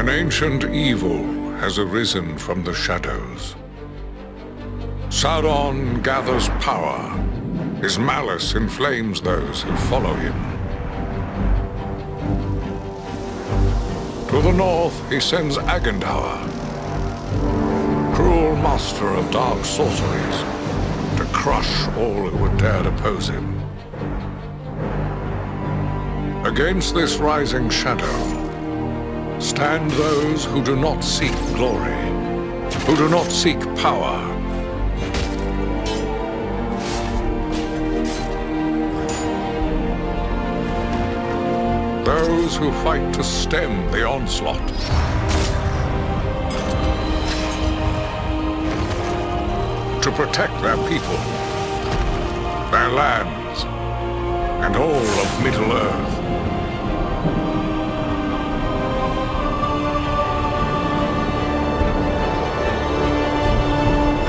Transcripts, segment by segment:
An ancient evil has arisen from the shadows. Sauron gathers power. His malice inflames those who follow him. To the north, he sends Agandaur, cruel master of dark sorceries, to crush all who would dare oppose him. Against this rising shadow, stand those who do not seek glory, who do not seek power. Those who fight to stem the onslaught. To protect their people, their lands, and all of Middle-earth.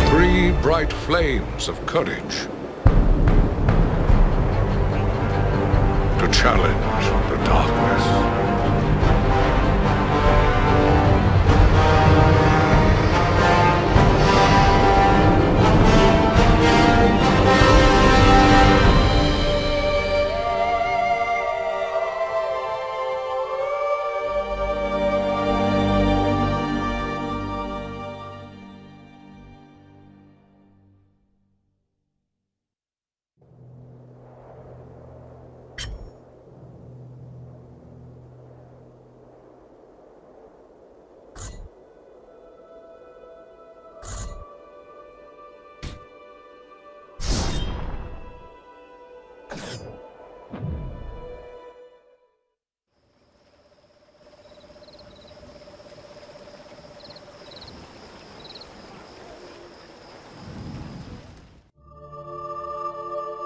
Three bright flames of courage to challenge the darkness.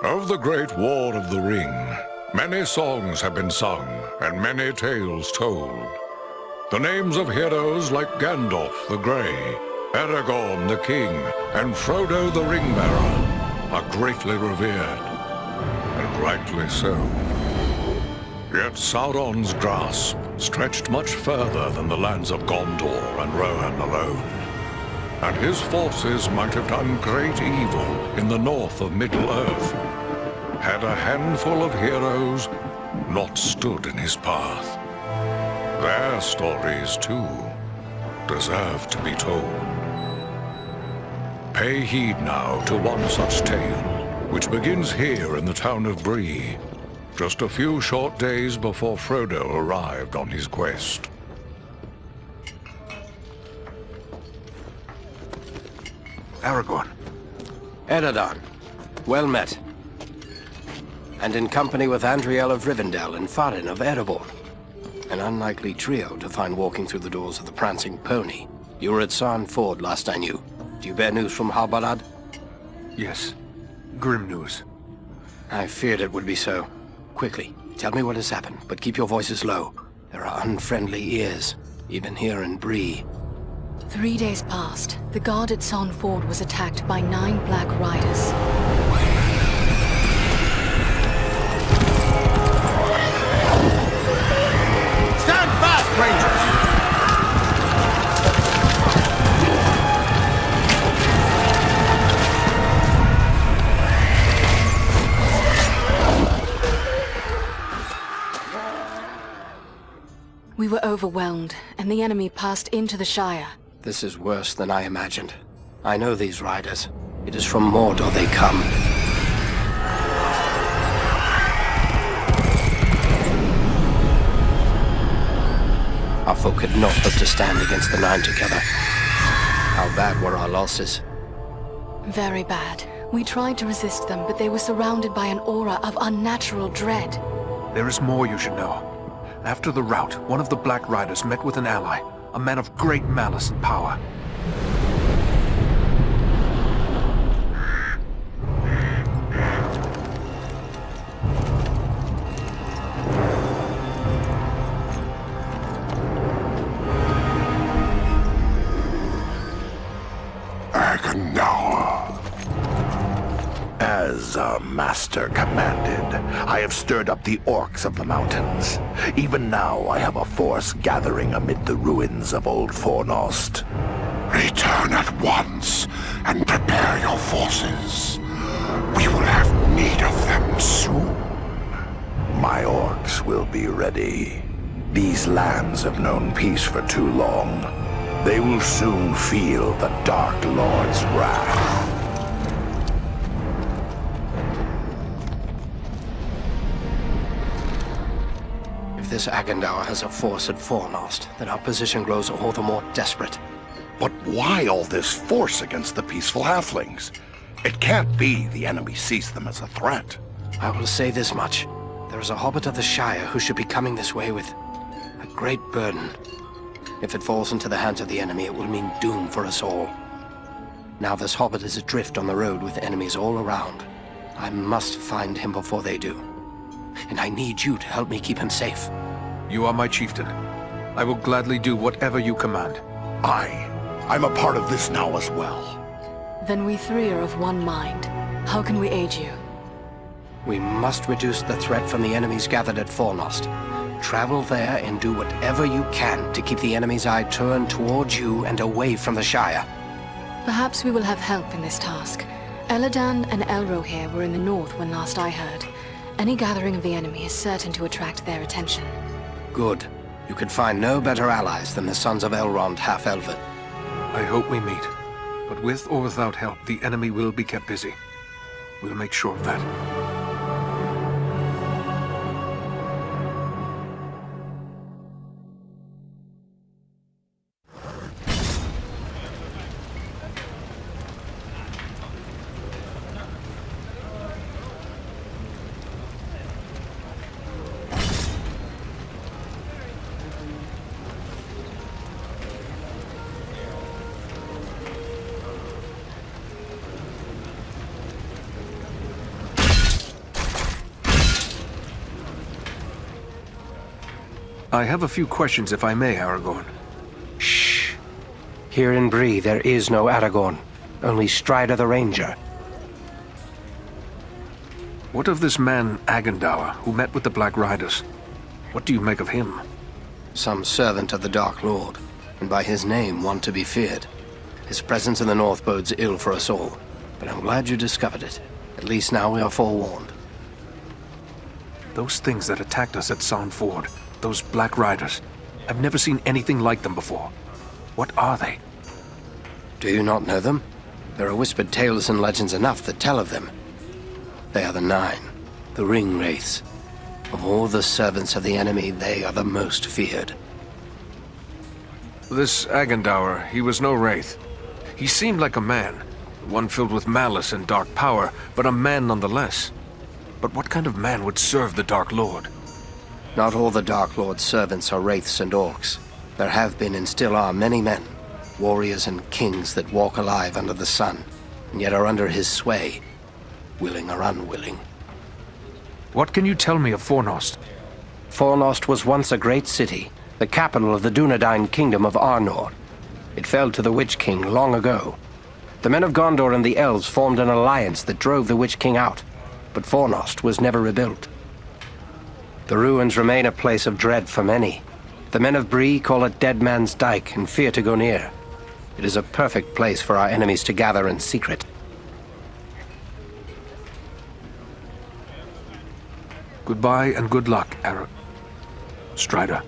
Of the Great War of the Ring, many songs have been sung and many tales told. The names of heroes like Gandalf the Grey, Aragorn the King, and Frodo the Ring-bearer are greatly revered, and rightly so. Yet Sauron's grasp stretched much further than the lands of Gondor and Rohan alone, and his forces might have done great evil in the north of Middle-earth, had a handful of heroes not stood in his path. Their stories, too, deserve to be told. Pay heed now to one such tale, which begins here in the town of Bree, just a few short days before Frodo arrived on his quest. Aragorn. Eradan. Well met. And in company with Andriel of Rivendell and Farin of Erebor. An unlikely trio to find walking through the doors of the Prancing Pony. You were at Sarn Ford last I knew. Do you bear news from Halbarad? Yes. Grim news. I feared it would be so. Quickly, tell me what has happened, but keep your voices low. There are unfriendly ears, even here in Bree. 3 days passed. The guard at Sarn Ford was attacked by 9 Black Riders. Rangers! We were overwhelmed, and the enemy passed into the Shire. This is worse than I imagined. I know these riders. It is from Mordor they come. Our folk could not hope to stand against the 9 together. How bad were our losses? Very bad. We tried to resist them, but they were surrounded by an aura of unnatural dread. There is more you should know. After the rout, one of the Black Riders met with an ally, a man of great malice and power. As a master commanded, I have stirred up the orcs of the mountains. Even now I have a force gathering amid the ruins of old Fornost. Return at once and prepare your forces. We will have need of them soon. My orcs will be ready. These lands have known peace for too long. They will soon feel the Dark Lord's wrath. If this Agendaur has a force at Fornost, then our position grows all the more desperate. But why all this force against the peaceful halflings? It can't be the enemy sees them as a threat. I will say this much. There is a hobbit of the Shire who should be coming this way with a great burden. If it falls into the hands of the enemy, it will mean doom for us all. Now this hobbit is adrift on the road with enemies all around. I must find him before they do. And I need you to help me keep him safe. You are my chieftain. I will gladly do whatever you command. I'm a part of this now as well. Then we three are of one mind. How can we aid you? We must reduce the threat from the enemies gathered at Fornost. Travel there and do whatever you can to keep the enemy's eye turned towards you and away from the Shire. Perhaps we will have help in this task. Eradan and Elro here were in the north when last I heard. Any gathering of the enemy is certain to attract their attention. Good. You could find no better allies than the sons of Elrond half-elven. I hope we meet. But with or without help, the enemy will be kept busy. We'll make sure of that. I have a few questions, if I may, Aragorn. Shh. Here in Bree, there is no Aragorn. Only Strider the Ranger. What of this man, Agendaur, who met with the Black Riders? What do you make of him? Some servant of the Dark Lord, and by his name one to be feared. His presence in the north bodes ill for us all, but I'm glad you discovered it. At least now we are forewarned. Those things that attacked us at Sand Ford, those Black Riders, I've never seen anything like them before. What are they? Do you not know them? There are whispered tales and legends enough that tell of them. They are the Nine, the Ring Wraiths. Of all the servants of the enemy, they are the most feared. This Agendaur, he was no wraith. He seemed like a man, one filled with malice and dark power, but a man nonetheless. But what kind of man would serve the Dark Lord? Not all the Dark Lord's servants are wraiths and orcs. There have been and still are many men, warriors and kings that walk alive under the sun, and yet are under his sway, willing or unwilling. What can you tell me of Fornost? Fornost was once a great city, the capital of the Dunedain kingdom of Arnor. It fell to the Witch King long ago. The men of Gondor and the elves formed an alliance that drove the Witch King out, but Fornost was never rebuilt. The ruins remain a place of dread for many. The men of Bree call it Dead Man's Dyke and fear to go near. It is a perfect place for our enemies to gather in secret. Goodbye and good luck, Strider.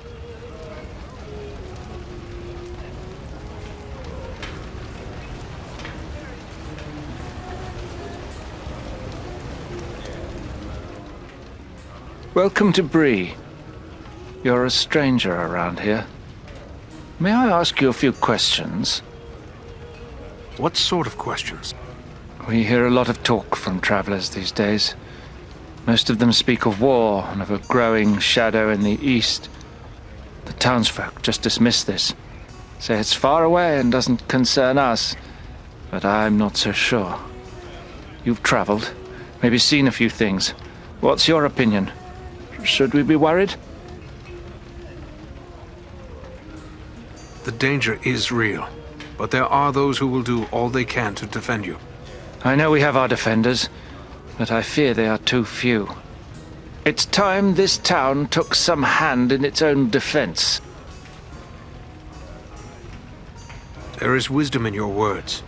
Welcome to Bree. You're a stranger around here. May I ask you a few questions? What sort of questions? We hear a lot of talk from travelers these days. Most of them speak of war and of a growing shadow in the east. The townsfolk just dismiss this. Say it's far away and doesn't concern us. But I'm not so sure. You've traveled, maybe seen a few things. What's your opinion? Should we be worried? The danger is real, but there are those who will do all they can to defend you. I know we have our defenders, but I fear they are too few. It's time this town took some hand in its own defense. There is wisdom in your words,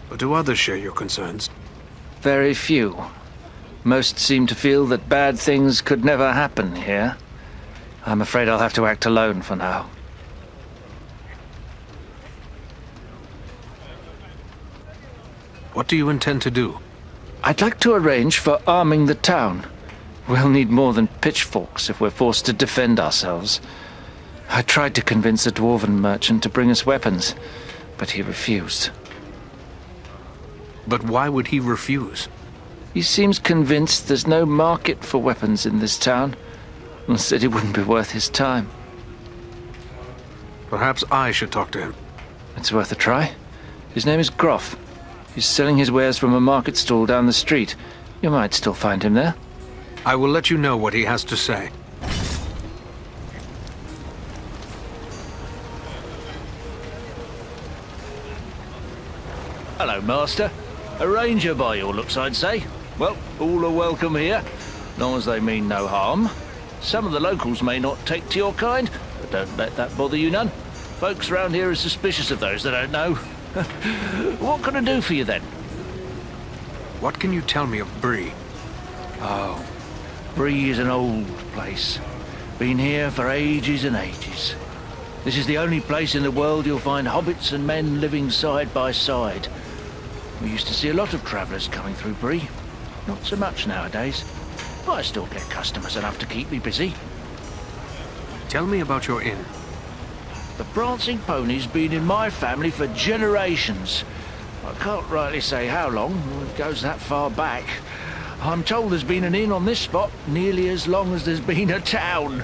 but do others share your concerns? Very few. Most seem to feel that bad things could never happen here. I'm afraid I'll have to act alone for now. What do you intend to do? I'd like to arrange for arming the town. We'll need more than pitchforks if we're forced to defend ourselves. I tried to convince a dwarven merchant to bring us weapons, but he refused. But why would he refuse? He seems convinced there's no market for weapons in this town, and said it wouldn't be worth his time. Perhaps I should talk to him. It's worth a try. His name is Groff. He's selling his wares from a market stall down the street. You might still find him there. I will let you know what he has to say. Hello, Master. A ranger by your looks, I'd say. Well, all are welcome here, long as they mean no harm. Some of the locals may not take to your kind, but don't let that bother you none. Folks round here are suspicious of those they don't know. What can I do for you, then? What can you tell me of Bree? Oh, Bree is an old place. Been here for ages and ages. This is the only place in the world you'll find hobbits and men living side by side. We used to see a lot of travellers coming through Bree. Not so much nowadays, but I still get customers enough to keep me busy. Tell me about your inn. The Prancing Pony's been in my family for generations. I can't rightly say how long, it goes that far back. I'm told there's been an inn on this spot nearly as long as there's been a town.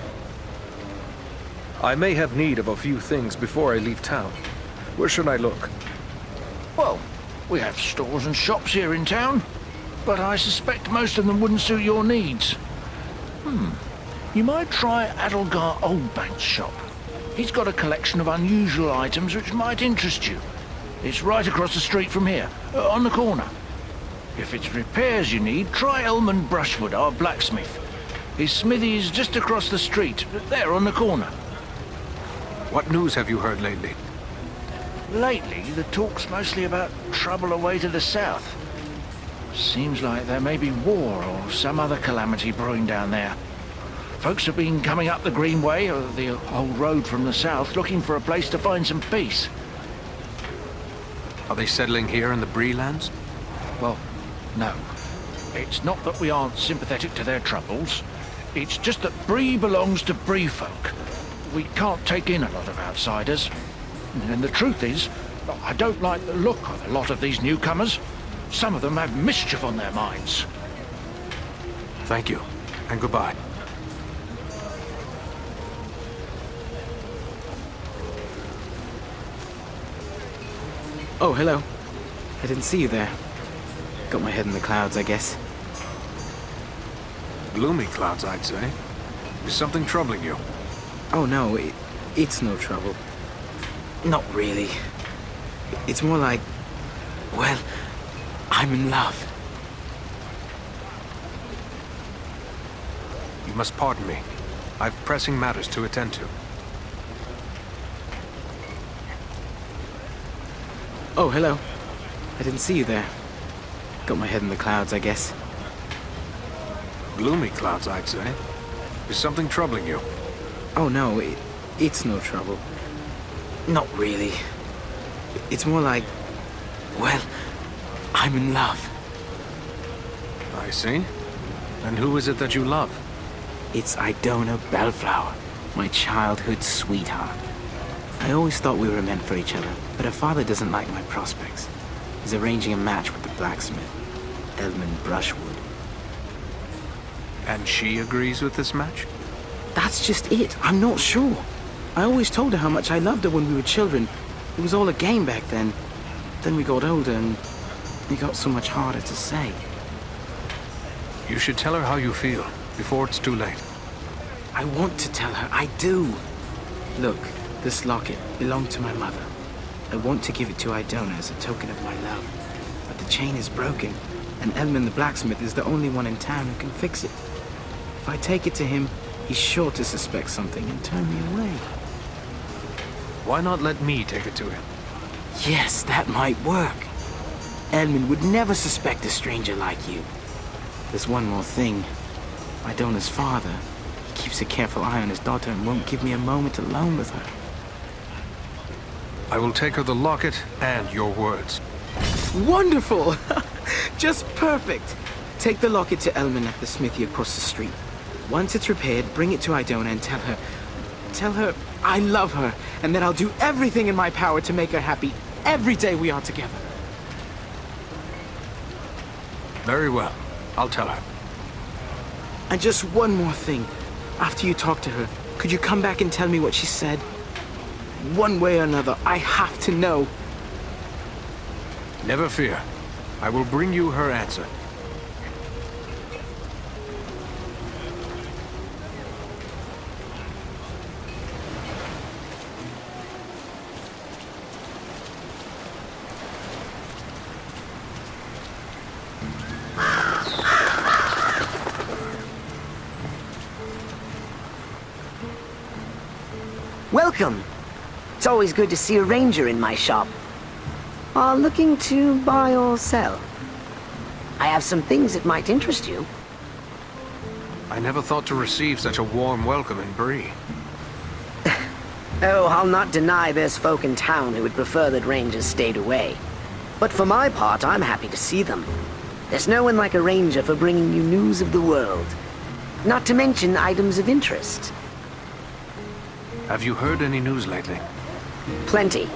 I may have need of a few things before I leave town. Where should I look? Well, we have stores and shops here in town, but I suspect most of them wouldn't suit your needs. You might try Adelgar Oldbank's shop. He's got a collection of unusual items which might interest you. It's right across the street from here, on the corner. If it's repairs you need, try Elman Brushwood, our blacksmith. His smithy is just across the street, there on the corner. What news have you heard lately? Lately, the talk's mostly about trouble away to the south. Seems like there may be war or some other calamity brewing down there. Folks have been coming up the Greenway, or the old road from the south, looking for a place to find some peace. Are they settling here in the Bree lands? Well, no. It's not that we aren't sympathetic to their troubles. It's just that Bree belongs to Bree folk. We can't take in a lot of outsiders. And the truth is, I don't like the look of a lot of these newcomers. Some of them have mischief on their minds. Thank you, and goodbye. Oh, hello. I didn't see you there. Got my head in the clouds, I guess. Gloomy clouds, I'd say. Is something troubling you? Oh, no, it's no trouble. Not really. It's more like, well, I'm in love. You must pardon me. I've pressing matters to attend to. Oh, hello. I didn't see you there. Got my head in the clouds, I guess. Gloomy clouds, I'd say. Is something troubling you? Oh, no, it's no trouble. Not really. It's more like, well, I'm in love. I see. And who is it that you love? It's Idona Bellflower, my childhood sweetheart. I always thought we were meant for each other, but her father doesn't like my prospects. He's arranging a match with the blacksmith, Elman Brushwood. And she agrees with this match? That's just it. I'm not sure. I always told her how much I loved her when we were children. It was all a game back then. Then we got older and it got so much harder to say. You should tell her how you feel, before it's too late. I want to tell her. I do. Look, this locket belonged to my mother. I want to give it to Idona as a token of my love. But the chain is broken. and Elman the blacksmith is the only one in town who can fix it. If I take it to him, he's sure to suspect something and turn me away. Why not let me take it to him? Yes, that might work. Elman would never suspect a stranger like you. There's one more thing. Idona's father, he keeps a careful eye on his daughter and won't give me a moment alone with her. I will take her the locket and your words. Wonderful! Just perfect. Take the locket to Elman at the smithy across the street. Once it's repaired, bring it to Idona and tell her I love her and that I'll do everything in my power to make her happy every day we are together. Very well. I'll tell her. And just one more thing. After you talk to her, could you come back and tell me what she said? One way or another, I have to know. Never fear. I will bring you her answer. Welcome. It's always good to see a ranger in my shop. Looking to buy or sell? I have some things that might interest you. I never thought to receive such a warm welcome in Bree. Oh, I'll not deny there's folk in town who would prefer that rangers stayed away. But for my part, I'm happy to see them. There's no one like a ranger for bringing you news of the world. Not to mention items of interest. Have you heard any news lately? Plenty,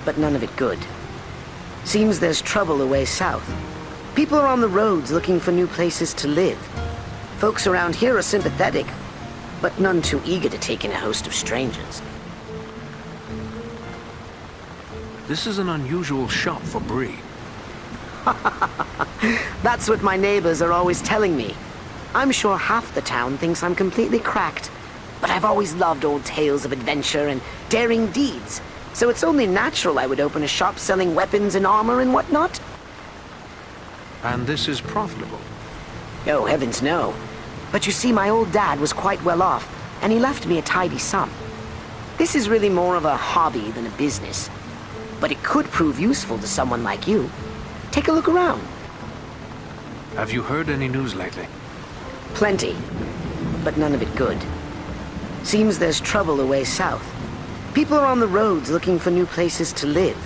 but none of it good. Seems there's trouble away south. People are on the roads looking for new places to live. Folks around here are sympathetic, but none too eager to take in a host of strangers. This is an unusual shop for Bree. That's what my neighbors are always telling me. I'm sure half the town thinks I'm completely cracked, but I've always loved old tales of adventure and daring deeds, so it's only natural I would open a shop selling weapons and armor and whatnot. And this is profitable? Oh, heavens no. But you see, my old dad was quite well off, and he left me a tidy sum. This is really more of a hobby than a business, but it could prove useful to someone like you. Take a look around. Have you heard any news lately? Plenty, but none of it good. Seems there's trouble away south. People are on the roads looking for new places to live.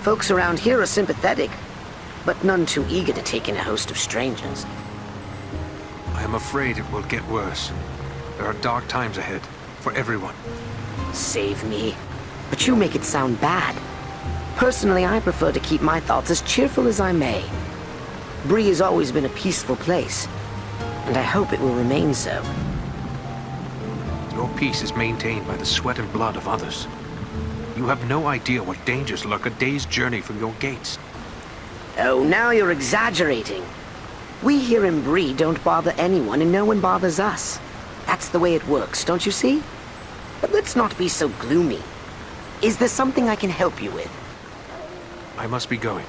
Folks around here are sympathetic, but none too eager to take in a host of strangers. I am afraid it will get worse. There are dark times ahead, for everyone. Save me. But you make it sound bad. Personally, I prefer to keep my thoughts as cheerful as I may. Bree has always been a peaceful place, and I hope it will remain so. Your peace is maintained by the sweat and blood of others. You have no idea what dangers lurk a day's journey from your gates. Oh, now you're exaggerating. We here in Bree don't bother anyone and no one bothers us. That's the way it works, don't you see? But let's not be so gloomy. Is there something I can help you with? I must be going.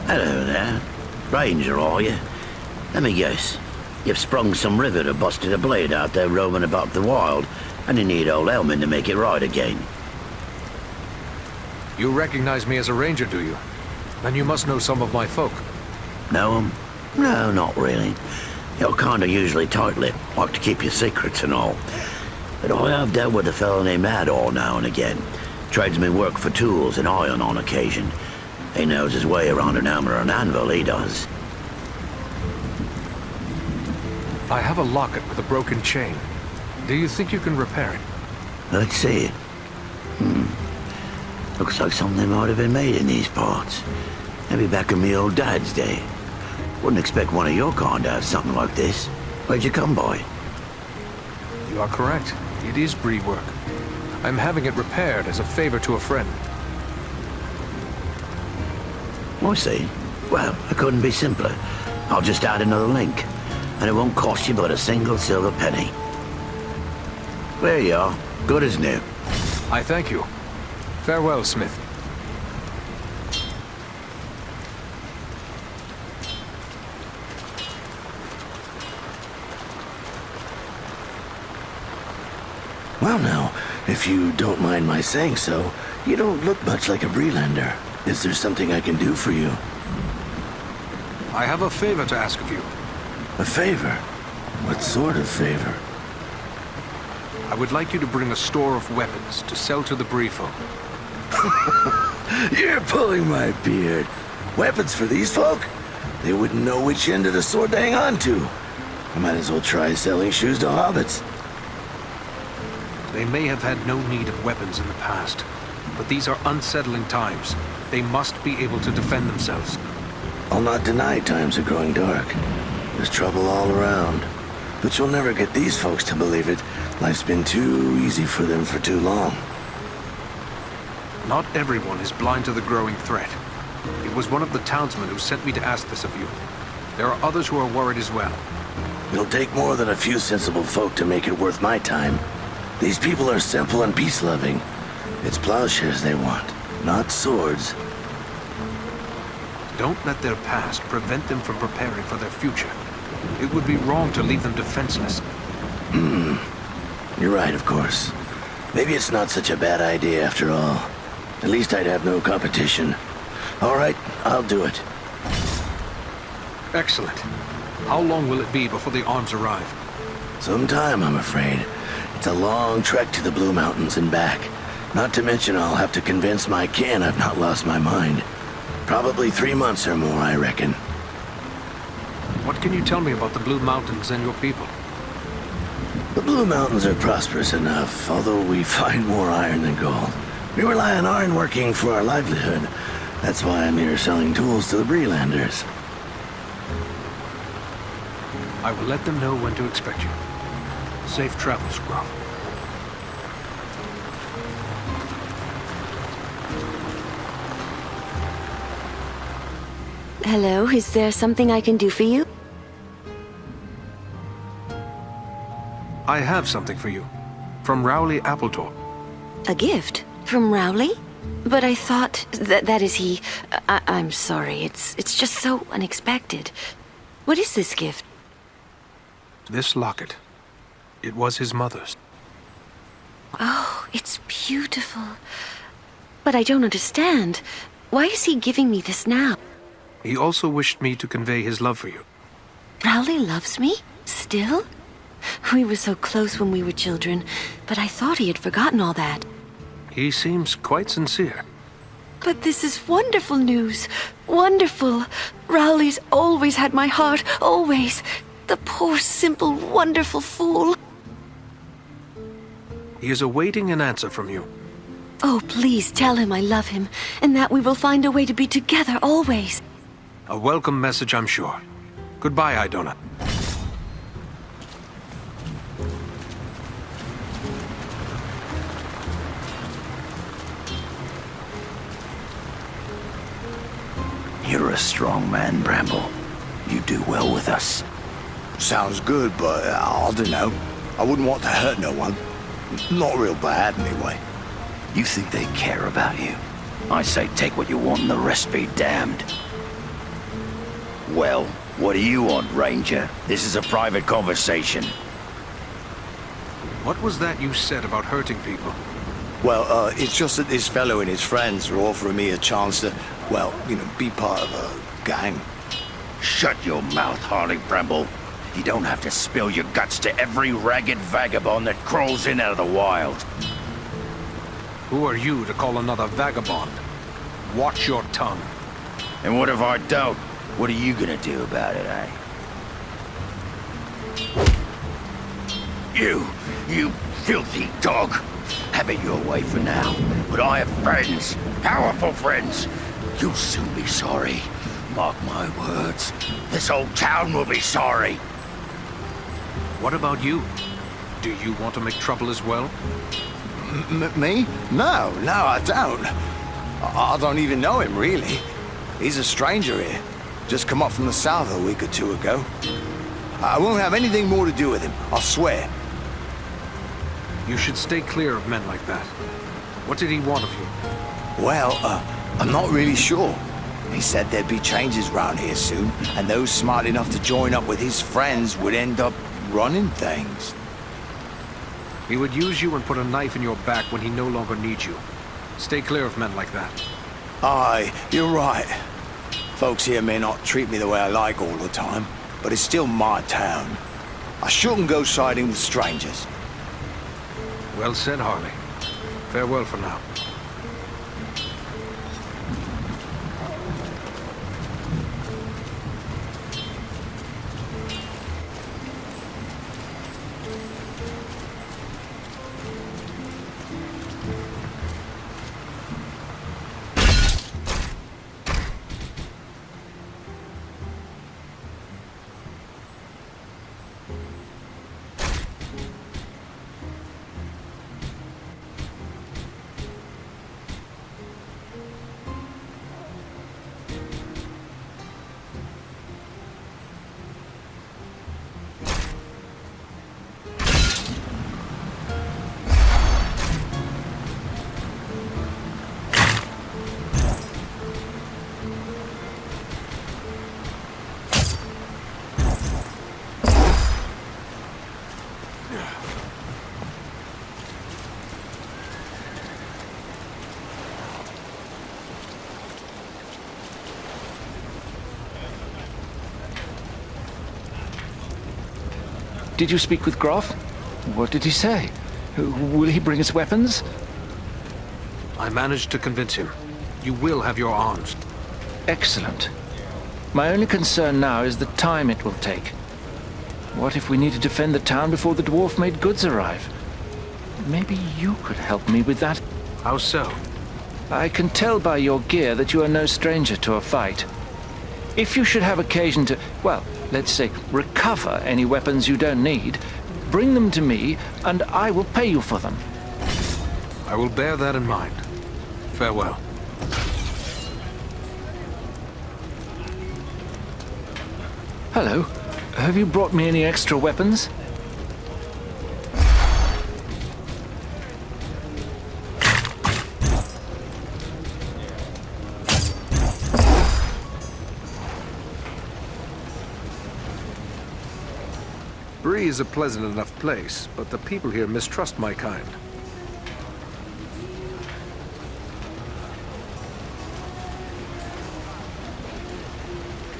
Hello there. Ranger, are you? Let me guess. You've sprung some rivet or busted a blade out there roaming about the wild, and you need old Elman to make it right again. You recognize me as a ranger, do you? Then you must know some of my folk. Know 'em? No, not really. You're kinda usually tight-lipped, like to keep your secrets and all. But I have dealt with a fellow named Ador now and again. Trades me work for tools and iron on occasion. He knows his way around an hammer and anvil, he does. I have a locket with a broken chain. Do you think you can repair it? Let's see. Looks like something might have been made in these parts. Maybe back in me old dad's day. Wouldn't expect one of your kind to have something like this. Where'd you come by? You are correct. It is Bree work. I'm having it repaired as a favor to a friend. I see. Well, it couldn't be simpler. I'll just add another link, and it won't cost you but a single silver penny. There you are. Good as new. I thank you. Farewell, Smith. Well now, if you don't mind my saying so, you don't look much like a Breelander. Is there something I can do for you? I have a favor to ask of you. A favor? What sort of favor? I would like you to bring a store of weapons to sell to the Bree folk. You're pulling my beard. Weapons for these folk? They wouldn't know which end of the sword to hang on to. I might as well try selling shoes to hobbits. They may have had no need of weapons in the past, but these are unsettling times. They must be able to defend themselves. I'll not deny times are growing dark. There's trouble all around. But you'll never get these folks to believe it. Life's been too easy for them for too long. Not everyone is blind to the growing threat. It was one of the townsmen who sent me to ask this of you. There are others who are worried as well. It'll take more than a few sensible folk to make it worth my time. These people are simple and peace-loving. It's plowshares they want, not swords. Don't let their past prevent them from preparing for their future. It would be wrong to leave them defenseless. You're right, of course. Maybe it's not such a bad idea after all. At least I'd have no competition. All right, I'll do it. Excellent. How long will it be before the arms arrive? Some time, I'm afraid. It's a long trek to the Blue Mountains and back. Not to mention I'll have to convince my kin I've not lost my mind. Probably 3 months or more, I reckon. What can you tell me about the Blue Mountains and your people? The Blue Mountains are prosperous enough, although we find more iron than gold. We rely on iron working for our livelihood. That's why I'm here selling tools to the Breelanders. I will let them know when to expect you. Safe travels, Graf. Hello, is there something I can do for you? I have something for you. From Rowley Appletor. A gift? From Rowley? But I thought that is he. I'm sorry, it's just so unexpected. What is this gift? This locket. It was his mother's. Oh, it's beautiful. But I don't understand. Why is he giving me this now? He also wished me to convey his love for you. Rowley loves me? Still? We were so close when we were children, but I thought he had forgotten all that. He seems quite sincere. But this is wonderful news. Wonderful. Rowley's always had my heart, always. The poor, simple, wonderful fool. He is awaiting an answer from you. Oh, please tell him I love him, and that we will find a way to be together always. A welcome message, I'm sure. Goodbye, Idona. You're a strong man, Bramble. You do well with us. Sounds good, but I don't know. I wouldn't want to hurt no one. Not real bad, anyway. You think they care about you? I say take what you want and the rest be damned. Well, what do you want, Ranger? This is a private conversation. What was that you said about hurting people? Well, it's just that this fellow and his friends are offering me a chance to, well, be part of a gang. Shut your mouth, Harley Bramble. You don't have to spill your guts to every ragged vagabond that crawls in out of the wild. Who are you to call another vagabond? Watch your tongue. And what if I don't? What are you gonna do about it, eh? You filthy dog. Have it your way for now. But I have friends. Powerful friends. You'll soon be sorry. Mark my words. This whole town will be sorry. What about you? Do you want to make trouble as well? Me? No, I don't. I don't even know him, really. He's a stranger here. Just come up from the south a week or two ago. I won't have anything more to do with him, I swear. You should stay clear of men like that. What did he want of you? Well, I'm not really sure. He said there'd be changes round here soon, and those smart enough to join up with his friends would end up running things. He would use you and put a knife in your back when he no longer needs you. Stay clear of men like that. Aye, you're right. Folks here may not treat me the way I like all the time, but it's still my town. I shouldn't go siding with strangers. Well said, Harley. Farewell for now. Did you speak with Groff? What did he say? Will he bring us weapons? I managed to convince him. You will have your arms. Excellent. My only concern now is the time it will take. What if we need to defend the town before the dwarf-made goods arrive? Maybe you could help me with that. How so? I can tell by your gear that you are no stranger to a fight. If you should have occasion to, well, let's say, recover any weapons you don't need, bring them to me, and I will pay you for them. I will bear that in mind. Farewell. Hello. Have you brought me any extra weapons? Bree is a pleasant enough place, but the people here mistrust my kind.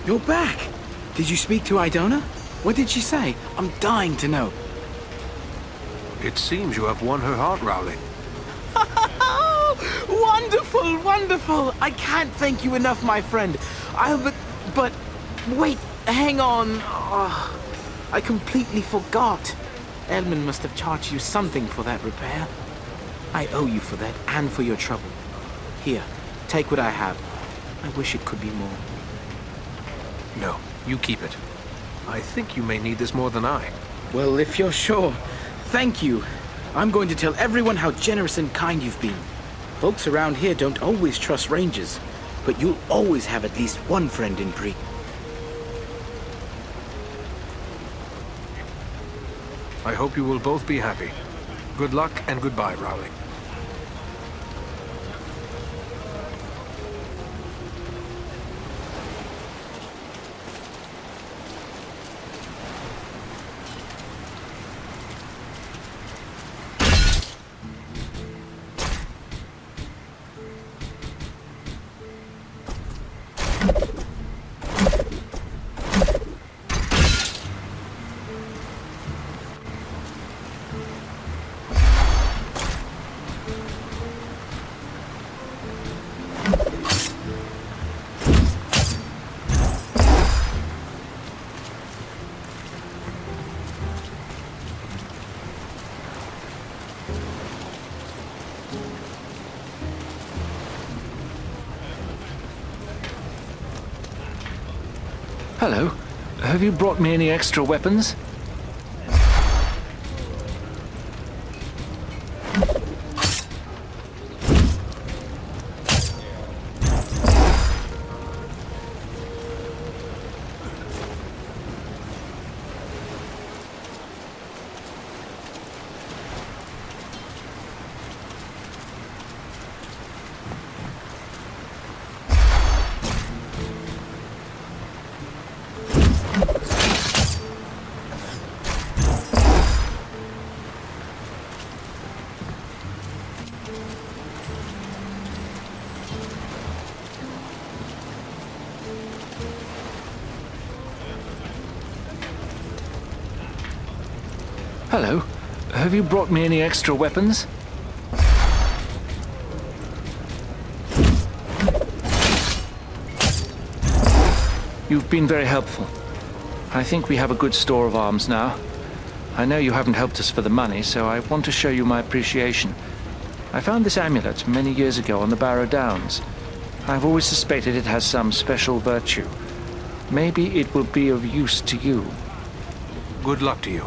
You're back! Did you speak to Idona? What did she say? I'm dying to know. It seems you have won her heart, Rowley. Wonderful, wonderful! I can't thank you enough, my friend. But wait, hang on. Oh, I completely forgot. Elman must have charged you something for that repair. I owe you for that and for your trouble. Here, take what I have. I wish it could be more. No, you keep it. I think you may need this more than I. Well, if you're sure, thank you. I'm going to tell everyone how generous and kind you've been. Folks around here don't always trust rangers, but you'll always have at least one friend in Bree. I hope you will both be happy. Good luck and goodbye, Rowley. Hello. Have you brought me any extra weapons? Hello. Have you brought me any extra weapons? You've been very helpful. I think we have a good store of arms now. I know you haven't helped us for the money, so I want to show you my appreciation. I found this amulet many years ago on the Barrow-downs. I've always suspected it has some special virtue. Maybe it will be of use to you. Good luck to you.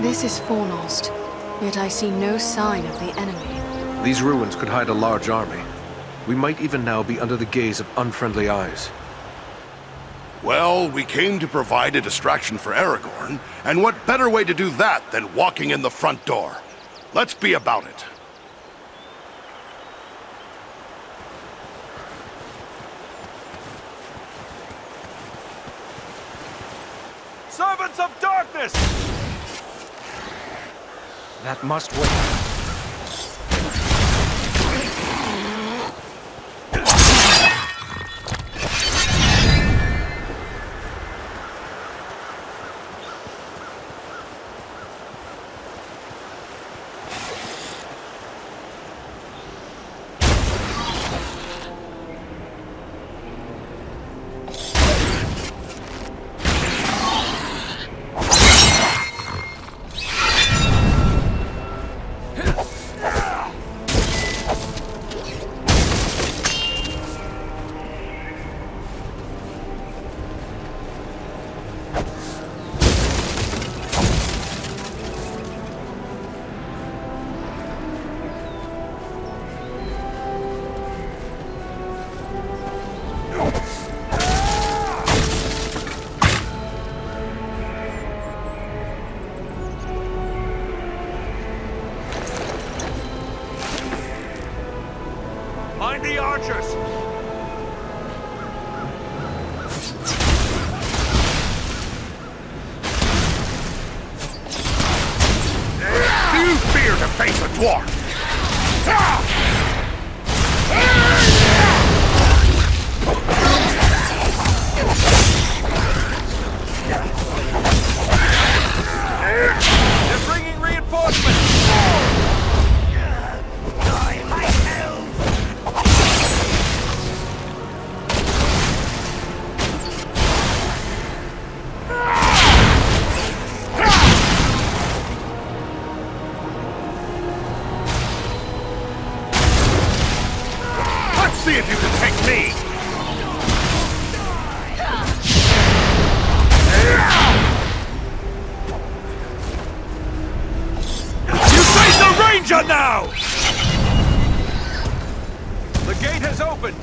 This is Fornost, yet I see no sign of the enemy. These ruins could hide a large army. We might even now be under the gaze of unfriendly eyes. Well, we came to provide a distraction for Aragorn, and what better way to do that than walking in the front door? Let's be about it. Servants of darkness! That must wait. Mind the archers! Do you fear to face a dwarf? They're bringing reinforcements! See if you can take me! You face a ranger now! The gate has opened!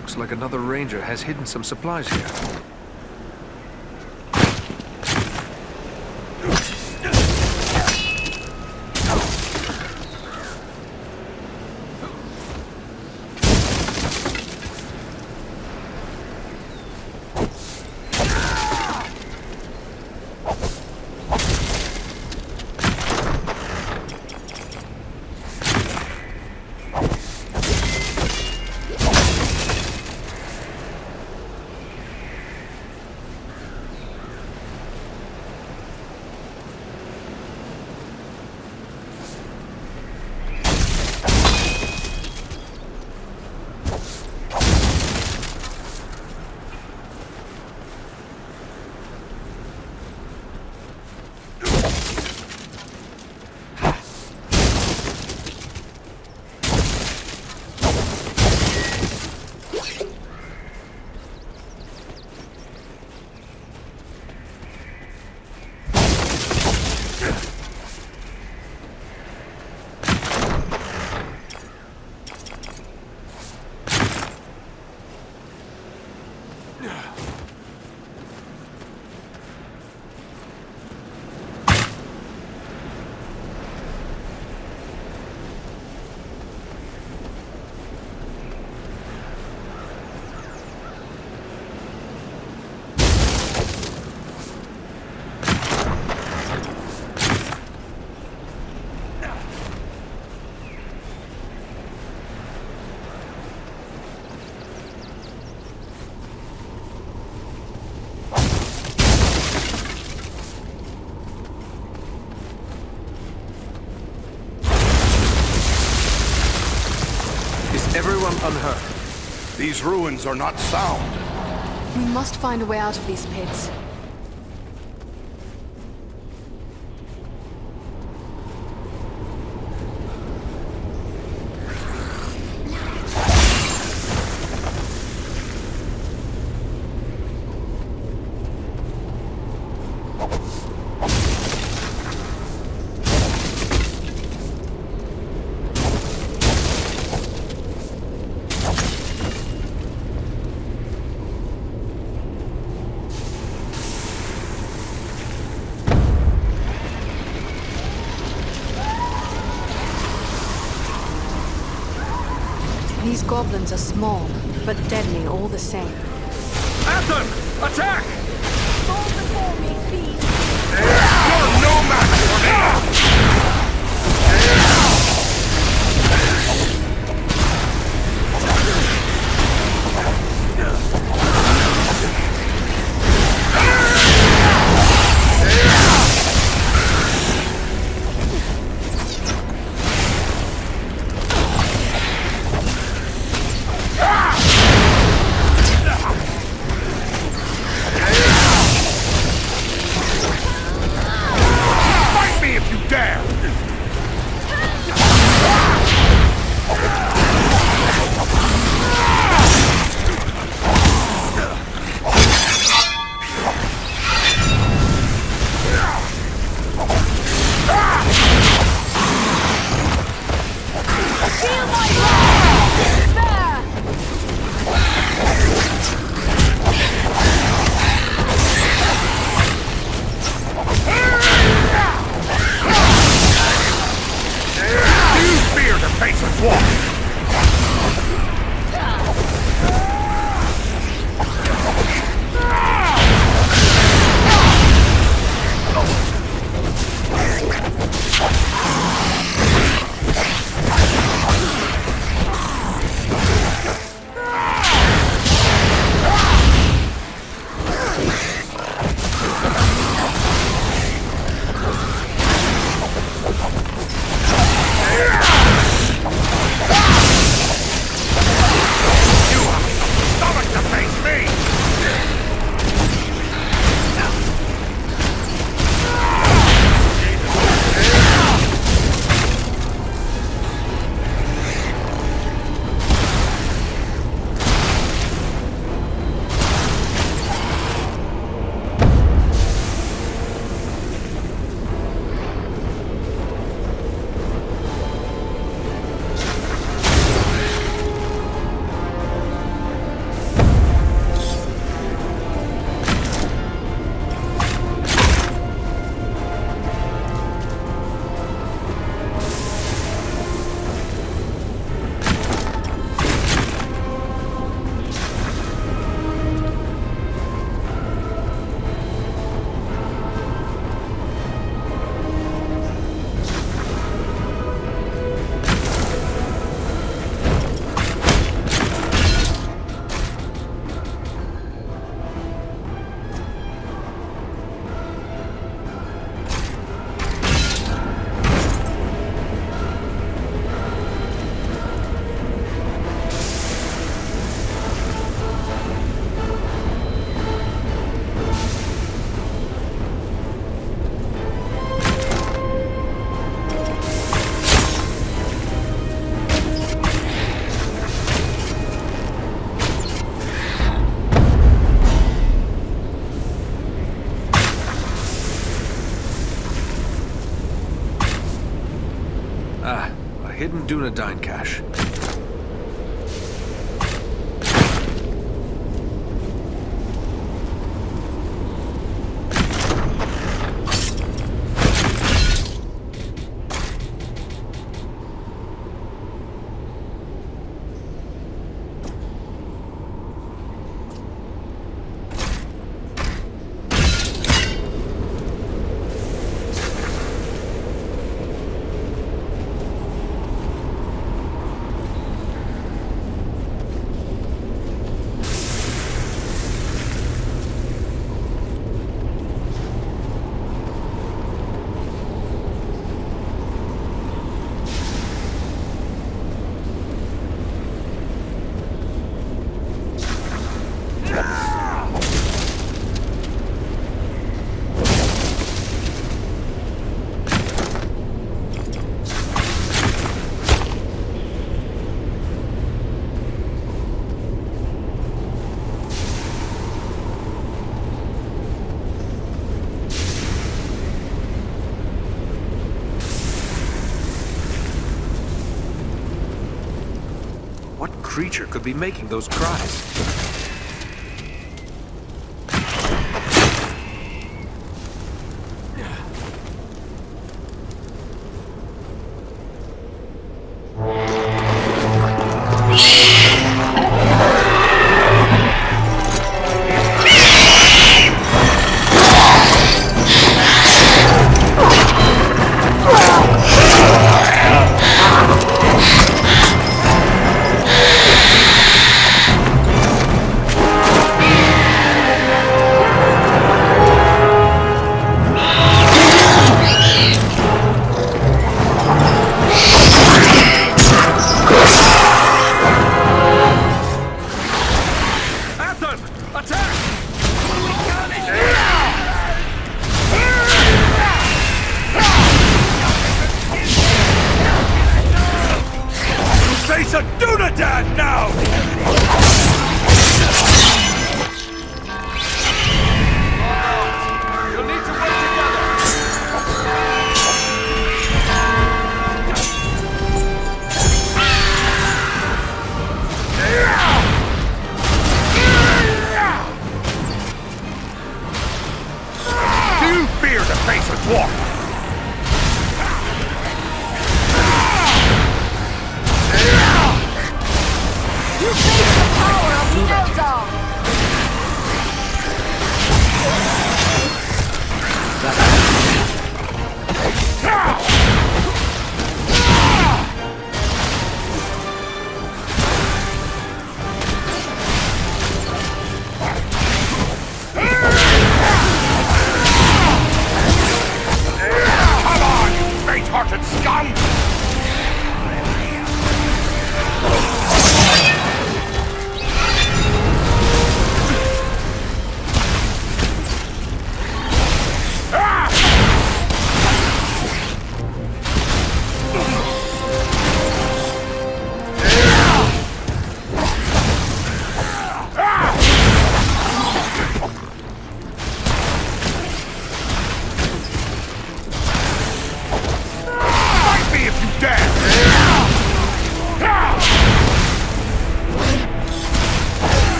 Looks like another ranger has hidden some supplies here. These ruins are not sound. We must find a way out of these pits. These goblins are small, but deadly all the same. At them! Attack! Fall before me, please. You're no match for me! hidden Dunedain cache. creature could be making those cries?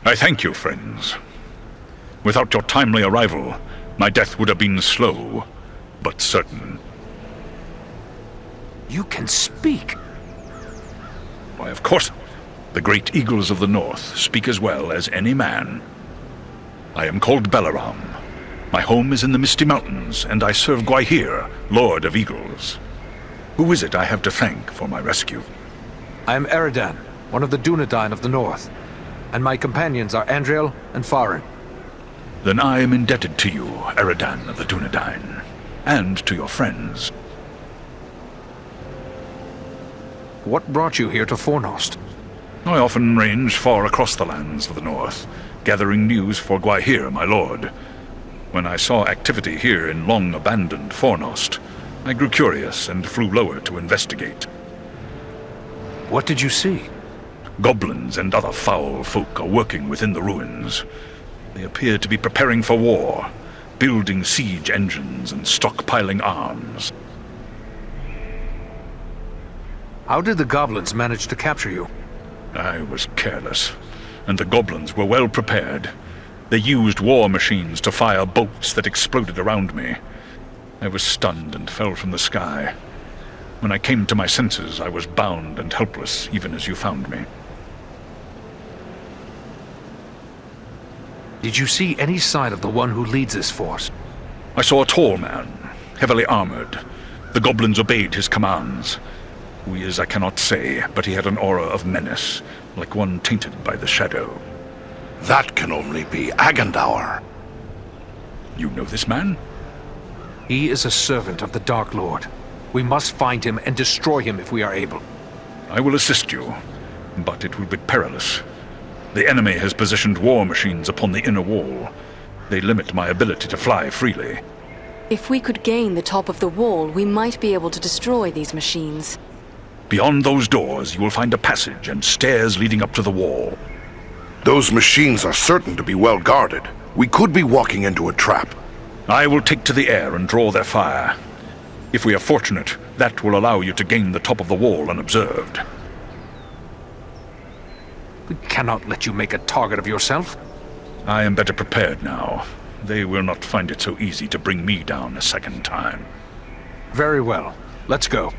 I thank you, friends. Without your timely arrival, my death would have been slow, but certain. You can speak. Why, of course. The great eagles of the north speak as well as any man. I am called Balaram. My home is in the Misty Mountains, and I serve Gwaihir, Lord of Eagles. Who is it I have to thank for my rescue? I am Eradan, one of the Dunedain of the north, and my companions are Andriel and Farin. Then I am indebted to you, Eradan of the Dunedain, and to your friends. What brought you here to Fornost? I often range far across the lands of the north, gathering news for Gwaihir, my lord. When I saw activity here in long-abandoned Fornost, I grew curious and flew lower to investigate. What did you see? Goblins and other foul folk are working within the ruins. They appear to be preparing for war, building siege engines and stockpiling arms. How did the goblins manage to capture you? I was careless, and the goblins were well prepared. They used war machines to fire bolts that exploded around me. I was stunned and fell from the sky. When I came to my senses, I was bound and helpless, even as you found me. Did you see any sign of the one who leads this force? I saw a tall man, heavily armored. The goblins obeyed his commands. Who he is I cannot say, but he had an aura of menace, like one tainted by the shadow. That can only be Agandaur. You know this man? He is a servant of the Dark Lord. We must find him and destroy him if we are able. I will assist you, but it will be perilous. The enemy has positioned war machines upon the inner wall. They limit my ability to fly freely. If we could gain the top of the wall, we might be able to destroy these machines. Beyond those doors, you will find a passage and stairs leading up to the wall. Those machines are certain to be well guarded. We could be walking into a trap. I will take to the air and draw their fire. If we are fortunate, that will allow you to gain the top of the wall unobserved. We cannot let you make a target of yourself. I am better prepared now. They will not find it so easy to bring me down a second time. Very well. Let's go.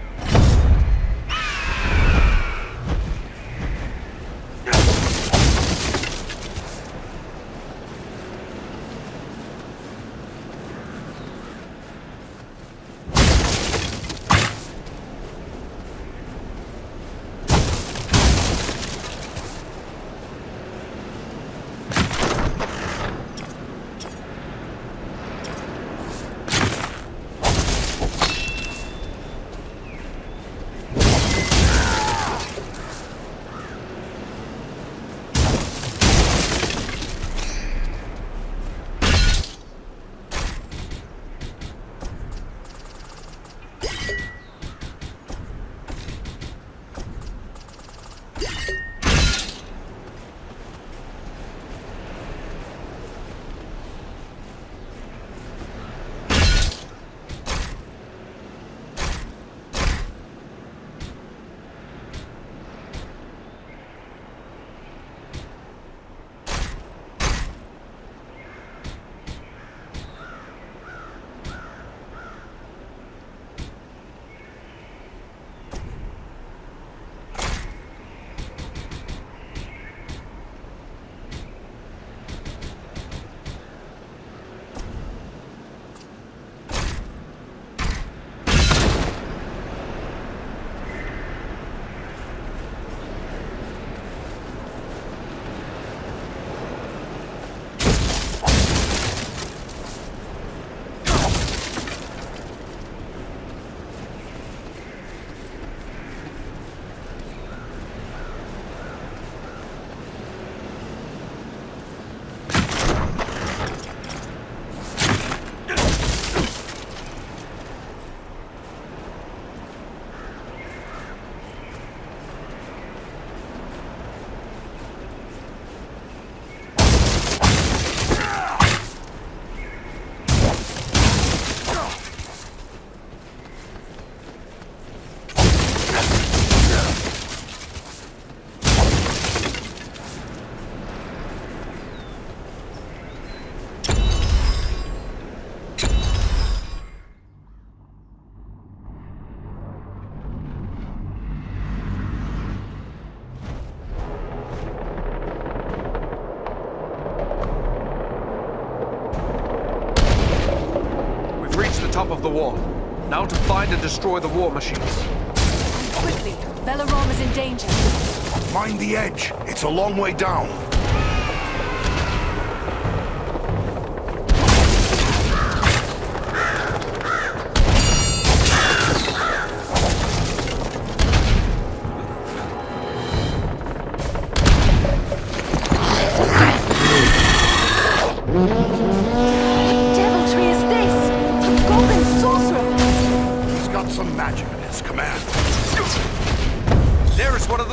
Top of the wall. Now to find and destroy the war machines. Quickly! Bellerom is in danger. Mind the edge. It's a long way down.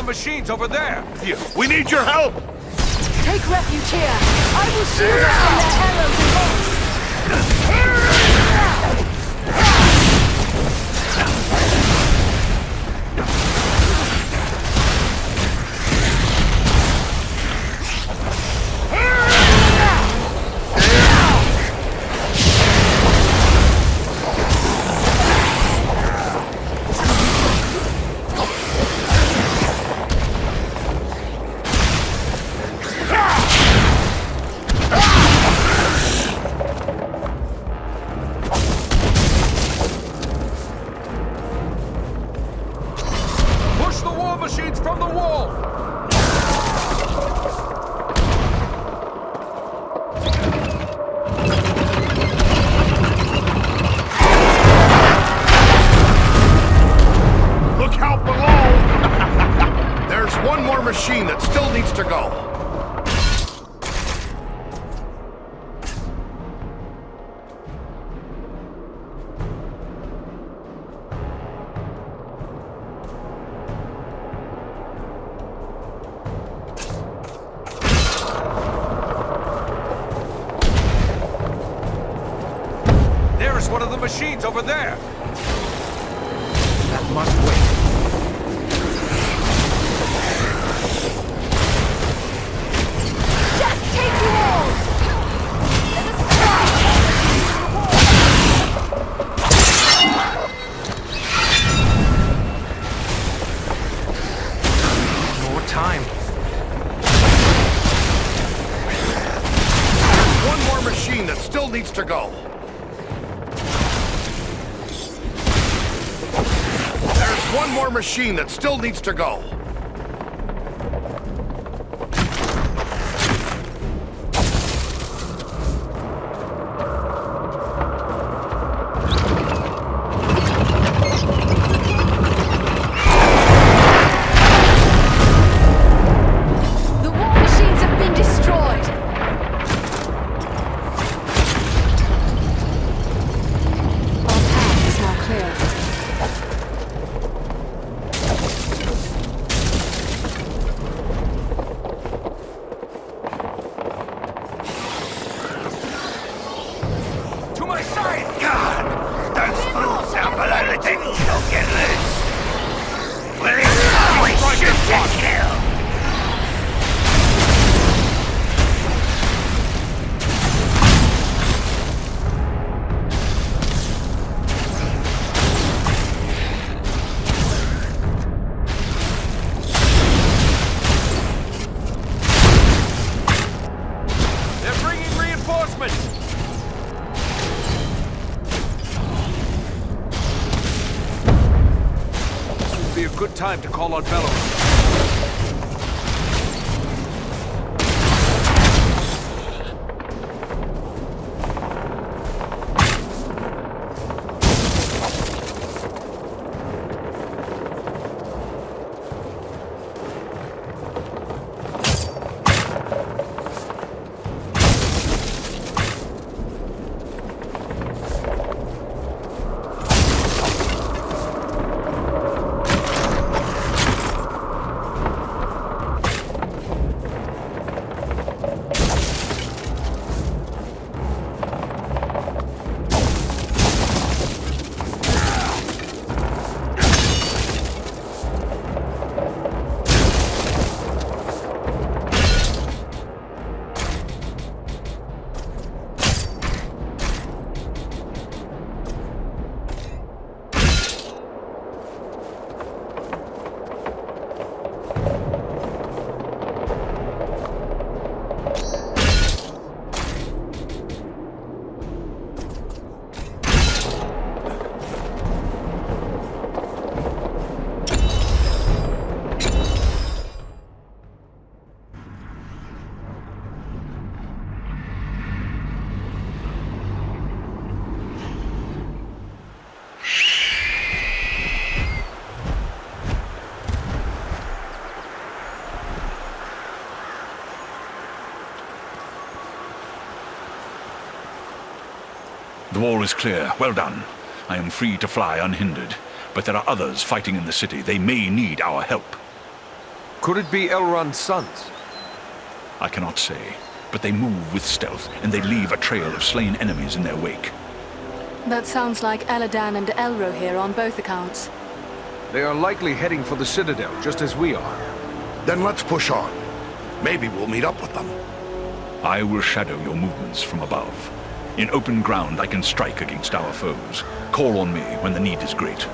Machines over there! We need your help! Take refuge here! I will shield us from their arrows and bolts! There's one of the machines over there! That must wait. Just take you all! Let us More time. One more machine that still needs to go. There's one more machine that still needs to go. The war machines have been destroyed! Our path is now clear. To my side! God! Those fools down below the deck will get loose! Well, it's always shoot to kill! They're bringing reinforcements! This would be a good time to call on Bellow. The wall is clear. Well done. I am free to fly unhindered. But there are others fighting in the city. They may need our help. Could it be Elrond's sons? I cannot say. But they move with stealth, and they leave a trail of slain enemies in their wake. That sounds like Eradan and Elro here on both accounts. They are likely heading for the Citadel, just as we are. Then let's push on. Maybe we'll meet up with them. I will shadow your movements from above. In open ground, I can strike against our foes. Call on me when the need is great.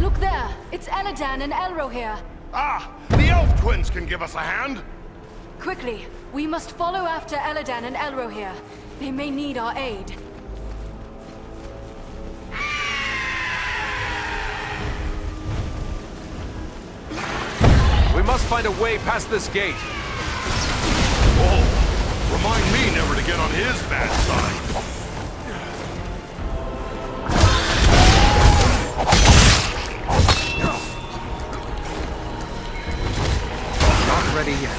Look there! It's Eradan and Elro here. Ah! The elf twins can give us a hand! Quickly, we must follow after Eradan and Elro here. They may need our aid. We must find a way past this gate. Oh! Remind me never to get on his bad side. Not ready yet.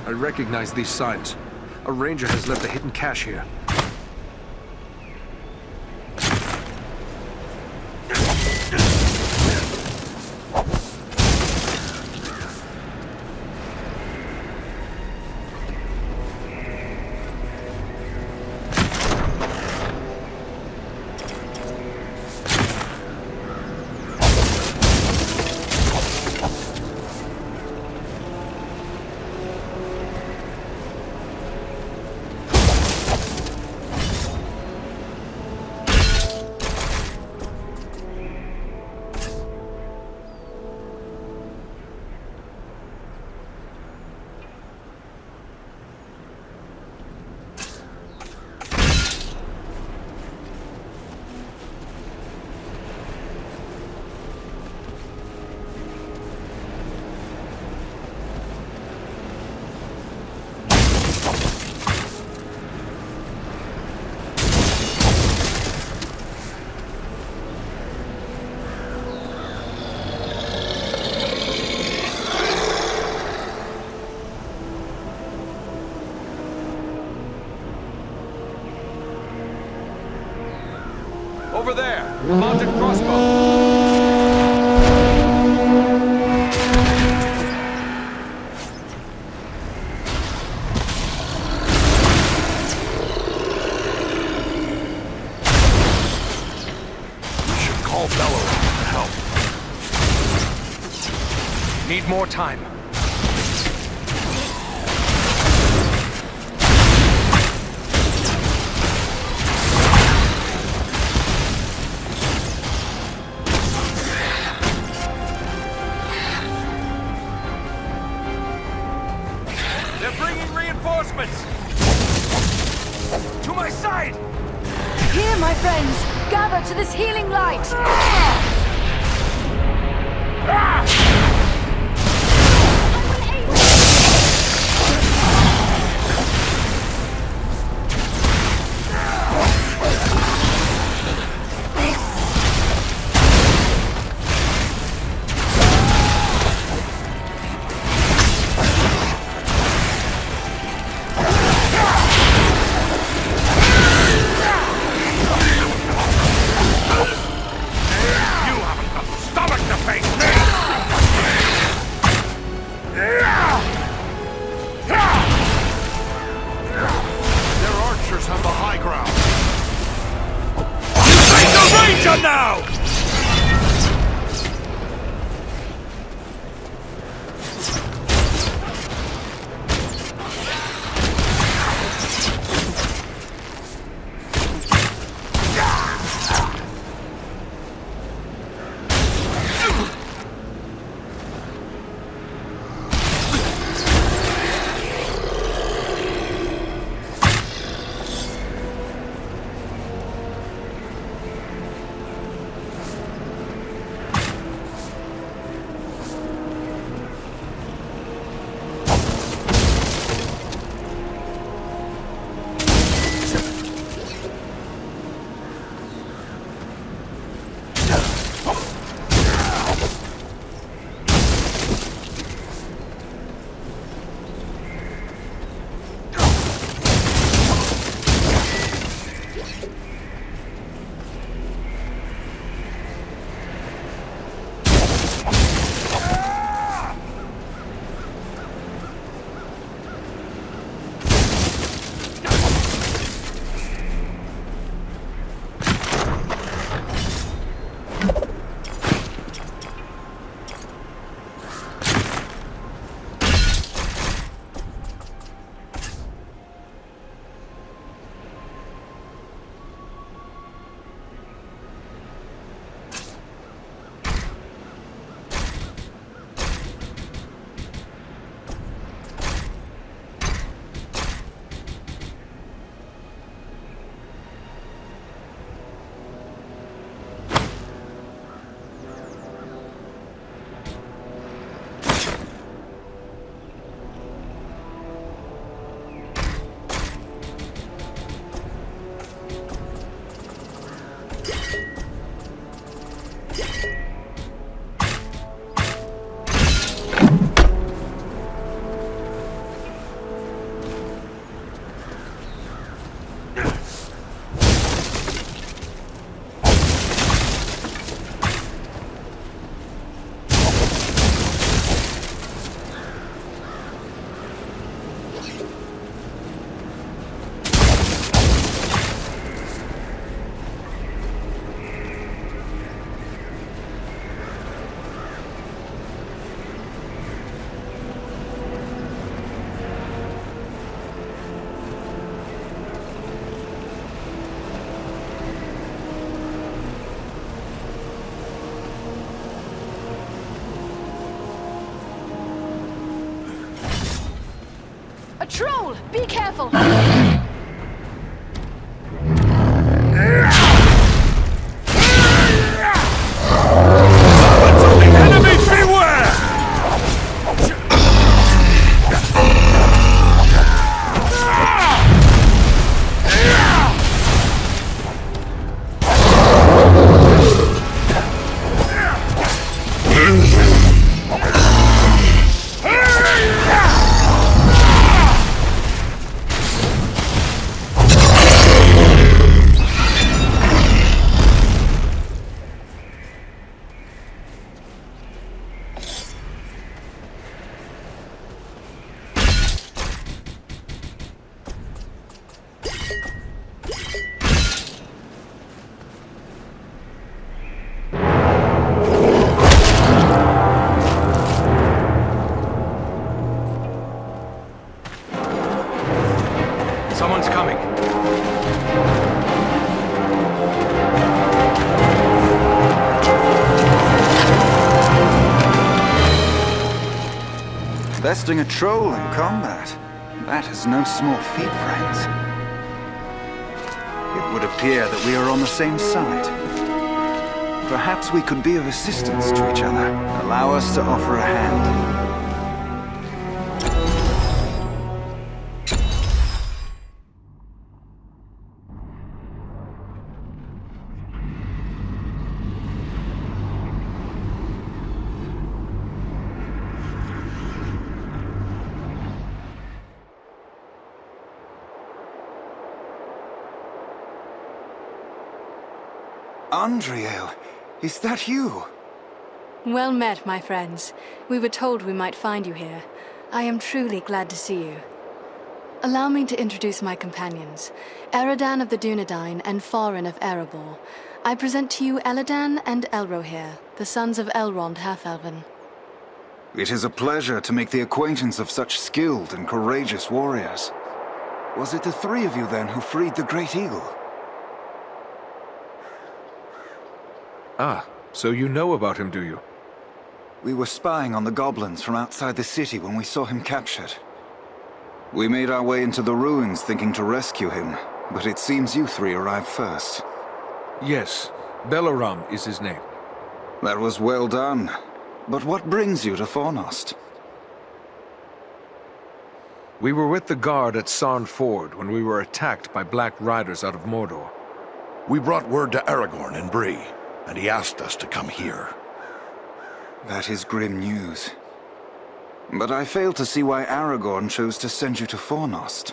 I recognize these signs. A ranger has left a hidden cache here. Over there! Mounted crossbow! We should call Belleroth to help. Need more time. To my side! Here, my friends! Gather to this healing light! troll! Be careful! Enemy beware! Someone's coming. Besting a troll in combat. That is no small feat, friends. It would appear that we are on the same side. Perhaps we could be of assistance to each other. Allow us to offer a hand. Andriel, is that you? Well met, my friends. We were told we might find you here. I am truly glad to see you. Allow me to introduce my companions, Eradan of the Dunedain and Farin of Erebor. I present to you Eradan and Elrohir, the sons of Elrond Half-Elven. It is a pleasure to make the acquaintance of such skilled and courageous warriors. Was it the three of you then who freed the Great Eagle? Ah, so you know about him, do you? We were spying on the goblins from outside the city when we saw him captured. We made our way into the ruins thinking to rescue him, but it seems you three arrived first. Yes, Belaram is his name. That was well done. But what brings you to Fornost? We were with the guard at Sarn Ford when we were attacked by Black Riders out of Mordor. We brought word to Aragorn and Bree, and he asked us to come here. That is grim news. But I fail to see why Aragorn chose to send you to Fornost.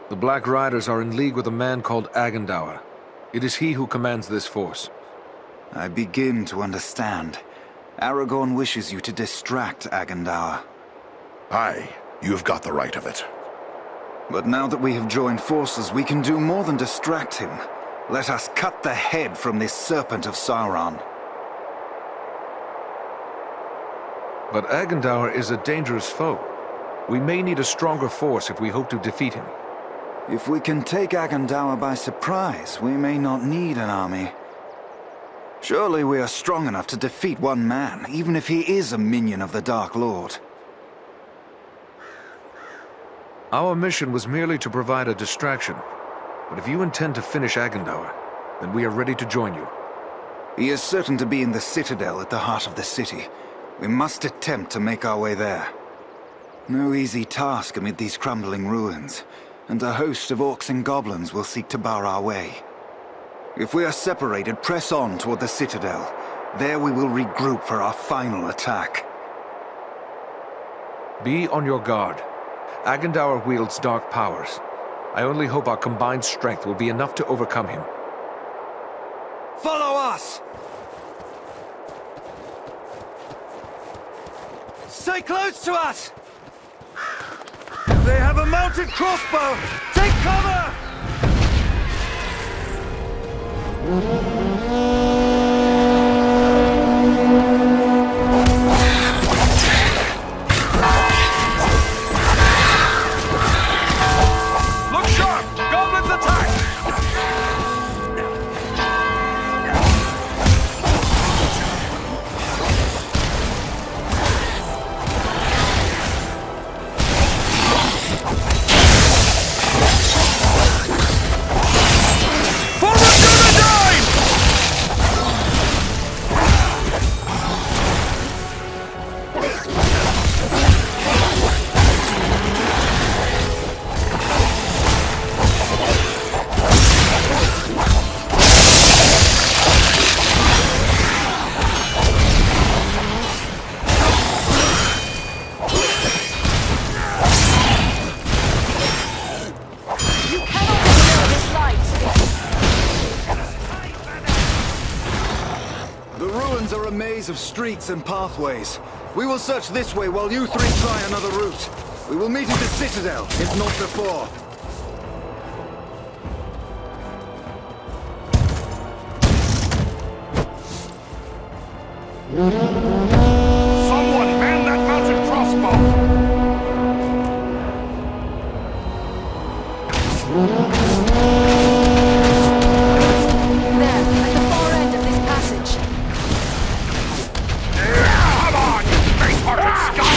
The Black Riders are in league with a man called Agendaur. It is he who commands this force. I begin to understand. Aragorn wishes you to distract Agendaur. Aye, you've got the right of it. But now that we have joined forces, we can do more than distract him. Let us cut the head from this serpent of Sauron. But Agendaur is a dangerous foe. We may need a stronger force if we hope to defeat him. If we can take Agendaur by surprise, we may not need an army. Surely we are strong enough to defeat one man, even if he is a minion of the Dark Lord. Our mission was merely to provide a distraction. But if you intend to finish Agendaur, then we are ready to join you. He is certain to be in the Citadel at the heart of the city. We must attempt to make our way there. No easy task amid these crumbling ruins, and a host of orcs and goblins will seek to bar our way. If we are separated, press on toward the Citadel. There we will regroup for our final attack. Be on your guard. Agendaur wields dark powers. I only hope our combined strength will be enough to overcome him. Follow us! Stay close to us! They have a mounted crossbow! Take cover! Look sharp! Goblins attack! ruins are a maze of streets and pathways. We will search this way while you three try another route. We will meet at the Citadel, if not before. Someone man that mounted crossbow! There, at the far end of this passage. Come on, you faint-hearted scum!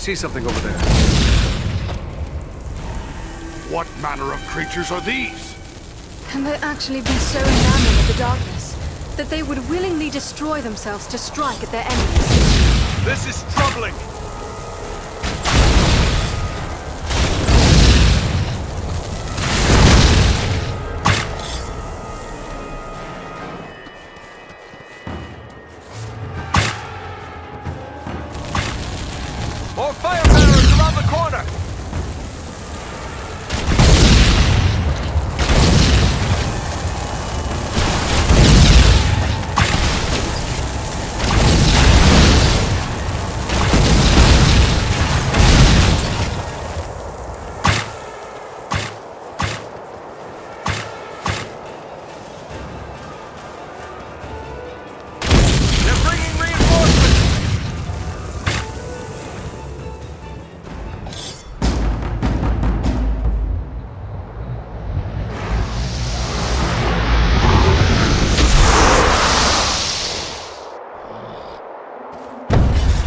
see something over there. What manner of creatures are these? Can they actually be so enamored of the darkness that they would willingly destroy themselves to strike at their enemies? This is troubling! More fire barriers around the corner!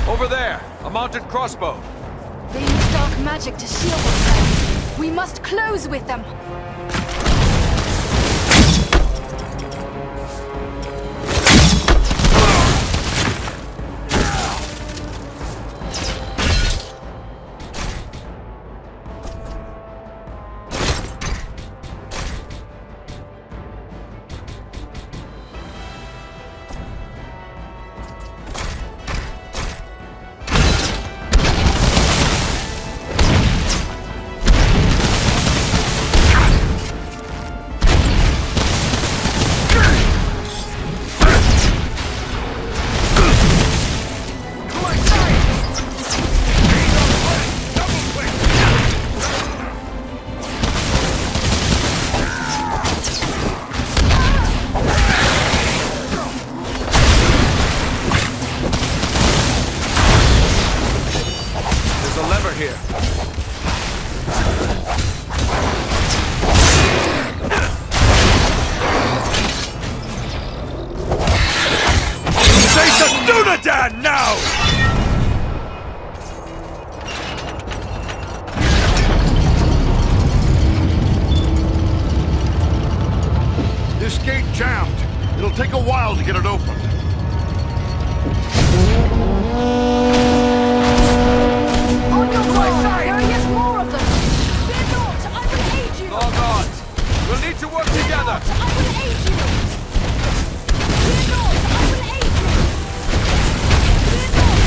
Over there, a mounted crossbow. They use dark magic to shield themselves. We must close with them. jammed. It'll take a while to get it open. On your right side! There are yet more of them! Fear not! I will aid you! Log on! We'll need to work together! I will aid you! Fear not! I will aid you! Fear not!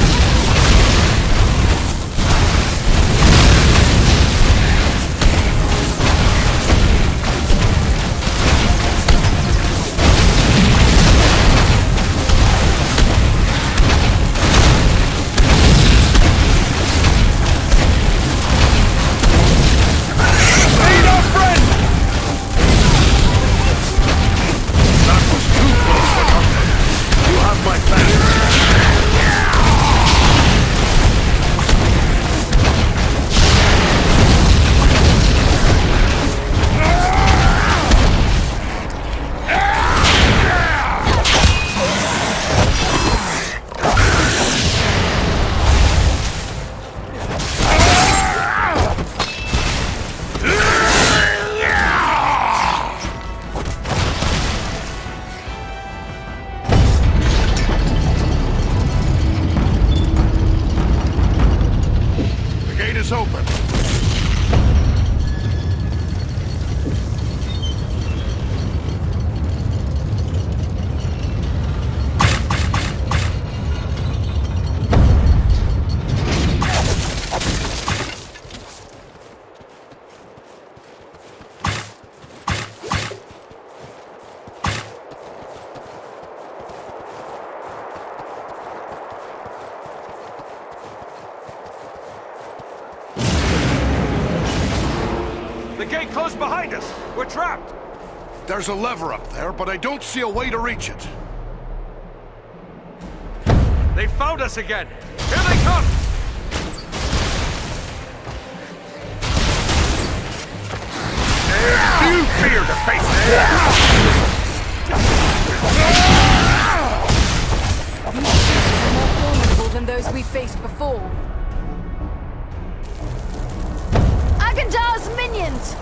The gate closed behind us! We're trapped! There's a lever up there, but I don't see a way to reach it. They found us again! Here they come! Do you fear to face me? These creatures are more formidable than those we faced before. Agandar's minions!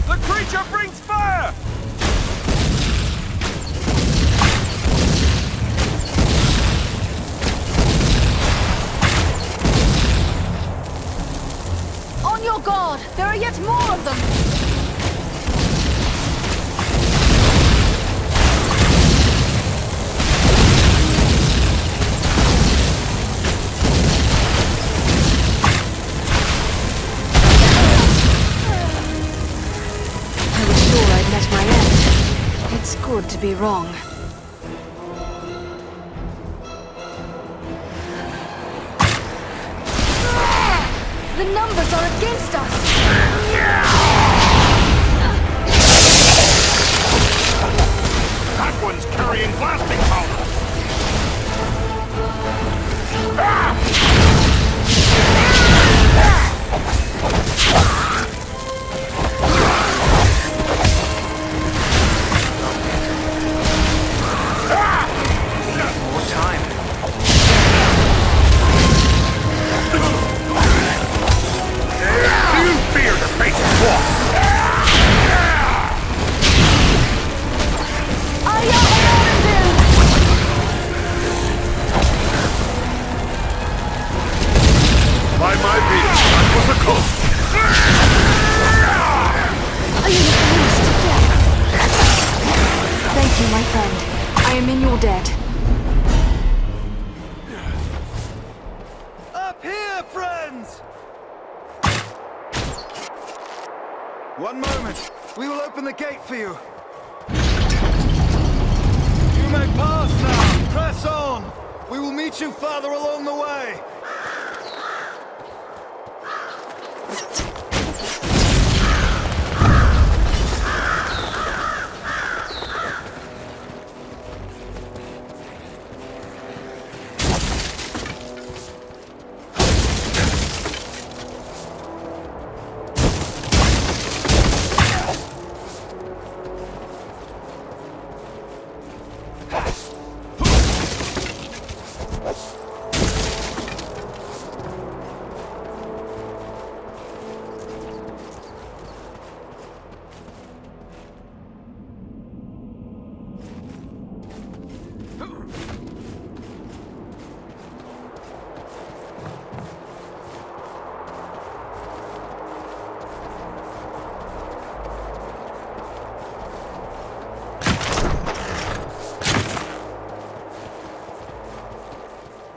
The creature brings fire! On your guard! There are yet more of them! It's good to be wrong. The numbers are against us! That one's carrying blasting powder! One moment. We will open the gate for you. You may pass now. Press on. We will meet you farther along the way.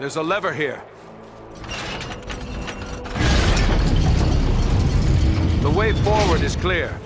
There's a lever here. The way forward is clear.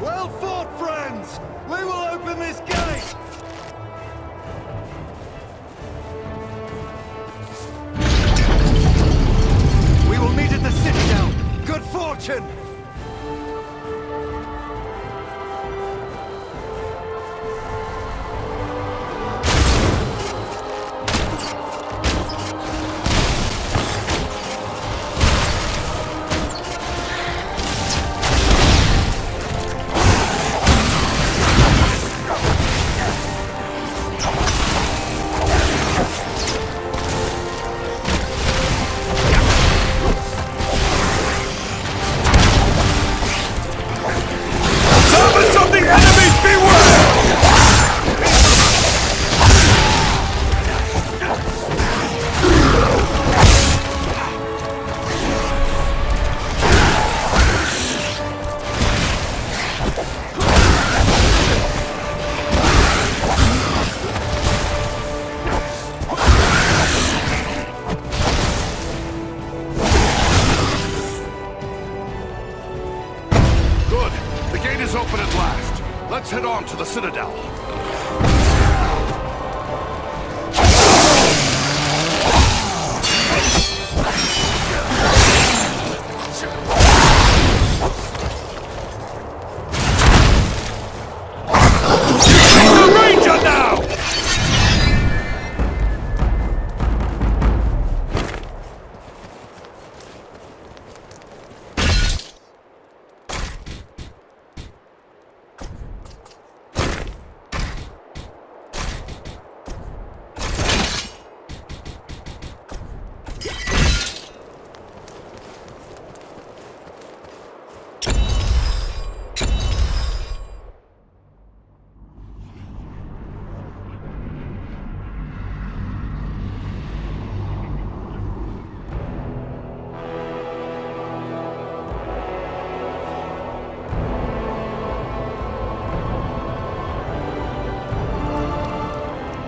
Well fought, friends! We will open this gate! We will meet at the Citadel! Good fortune! Head on to the Citadel.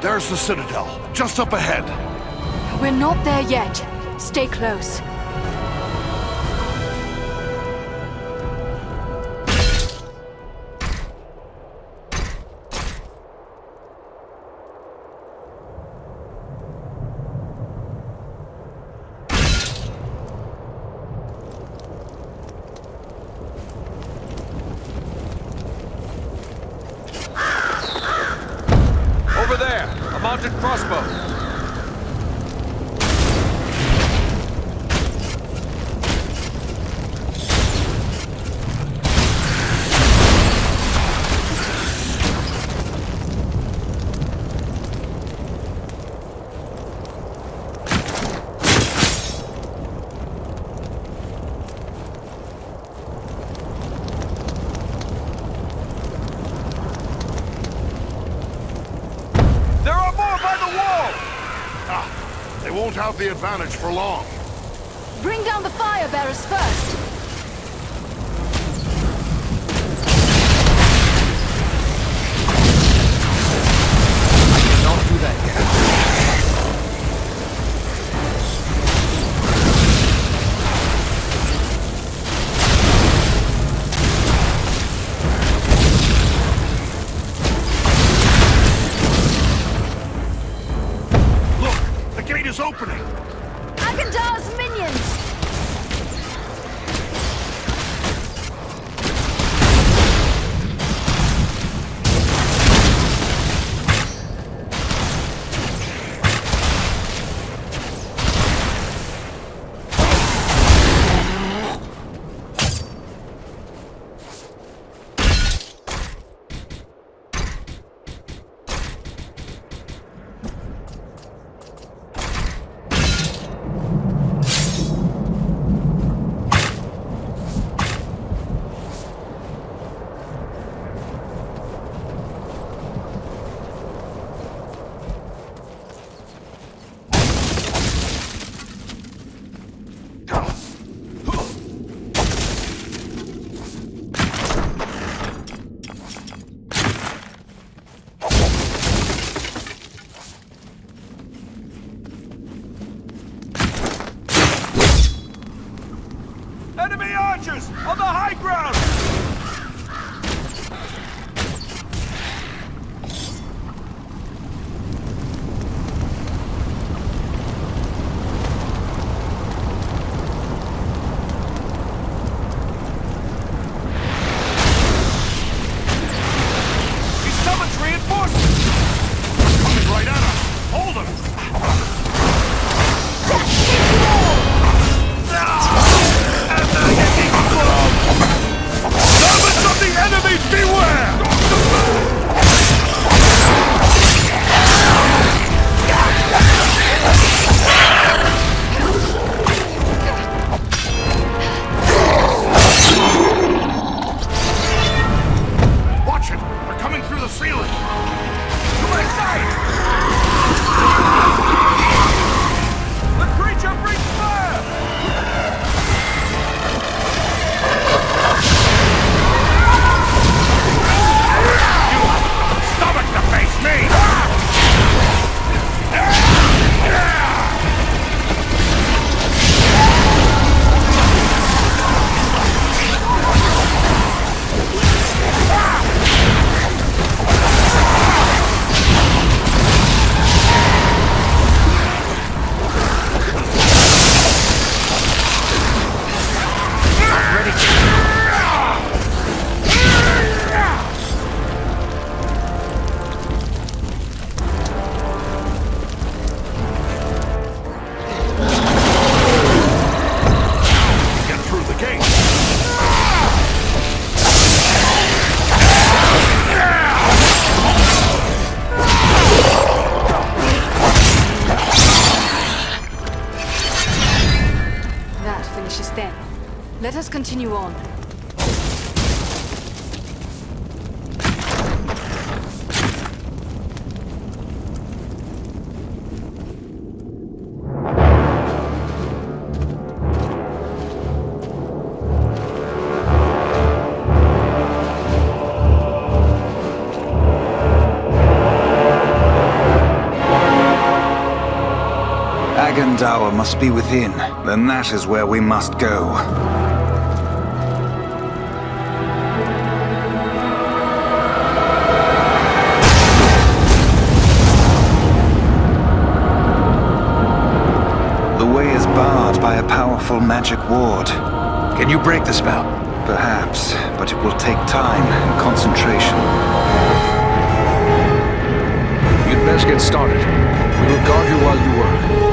There's the Citadel, just up ahead. We're not there yet. Stay close. Mounted crossbow. Won't have the advantage for long. Bring down the fire bearers first. Don't do that yet. Is opening. Agendar's minions! continue on. Tower must be within. Then that is where we must go. The way is barred by a powerful magic ward. Can you break the spell? Perhaps, but it will take time and concentration. You'd best get started. We will guard you while you work.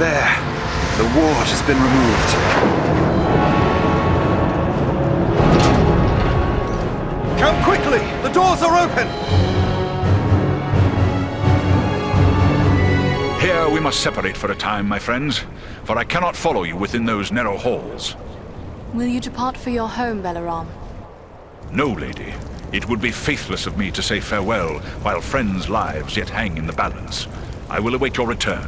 There. The ward has been removed. Come quickly! The doors are open! Here we must separate for a time, my friends, for I cannot follow you within those narrow halls. Will you depart for your home, Belaram? No, lady. It would be faithless of me to say farewell while friends' lives yet hang in the balance. I will await your return.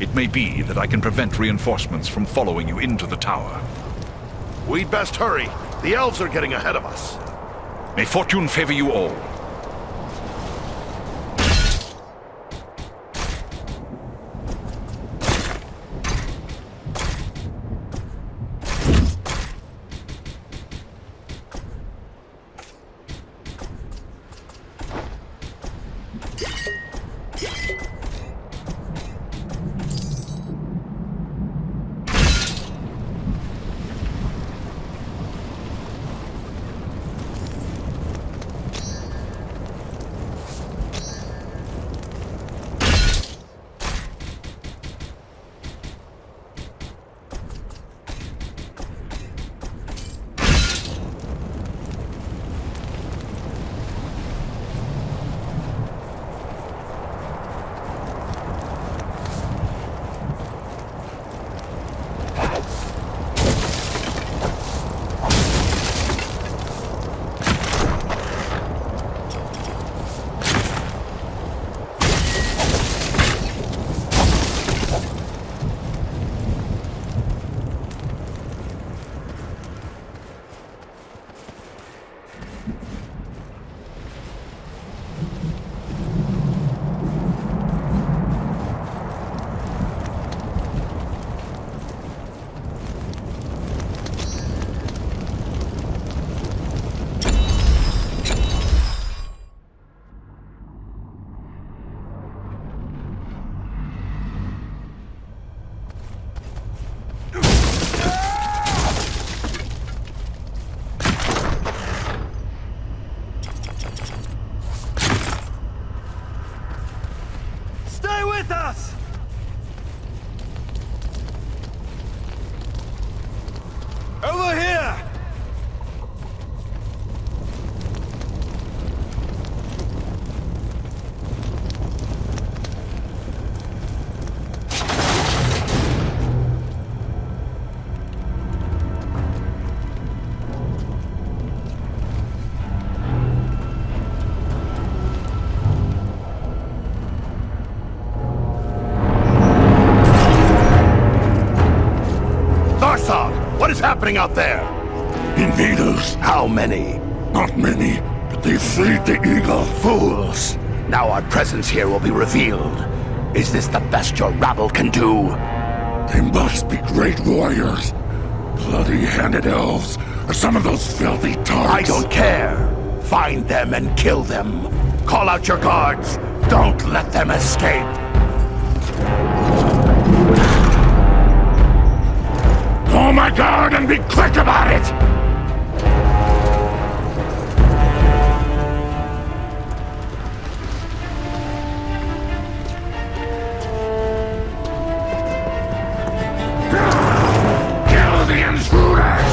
It may be that I can prevent reinforcements from following you into the tower. We'd best hurry. The elves are getting ahead of us. May fortune favor you all. happening out there? Invaders. How many? Not many, but they freed the eagle. Fools! Now our presence here will be revealed. Is this the best your rabble can do? They must be great warriors. Bloody-handed elves, or some of those filthy tarts. I don't care. Find them and kill them. Call out your guards. Don't let them escape. Oh my guard and be quick about it! Kill the intruders!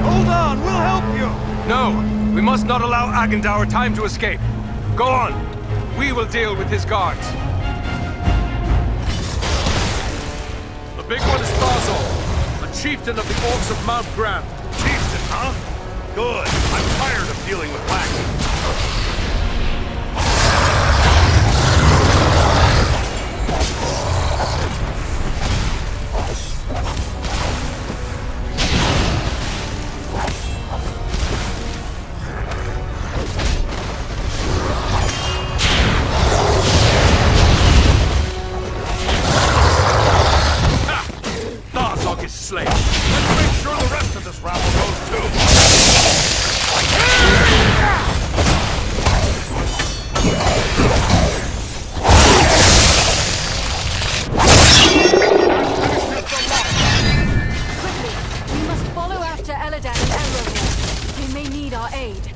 Hold on, we'll help you! No, we must not allow Agendour time to escape. Go on. We will deal with his guards. The big one is Thazol, a chieftain of the Orcs of Mount Grant. Chieftain, huh? Good. I'm tired of dealing with lackeys. Slave. Let's make sure the rest of this rabble goes too. Quickly, we must follow after Eradan and Elrohir. They may need our aid.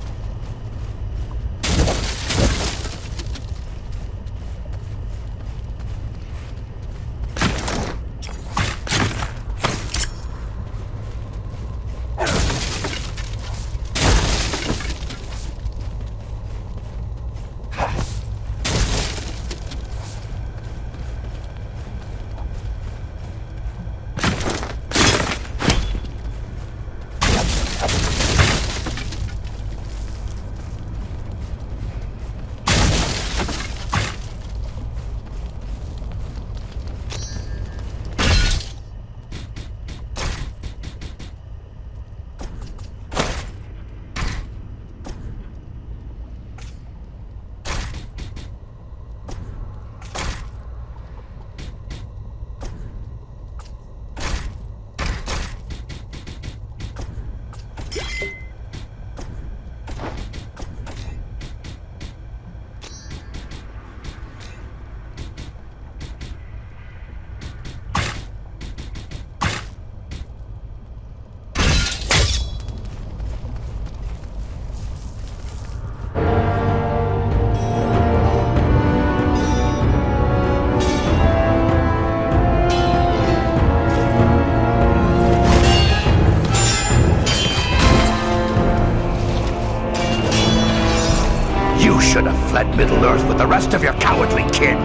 Fled Middle-earth with the rest of your cowardly kin,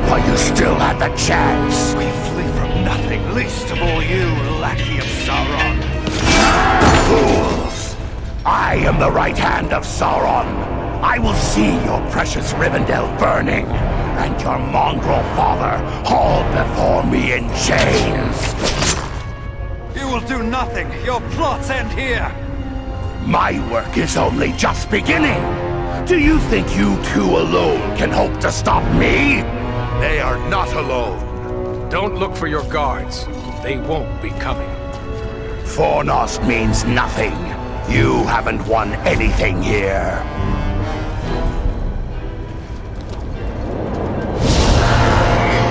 while you still had the chance. We flee from nothing, least of all you, lackey of Sauron. Fools! I am the right hand of Sauron. I will see your precious Rivendell burning, and your mongrel father hauled before me in chains. You will do nothing. Your plots end here. My work is only just beginning. Do you think you two alone can hope to stop me? They are not alone. Don't look for your guards. They won't be coming. Fornost means nothing. You haven't won anything here.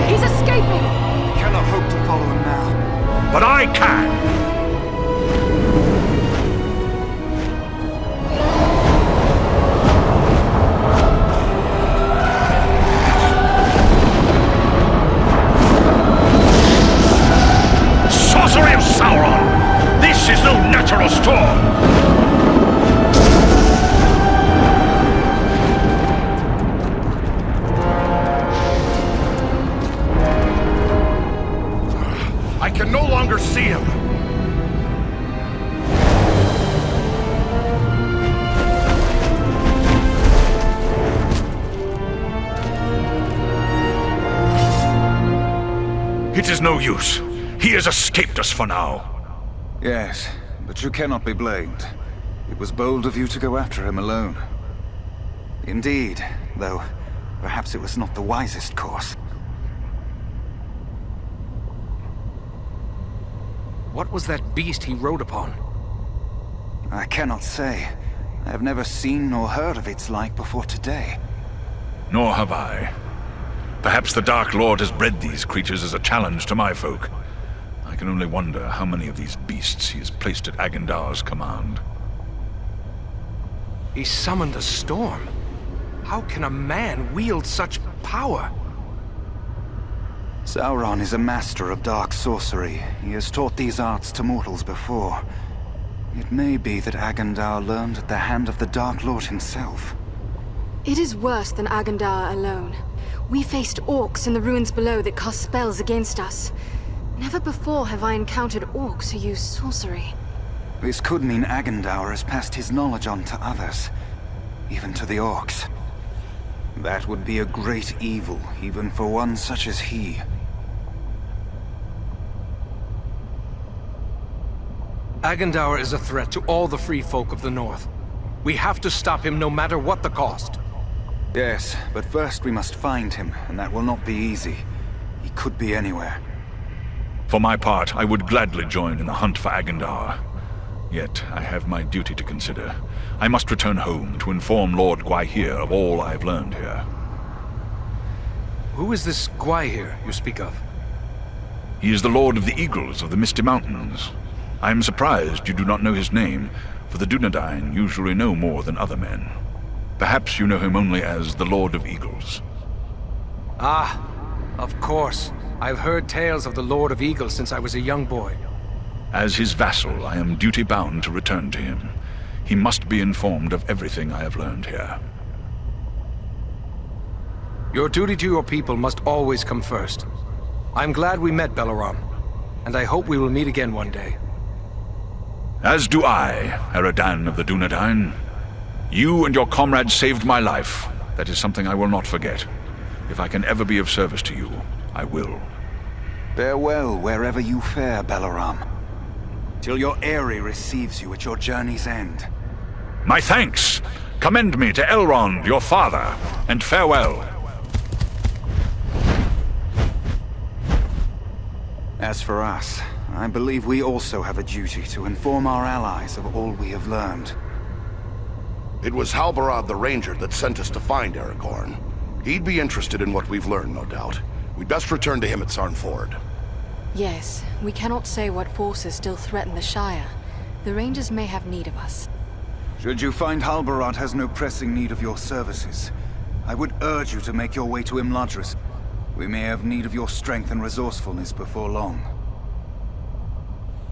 He's escaping! We cannot hope to follow him now. But I can! Sorcery of Sauron! This is no natural storm! It is no use. He has escaped us for now. Yes, but you cannot be blamed. It was bold of you to go after him alone. Indeed, though perhaps it was not the wisest course. What was that beast he rode upon? I cannot say. I have never seen nor heard of its like before today. Nor have I. Perhaps the Dark Lord has bred these creatures as a challenge to my folk. I can only wonder how many of these beasts he has placed at Agendar's command. He summoned a storm. How can a man wield such power? Sauron is a master of dark sorcery. He has taught these arts to mortals before. It may be that Agendar learned at the hand of the Dark Lord himself. It is worse than Agendar alone. We faced orcs in the ruins below that cast spells against us. Never before have I encountered orcs who use sorcery. This could mean Agendar has passed his knowledge on to others, even to the orcs. That would be a great evil, even for one such as he. Agendar is a threat to all the free folk of the North. We have to stop him no matter what the cost. Yes, but first we must find him, and that will not be easy. He could be anywhere. For my part, I would gladly join in the hunt for Agendar. Yet, I have my duty to consider. I must return home to inform Lord Gwaihir of all I have learned here. Who is this Gwaihir you speak of? He is the Lord of the Eagles of the Misty Mountains. I am surprised you do not know his name, for the Dunedain usually know more than other men. Perhaps you know him only as the Lord of Eagles. Ah, of course. I've heard tales of the Lord of Eagles since I was a young boy. As his vassal, I am duty-bound to return to him. He must be informed of everything I have learned here. Your duty to your people must always come first. I'm glad we met, Belleron, and I hope we will meet again one day. As do I, Eradan of the Dunedain. You and your comrades saved my life. That is something I will not forget. If I can ever be of service to you, I will. Farewell wherever you fare, Belleron. Till your Eyrie receives you at your journey's end. My thanks! Commend me to Elrond, your father, and farewell. As for us, I believe we also have a duty to inform our allies of all we have learned. It was Halbarad the Ranger that sent us to find Aragorn. He'd be interested in what we've learned, no doubt. We'd best return to him at Sarnford. Yes, we cannot say what forces still threaten the Shire. The Rangers may have need of us. Should you find Halbarad has no pressing need of your services, I would urge you to make your way to Imladris. We may have need of your strength and resourcefulness before long.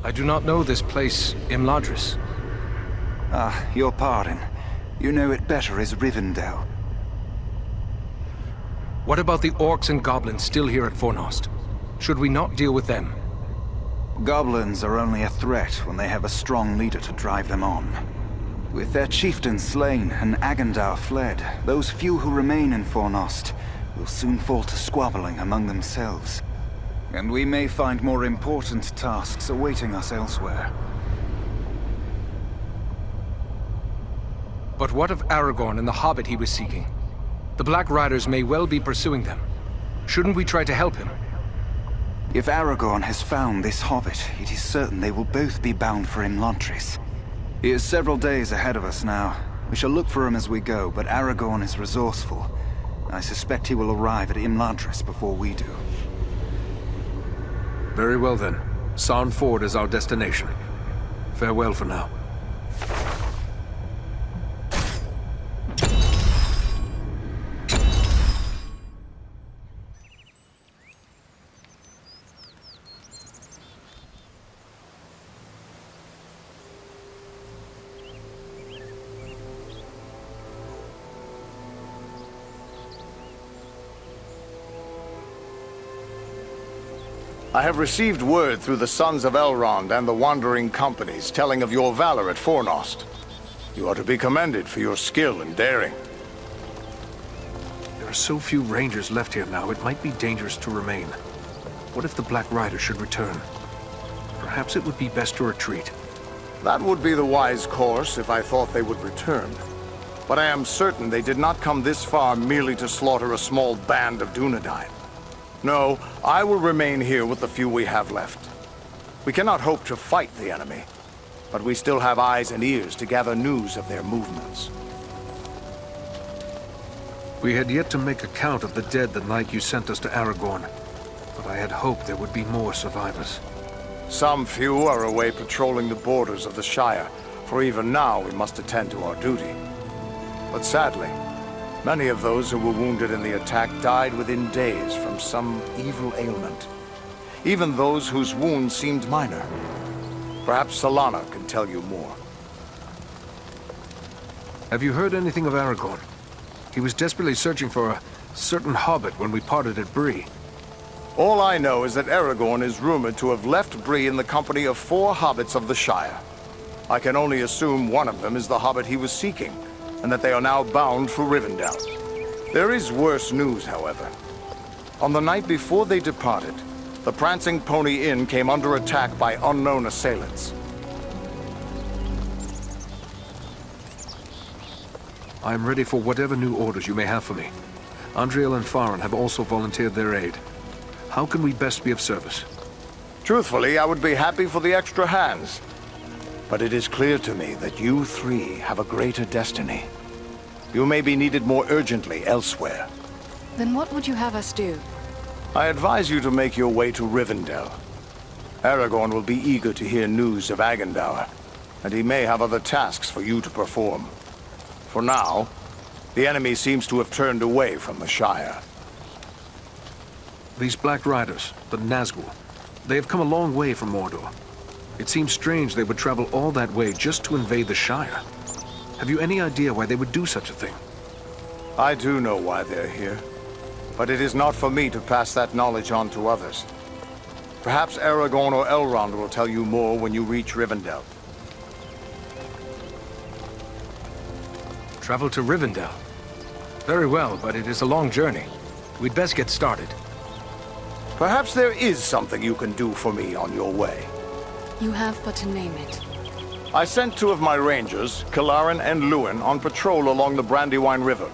I do not know this place, Imladris. Ah, your pardon. You know it better as Rivendell. What about the orcs and goblins still here at Fornost? Should we not deal with them? Goblins are only a threat when they have a strong leader to drive them on. With their chieftain slain and Agendar fled, those few who remain in Fornost will soon fall to squabbling among themselves. And we may find more important tasks awaiting us elsewhere. But what of Aragorn and the Hobbit he was seeking? The Black Riders may well be pursuing them. Shouldn't we try to help him? If Aragorn has found this hobbit, it is certain they will both be bound for Imladris. He is several days ahead of us now. We shall look for him as we go, but Aragorn is resourceful. I suspect he will arrive at Imladris before we do. Very well then. Sarnford is our destination. Farewell for now. I have received word through the Sons of Elrond and the Wandering Companies telling of your valor at Fornost. You are to be commended for your skill and daring. There are so few rangers left here now, it might be dangerous to remain. What if the Black Rider should return? Perhaps it would be best to retreat. That would be the wise course if I thought they would return. But I am certain they did not come this far merely to slaughter a small band of Dunedain. No, I will remain here with the few we have left. We cannot hope to fight the enemy, but we still have eyes and ears to gather news of their movements. We had yet to make a count of the dead the night you sent us to Aragorn, but I had hoped there would be more survivors. Some few are away patrolling the borders of the Shire, for even now we must attend to our duty. But sadly, many of those who were wounded in the attack died within days from some evil ailment. Even those whose wounds seemed minor. Perhaps Solana can tell you more. Have you heard anything of Aragorn? He was desperately searching for a certain hobbit when we parted at Bree. All I know is that Aragorn is rumored to have left Bree in the company of 4 hobbits of the Shire. I can only assume one of them is the hobbit he was seeking, and that they are now bound for Rivendell. There is worse news, however. On the night before they departed, the Prancing Pony Inn came under attack by unknown assailants. I am ready for whatever new orders you may have for me. Andriel and Farin have also volunteered their aid. How can we best be of service? Truthfully, I would be happy for the extra hands. But it is clear to me that you 3 have a greater destiny. You may be needed more urgently elsewhere. Then what would you have us do? I advise you to make your way to Rivendell. Aragorn will be eager to hear news of Agandaur, and he may have other tasks for you to perform. For now, the enemy seems to have turned away from the Shire. These Black Riders, the Nazgûl, they have come a long way from Mordor. It seems strange they would travel all that way just to invade the Shire. Have you any idea why they would do such a thing? I do know why they're here, but it is not for me to pass that knowledge on to others. Perhaps Aragorn or Elrond will tell you more when you reach Rivendell. Travel to Rivendell? Very well, but it is a long journey. We'd best get started. Perhaps there is something you can do for me on your way. You have but to name it. I sent 2 of my rangers, Kilaran and Luin, on patrol along the Brandywine River.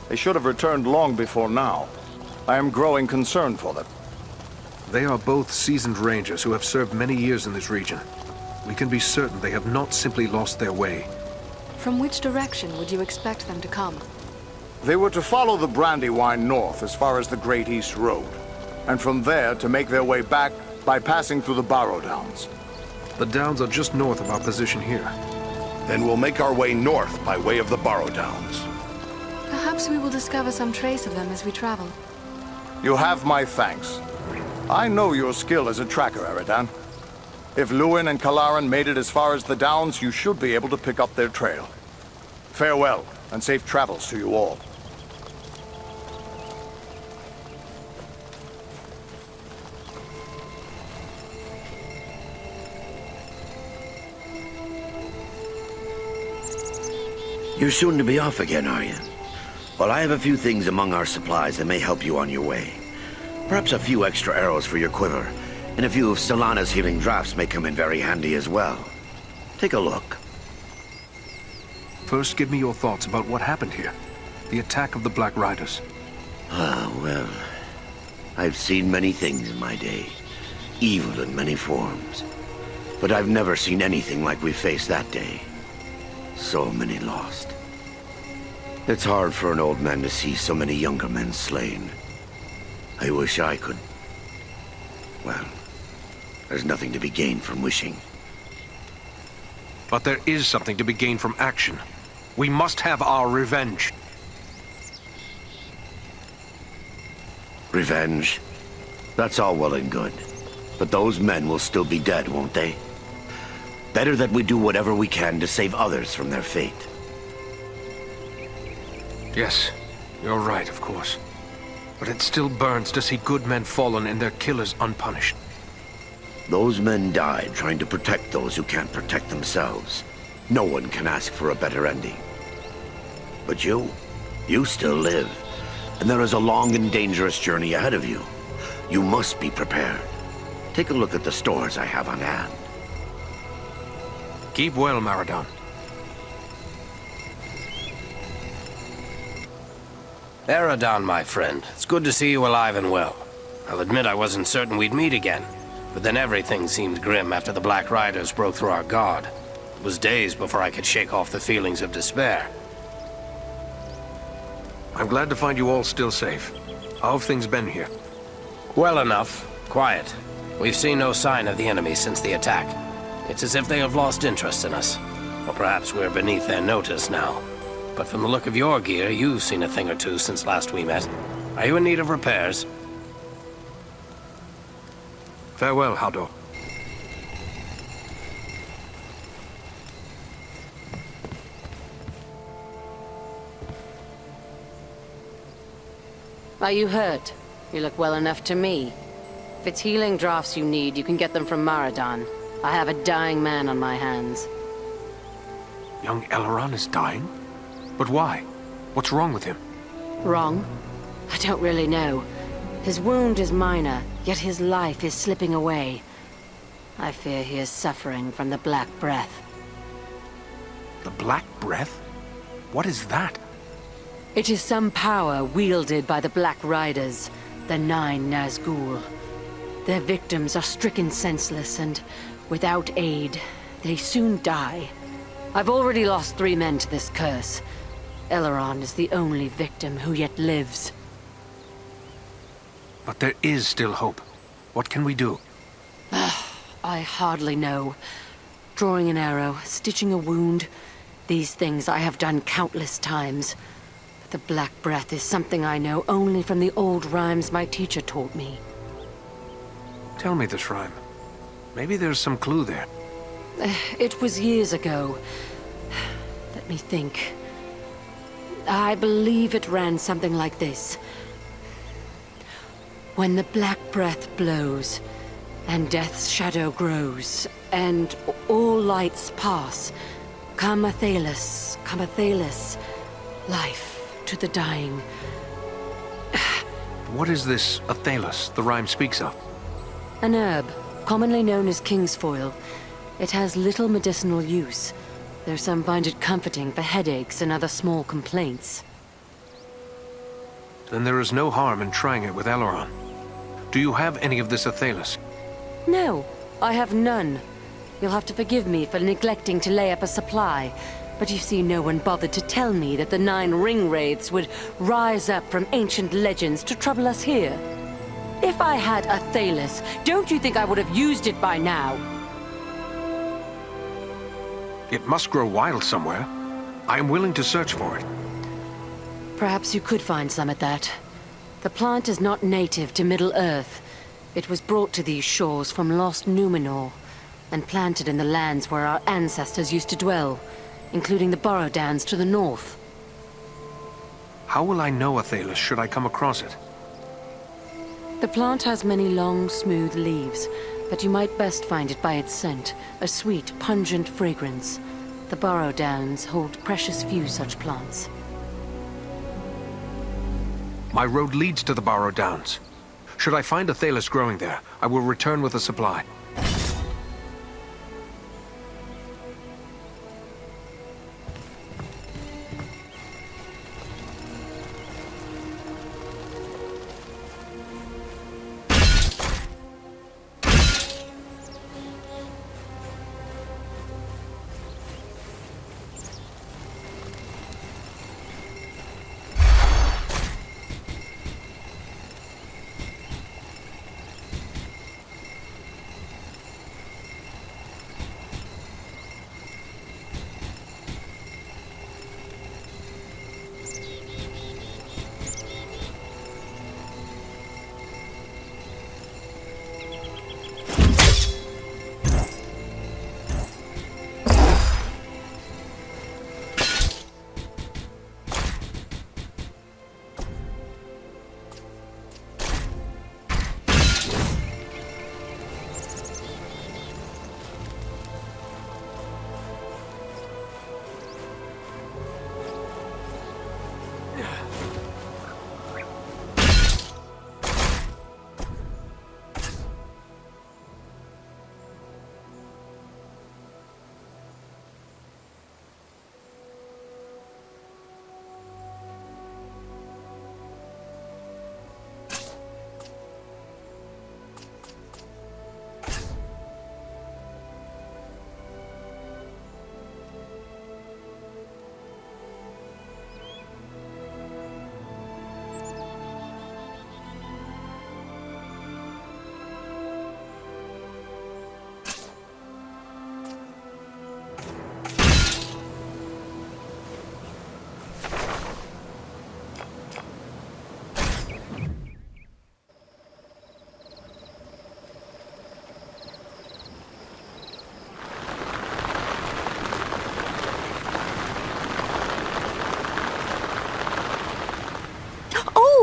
They should have returned long before now. I am growing concerned for them. They are both seasoned rangers who have served many years in this region. We can be certain they have not simply lost their way. From which direction would you expect them to come? They were to follow the Brandywine north as far as the Great East Road, and from there to make their way back by passing through the Barrow-downs. The Downs are just north of our position here. Then we'll make our way north by way of the Barrow-downs. Perhaps we will discover some trace of them as we travel. You have my thanks. I know your skill as a tracker, Eradan. If Luin and Kilaran made it as far as the Downs, you should be able to pick up their trail. Farewell, and safe travels to you all. You're soon to be off again, are you? Well, I have a few things among our supplies that may help you on your way. Perhaps a few extra arrows for your quiver, and a few of Solana's healing drafts may come in very handy as well. Take a look. First, give me your thoughts about what happened here. The attack of the Black Riders. Ah, well, I've seen many things in my day. Evil in many forms. But I've never seen anything like we faced that day. So many lost. It's hard for an old man to see so many younger men slain. I wish I could. Well, there's nothing to be gained from wishing. But there is something to be gained from action. We must have our revenge. Revenge? That's all well and good. But those men will still be dead, won't they? Better that we do whatever we can to save others from their fate. Yes, you're right, of course. But it still burns to see good men fallen and their killers unpunished. Those men died trying to protect those who can't protect themselves. No one can ask for a better ending. But you still live. And there is a long and dangerous journey ahead of you. You must be prepared. Take a look at the stores I have on hand. Keep well, Eradan. Eradan, my friend. It's good to see you alive and well. I'll admit I wasn't certain we'd meet again, but then everything seemed grim after the Black Riders broke through our guard. It was days before I could shake off the feelings of despair. I'm glad to find you all still safe. How have things been here? Well enough. Quiet. We've seen no sign of the enemy since the attack. It's as if they have lost interest in us. Or perhaps we're beneath their notice now. But from the look of your gear, you've seen a thing or two since last we met. Are you in need of repairs? Farewell, Hador. Are you hurt? You look well enough to me. If it's healing draughts you need, you can get them from Eradan. I have a dying man on my hands. Young Eradan is dying? But why? What's wrong with him? Wrong? I don't really know. His wound is minor, yet his life is slipping away. I fear he is suffering from the Black Breath. The Black Breath? What is that? It is some power wielded by the Black Riders, the 9 Nazgûl. Their victims are stricken senseless, and without aid, they soon die. I've already lost 3 men to this curse. Eradan is the only victim who yet lives. But there is still hope. What can we do? I hardly know. Drawing an arrow, stitching a wound. These things I have done countless times. But the Black Breath is something I know only from the old rhymes my teacher taught me. Tell me this rhyme. Maybe there's some clue there. It was years ago. Let me think. I believe it ran something like this. When the Black Breath blows, and death's shadow grows, and all lights pass, come Athelas, life to the dying. What is this Athelas the rhyme speaks of? An herb, commonly known as kingsfoil. It has little medicinal use, though some find it comforting for headaches and other small complaints. Then there is no harm in trying it with Eradan. Do you have any of this Athelas? No, I have none. You'll have to forgive me for neglecting to lay up a supply, but you see, no one bothered to tell me that the 9 ring wraiths would rise up from ancient legends to trouble us here. If I had Athelas, don't you think I would have used it by now? It must grow wild somewhere. I am willing to search for it. Perhaps you could find some at that. The plant is not native to Middle-earth. It was brought to these shores from lost Númenor, and planted in the lands where our ancestors used to dwell, including the Barrow-downs to the north. How will I know Athelas should I come across it? The plant has many long, smooth leaves, but you might best find it by its scent, a sweet, pungent fragrance. The Barrow-downs hold precious few such plants. My road leads to the Barrow-downs. Should I find Athelas growing there, I will return with a supply.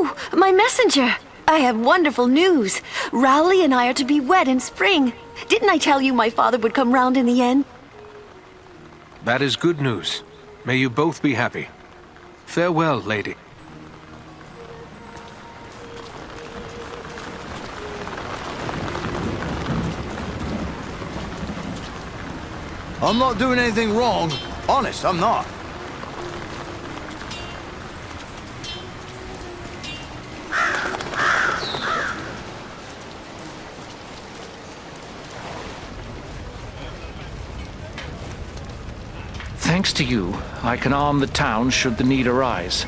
Oh, my messenger! I have wonderful news. Rowley and I are to be wed in spring. Didn't I tell you my father would come round in the end? That is good news. May you both be happy. Farewell, lady. I'm not doing anything wrong. Honest, I'm not. Thanks to you, I can arm the town should the need arise.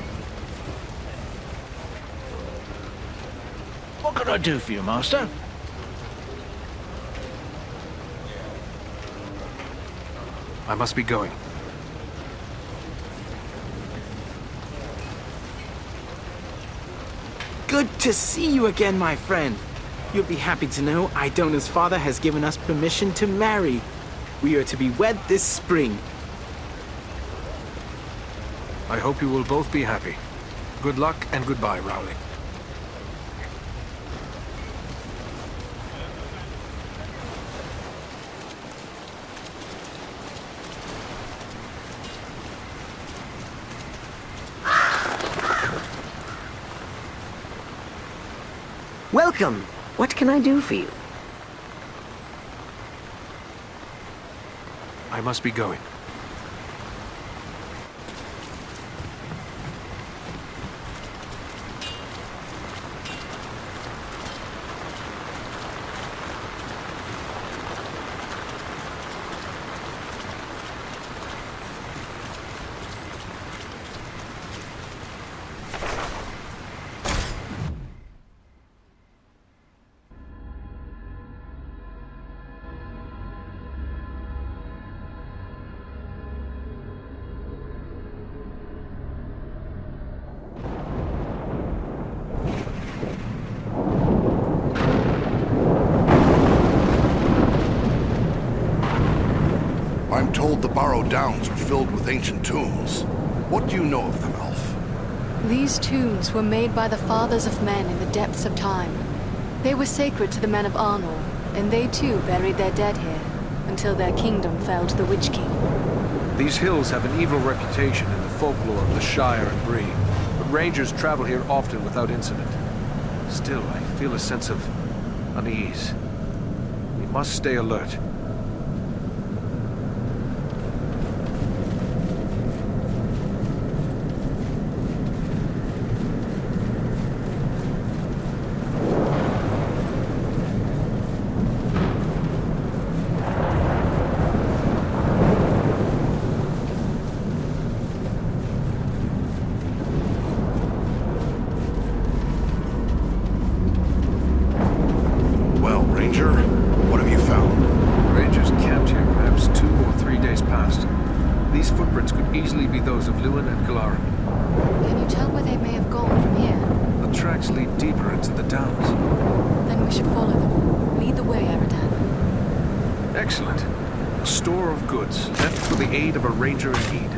What can I do for you, Master? I must be going. Good to see you again, my friend. You'll be happy to know Idona's father has given us permission to marry. We are to be wed this spring. I hope you will both be happy. Good luck and goodbye, Rowley. Welcome. What can I do for you? I must be going. I'm told the Barrow-downs are filled with ancient tombs. What do you know of them, Elf? These tombs were made by the fathers of men in the depths of time. They were sacred to the men of Armon, and they too buried their dead here, until their kingdom fell to the Witch King. These hills have an evil reputation in the folklore of the Shire and Bree, but rangers travel here often without incident. Still, I feel a sense of unease. We must stay alert. Excellent. A store of goods, left for the aid of a ranger in need.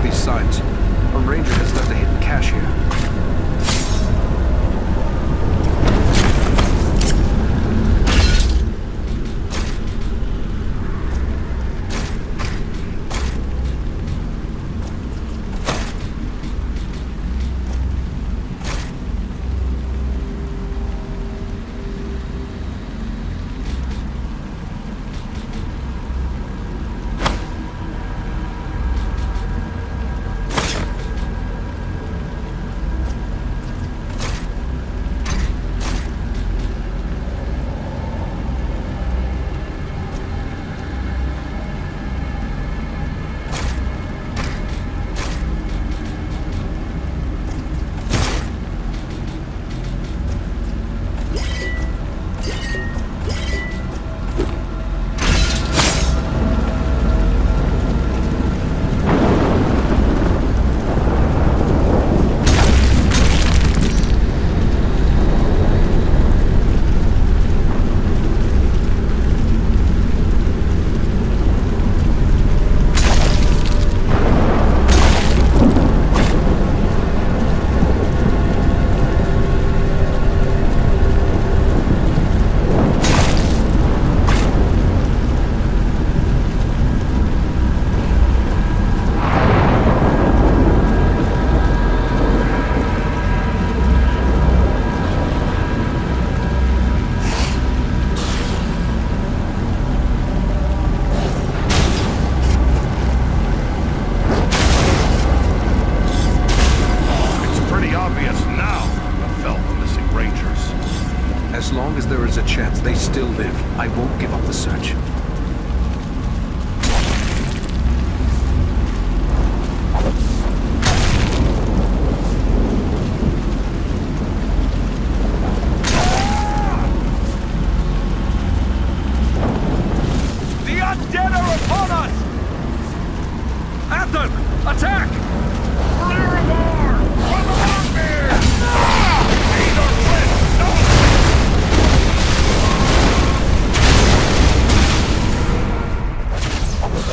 past these signs. A ranger has left a hidden cache here. As long as there is a chance they still live, I won't give up the search. The undead are upon us! At them! Attack!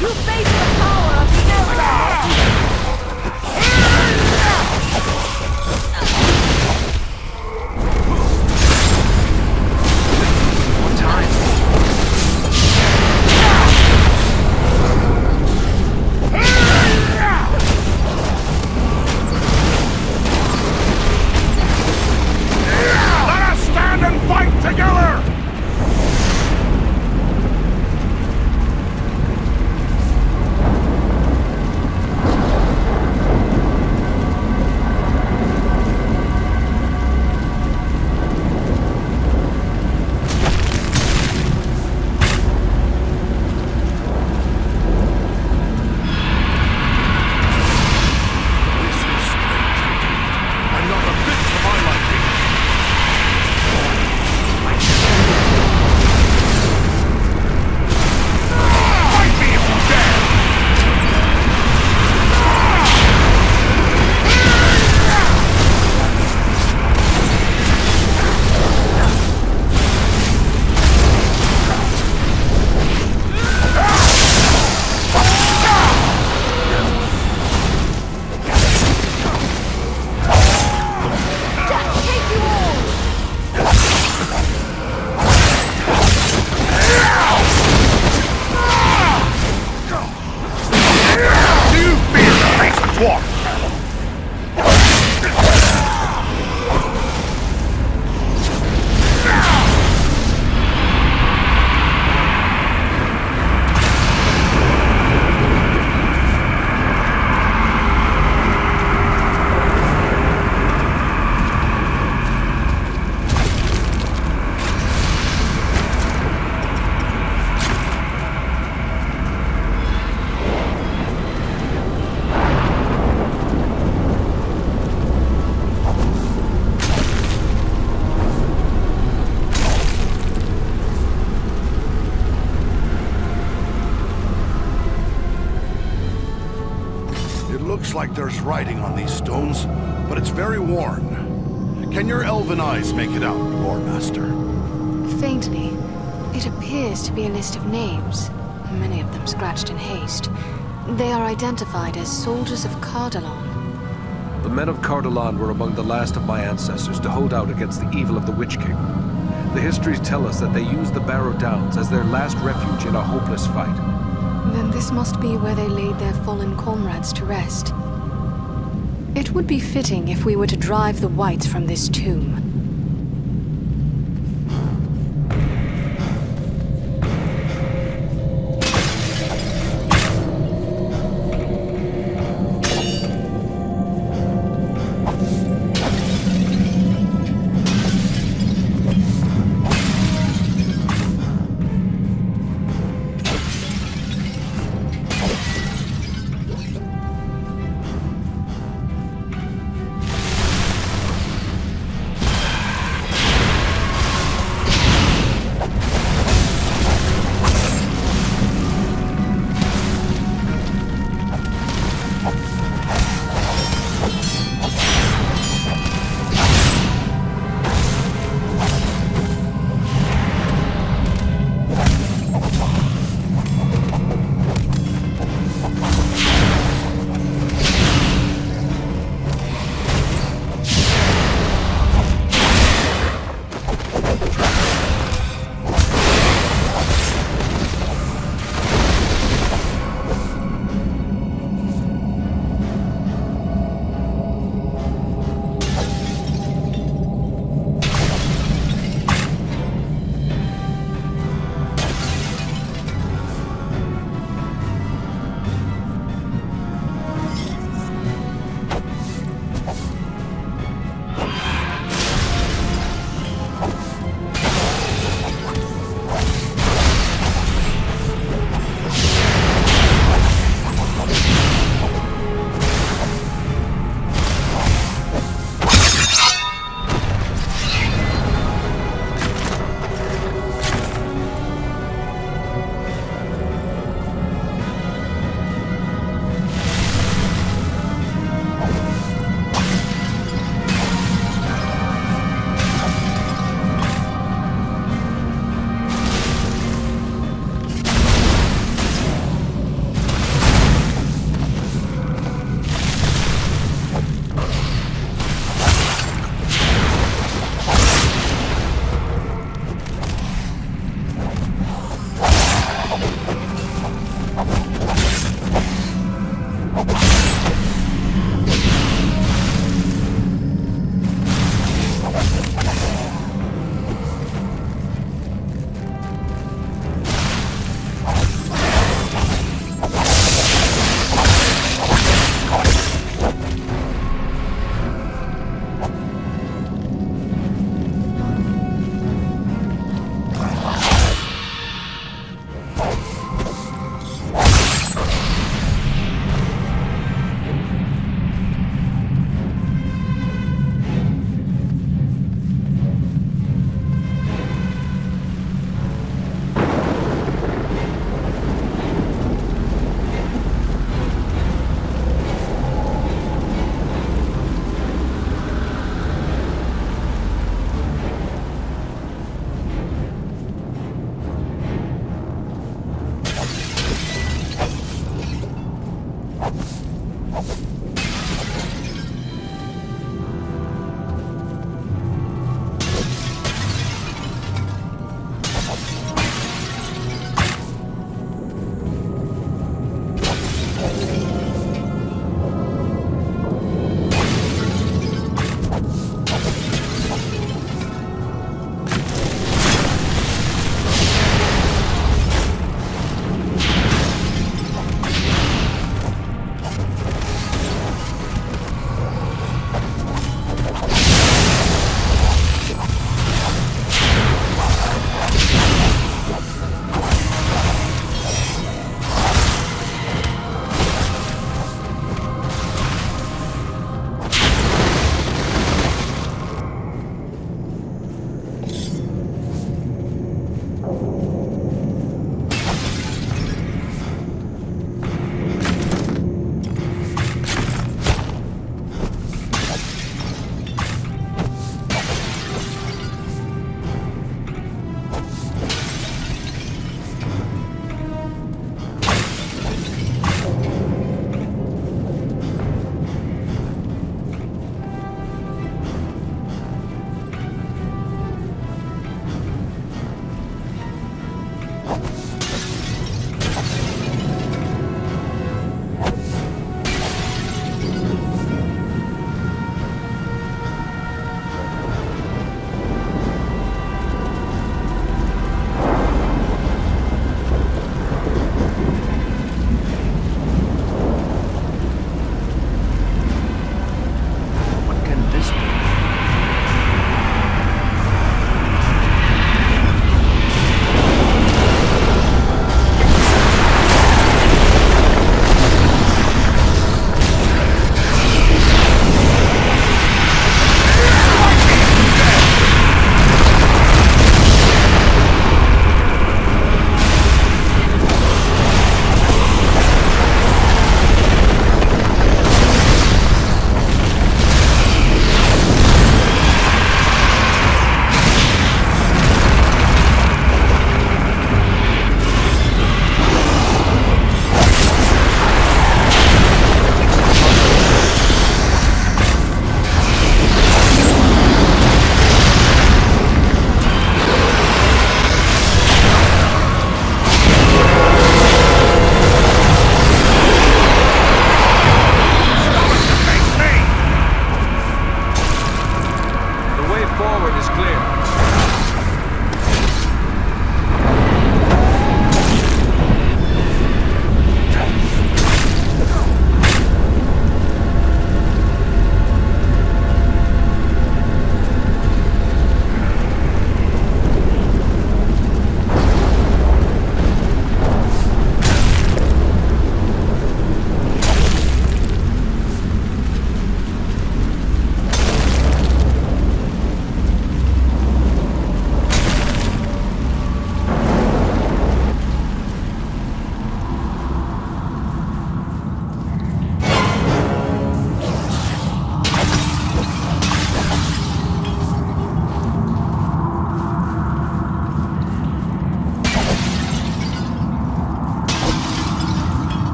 You face the power of the Eradan! One time. Let us stand and fight together! Like there's writing on these stones, but it's very worn. Can your elven eyes make it out, Lore Master? Faintly. It appears to be a list of names, many of them scratched in haste. They are identified as soldiers of Cardelon. The men of Cardelon were among the last of my ancestors to hold out against the evil of the Witch King. The histories tell us that they used the Barrow-downs as their last refuge in a hopeless fight. Then this must be where they laid their fallen comrades to rest. It would be fitting if we were to drive the Whites from this tomb.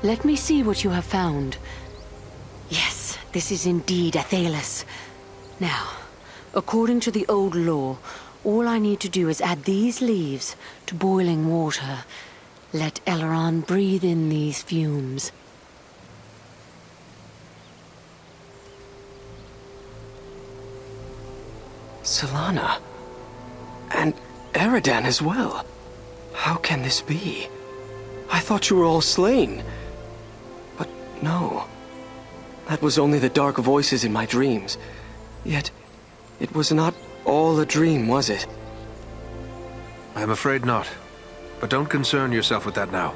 Let me see what you have found. Yes, this is indeed Athelas. Now, according to the old law, all I need to do is add these leaves to boiling water. Let Eradan breathe in these fumes. Solana. And Eradan as well. How can this be? I thought you were all slain. But no. That was only the dark voices in my dreams. Yet, it was not all a dream, was it? I'm afraid not. But don't concern yourself with that now.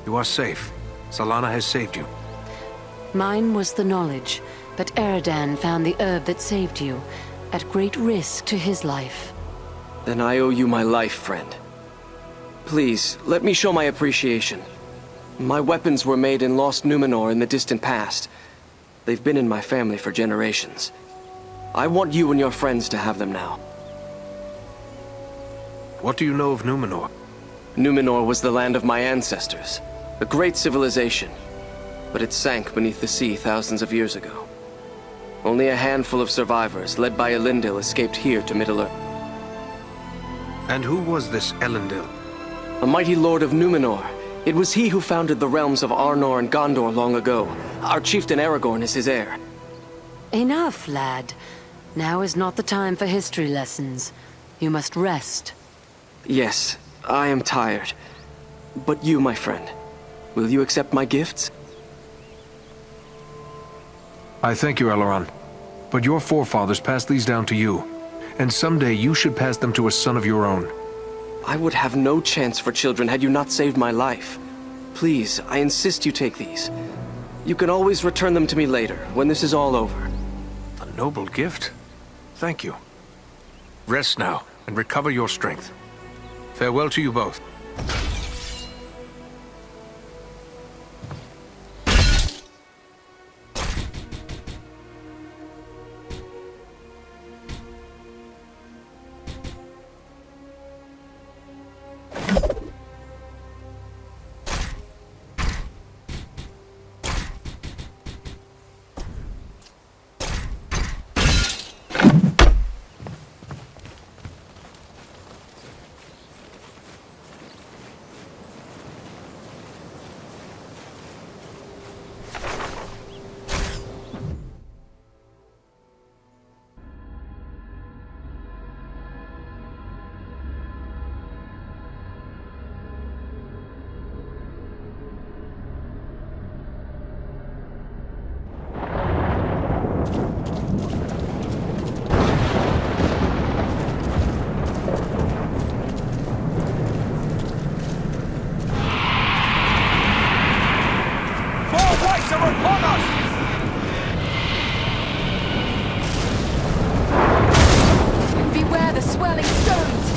You are safe. Solana has saved you. Mine was the knowledge, but Eradan found the herb that saved you, at great risk to his life. Then I owe you my life, friend. Please, let me show my appreciation. My weapons were made in Lost Numenor in the distant past. They've been in my family for generations. I want you and your friends to have them now. What do you know of Numenor? Numenor was the land of my ancestors, a great civilization, but it sank beneath the sea thousands of years ago. Only a handful of survivors, led by Elendil, escaped here to Middle-earth. And who was this Elendil? A mighty lord of Numenor. It was he who founded the realms of Arnor and Gondor long ago. Our chieftain Aragorn is his heir. Enough, lad. Now is not the time for history lessons. You must rest. Yes, I am tired. But you, my friend, will you accept my gifts? I thank you, Eradan. But your forefathers passed these down to you. And someday you should pass them to a son of your own. I would have no chance for children had you not saved my life. Please, I insist you take these. You can always return them to me later, when this is all over. A noble gift. Thank you. Rest now, and recover your strength. Farewell to you both. Beware the swirling stones!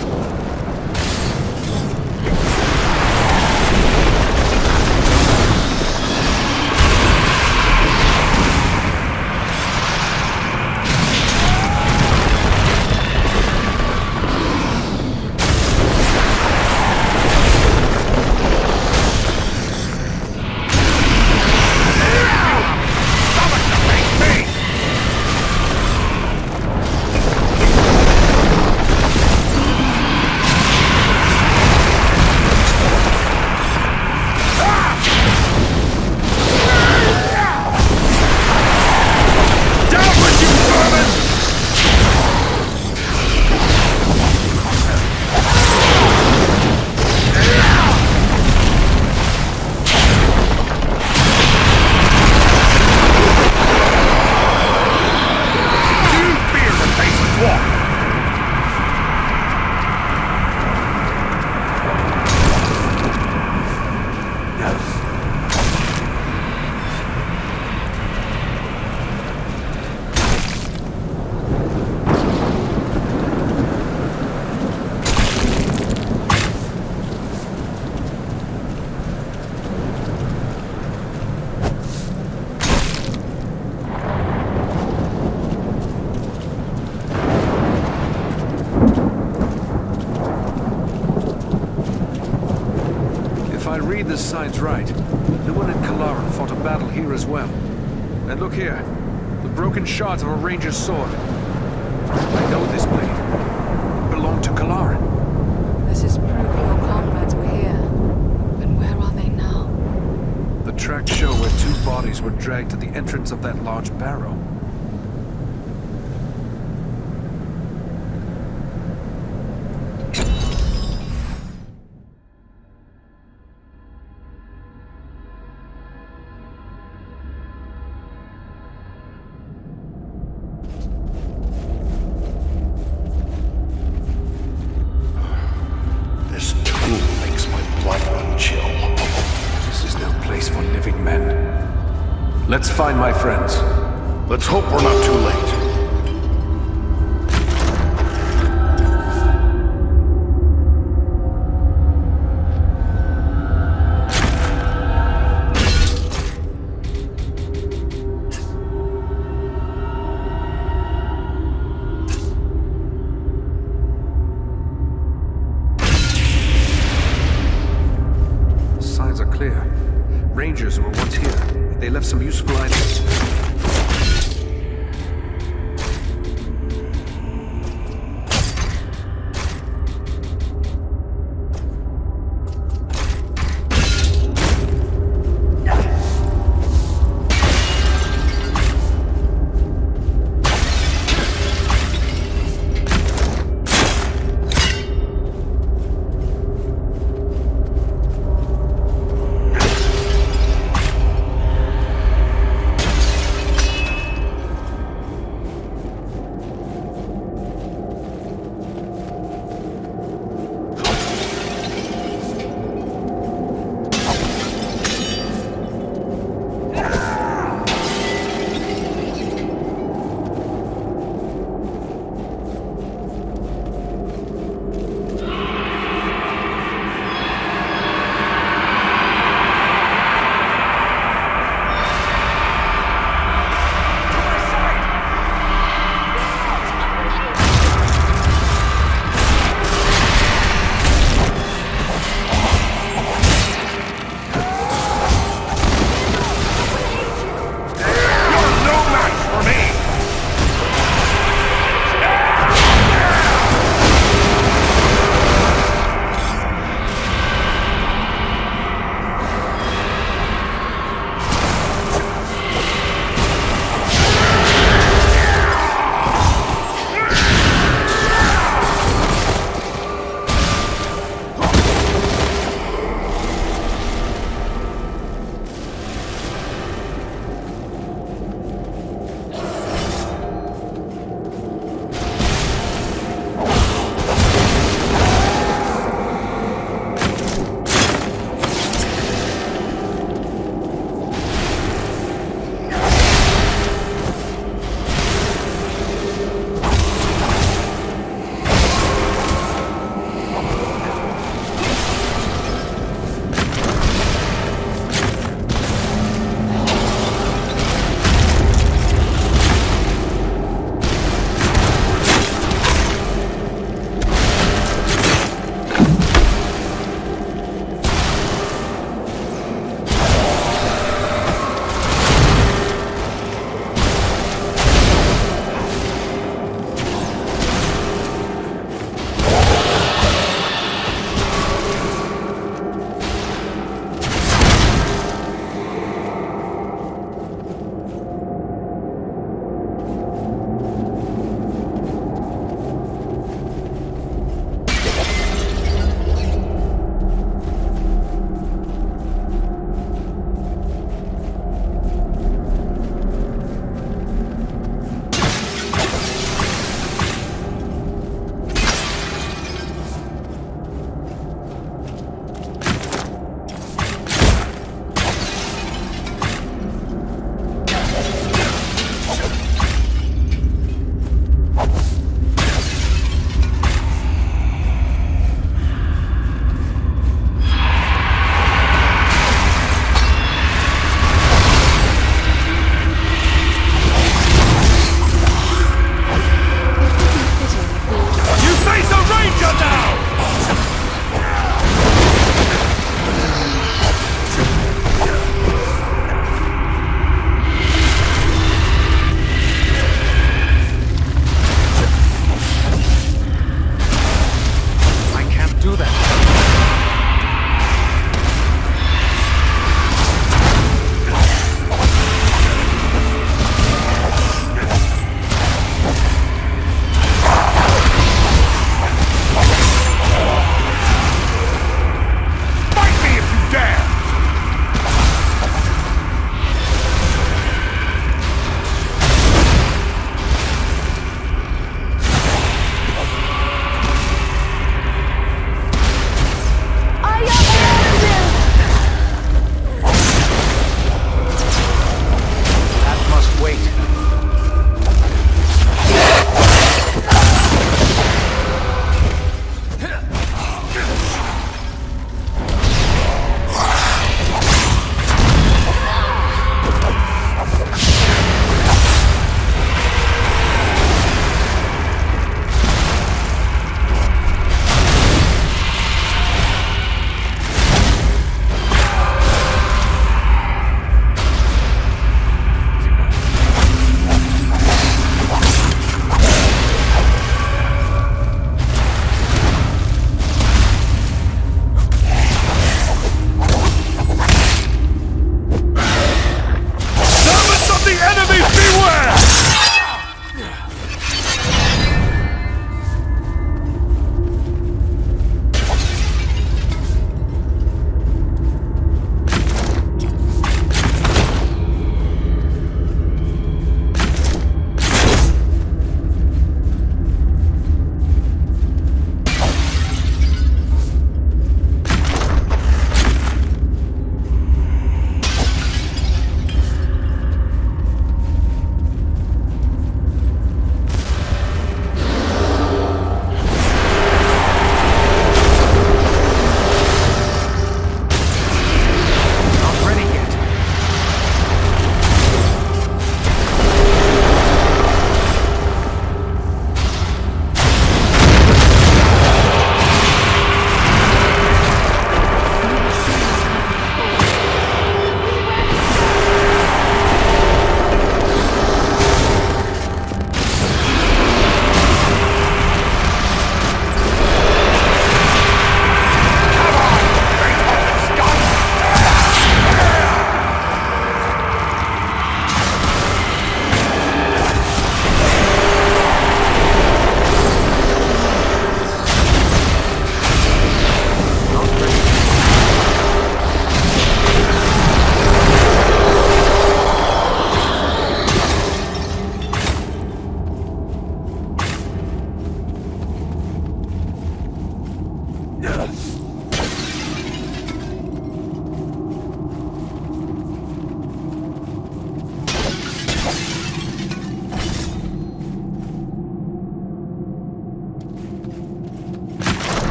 read the signs right, Lewin and Kalaran fought a battle here as well. And look here, the broken shards of a ranger's sword. I know this blade. It belonged to Kalaran. This is proof your comrades were here. But where are they now? The tracks show where two bodies were dragged to the entrance of that large barrow. Let's find my friends. Let's hope we're not too late. Signs are clear. Rangers were once here. They left some useful items.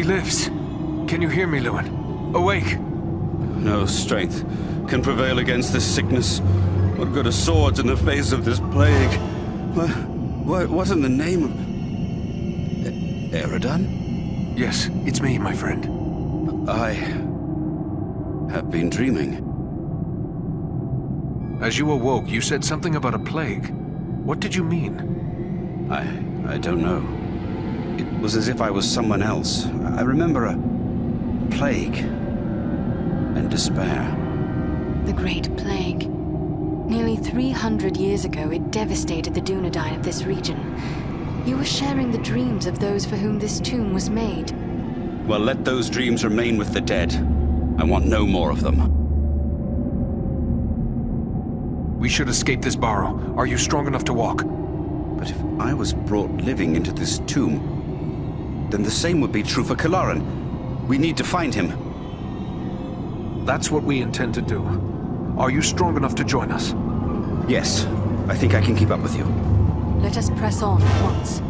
lives. Can you hear me, Lewin? Awake! No strength can prevail against this sickness. What good are swords in the face of this plague? What in the name of... Eradan? Yes, it's me, my friend. I have been dreaming. As you awoke, you said something about a plague. What did you mean? I don't know. It was as if I was someone else. I remember a plague and despair. The Great Plague. Nearly 300 years ago, it devastated the Dunedain of this region. You were sharing the dreams of those for whom this tomb was made. Well, let those dreams remain with the dead. I want no more of them. We should escape this Barrow. Are you strong enough to walk? But if I was brought living into this tomb, then the same would be true for Kalaran. We need to find him. That's what we intend to do. Are you strong enough to join us? Yes, I think I can keep up with you. Let us press on at once.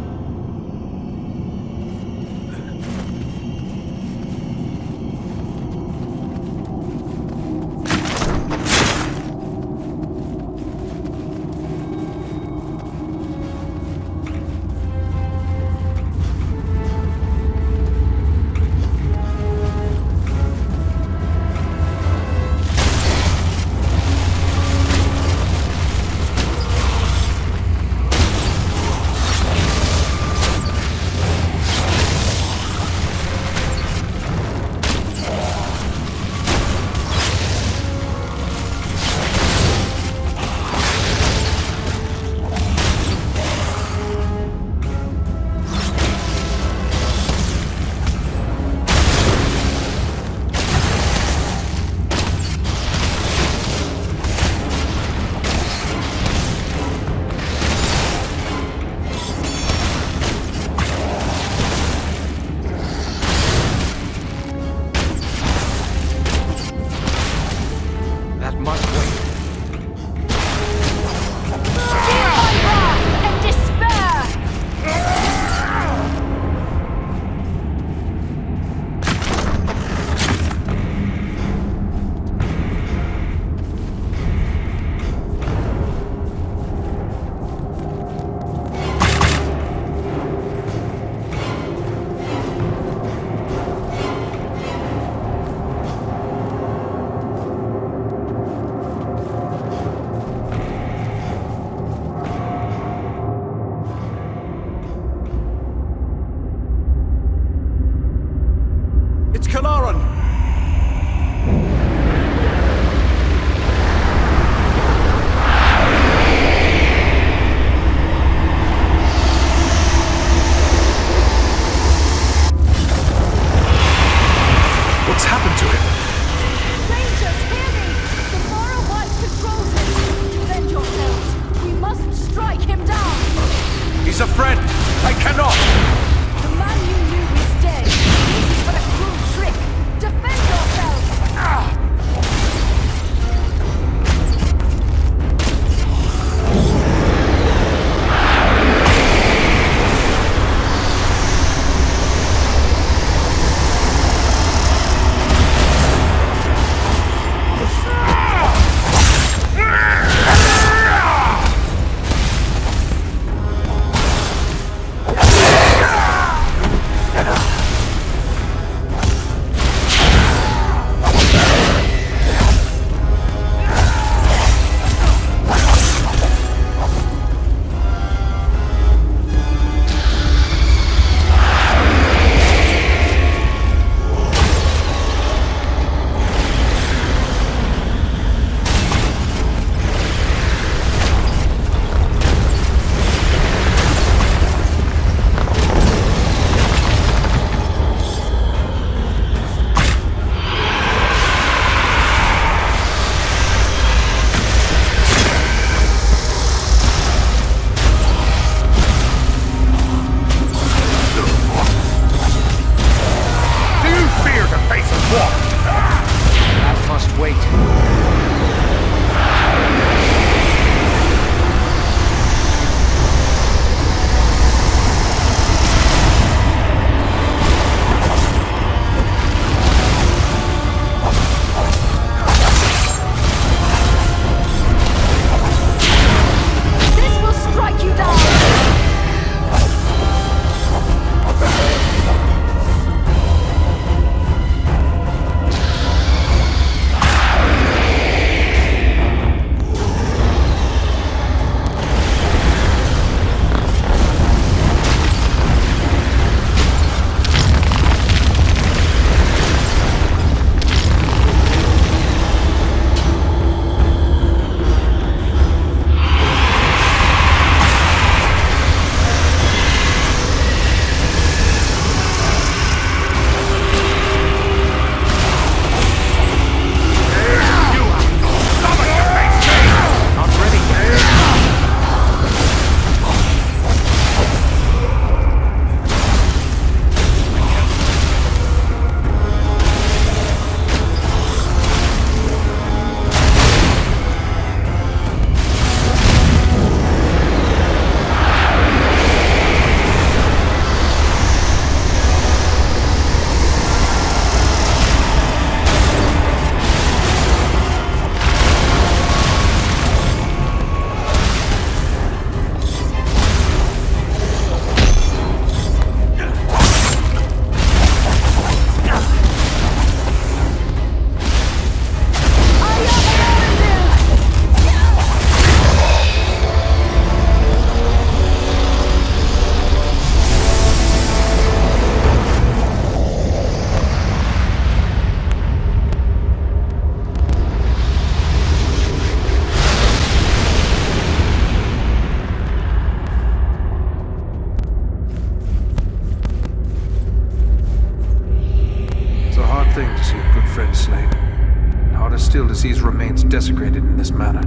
still to see his remains desecrated in this manner.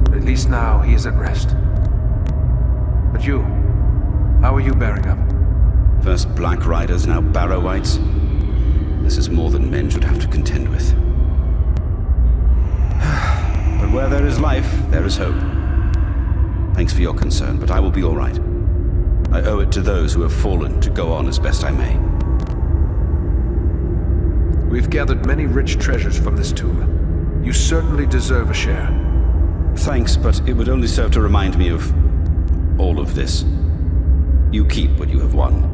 But at least now he is at rest. But you, how are you bearing up? First Black Riders, now Barrow-wites. This is more than men should have to contend with. But where there is life, there is hope. Thanks for your concern, but I will be all right. I owe it to those who have fallen to go on as best I may. We've gathered many rich treasures from this tomb. You certainly deserve a share. Thanks, but it would only serve to remind me of all of this. You keep what you have won.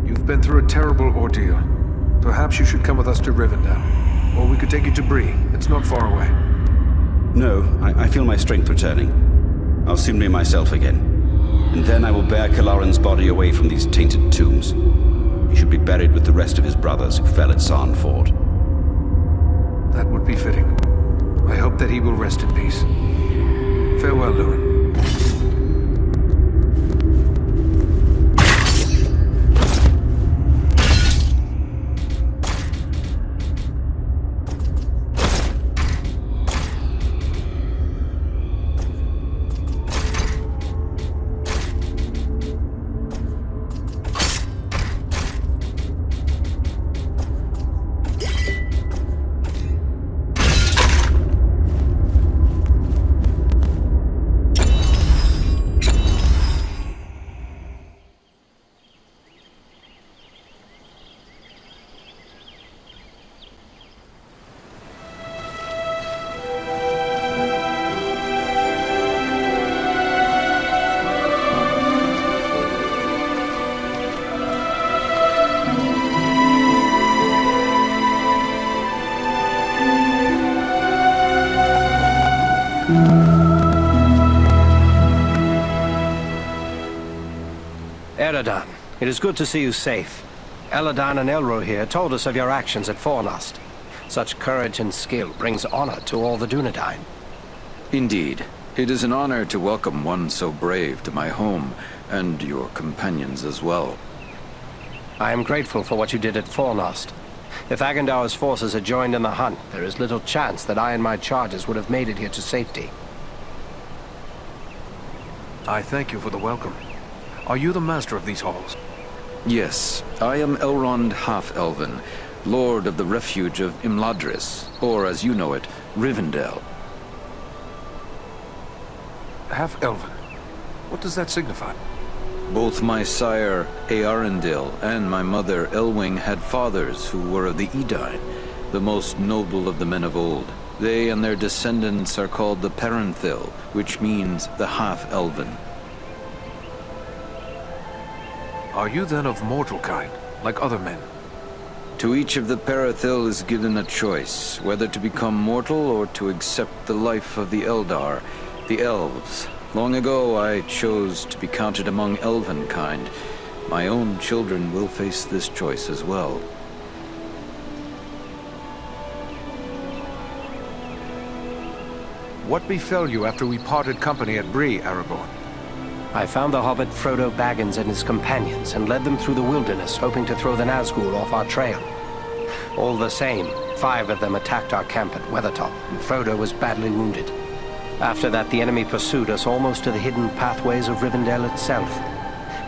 You've been through a terrible ordeal. Perhaps you should come with us to Rivendell. Or we could take you to Bree. It's not far away. No, I feel my strength returning. I'll soon be myself again. And then I will bear Kalaran's body away from these tainted tombs. He should be buried with the rest of his brothers who fell at Sarn Ford. That would be fitting. I hope that he will rest in peace. Farewell, Lewin. Eradan, it is good to see you safe. Eradan and Elro here told us of your actions at Fornost. Such courage and skill brings honor to all the Dunedain. Indeed. It is an honor to welcome one so brave to my home, and your companions as well. I am grateful for what you did at Fornost. If Agandar's forces had joined in the hunt, there is little chance that I and my charges would have made it here to safety. I thank you for the welcome. Are you the master of these halls? Yes, I am Elrond Half-Elven, Lord of the Refuge of Imladris, or as you know it, Rivendell. Half-Elven? What does that signify? Both my sire, Earendil, and my mother, Elwing, had fathers who were of the Edain, the most noble of the men of old. They and their descendants are called the Parenthil, which means the Half-Elven. Are you then of mortal kind, like other men? To each of the Parathil is given a choice, whether to become mortal or to accept the life of the Eldar, the elves. Long ago I chose to be counted among elven kind. My own children will face this choice as well. What befell you after we parted company at Bree, Aragorn? I found the hobbit Frodo Baggins and his companions and led them through the wilderness, hoping to throw the Nazgul off our trail. All the same, 5 of them attacked our camp at Weathertop, and Frodo was badly wounded. After that, the enemy pursued us almost to the hidden pathways of Rivendell itself.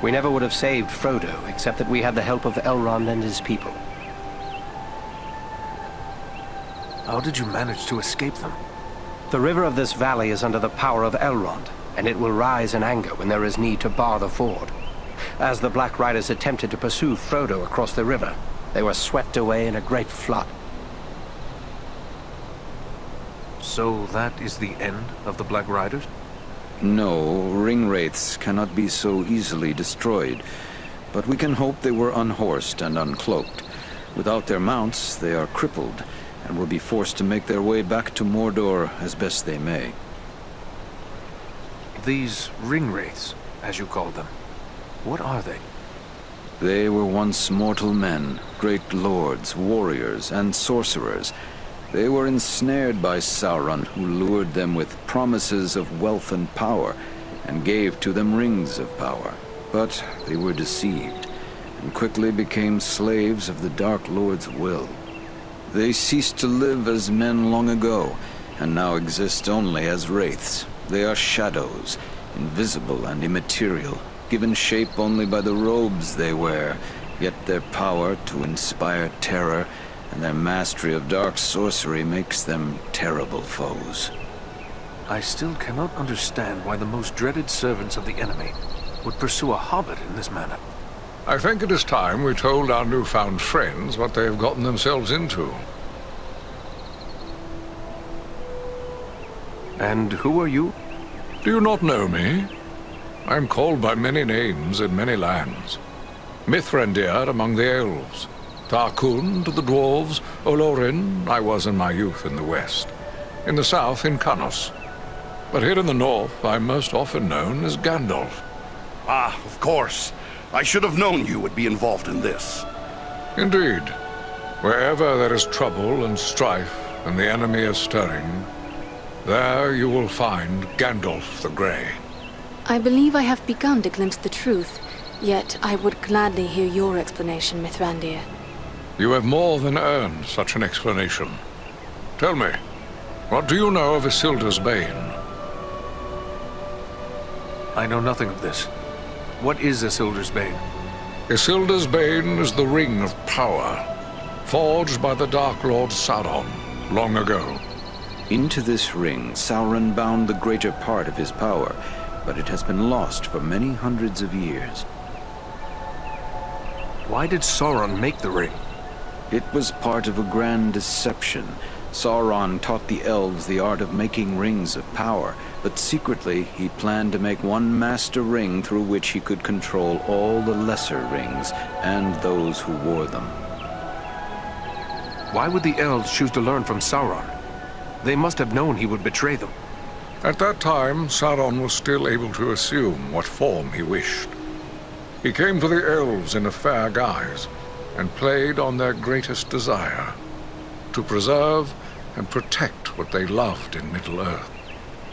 We never would have saved Frodo, except that we had the help of Elrond and his people. How did you manage to escape them? The river of this valley is under the power of Elrond, and it will rise in anger when there is need to bar the ford. As the Black Riders attempted to pursue Frodo across the river, they were swept away in a great flood. So that is the end of the Black Riders? No, ringwraiths cannot be so easily destroyed, but we can hope they were unhorsed and uncloaked. Without their mounts, they are crippled, and will be forced to make their way back to Mordor as best they may. These ringwraiths, as you call them, what are they? They were once mortal men, great lords, warriors, and sorcerers. They were ensnared by Sauron, who lured them with promises of wealth and power, and gave to them rings of power. But they were deceived, and quickly became slaves of the Dark Lord's will. They ceased to live as men long ago, and now exist only as wraiths. They are shadows, invisible and immaterial, given shape only by the robes they wear, yet their power to inspire terror and their mastery of dark sorcery makes them terrible foes. I still cannot understand why the most dreaded servants of the enemy would pursue a hobbit in this manner. I think it is time we told our newfound friends what they have gotten themselves into. And who are you? Do you not know me? I am called by many names in many lands. Mithrandir among the elves, Tarkun to the dwarves, Olorin I was in my youth in the west, in the south in Canos. But here in the north I'm most often known as Gandalf. Ah, of course. I should have known you would be involved in this. Indeed. Wherever there is trouble and strife and the enemy is stirring, there you will find Gandalf the Grey. I believe I have begun to glimpse the truth, yet I would gladly hear your explanation, Mithrandir. You have more than earned such an explanation. Tell me, what do you know of Isildur's Bane? I know nothing of this. What is Isildur's Bane? Isildur's Bane is the Ring of Power, forged by the Dark Lord Sauron long ago. Into this ring, Sauron bound the greater part of his power, but it has been lost for many hundreds of years. Why did Sauron make the ring? It was part of a grand deception. Sauron taught the elves the art of making rings of power, but secretly he planned to make one master ring through which he could control all the lesser rings and those who wore them. Why would the elves choose to learn from Sauron? They must have known he would betray them. At that time, Sauron was still able to assume what form he wished. He came to the elves in a fair guise, and played on their greatest desire, to preserve and protect what they loved in Middle-earth.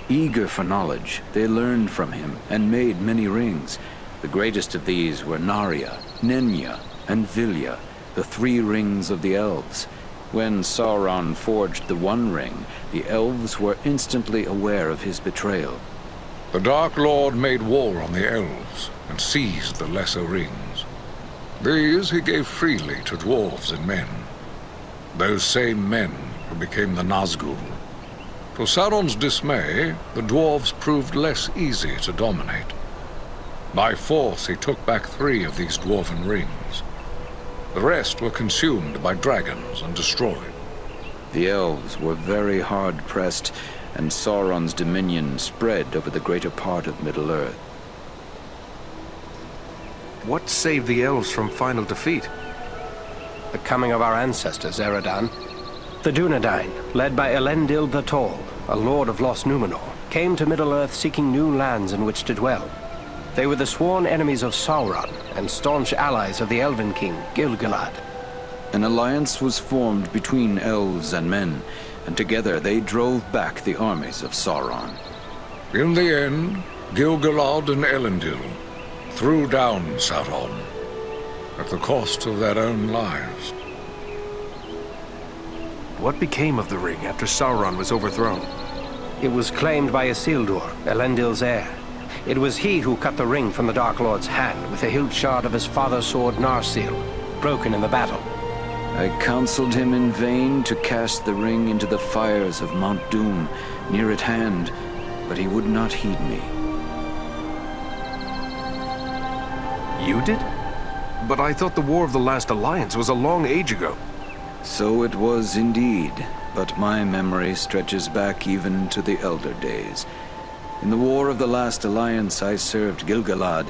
Eager for knowledge, they learned from him and made many rings. The greatest of these were Narya, Nenya, and Vilya, the 3 rings of the elves. When Sauron forged the one ring, the elves were instantly aware of his betrayal. The Dark Lord made war on the elves and seized the lesser rings. These he gave freely to dwarves and men. Those same men who became the Nazgûl. To Sauron's dismay, the dwarves proved less easy to dominate. By force he took back 3 of these dwarven rings. The rest were consumed by dragons and destroyed. The elves were very hard-pressed, and Sauron's dominion spread over the greater part of Middle-earth. What saved the elves from final defeat? The coming of our ancestors, Eradan. The Dunedain, led by Elendil the Tall, a lord of Lost Númenor, came to Middle-earth seeking new lands in which to dwell. They were the sworn enemies of Sauron and staunch allies of the Elven King, Gil-galad. An alliance was formed between elves and men, and together they drove back the armies of Sauron. In the end, Gil-galad and Elendil threw down Sauron, at the cost of their own lives. What became of the ring after Sauron was overthrown? It was claimed by Isildur, Elendil's heir. It was he who cut the ring from the Dark Lord's hand with a hilt shard of his father's sword Narsil, broken in the battle. I counseled him in vain to cast the ring into the fires of Mount Doom, near at hand, but he would not heed me. You did? But I thought the War of the Last Alliance was a long age ago. So it was indeed, but my memory stretches back even to the elder days. In the War of the Last Alliance I served Gil-galad,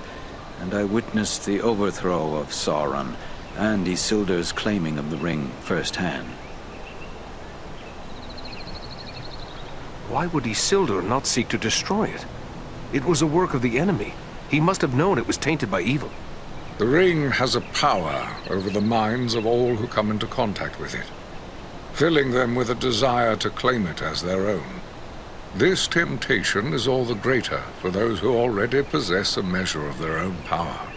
and I witnessed the overthrow of Sauron, and Isildur's claiming of the ring firsthand. Why would Isildur not seek to destroy it? It was a work of the enemy. He must have known it was tainted by evil. The ring has a power over the minds of all who come into contact with it, filling them with a desire to claim it as their own. This temptation is all the greater for those who already possess a measure of their own power.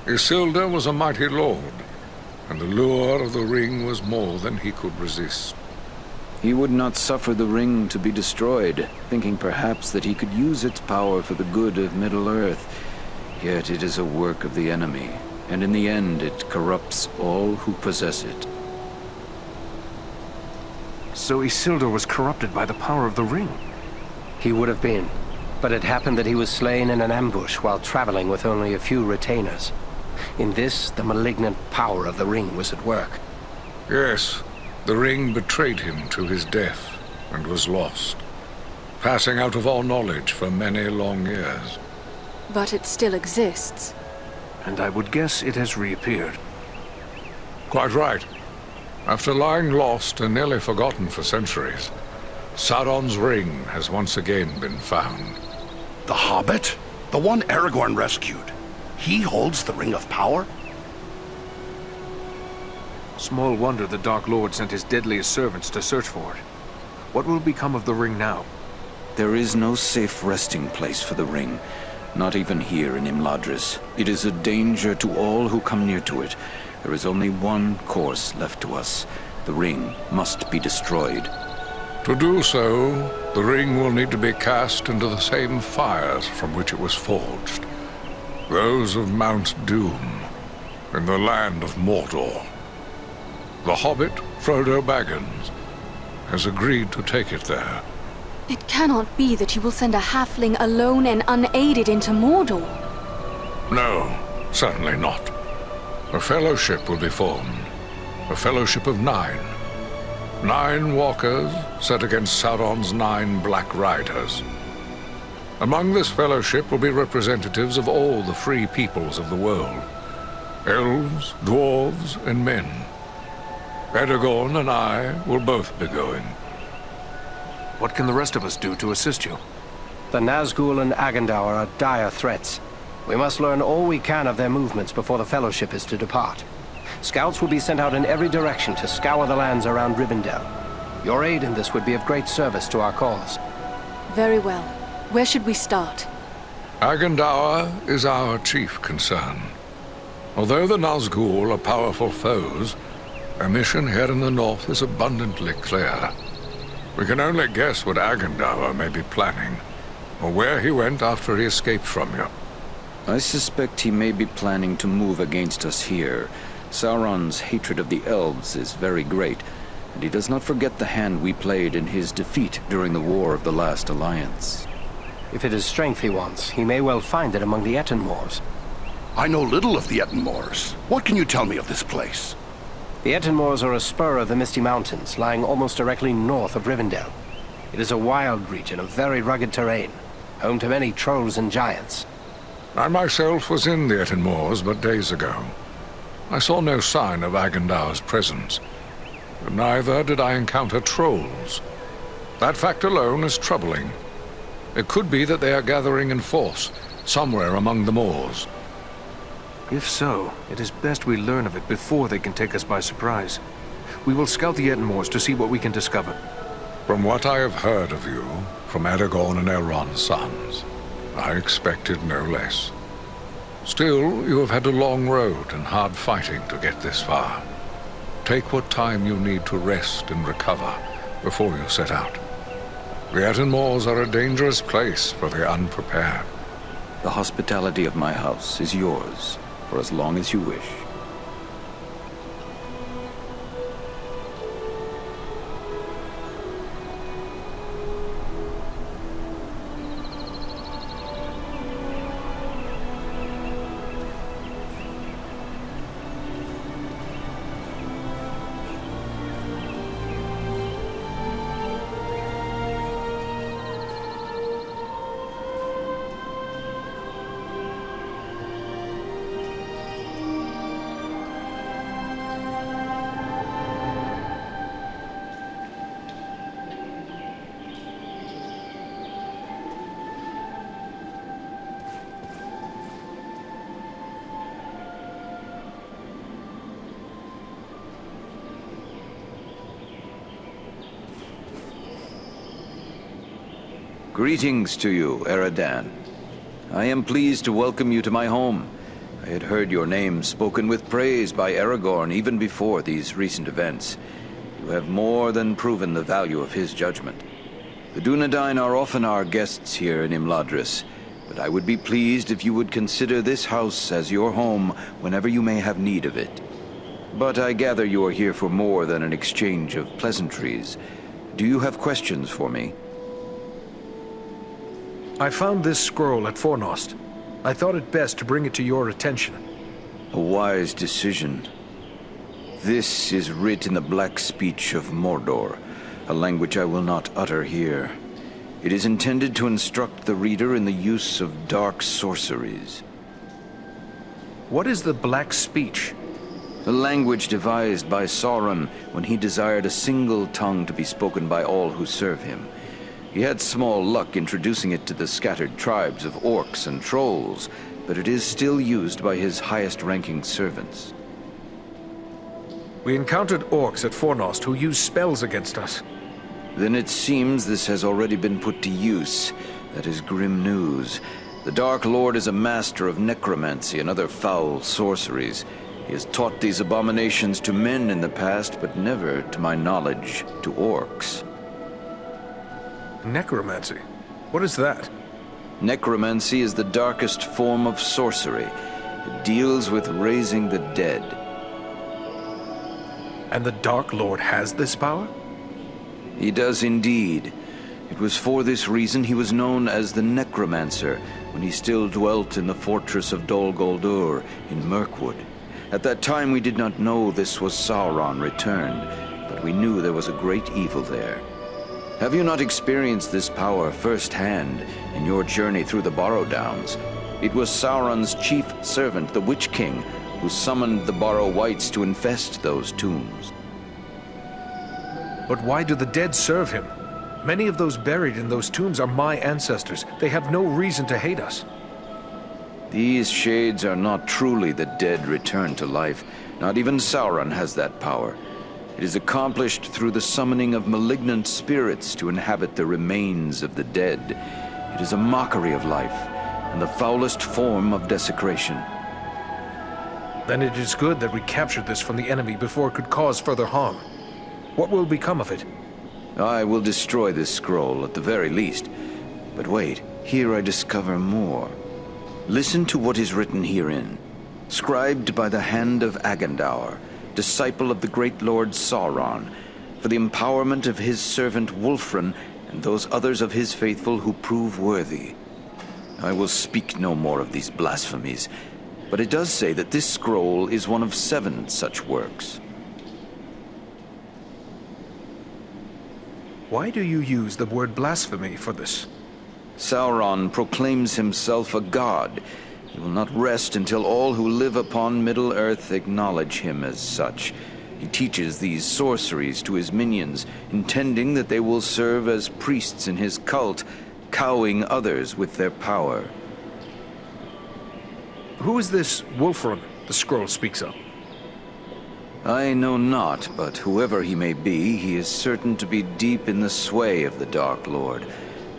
Isildur was a mighty lord, and the lure of the ring was more than he could resist. He would not suffer the ring to be destroyed, thinking perhaps that he could use its power for the good of Middle-earth. Yet it is a work of the enemy, and in the end it corrupts all who possess it. So Isildur was corrupted by the power of the ring? He would have been, but it happened that he was slain in an ambush while traveling with only a few retainers. In this, the malignant power of the ring was at work. Yes, the ring betrayed him to his death and was lost, passing out of all knowledge for many long years. But it still exists. And I would guess it has reappeared. Quite right. After lying lost and nearly forgotten for centuries, Sauron's ring has once again been found. The Hobbit? The one Aragorn rescued? He holds the Ring of Power? Small wonder the Dark Lord sent his deadliest servants to search for it. What will become of the ring now? There is no safe resting place for the ring, not even here in Imladris. It is a danger to all who come near to it. There is only one course left to us. The ring must be destroyed. To do so, the ring will need to be cast into the same fires from which it was forged. Those of Mount Doom, in the land of Mordor. The Hobbit, Frodo Baggins, has agreed to take it there. It cannot be that you will send a halfling alone and unaided into Mordor. No, certainly not. A fellowship will be formed. A fellowship of 9. 9 walkers set against Sauron's 9 Black Riders. Among this fellowship will be representatives of all the free peoples of the world. Elves, dwarves, and men. Aragorn and I will both be going. What can the rest of us do to assist you? The Nazgul and Agandaur are dire threats. We must learn all we can of their movements before the Fellowship is to depart. Scouts will be sent out in every direction to scour the lands around Rivendell. Your aid in this would be of great service to our cause. Very well. Where should we start? Agandaur is our chief concern. Although the Nazgul are powerful foes, our mission here in the north is abundantly clear. We can only guess what Agandaur may be planning, or where he went after he escaped from you. I suspect he may be planning to move against us here. Sauron's hatred of the elves is very great, and he does not forget the hand we played in his defeat during the War of the Last Alliance. If it is strength he wants, he may well find it among the Ettenmoors. I know little of the Ettenmoors. What can you tell me of this place? The Ettenmoors are a spur of the Misty Mountains, lying almost directly north of Rivendell. It is a wild region of very rugged terrain, home to many trolls and giants. I myself was in the Ettenmoors but days ago. I saw no sign of Agandaur's presence, but neither did I encounter trolls. That fact alone is troubling. It could be that they are gathering in force, somewhere among the moors. If so, it is best we learn of it before they can take us by surprise. We will scout the Ettenmoors to see what we can discover. From what I have heard of you, from Aragorn and Elrond's sons, I expected no less. Still, you have had a long road and hard fighting to get this far. Take what time you need to rest and recover before you set out. The Ettenmoors are a dangerous place for the unprepared. The hospitality of my house is yours, for as long as you wish. Greetings to you, Eradan. I am pleased to welcome you to my home. I I had heard your name spoken with praise by Aragorn even before these recent events. You have more than proven the value of his judgment. The Dunedain are often our guests here in Imladris, but I would be pleased if you would consider this house as your home whenever you may have need of it. But I gather you are here for more than an exchange of pleasantries. Do you have questions for me? I found this scroll at Fornost. I thought it best to bring it to your attention. A wise decision. This is writ in the black speech of Mordor, a language I will not utter here. It is intended to instruct the reader in the use of dark sorceries. What is the black speech? The language devised by Sauron when he desired a single tongue to be spoken by all who serve him. He had small luck introducing it to the scattered tribes of orcs and trolls, but it is still used by his highest-ranking servants. We encountered orcs at Fornost who used spells against us. Then it seems this has already been put to use. That is grim news. The Dark Lord is a master of necromancy and other foul sorceries. He has taught these abominations to men in the past, but never, to my knowledge, to orcs. Necromancy? What is that? Necromancy is the darkest form of sorcery. It deals with raising the dead. And the Dark Lord has this power? He does indeed. It was for this reason he was known as the Necromancer when he still dwelt in the fortress of Dol Guldur in Mirkwood. At that time we did not know this was Sauron returned, but we knew there was a great evil there. Have you not experienced this power firsthand in your journey through the Barrow-downs? It was Sauron's chief servant, the Witch King, who summoned the Barrow-wights to infest those tombs. But why do the dead serve him? Many of those buried in those tombs are my ancestors. They have no reason to hate us. These shades are not truly the dead returned to life. Not even Sauron has that power. It is accomplished through the summoning of malignant spirits to inhabit the remains of the dead. It is a mockery of life, and the foulest form of desecration. Then it is good that we captured this from the enemy before it could cause further harm. What will become of it? I will destroy this scroll, at the very least. But wait, here I discover more. Listen to what is written herein. Scribed by the hand of Agandaur, disciple of the great Lord Sauron, for the empowerment of his servant Wulfrun and those others of his faithful who prove worthy. I will speak no more of these blasphemies, but it does say that this scroll is one of 7 such works. Why do you use the word blasphemy for this? Sauron proclaims himself a god. He will not rest until all who live upon Middle-earth acknowledge him as such. He teaches these sorceries to his minions, intending that they will serve as priests in his cult, cowing others with their power. Who is this Wulfrun the scroll speaks of? I know not, but whoever he may be, he is certain to be deep in the sway of the Dark Lord,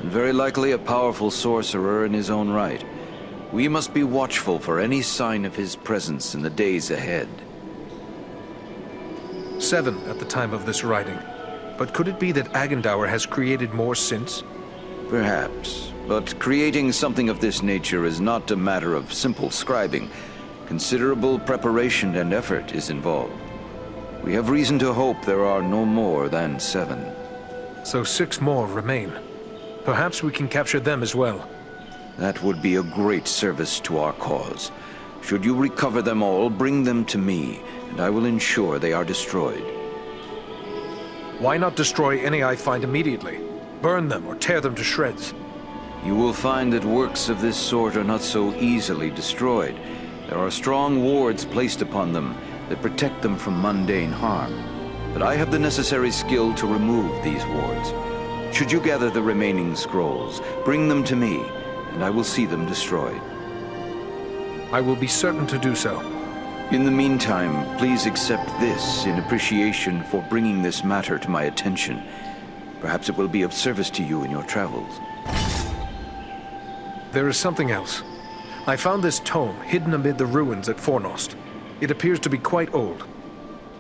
and very likely a powerful sorcerer in his own right. We must be watchful for any sign of his presence in the days ahead. 7 at the time of this writing. But could it be that Agandaur has created more since? Perhaps, but creating something of this nature is not a matter of simple scribing. Considerable preparation and effort is involved. We have reason to hope there are no more than 7. So 6 more remain. Perhaps we can capture them as well. That would be a great service to our cause. Should you recover them all, bring them to me, and I will ensure they are destroyed. Why not destroy any I find immediately? Burn them or tear them to shreds. You will find that works of this sort are not so easily destroyed. There are strong wards placed upon them that protect them from mundane harm. But I have the necessary skill to remove these wards. Should you gather the remaining scrolls, bring them to me, and I will see them destroyed. I will be certain to do so. In the meantime, please accept this in appreciation for bringing this matter to my attention. Perhaps it will be of service to you in your travels. There is something else. I found this tome hidden amid the ruins at Fornost. It appears to be quite old.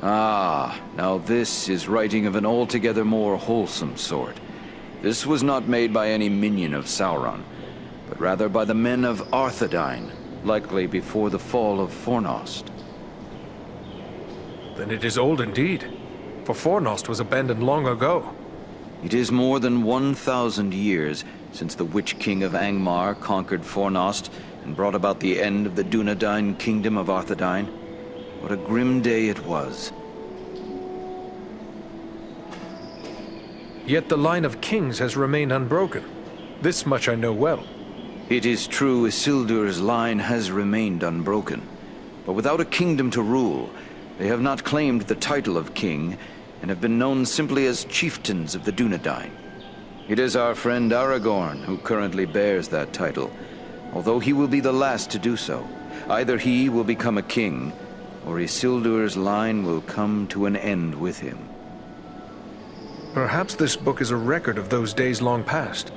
Ah, now this is writing of an altogether more wholesome sort. This was not made by any minion of Sauron, but rather by the men of Arthedain, likely before the fall of Fornost. Then it is old indeed, for Fornost was abandoned long ago. It is more than 1,000 years since the Witch King of Angmar conquered Fornost and brought about the end of the Dunedain kingdom of Arthedain. What a grim day it was. Yet the line of kings has remained unbroken. This much I know well. It is true Isildur's line has remained unbroken, but without a kingdom to rule, they have not claimed the title of king and have been known simply as chieftains of the Dunedain. It is our friend Aragorn who currently bears that title, although he will be the last to do so. Either he will become a king, or Isildur's line will come to an end with him. Perhaps this book is a record of those days long past.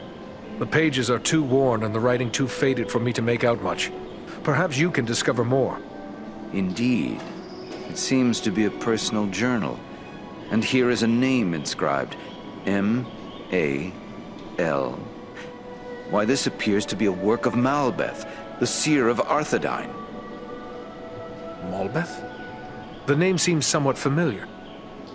The pages are too worn and the writing too faded for me to make out much. Perhaps you can discover more. Indeed. It seems to be a personal journal. And here is a name inscribed. M-A-L. Why, this appears to be a work of Malbeth, the seer of Arthedain. Malbeth? The name seems somewhat familiar.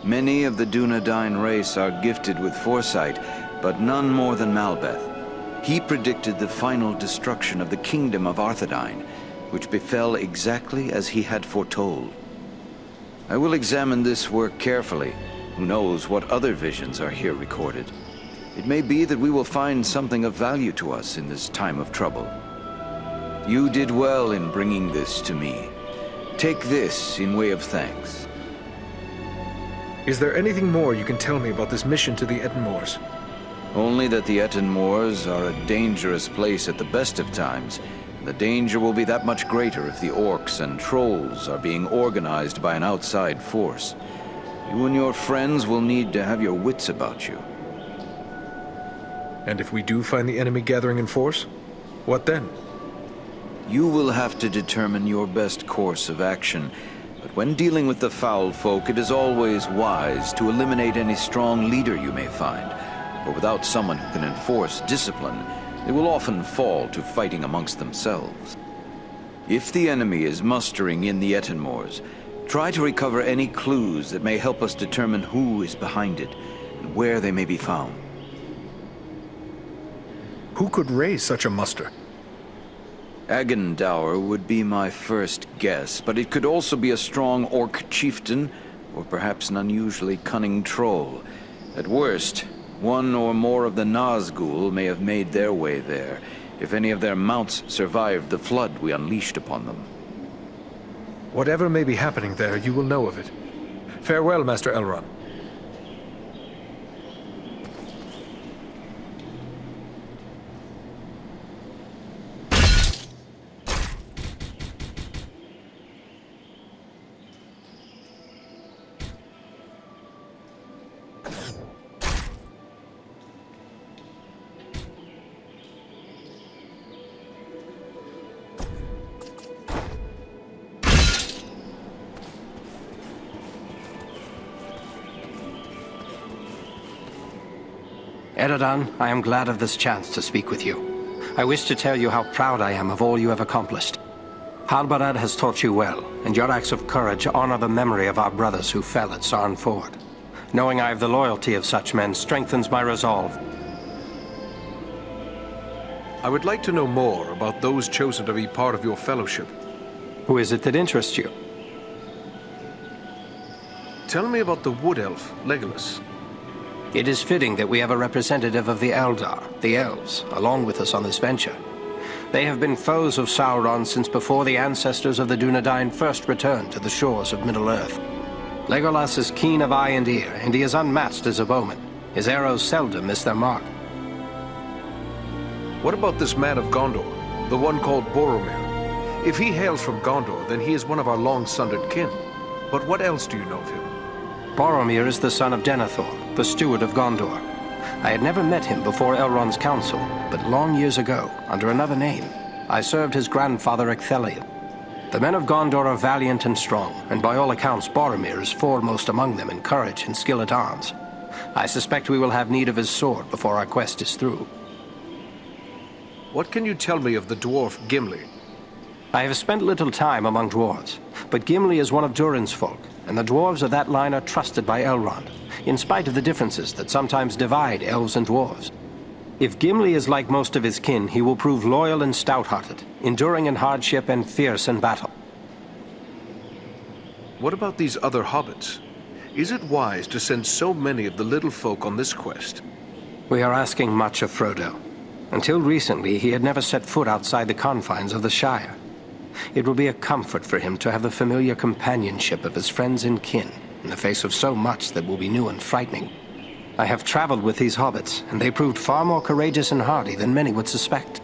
Many of the Dunedain race are gifted with foresight, but none more than Malbeth. He predicted the final destruction of the kingdom of Arthedain, which befell exactly as he had foretold. I will examine this work carefully. Who knows what other visions are here recorded? It may be that we will find something of value to us in this time of trouble. You did well in bringing this to me. Take this in way of thanks. Is there anything more you can tell me about this mission to the Ettenmoors? Only that the Ettenmoors are a dangerous place at the best of times. The danger will be that much greater if the orcs and trolls are being organized by an outside force. You and your friends will need to have your wits about you. And if we do find the enemy gathering in force, what then? You will have to determine your best course of action. But when dealing with the foul folk, it is always wise to eliminate any strong leader you may find. For without someone who can enforce discipline, they will often fall to fighting amongst themselves. If the enemy is mustering in the Ettenmoors, try to recover any clues that may help us determine who is behind it and where they may be found. Who could raise such a muster? Agendour would be my first guess, but it could also be a strong orc chieftain, or perhaps an unusually cunning troll. At worst, one or more of the Nazgul may have made their way there, if any of their mounts survived the flood we unleashed upon them. Whatever may be happening there, you will know of it. Farewell, Master Elrond. Eradan, I am glad of this chance to speak with you. I wish to tell you how proud I am of all you have accomplished. Halbarad has taught you well, and your acts of courage honor the memory of our brothers who fell at Sarn Ford. Knowing I have the loyalty of such men strengthens my resolve. I would like to know more about those chosen to be part of your fellowship. Who is it that interests you? Tell me about the wood elf, Legolas. It is fitting that we have a representative of the Eldar, the Elves, along with us on this venture. They have been foes of Sauron since before the ancestors of the Dunedain first returned to the shores of Middle-earth. Legolas is keen of eye and ear, and he is unmatched as a bowman. His arrows seldom miss their mark. What about this man of Gondor, the one called Boromir? If he hails from Gondor, then he is one of our long-sundered kin. But what else do you know of him? Boromir is the son of Denethor, the steward of Gondor. I had never met him before Elrond's council, but long years ago, under another name, I served his grandfather Ecthelion. The men of Gondor are valiant and strong, and by all accounts Boromir is foremost among them in courage and skill at arms. I suspect we will have need of his sword before our quest is through. What can you tell me of the dwarf Gimli? I have spent little time among dwarves, but Gimli is one of Durin's folk, and the dwarves of that line are trusted by Elrond, in spite of the differences that sometimes divide elves and dwarves. If Gimli is like most of his kin, he will prove loyal and stout-hearted, enduring in hardship and fierce in battle. What about these other hobbits? Is it wise to send so many of the little folk on this quest? We are asking much of Frodo. Until recently, he had never set foot outside the confines of the Shire. It will be a comfort for him to have the familiar companionship of his friends and kin, in the face of so much that will be new and frightening. I have traveled with these hobbits, and they proved far more courageous and hardy than many would suspect.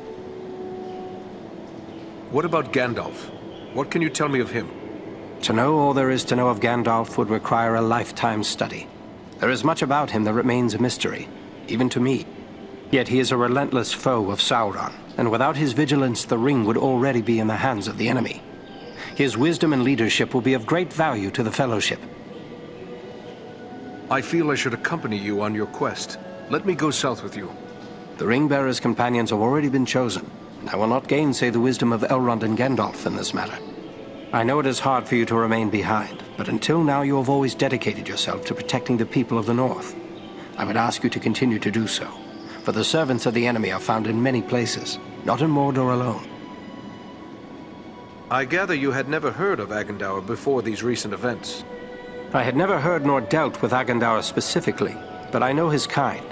What about Gandalf? What can you tell me of him? To know all there is to know of Gandalf would require a lifetime study. There is much about him that remains a mystery, even to me. Yet he is a relentless foe of Sauron, and without his vigilance the ring would already be in the hands of the enemy. His wisdom and leadership will be of great value to the Fellowship. I feel I should accompany you on your quest. Let me go south with you. The Ring-bearer's companions have already been chosen, and I will not gainsay the wisdom of Elrond and Gandalf in this matter. I know it is hard for you to remain behind, but until now you have always dedicated yourself to protecting the people of the North. I would ask you to continue to do so, for the servants of the enemy are found in many places, not in Mordor alone. I gather you had never heard of Agandaur before these recent events. I had never heard nor dealt with Agandaur specifically, but I know his kind.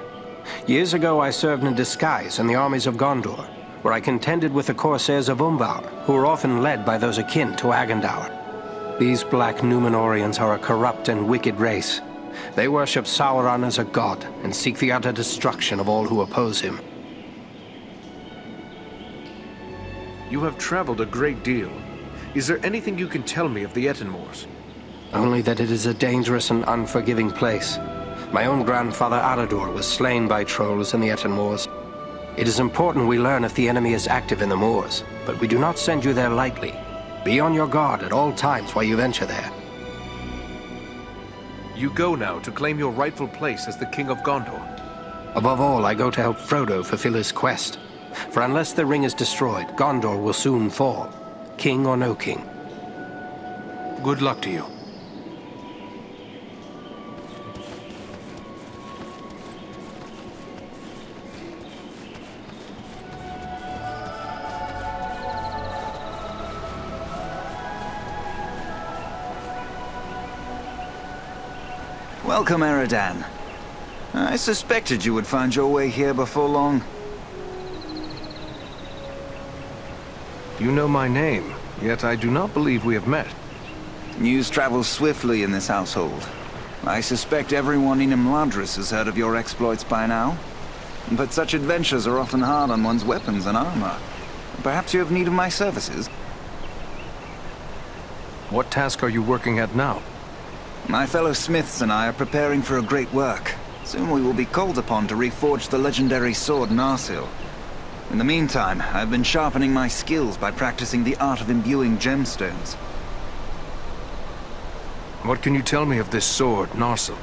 Years ago I served in disguise in the armies of Gondor, where I contended with the corsairs of Umbar, who were often led by those akin to Agandaur. These black Númenóreans are a corrupt and wicked race. They worship Sauron as a god and seek the utter destruction of all who oppose him. You have traveled a great deal. Is there anything you can tell me of the Ettenmoors? Only that it is a dangerous and unforgiving place. My own grandfather Aradur was slain by trolls in the Ettenmoors. It is important we learn if the enemy is active in the moors, but we do not send you there lightly. Be on your guard at all times while you venture there. You go now to claim your rightful place as the King of Gondor. Above all, I go to help Frodo fulfill his quest. For unless the ring is destroyed, Gondor will soon fall, king or no king. Good luck to you. Welcome, Eradan. I suspected you would find your way here before long. You know my name, yet I do not believe we have met. News travels swiftly in this household. I suspect everyone in Imladris has heard of your exploits by now. But such adventures are often hard on one's weapons and armor. Perhaps you have need of my services? What task are you working at now? My fellow smiths and I are preparing for a great work. Soon we will be called upon to reforge the legendary sword Narsil. In the meantime, I've been sharpening my skills by practicing the art of imbuing gemstones. What can you tell me of this sword, Narsil?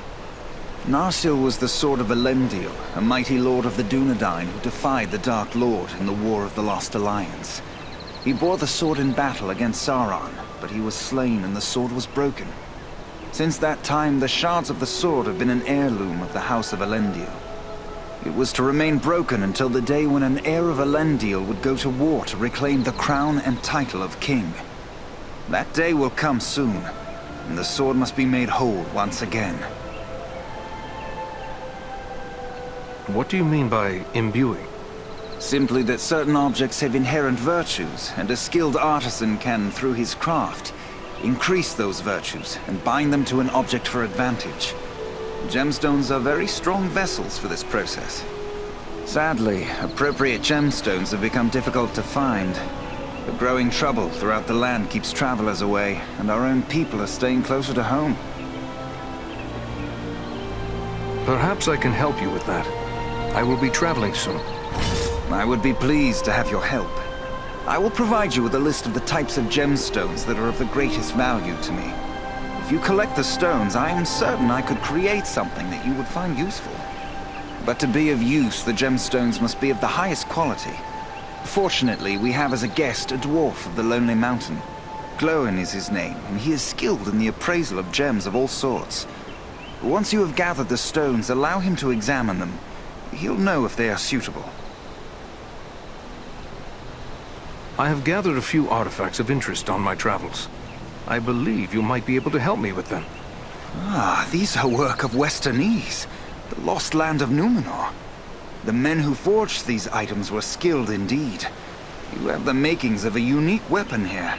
Narsil was the sword of Elendil, a mighty lord of the Dunedain who defied the Dark Lord in the War of the Lost Alliance. He bore the sword in battle against Sauron, but he was slain and the sword was broken. Since that time, the shards of the sword have been an heirloom of the House of Elendil. It was to remain broken until the day when an heir of Elendil would go to war to reclaim the crown and title of king. That day will come soon, and the sword must be made whole once again. What do you mean by imbuing? Simply that certain objects have inherent virtues, and a skilled artisan can, through his craft, increase those virtues and bind them to an object for advantage. Gemstones are very strong vessels for this process. Sadly, appropriate gemstones have become difficult to find. The growing trouble throughout the land keeps travelers away, and our own people are staying closer to home. Perhaps I can help you with that. I will be traveling soon. I would be pleased to have your help. I will provide you with a list of the types of gemstones that are of the greatest value to me. If you collect the stones, I am certain I could create something that you would find useful. But to be of use, the gemstones must be of the highest quality. Fortunately, we have as a guest a dwarf of the Lonely Mountain. Glóin is his name, and he is skilled in the appraisal of gems of all sorts. Once you have gathered the stones, allow him to examine them. He'll know if they are suitable. I have gathered a few artifacts of interest on my travels. I believe you might be able to help me with them. Ah, these are work of Westernese, the lost land of Númenor. The men who forged these items were skilled indeed. You have the makings of a unique weapon here.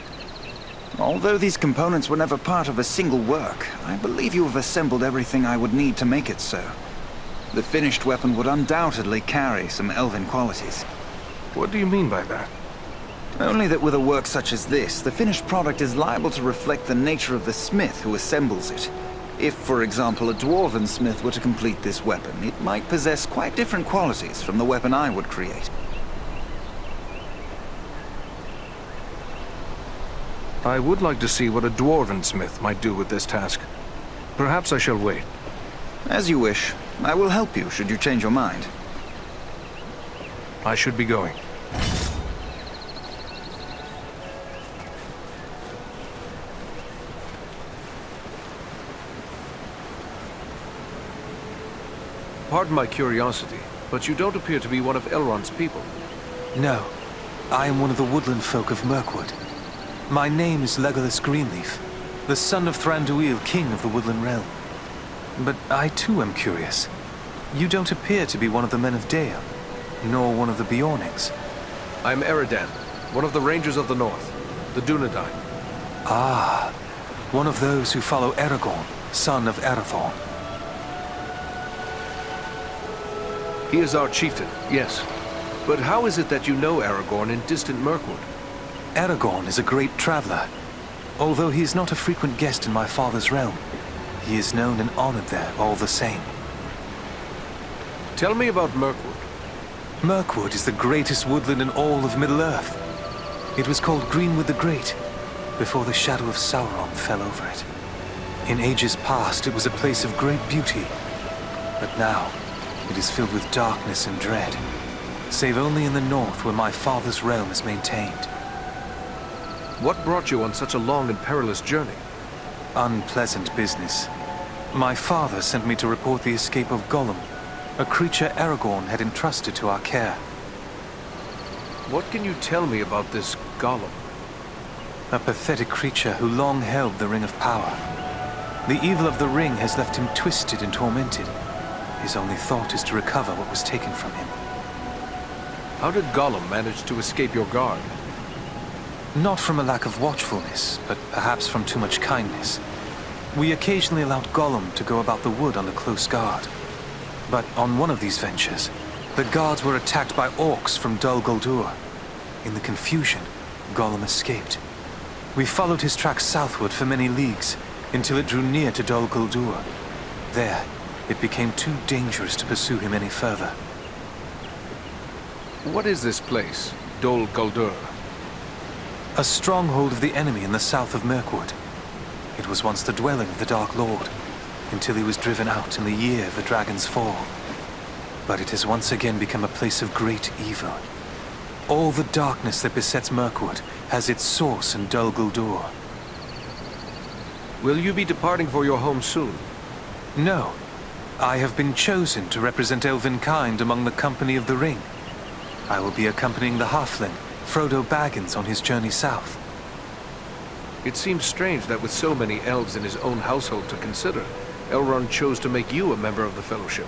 Although these components were never part of a single work, I believe you have assembled everything I would need to make it so. The finished weapon would undoubtedly carry some elven qualities. What do you mean by that? Only that with a work such as this, the finished product is liable to reflect the nature of the smith who assembles it. If, for example, a dwarven smith were to complete this weapon, it might possess quite different qualities from the weapon I would create. I would like to see what a dwarven smith might do with this task. Perhaps I shall wait. As you wish. I will help you should you change your mind. I should be going. Pardon my curiosity, but you don't appear to be one of Elrond's people. No. I am one of the woodland folk of Mirkwood. My name is Legolas Greenleaf, the son of Thranduil, king of the Woodland Realm. But I too am curious. You don't appear to be one of the men of Dale, nor one of the Bjornings. I am Eradan, one of the Rangers of the North, the Dunedain. Ah, one of those who follow Aragorn, son of Arathorn. He is our chieftain, yes. But how is it that you know Aragorn in distant Mirkwood? Aragorn is a great traveler. Although he is not a frequent guest in my father's realm, he is known and honored there all the same. Tell me about Mirkwood. Mirkwood is the greatest woodland in all of Middle-earth. It was called Greenwood the Great, before the shadow of Sauron fell over it. In ages past, it was a place of great beauty, but now it is filled with darkness and dread, save only in the north where my father's realm is maintained. What brought you on such a long and perilous journey? Unpleasant business. My father sent me to report the escape of Gollum, a creature Aragorn had entrusted to our care. What can you tell me about this Gollum? A pathetic creature who long held the Ring of Power. The evil of the ring has left him twisted and tormented. His only thought is to recover what was taken from him. How did Gollum manage to escape your guard? Not from a lack of watchfulness, but perhaps from too much kindness. We occasionally allowed Gollum to go about the wood under close guard. But on one of these ventures, the guards were attacked by orcs from Dol Guldur. In the confusion, Gollum escaped. We followed his tracks southward for many leagues, until it drew near to Dol Guldur. There, it became too dangerous to pursue him any further. What is this place, Dol Guldur? A stronghold of the enemy in the south of Mirkwood. It was once the dwelling of the Dark Lord, until he was driven out in the year of the Dragon's Fall. But it has once again become a place of great evil. All the darkness that besets Mirkwood has its source in Dol Guldur. Will you be departing for your home soon? No. I have been chosen to represent Elvenkind among the Company of the Ring. I will be accompanying the halfling, Frodo Baggins, on his journey south. It seems strange that with so many elves in his own household to consider, Elrond chose to make you a member of the Fellowship.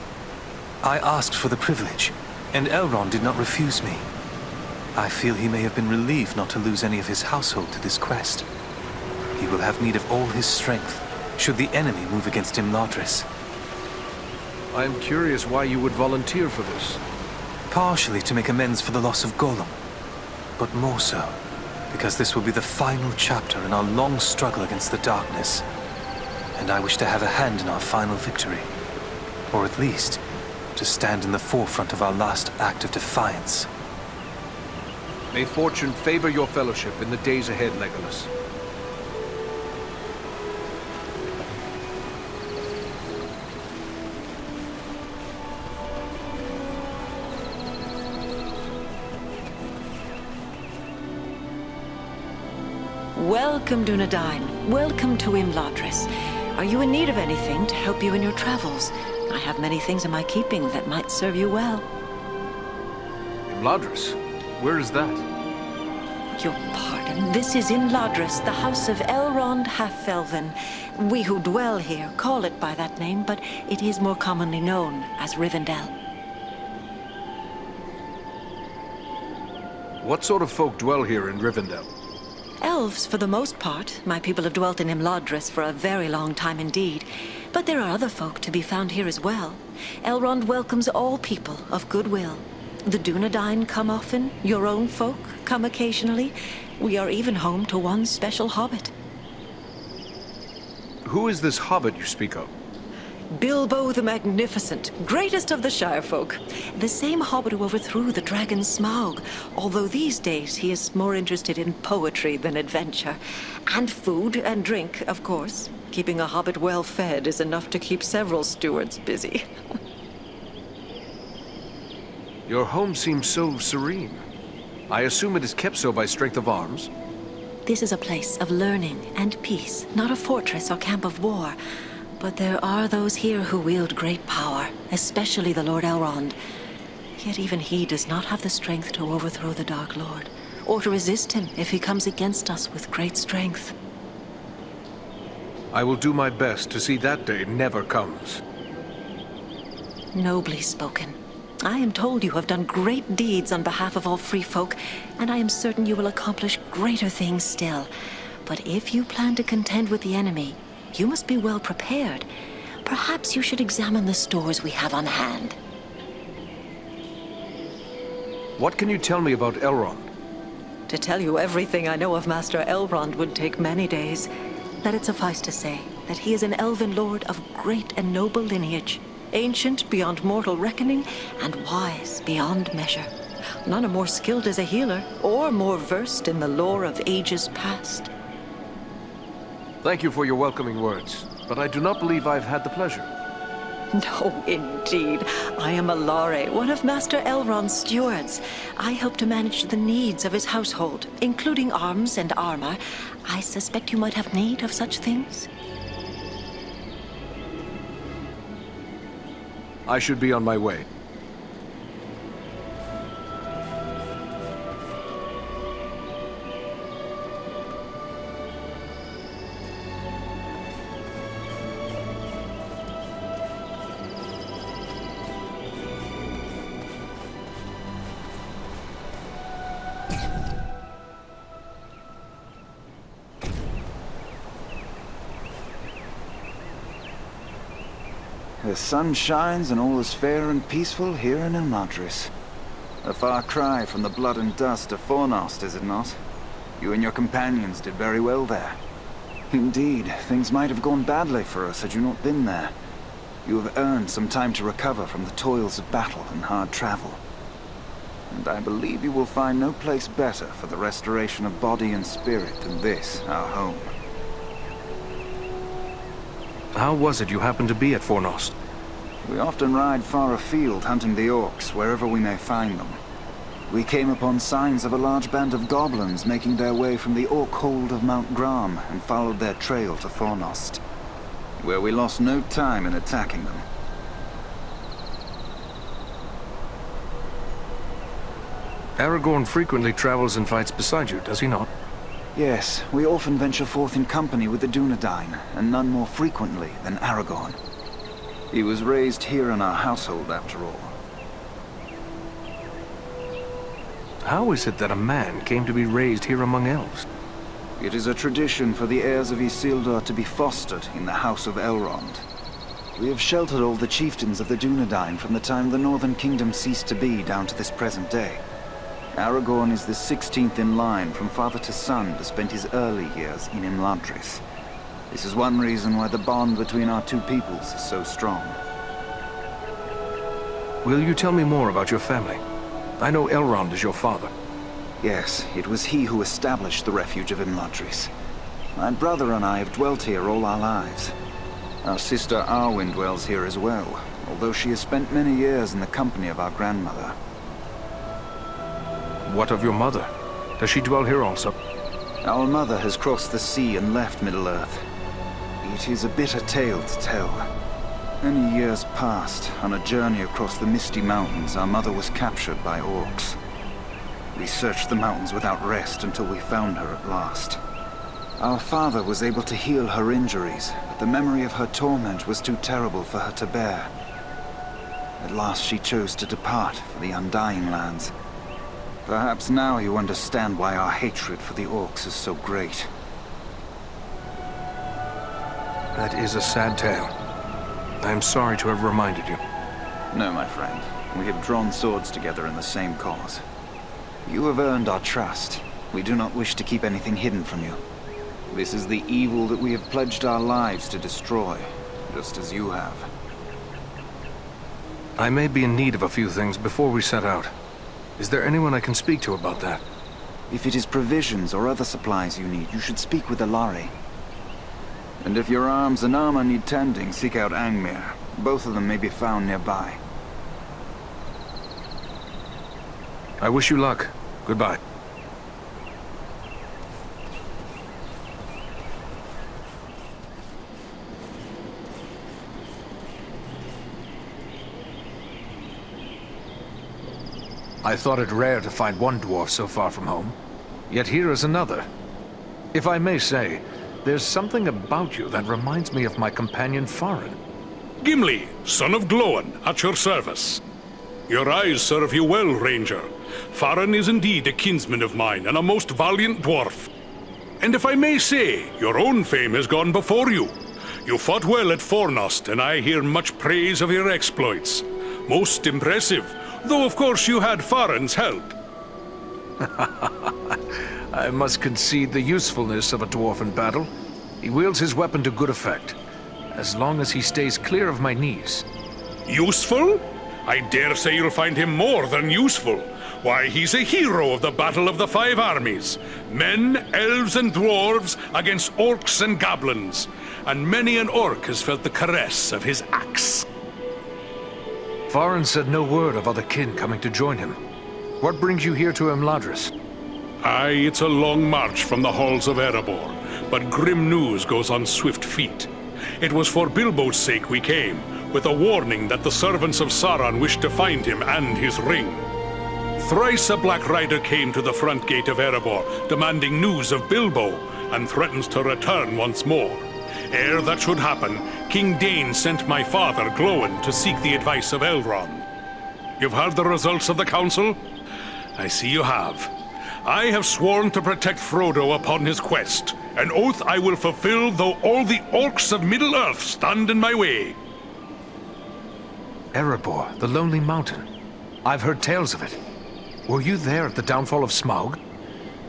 I asked for the privilege, and Elrond did not refuse me. I feel he may have been relieved not to lose any of his household to this quest. He will have need of all his strength, should the enemy move against Imladris. I am curious why you would volunteer for this. Partially to make amends for the loss of Gollum, but more so because this will be the final chapter in our long struggle against the darkness, and I wish to have a hand in our final victory, or at least to stand in the forefront of our last act of defiance. May fortune favor your fellowship in the days ahead, Legolas. Welcome, Dunedain. Welcome to Imladris. Are you in need of anything to help you in your travels? I have many things in my keeping that might serve you well. Imladris? Where is that? Your pardon. This is Imladris, the house of Elrond Half-Elven. We who dwell here call it by that name, but it is more commonly known as Rivendell. What sort of folk dwell here in Rivendell? Elves, for the most part. My people have dwelt in Imladris for a very long time indeed. But there are other folk to be found here as well. Elrond welcomes all people of goodwill. The Dunedain come often, your own folk come occasionally. We are even home to one special hobbit. Who is this hobbit you speak of? Bilbo the Magnificent, greatest of the Shire folk. The same hobbit who overthrew the dragon Smaug, although these days he is more interested in poetry than adventure. And food and drink, of course. Keeping a hobbit well fed is enough to keep several stewards busy. Your home seems so serene. I assume it is kept so by strength of arms? This is a place of learning and peace, not a fortress or camp of war. But there are those here who wield great power, especially the Lord Elrond. Yet even he does not have the strength to overthrow the Dark Lord, or to resist him if he comes against us with great strength. I will do my best to see that day never comes. Nobly spoken. I am told you have done great deeds on behalf of all free folk, and I am certain you will accomplish greater things still. But if you plan to contend with the enemy, you must be well prepared. Perhaps you should examine the stores we have on hand. What can you tell me about Elrond? To tell you everything I know of Master Elrond would take many days. Let it suffice to say that he is an elven lord of great and noble lineage, ancient beyond mortal reckoning, and wise beyond measure. None are more skilled as a healer, or more versed in the lore of ages past. Thank you for your welcoming words, but I do not believe I've had the pleasure. No, indeed. I am Alare, one of Master Elrond's stewards. I help to manage the needs of his household, including arms and armor. I suspect you might have need of such things. I should be on my way. The sun shines and all is fair and peaceful here in Imladris. A far cry from the blood and dust of Fornost, is it not? You and your companions did very well there. Indeed, things might have gone badly for us had you not been there. You have earned some time to recover from the toils of battle and hard travel. And I believe you will find no place better for the restoration of body and spirit than this, our home. How was it you happened to be at Fornost? We often ride far afield hunting the orcs, wherever we may find them. We came upon signs of a large band of goblins making their way from the orc hold of Mount Gram and followed their trail to Fornost, where we lost no time in attacking them. Aragorn frequently travels and fights beside you, does he not? Yes, we often venture forth in company with the Dunedain, and none more frequently than Aragorn. He was raised here in our household, after all. How is it that a man came to be raised here among elves? It is a tradition for the heirs of Isildur to be fostered in the House of Elrond. We have sheltered all the chieftains of the Dunedain from the time the Northern Kingdom ceased to be down to this present day. Aragorn is the 16th in line from father to son to spend his early years in Imladris. This is one reason why the bond between our two peoples is so strong. Will you tell me more about your family? I know Elrond is your father. Yes, it was he who established the refuge of Imladris. My brother and I have dwelt here all our lives. Our sister Arwen dwells here as well, although she has spent many years in the company of our grandmother. What of your mother? Does she dwell here also? Our mother has crossed the sea and left Middle-earth. It is a bitter tale to tell. Many years past, on a journey across the misty mountains, our mother was captured by orcs. We searched the mountains without rest until we found her at last. Our father was able to heal her injuries, but the memory of her torment was too terrible for her to bear. At last she chose to depart for the Undying Lands. Perhaps now you understand why our hatred for the orcs is so great. That is a sad tale. I am sorry to have reminded you. No, my friend. We have drawn swords together in the same cause. You have earned our trust. We do not wish to keep anything hidden from you. This is the evil that we have pledged our lives to destroy, just as you have. I may be in need of a few things before we set out. Is there anyone I can speak to about that? If it is provisions or other supplies you need, you should speak with Alari. And if your arms and armor need tending, seek out Angmir. Both of them may be found nearby. I wish you luck. Goodbye. I thought it rare to find one dwarf so far from home. Yet here is another. If I may say, there's something about you that reminds me of my companion Farron. Gimli, son of Gloin, at your service. Your eyes serve you well, Ranger. Farron is indeed a kinsman of mine, and a most valiant dwarf. And if I may say, your own fame has gone before you. You fought well at Fornost, and I hear much praise of your exploits. Most impressive, though of course you had Farron's help. I must concede the usefulness of a dwarf in battle. He wields his weapon to good effect, as long as he stays clear of my knees. Useful? I dare say you'll find him more than useful. Why, he's a hero of the Battle of the Five Armies. Men, elves, and dwarves against orcs and goblins. And many an orc has felt the caress of his axe. Farron said no word of other kin coming to join him. What brings you here to Imladris? Aye, it's a long march from the halls of Erebor, but grim news goes on swift feet. It was for Bilbo's sake we came, with a warning that the servants of Sauron wished to find him and his ring. Thrice a Black Rider came to the front gate of Erebor, demanding news of Bilbo, and threatens to return once more. Ere that should happen, King Dain sent my father, Glóin, to seek the advice of Elrond. You've heard the results of the council? I see you have. I have sworn to protect Frodo upon his quest, an oath I will fulfill though all the orcs of Middle-earth stand in my way. Erebor, the Lonely Mountain. I've heard tales of it. Were you there at the downfall of Smaug?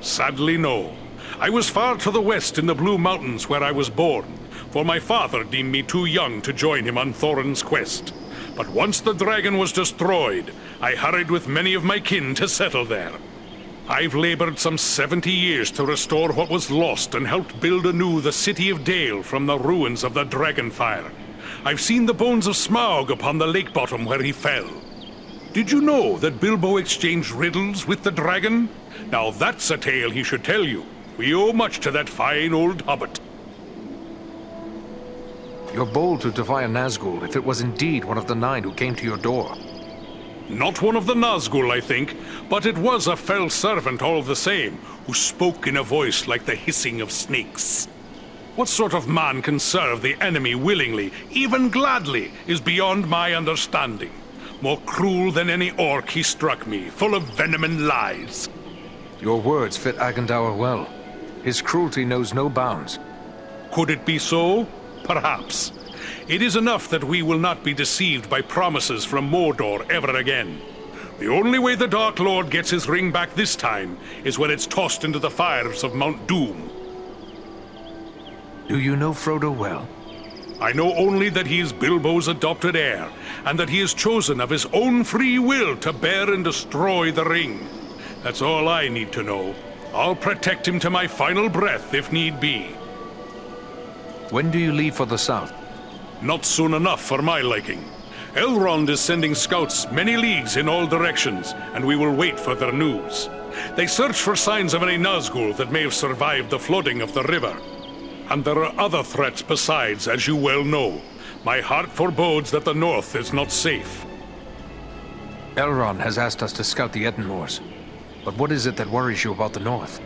Sadly, no. I was far to the west in the Blue Mountains where I was born, for my father deemed me too young to join him on Thorin's quest. But once the dragon was destroyed, I hurried with many of my kin to settle there. I've labored some 70 years to restore what was lost and helped build anew the city of Dale from the ruins of the Dragonfire. I've seen the bones of Smaug upon the lake bottom where he fell. Did you know that Bilbo exchanged riddles with the dragon? Now that's a tale he should tell you. We owe much to that fine old hobbit. You're bold to defy a Nazgul if it was indeed one of the 9 who came to your door. Not one of the Nazgul, I think, but it was a fell servant all the same, who spoke in a voice like the hissing of snakes. What sort of man can serve the enemy willingly, even gladly, is beyond my understanding. More cruel than any orc he struck me, full of venom and lies. Your words fit Agandaur well. His cruelty knows no bounds. Could it be so? Perhaps. It is enough that we will not be deceived by promises from Mordor ever again. The only way the Dark Lord gets his ring back this time is when it's tossed into the fires of Mount Doom. Do you know Frodo well? I know only that he is Bilbo's adopted heir, and that he is chosen of his own free will to bear and destroy the ring. That's all I need to know. I'll protect him to my final breath if need be. When do you leave for the south? Not soon enough for my liking. Elrond is sending scouts many leagues in all directions, and we will wait for their news. They search for signs of any Nazgul that may have survived the flooding of the river. And there are other threats besides, as you well know. My heart forebodes that the north is not safe. Elrond has asked us to scout the Ettenmoors. But what is it that worries you about the north?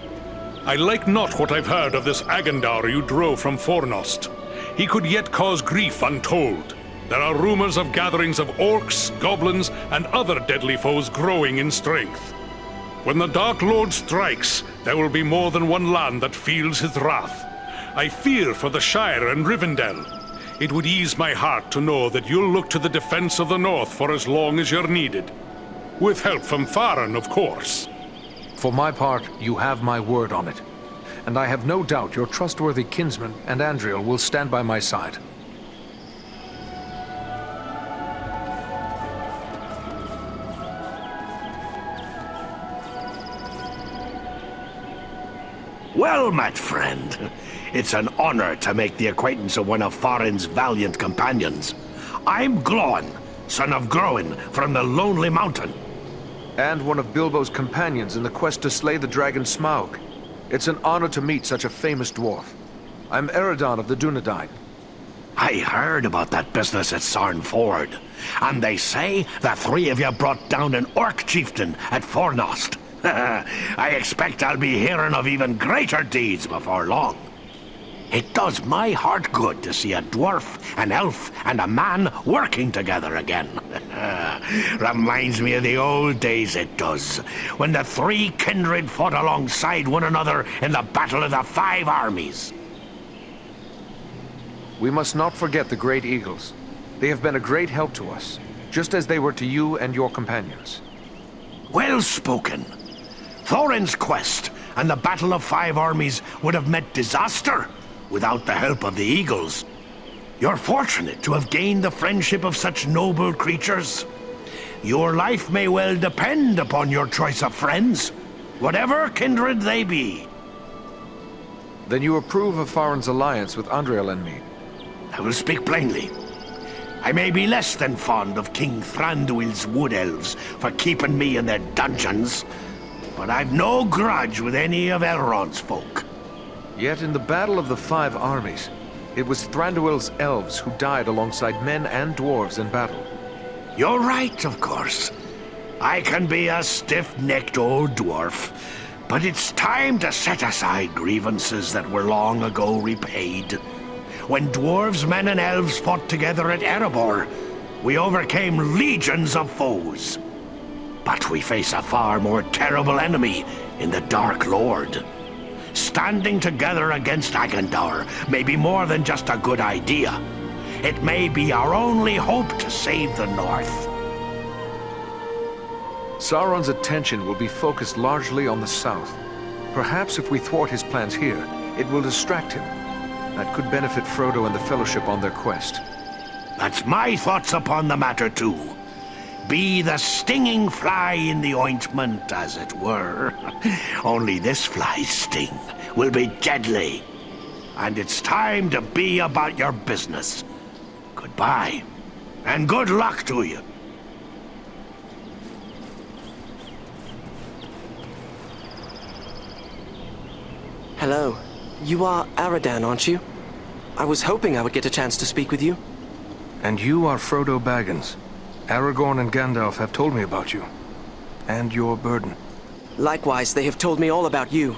I like not what I've heard of this Agandar you drove from Fornost. He could yet cause grief untold. There are rumors of gatherings of orcs, goblins, and other deadly foes growing in strength. When the Dark Lord strikes, there will be more than one land that feels his wrath. I fear for the Shire and Rivendell. It would ease my heart to know that you'll look to the defense of the north for as long as you're needed. With help from Faran, of course. For my part, you have my word on it. And I have no doubt your trustworthy kinsman and Andriel will stand by my side. Well met, friend. It's an honor to make the acquaintance of one of Farin's valiant companions. I'm Glóin, son of Groin, from the Lonely Mountain. And one of Bilbo's companions in the quest to slay the dragon Smaug. It's an honor to meet such a famous dwarf. I'm Eradan of the Dunedain. I heard about that business at Sarn Ford, and they say the three of you brought down an orc chieftain at Fornost. I expect I'll be hearing of even greater deeds before long. It does my heart good to see a dwarf, an elf, and a man working together again. Reminds me of the old days, it does, when the three kindred fought alongside one another in the Battle of the Five Armies. We must not forget the Great Eagles. They have been a great help to us, just as they were to you and your companions. Well spoken. Thorin's quest and the Battle of Five Armies would have met disaster without the help of the Eagles. You're fortunate to have gained the friendship of such noble creatures. Your life may well depend upon your choice of friends, whatever kindred they be. Then you approve of Farin's alliance with Andriel and me? I will speak plainly. I may be less than fond of King Thranduil's wood elves for keeping me in their dungeons, but I've no grudge with any of Elrond's folk. Yet in the Battle of the Five Armies, it was Thranduil's elves who died alongside men and dwarves in battle. You're right, of course. I can be a stiff-necked old dwarf, but it's time to set aside grievances that were long ago repaid. When dwarves, men, and elves fought together at Erebor, we overcame legions of foes. But we face a far more terrible enemy in the Dark Lord. Standing together against Agandar may be more than just a good idea. It may be our only hope to save the North. Sauron's attention will be focused largely on the south. Perhaps if we thwart his plans here, it will distract him. That could benefit Frodo and the Fellowship on their quest. That's my thoughts upon the matter, too. Be the stinging fly in the ointment, as it were. Only this fly's sting will be deadly. And it's time to be about your business. Goodbye, and good luck to you. Hello. You are Eradan, aren't you? I was hoping I would get a chance to speak with you. And you are Frodo Baggins. Aragorn and Gandalf have told me about you. And your burden. Likewise, they have told me all about you.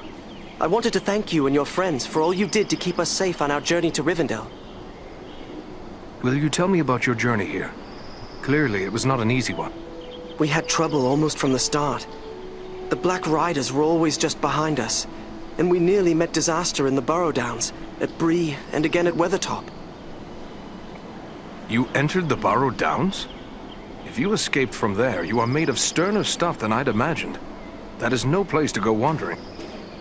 I wanted to thank you and your friends for all you did to keep us safe on our journey to Rivendell. Will you tell me about your journey here? Clearly, it was not an easy one. We had trouble almost from the start. The Black Riders were always just behind us, and we nearly met disaster in the Barrow-downs, at Bree, and again at Weathertop. You entered the Barrow-downs? If you escaped from there, you are made of sterner stuff than I'd imagined. That is no place to go wandering.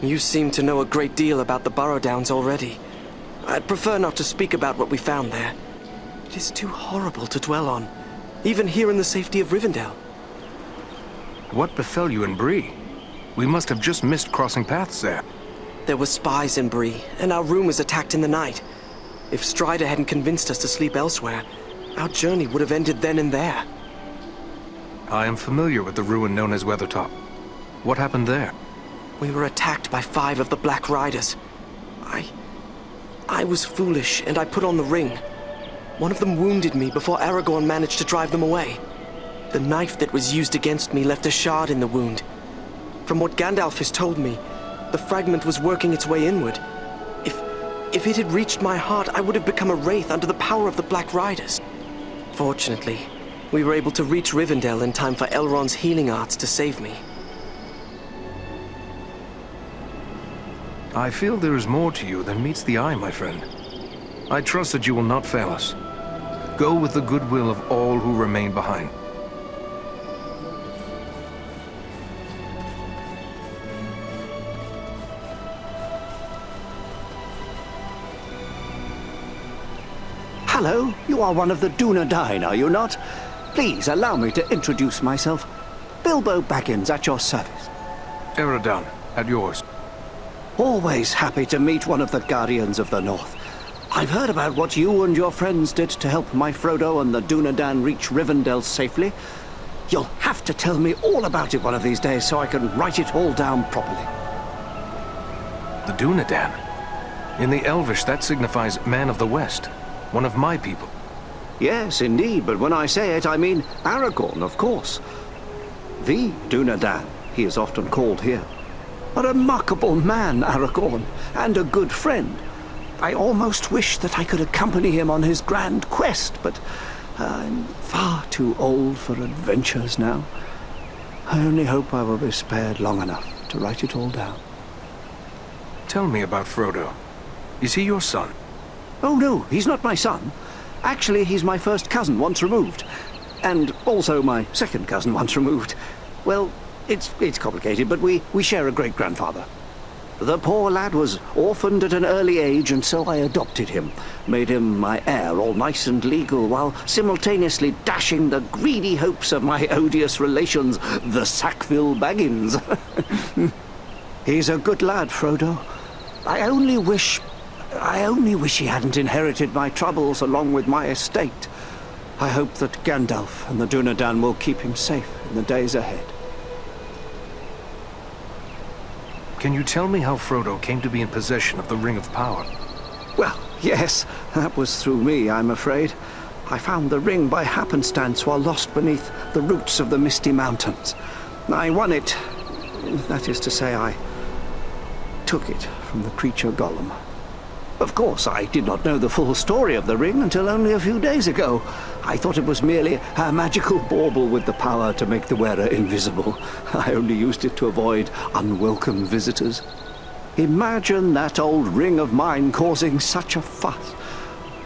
You seem to know a great deal about the Barrow-downs already. I'd prefer not to speak about what we found there. It is too horrible to dwell on, even here in the safety of Rivendell. What befell you in Bree? We must have just missed crossing paths there. There were spies in Bree, and our room was attacked in the night. If Strider hadn't convinced us to sleep elsewhere, our journey would have ended then and there. I am familiar with the ruin known as Weathertop. What happened there? We were attacked by 5 of the Black Riders. I was foolish, and I put on the ring. One of them wounded me before Aragorn managed to drive them away. The knife that was used against me left a shard in the wound. From what Gandalf has told me, the fragment was working its way inward. If it had reached my heart, I would have become a wraith under the power of the Black Riders. Fortunately, we were able to reach Rivendell in time for Elrond's healing arts to save me. I feel there is more to you than meets the eye, my friend. I trust that you will not fail us. Go with the goodwill of all who remain behind. Hello, you are one of the Dunedain, are you not? Please allow me to introduce myself. Bilbo Baggins at your service. Eradan, at yours. Always happy to meet one of the Guardians of the North. I've heard about what you and your friends did to help my Frodo and the Dunedain reach Rivendell safely. You'll have to tell me all about it one of these days so I can write it all down properly. The Dunedain? In the Elvish, that signifies Man of the West. One of my people. Yes, indeed, but when I say it, I mean Aragorn, of course. The Dunedain, he is often called here. A remarkable man, Aragorn, and a good friend. I almost wish that I could accompany him on his grand quest, but I'm far too old for adventures now. I only hope I will be spared long enough to write it all down. Tell me about Frodo. Is he your son? Oh no, he's not my son. Actually, he's my first cousin once removed. And also my second cousin once removed. Well, it's complicated, but we share a great-grandfather. The poor lad was orphaned at an early age, and so I adopted him. Made him my heir, all nice and legal, while simultaneously dashing the greedy hopes of my odious relations, the Sackville Baggins. He's a good lad, Frodo. I only wish he hadn't inherited my troubles along with my estate. I hope that Gandalf and the Dunedain will keep him safe in the days ahead. Can you tell me how Frodo came to be in possession of the Ring of Power? Well, yes, that was through me, I'm afraid. I found the ring by happenstance while lost beneath the roots of the Misty Mountains. I won it. That is to say, I took it from the creature Gollum. Of course, I did not know the full story of the ring until only a few days ago. I thought it was merely a magical bauble with the power to make the wearer invisible. I only used it to avoid unwelcome visitors. Imagine that old ring of mine causing such a fuss.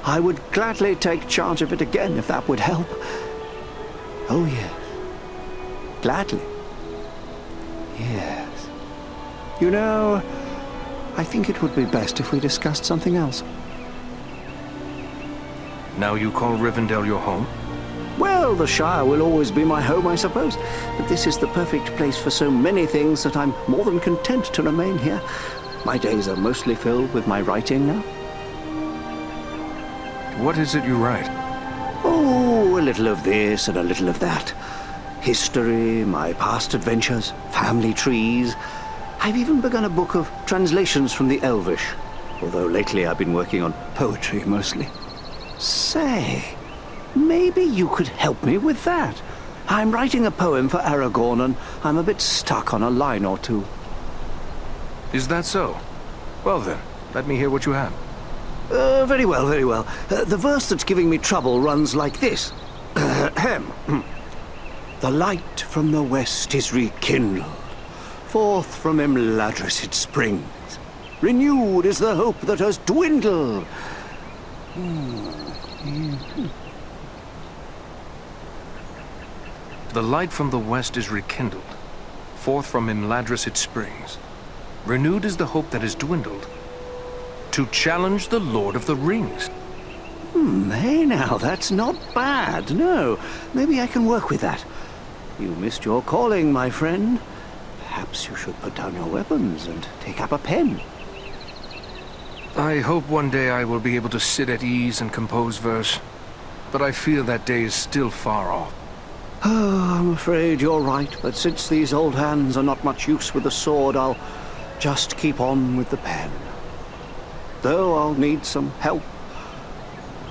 I would gladly take charge of it again if that would help. Oh, yes. Gladly. Yes. You know, I think it would be best if we discussed something else. Now you call Rivendell your home? Well, the Shire will always be my home, I suppose. But this is the perfect place for so many things that I'm more than content to remain here. My days are mostly filled with my writing now. What is it you write? Oh, a little of this and a little of that. History, my past adventures, family trees. I've even begun a book of translations from the Elvish, although lately I've been working on poetry mostly. Say, maybe you could help me with that. I'm writing a poem for Aragorn, and I'm a bit stuck on a line or two. Is that so? Well then, let me hear what you have. Very well, very well. The verse that's giving me trouble runs like this. The light from the west is rekindled. Forth from Imladris it springs. Renewed is the hope that has dwindled. The light from the west is rekindled. Forth from Imladris it springs. Renewed is the hope that has dwindled. To challenge the Lord of the Rings. Hey now, that's not bad, no. Maybe I can work with that. You missed your calling, my friend. Perhaps you should put down your weapons and take up a pen. I hope one day I will be able to sit at ease and compose verse, but I fear that day is still far off. Oh, I'm afraid you're right, but since these old hands are not much use with the sword, I'll just keep on with the pen. Though I'll need some help.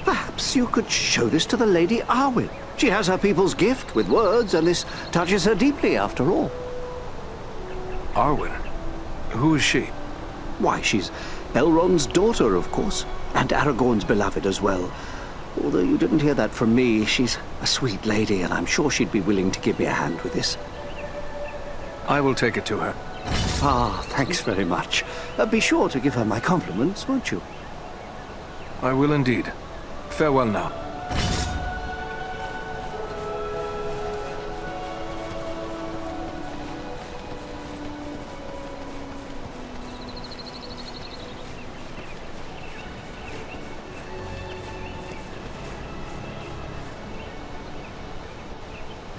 Perhaps you could show this to the Lady Arwen. She has her people's gift with words, and this touches her deeply after all. Arwen? Who is she? Why, she's Elrond's daughter, of course, and Aragorn's beloved as well. Although you didn't hear that from me, she's a sweet lady, and I'm sure she'd be willing to give me a hand with this. I will take it to her. Ah, thanks very much. Be sure to give her my compliments, won't you? I will indeed. Farewell now.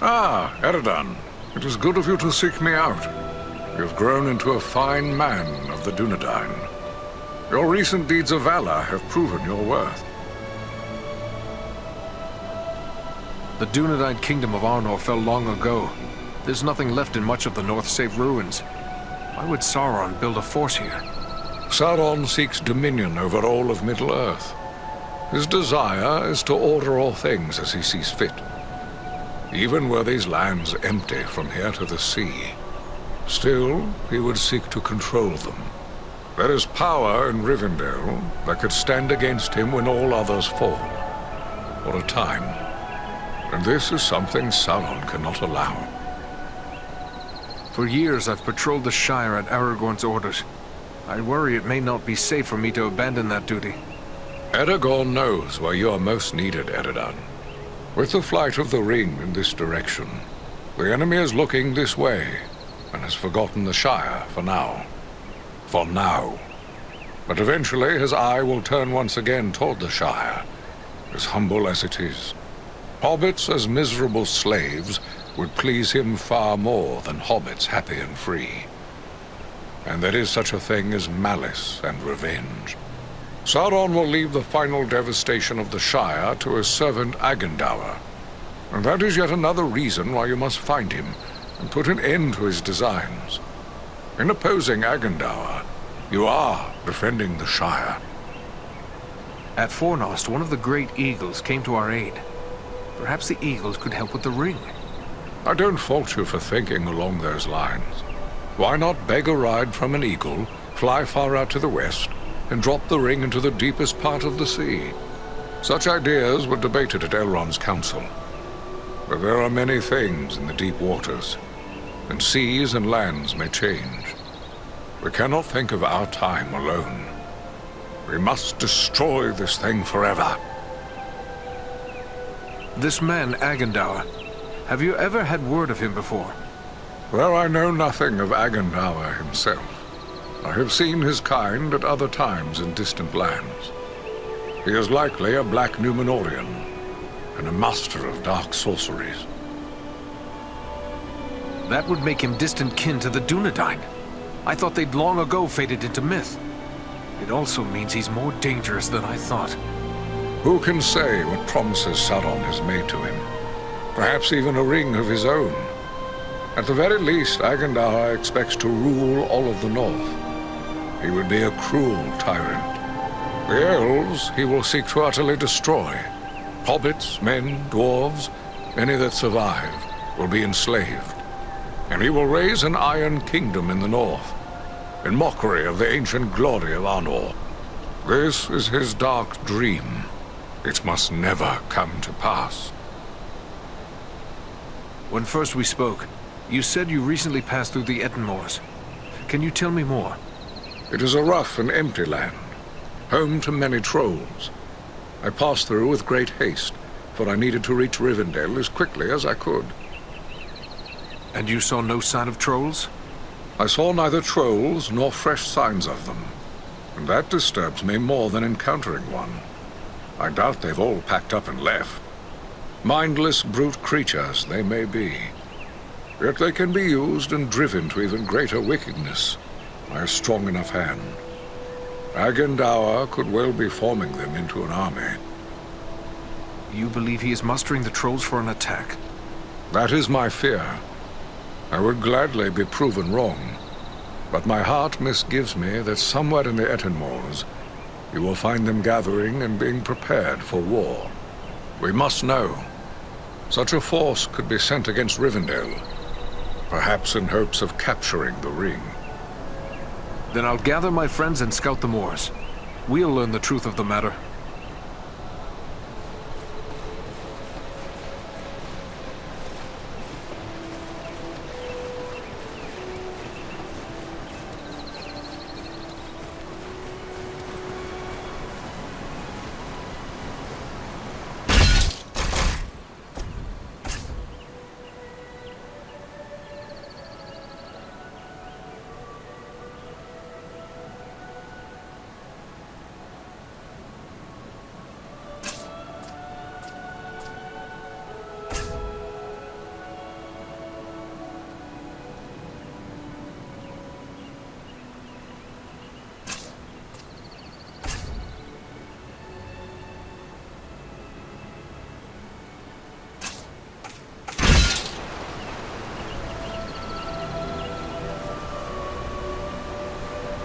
Ah, Eradan. It is good of you to seek me out. You've grown into a fine man of the Dunedain. Your recent deeds of valor have proven your worth. The Dunedain kingdom of Arnor fell long ago. There's nothing left in much of the north save ruins. Why would Sauron build a force here? Sauron seeks dominion over all of Middle-earth. His desire is to order all things as he sees fit. Even were these lands empty from here to the sea, still he would seek to control them. There is power in Rivendell that could stand against him when all others fall. For a time. And this is something Sauron cannot allow. For years I've patrolled the Shire at Aragorn's orders. I worry it may not be safe for me to abandon that duty. Aragorn knows where you are most needed, Eradan. With the flight of the ring in this direction, the enemy is looking this way, and has forgotten the Shire for now. For now. But eventually his eye will turn once again toward the Shire, as humble as it is. Hobbits as miserable slaves would please him far more than hobbits happy and free. And there is such a thing as malice and revenge. Sauron will leave the final devastation of the Shire to his servant Agendaur. And that is yet another reason why you must find him and put an end to his designs. In opposing Agendaur, you are defending the Shire. At Fornost, one of the great eagles came to our aid. Perhaps the eagles could help with the ring. I don't fault you for thinking along those lines. Why not beg a ride from an eagle, fly far out to the west, and drop the ring into the deepest part of the sea? Such ideas were debated at Elrond's council. But there are many things in the deep waters, and seas and lands may change. We cannot think of our time alone. We must destroy this thing forever. This man, Agendaur, have you ever had word of him before? Though I know nothing of Agendaur himself, I have seen his kind at other times in distant lands. He is likely a black Númenorian, and a master of dark sorceries. That would make him distant kin to the Dunedain. I thought they'd long ago faded into myth. It also means he's more dangerous than I thought. Who can say what promises Sauron has made to him? Perhaps even a ring of his own. At the very least, Agendaur expects to rule all of the North. He would be a cruel tyrant. The elves he will seek to utterly destroy. Hobbits, men, dwarves, any that survive, will be enslaved. And he will raise an iron kingdom in the north, in mockery of the ancient glory of Arnor. This is his dark dream. It must never come to pass. When first we spoke, you said you recently passed through the Ettenmoors. Can you tell me more? It is a rough and empty land, home to many trolls. I passed through with great haste, for I needed to reach Rivendell as quickly as I could. And you saw no sign of trolls? I saw neither trolls nor fresh signs of them, and that disturbs me more than encountering one. I doubt they've all packed up and left. Mindless brute creatures they may be. Yet they can be used and driven to even greater wickedness by a strong enough hand. Agendaur could well be forming them into an army. You believe he is mustering the trolls for an attack? That is my fear. I would gladly be proven wrong, but my heart misgives me that somewhere in the Ettenmoors you will find them gathering and being prepared for war. We must know. Such a force could be sent against Rivendell, perhaps in hopes of capturing the ring. Then I'll gather my friends and scout the moors. We'll learn the truth of the matter.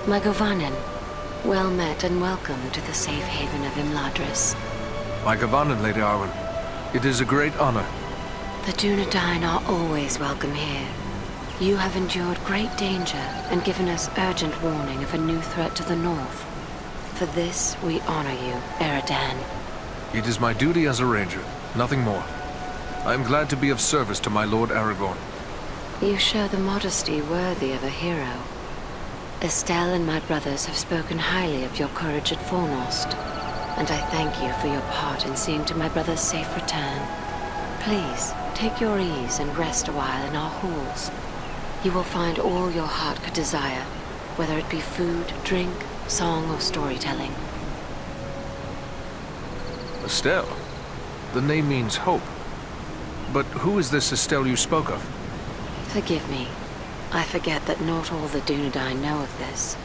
My Govanen, well met and welcome to the safe haven of Imladris. My Govanen, Lady Arwen. It is a great honor. The Dunedain are always welcome here. You have endured great danger and given us urgent warning of a new threat to the north. For this, we honor you, Eradan. It is my duty as a ranger, nothing more. I am glad to be of service to my Lord Aragorn. You show the modesty worthy of a hero. Estelle and my brothers have spoken highly of your courage at Fornost, and I thank you for your part in seeing to my brother's safe return. Please, take your ease and rest a while in our halls. You will find all your heart could desire, whether it be food, drink, song, or storytelling. Estelle? The name means hope. But who is this Estelle you spoke of? Forgive me. I forget that not all the Dunedain know of this.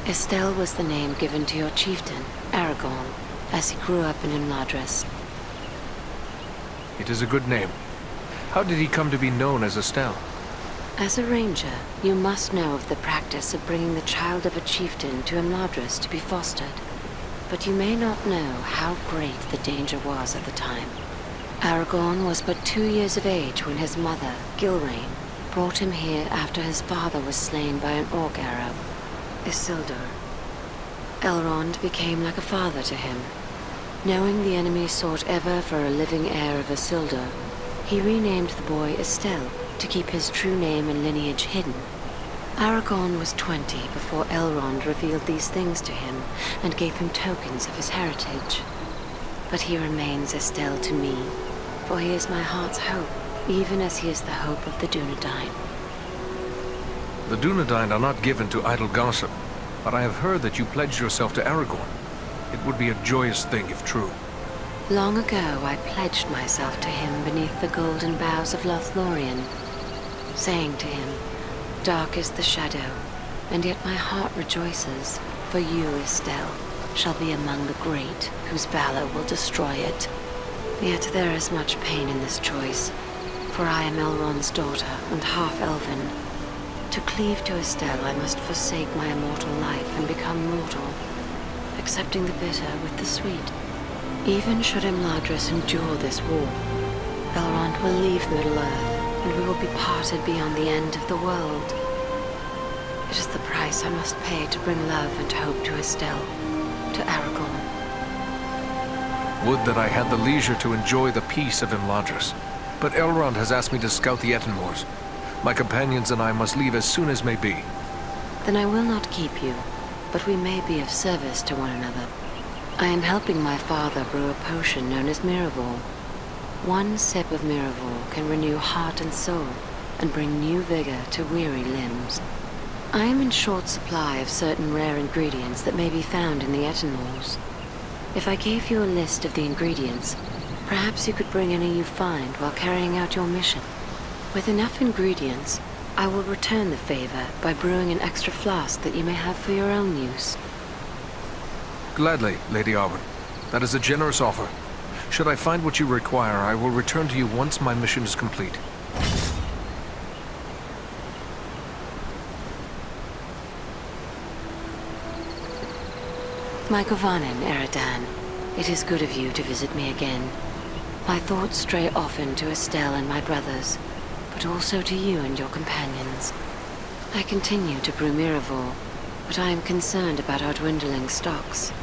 Estelle was the name given to your chieftain, Aragorn, as he grew up in Imladris. It is a good name. How did he come to be known as Estelle? As a ranger, you must know of the practice of bringing the child of a chieftain to Imladris to be fostered. But you may not know how great the danger was at the time. Aragorn was but 2 years of age when his mother, Gilrain, brought him here after his father was slain by an orc arrow, Isildur. Elrond became like a father to him. Knowing the enemy sought ever for a living heir of Isildur, he renamed the boy Estelle to keep his true name and lineage hidden. Aragorn was 20 before Elrond revealed these things to him and gave him tokens of his heritage. But he remains Estelle to me, for he is my heart's hope, even as he is the hope of the Dunedain. The Dunedain are not given to idle gossip, but I have heard that you pledged yourself to Aragorn. It would be a joyous thing if true. Long ago, I pledged myself to him beneath the golden boughs of Lothlorien, saying to him, "Dark is the shadow, and yet my heart rejoices, for you, Estelle, shall be among the great, whose valor will destroy it." Yet there is much pain in this choice, for I am Elrond's daughter and half-elven. To cleave to Estelle, I must forsake my immortal life and become mortal, accepting the bitter with the sweet. Even should Imladris endure this war, Elrond will leave Middle-earth, and we will be parted beyond the end of the world. It is the price I must pay to bring love and hope to Estelle, to Aragorn. Would that I had the leisure to enjoy the peace of Imladris. But Elrond has asked me to scout the Ettenmoors. My companions and I must leave as soon as may be. Then I will not keep you, but we may be of service to one another. I am helping my father brew a potion known as Miraval. 1 sip of Miraval can renew heart and soul, and bring new vigor to weary limbs. I am in short supply of certain rare ingredients that may be found in the Ettenmoors. If I gave you a list of the ingredients, perhaps you could bring any you find while carrying out your mission. With enough ingredients, I will return the favor by brewing an extra flask that you may have for your own use. Gladly, Lady Armon. That is a generous offer. Should I find what you require, I will return to you once my mission is complete. My Govanen, Eradan. It is good of you to visit me again. My thoughts stray often to Estelle and my brothers, but also to you and your companions. I continue to brew Mirivor, but I am concerned about our dwindling stocks.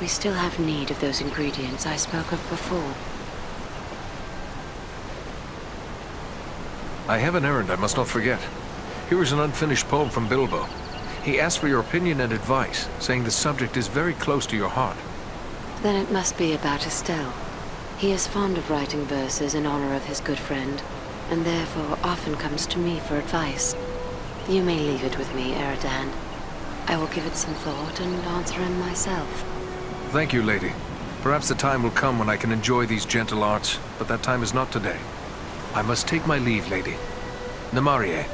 We still have need of those ingredients I spoke of before. I have an errand I must not forget. Here is an unfinished poem from Bilbo. He asked for your opinion and advice, saying the subject is very close to your heart. Then it must be about Estelle. He is fond of writing verses in honor of his good friend, and therefore often comes to me for advice. You may leave it with me, Eradan. I will give it some thought and answer him myself. Thank you, lady. Perhaps the time will come when I can enjoy these gentle arts, but that time is not today. I must take my leave, lady. Namarie.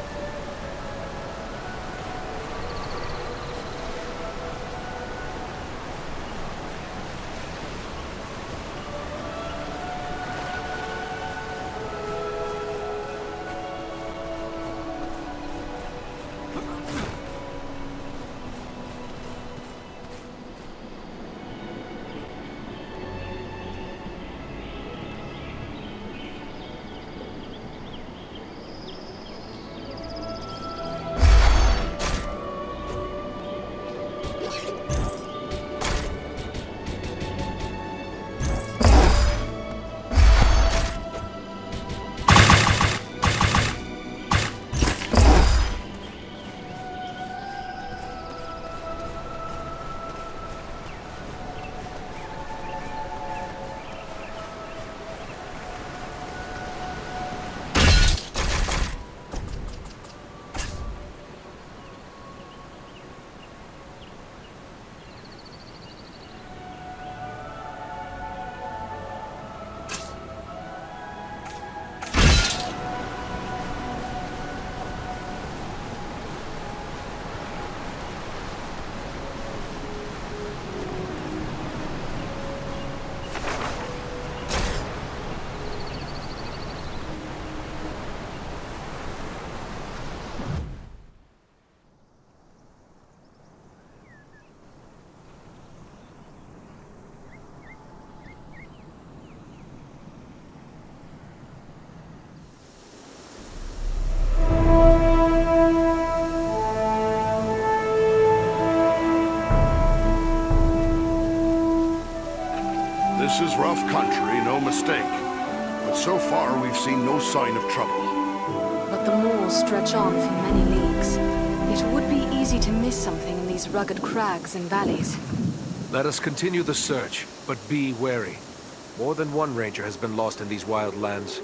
This is rough country, no mistake. But so far, we've seen no sign of trouble. But the moors stretch on for many leagues. It would be easy to miss something in these rugged crags and valleys. Let us continue the search, but be wary. More than one ranger has been lost in these wild lands.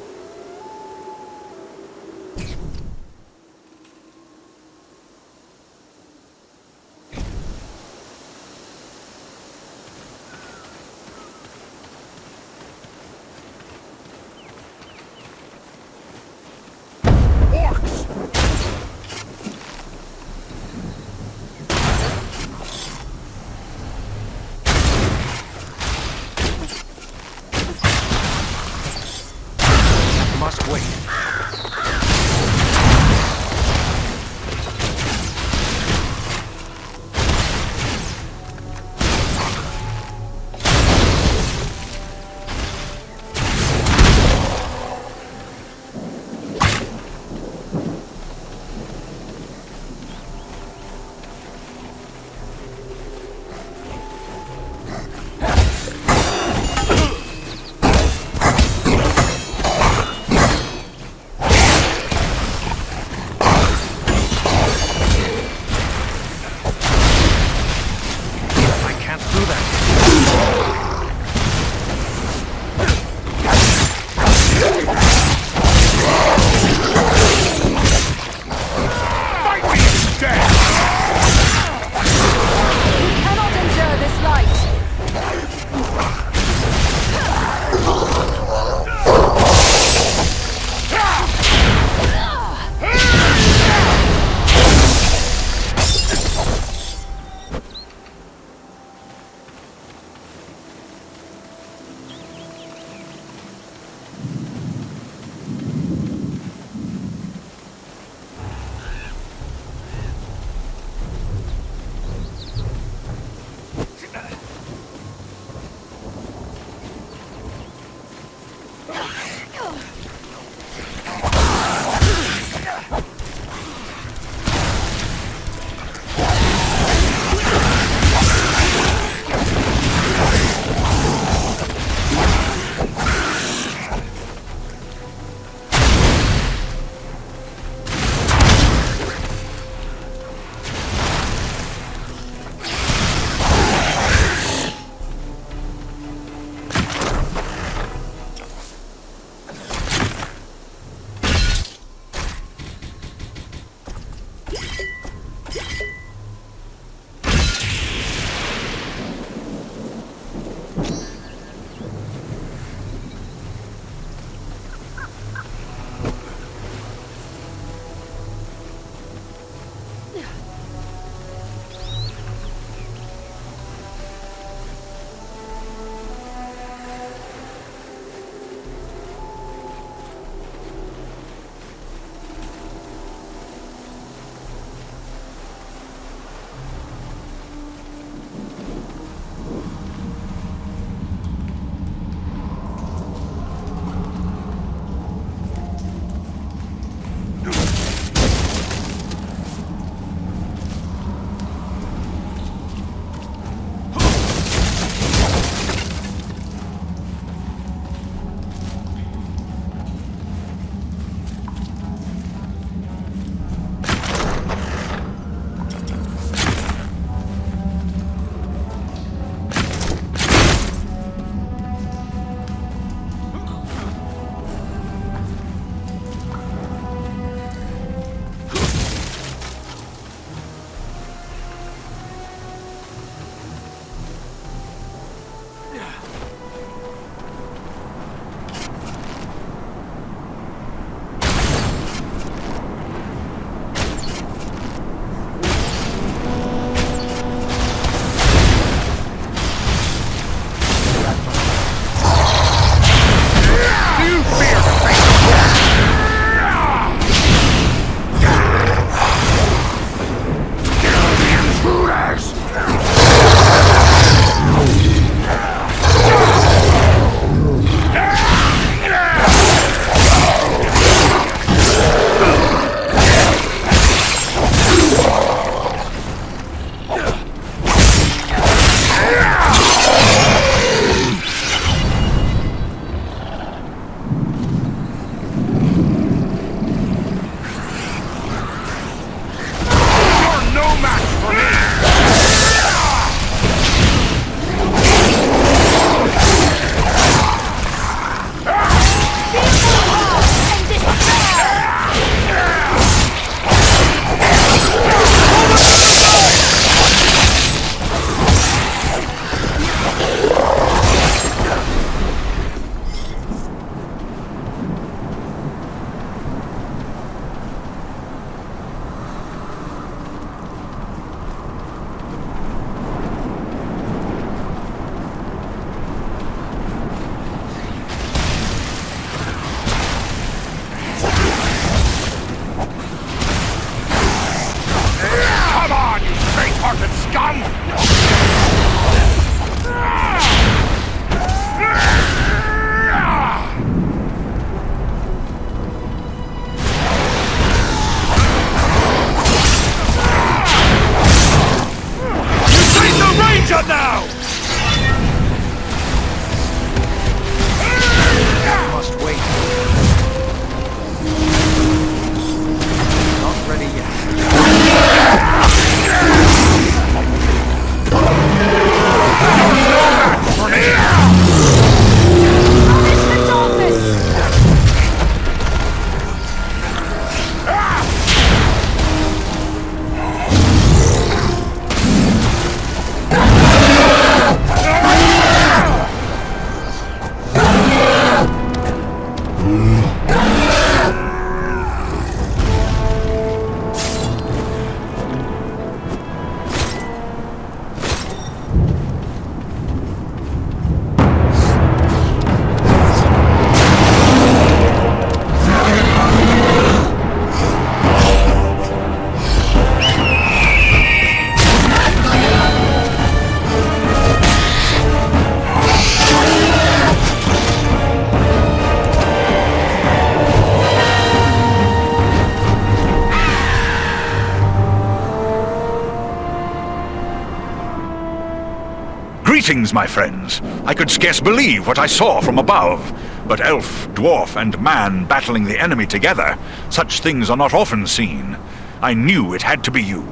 Greetings, my friends. I could scarce believe what I saw from above. But elf, dwarf, and man battling the enemy together, such things are not often seen. I knew it had to be you.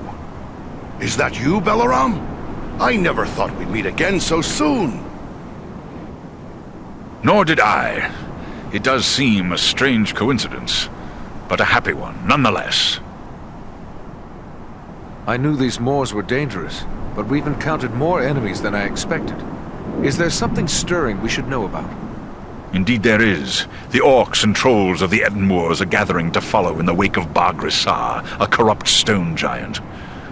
Is that you, Balaram? I never thought we'd meet again so soon. Nor did I. It does seem a strange coincidence, but a happy one, nonetheless. I knew these moors were dangerous, but we've encountered more enemies than I expected. Is there something stirring we should know about? Indeed there is. The orcs and trolls of the Ettenmoors are gathering to follow in the wake of Bargrisar, a corrupt stone giant.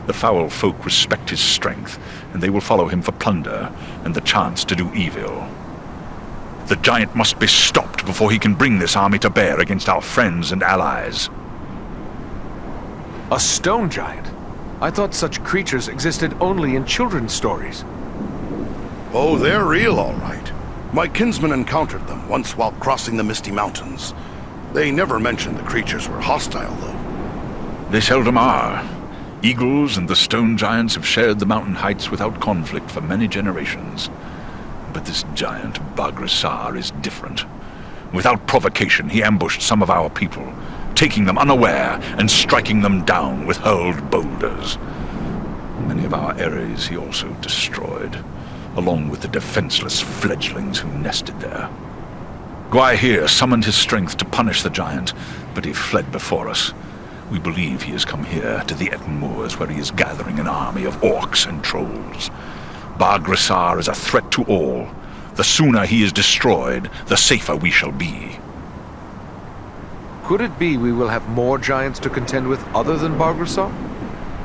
The foul folk respect his strength, and they will follow him for plunder and the chance to do evil. The giant must be stopped before he can bring this army to bear against our friends and allies. A stone giant? I thought such creatures existed only in children's stories. Oh, they're real, all right. My kinsman encountered them once while crossing the Misty Mountains. They never mentioned the creatures were hostile, though. They seldom are. Eagles and the stone giants have shared the mountain heights without conflict for many generations. But this giant, Bargrisar, is different. Without provocation, he ambushed some of our people, taking them unaware and striking them down with hurled boulders. Many of our areas he also destroyed, along with the defenseless fledglings who nested there. Gwaihir summoned his strength to punish the giant, but he fled before us. We believe he has come here to the Ettenmoors, where he is gathering an army of orcs and trolls. Bargrisar is a threat to all. The sooner he is destroyed, the safer we shall be. Could it be we will have more giants to contend with other than Bargrisar?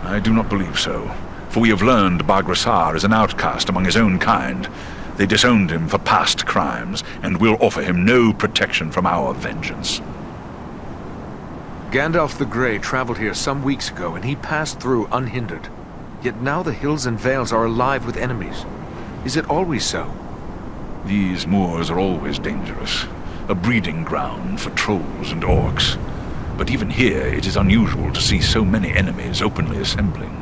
I do not believe so, for we have learned Bargrisar is an outcast among his own kind. They disowned him for past crimes, and will offer him no protection from our vengeance. Gandalf the Grey traveled here some weeks ago, and he passed through unhindered. Yet now the hills and vales are alive with enemies. Is it always so? These moors are always dangerous, a breeding ground for trolls and orcs. But even here it is unusual to see so many enemies openly assembling.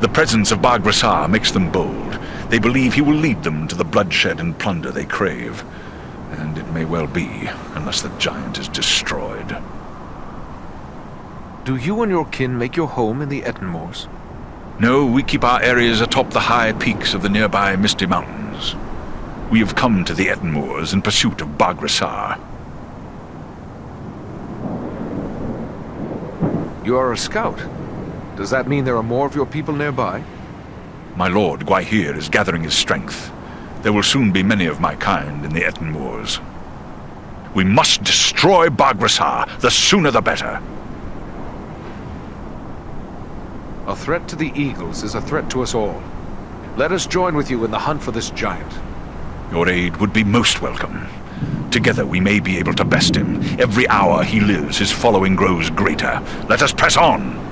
The presence of Bargrisar makes them bold. They believe he will lead them to the bloodshed and plunder they crave. And it may well be, unless the giant is destroyed. Do you and your kin make your home in the Ettenmoors? No, we keep our areas atop the high peaks of the nearby Misty Mountains. We have come to the Ettenmoors in pursuit of Bargrisar. You are a scout. Does that mean there are more of your people nearby? My lord Gwaihir is gathering his strength. There will soon be many of my kind in the Ettenmoors. We must destroy Bargrisar, the sooner the better. A threat to the Eagles is a threat to us all. Let us join with you in the hunt for this giant. Your aid would be most welcome. Together we may be able to best him. Every hour he lives, his following grows greater. Let us press on!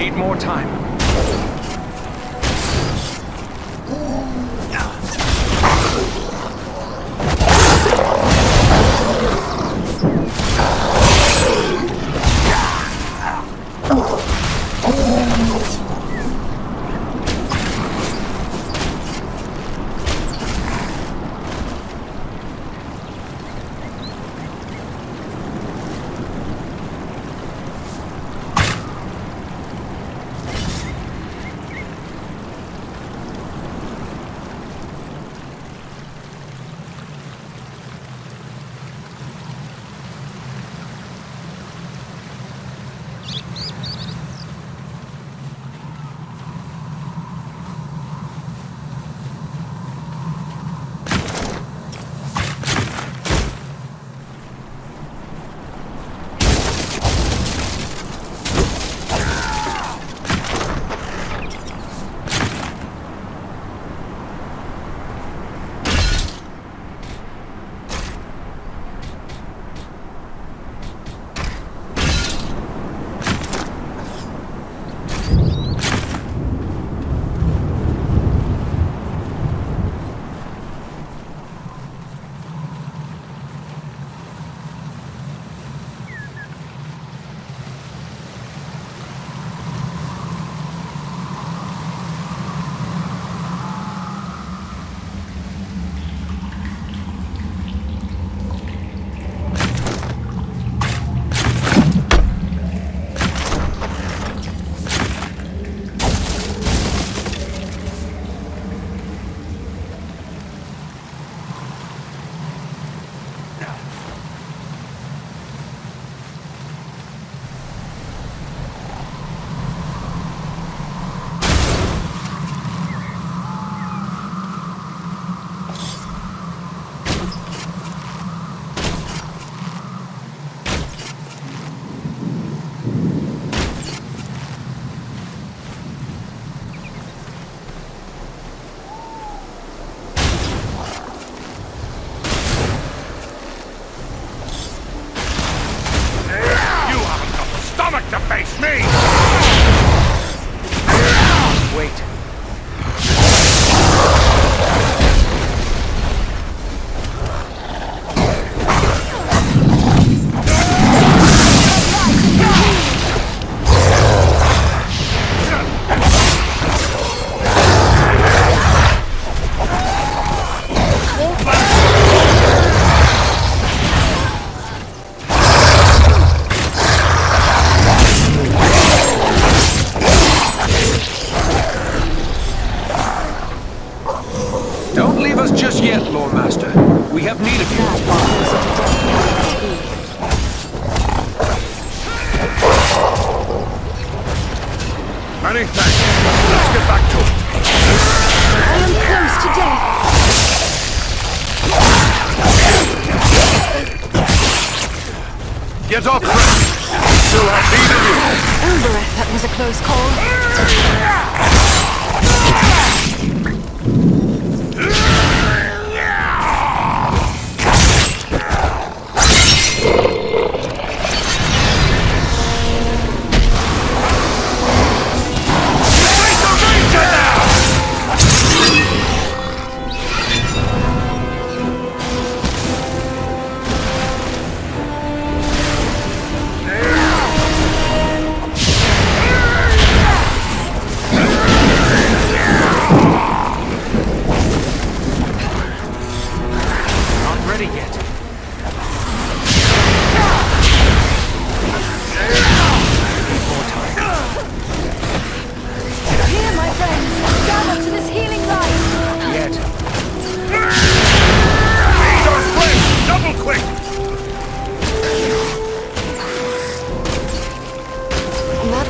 need more time. To face me! Wait. Just yet, Lord Master. We have need of you. Many thanks. Let's get back to it. I am close to death. Get up, friend. Still have need of you. Umbereth, that was a close call.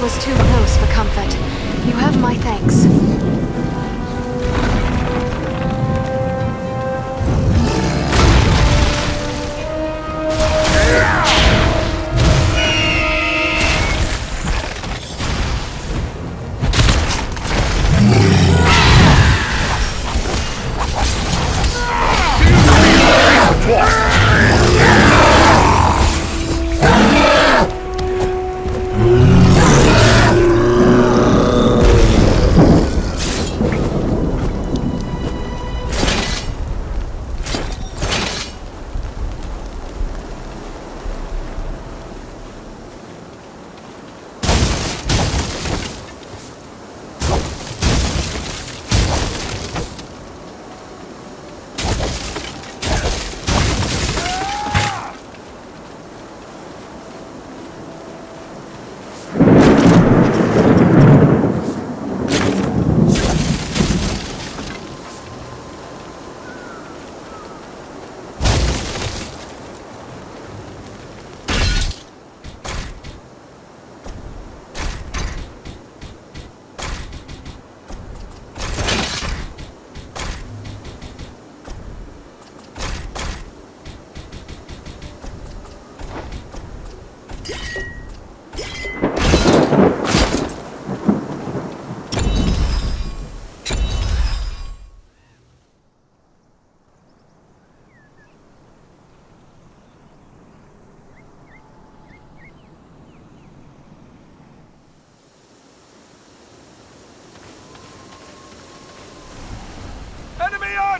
Was too close for comfort. You have my thanks.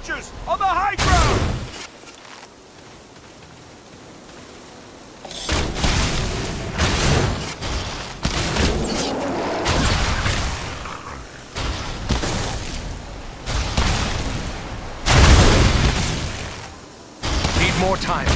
archers! On the high ground! Need more time.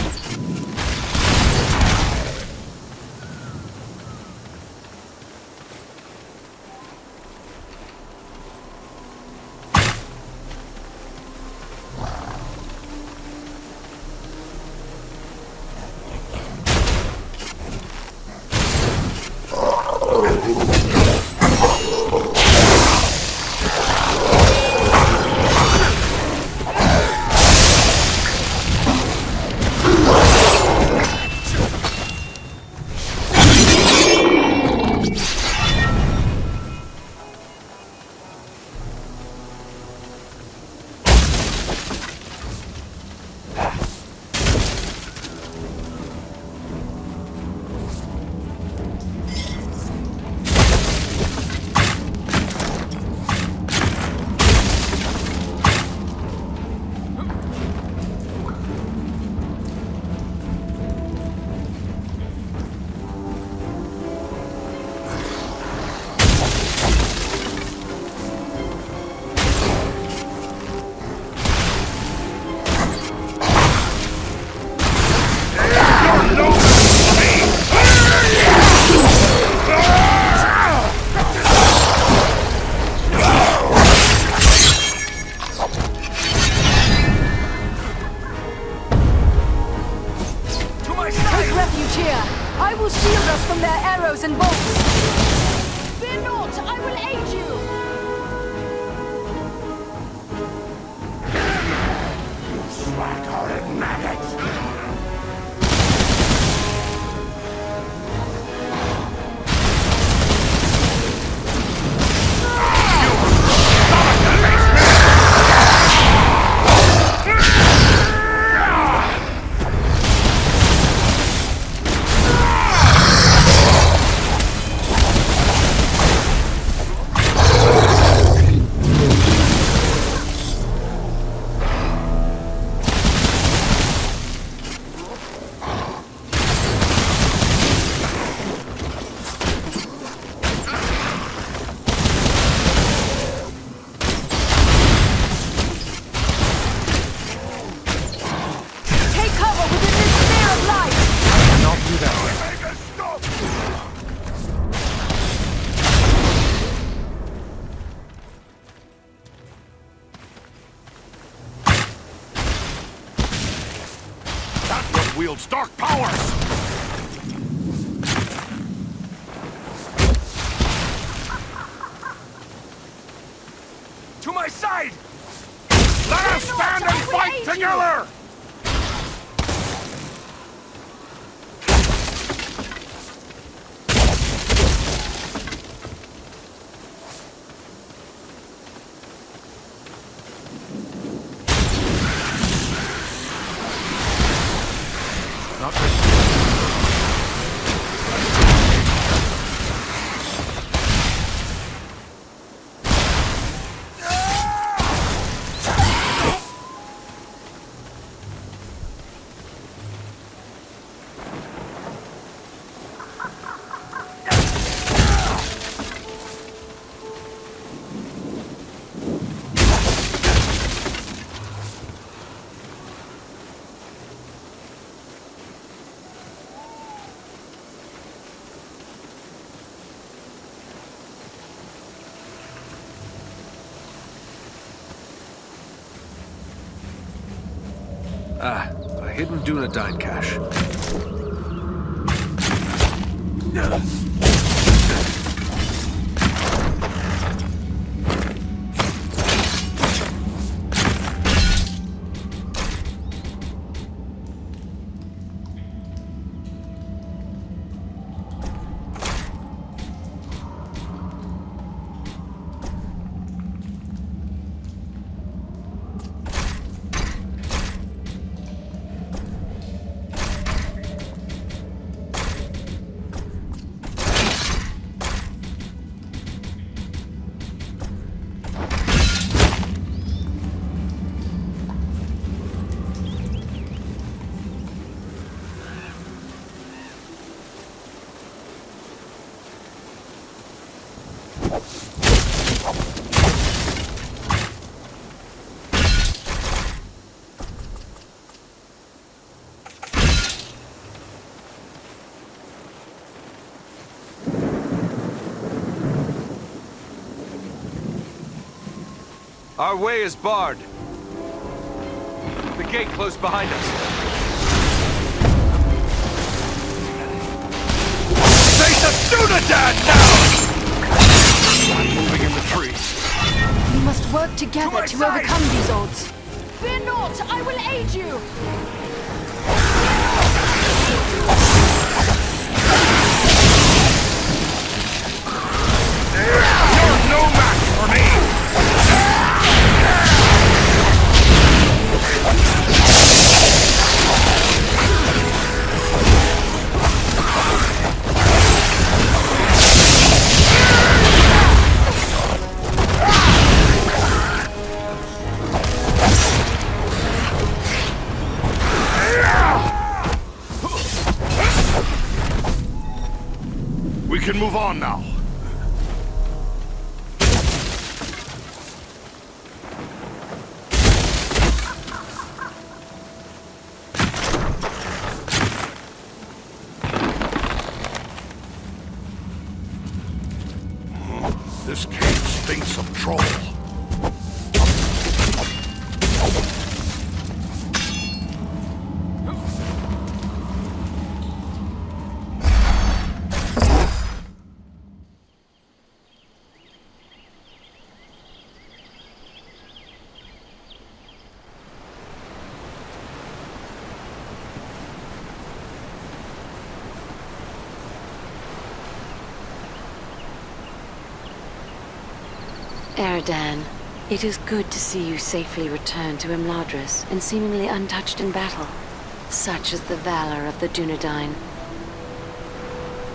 Wields dark powers! To my side! Let us stand and fight together! Ah, a hidden Dunedain cache. Our way is barred. The gate closed behind us. Face of Gundabad now! I'm moving in the trees. We must work together to overcome these odds. Fear not, I will aid you! You're no match for me! We can move on now. This cave stinks of troll. Eradan, it is good to see you safely return to Imladris and seemingly untouched in battle. Such is the valor of the Dunedain.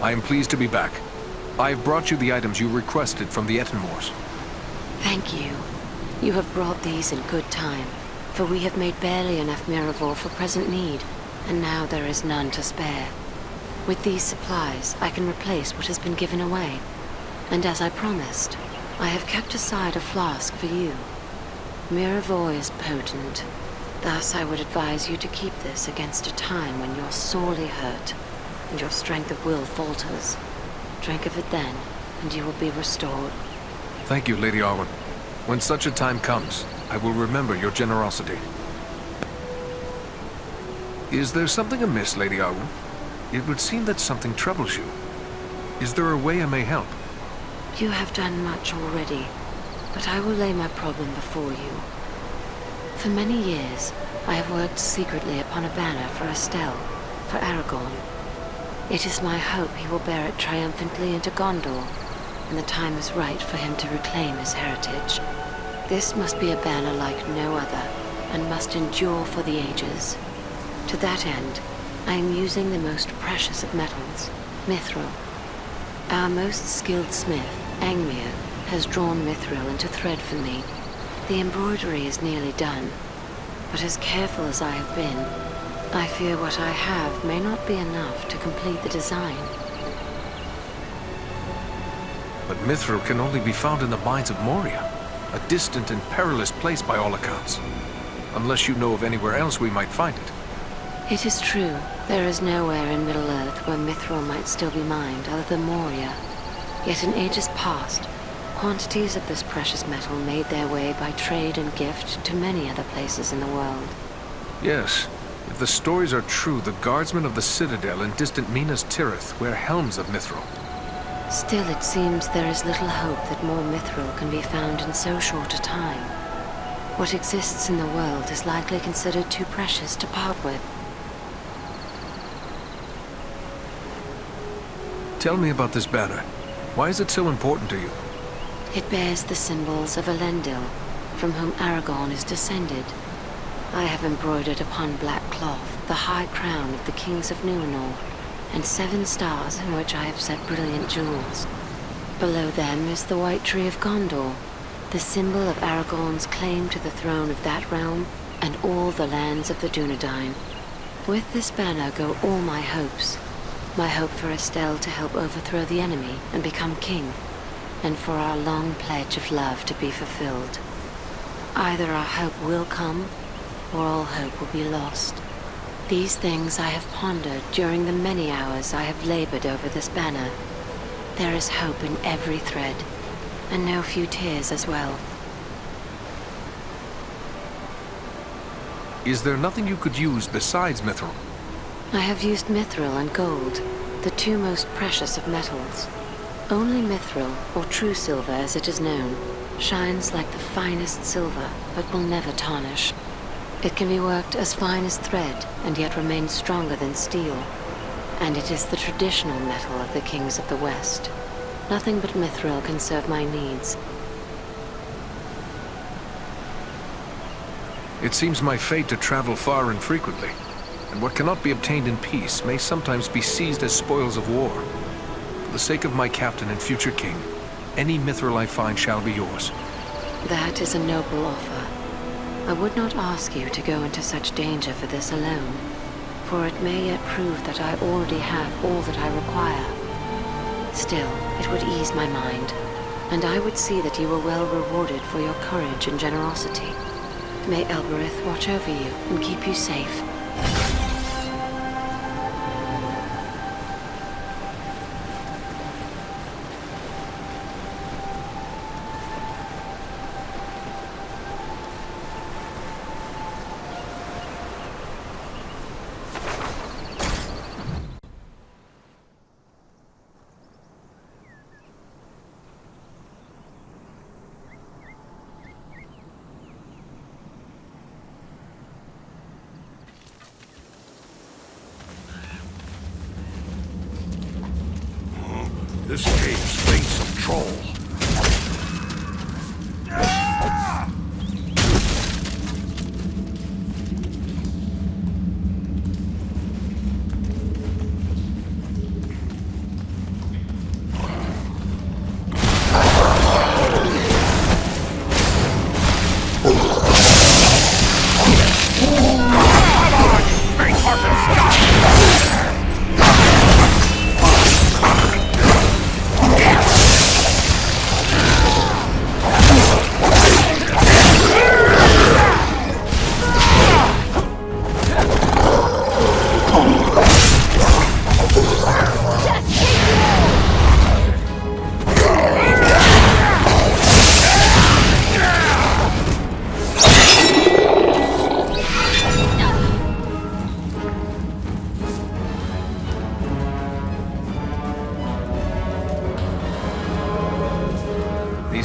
I am pleased to be back. I have brought you the items you requested from the Ettenmoors. Thank you. You have brought these in good time, for we have made barely enough Mirror for present need, and now there is none to spare. With these supplies, I can replace what has been given away. And as I promised, I have kept aside a flask for you. Mirror is potent. Thus I would advise you to keep this against a time when you're sorely hurt, and your strength of will falters. Drink of it then, and you will be restored. Thank you, Lady Arwen. When such a time comes, I will remember your generosity. Is there something amiss, Lady Arwen? It would seem that something troubles you. Is there a way I may help? You have done much already, but I will lay my problem before you. For many years, I have worked secretly upon a banner for Estelle, for Aragorn. It is my hope he will bear it triumphantly into Gondor, and the time is right for him to reclaim his heritage. This must be a banner like no other, and must endure for the ages. To that end, I am using the most precious of metals, Mithril. Our most skilled smith, Angmir, has drawn Mithril into thread for me. The embroidery is nearly done, but as careful as I have been, I fear what I have may not be enough to complete the design. But Mithril can only be found in the mines of Moria, a distant and perilous place by all accounts. Unless you know of anywhere else we might find it. It is true, there is nowhere in Middle-earth where Mithril might still be mined other than Moria. Yet in ages past, quantities of this precious metal made their way by trade and gift to many other places in the world. Yes, if the stories are true, the guardsmen of the Citadel in distant Minas Tirith wear helms of Mithril. Still, it seems there is little hope that more Mithril can be found in so short a time. What exists in the world is likely considered too precious to part with. Tell me about this banner. Why is it so important to you? It bears the symbols of Elendil, from whom Aragorn is descended. I have embroidered upon black cloth the high crown of the kings of Numenor, and 7 stars in which I have set brilliant jewels. Below them is the White Tree of Gondor, the symbol of Aragorn's claim to the throne of that realm and all the lands of the Dunedain. With this banner go all my hopes. My hope for Estelle to help overthrow the enemy and become king, and for our long pledge of love to be fulfilled. Either our hope will come, or all hope will be lost. These things I have pondered during the many hours I have labored over this banner. There is hope in every thread, and no few tears as well. Is there nothing you could use besides mithril? I have used mithril and gold, the two most precious of metals. Only mithril, or true silver as it is known, shines like the finest silver, but will never tarnish. It can be worked as fine as thread, and yet remain stronger than steel. And it is the traditional metal of the kings of the West. Nothing but mithril can serve my needs. It seems my fate to travel far and frequently, and what cannot be obtained in peace may sometimes be seized as spoils of war. For the sake of my captain and future king, any mithril I find shall be yours. That is a noble offer. I would not ask you to go into such danger for this alone, for it may yet prove that I already have all that I require. Still, it would ease my mind, and I would see that you were well rewarded for your courage and generosity. May Elbereth watch over you and keep you safe. This cave stinks of troll.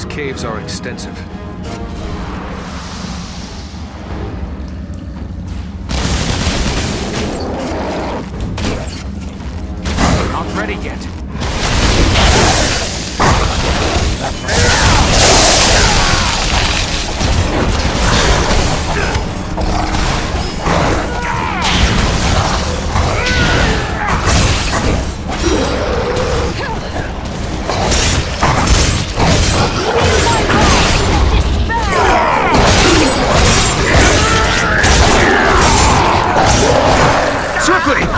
Caves are extensive. Not ready yet.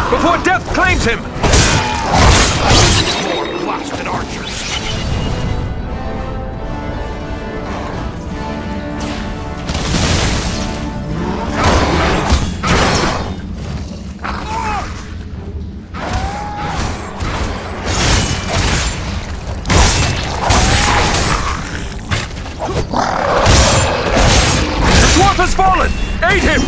Before death claims him! More blasted archers! The dwarf has fallen! Aid him!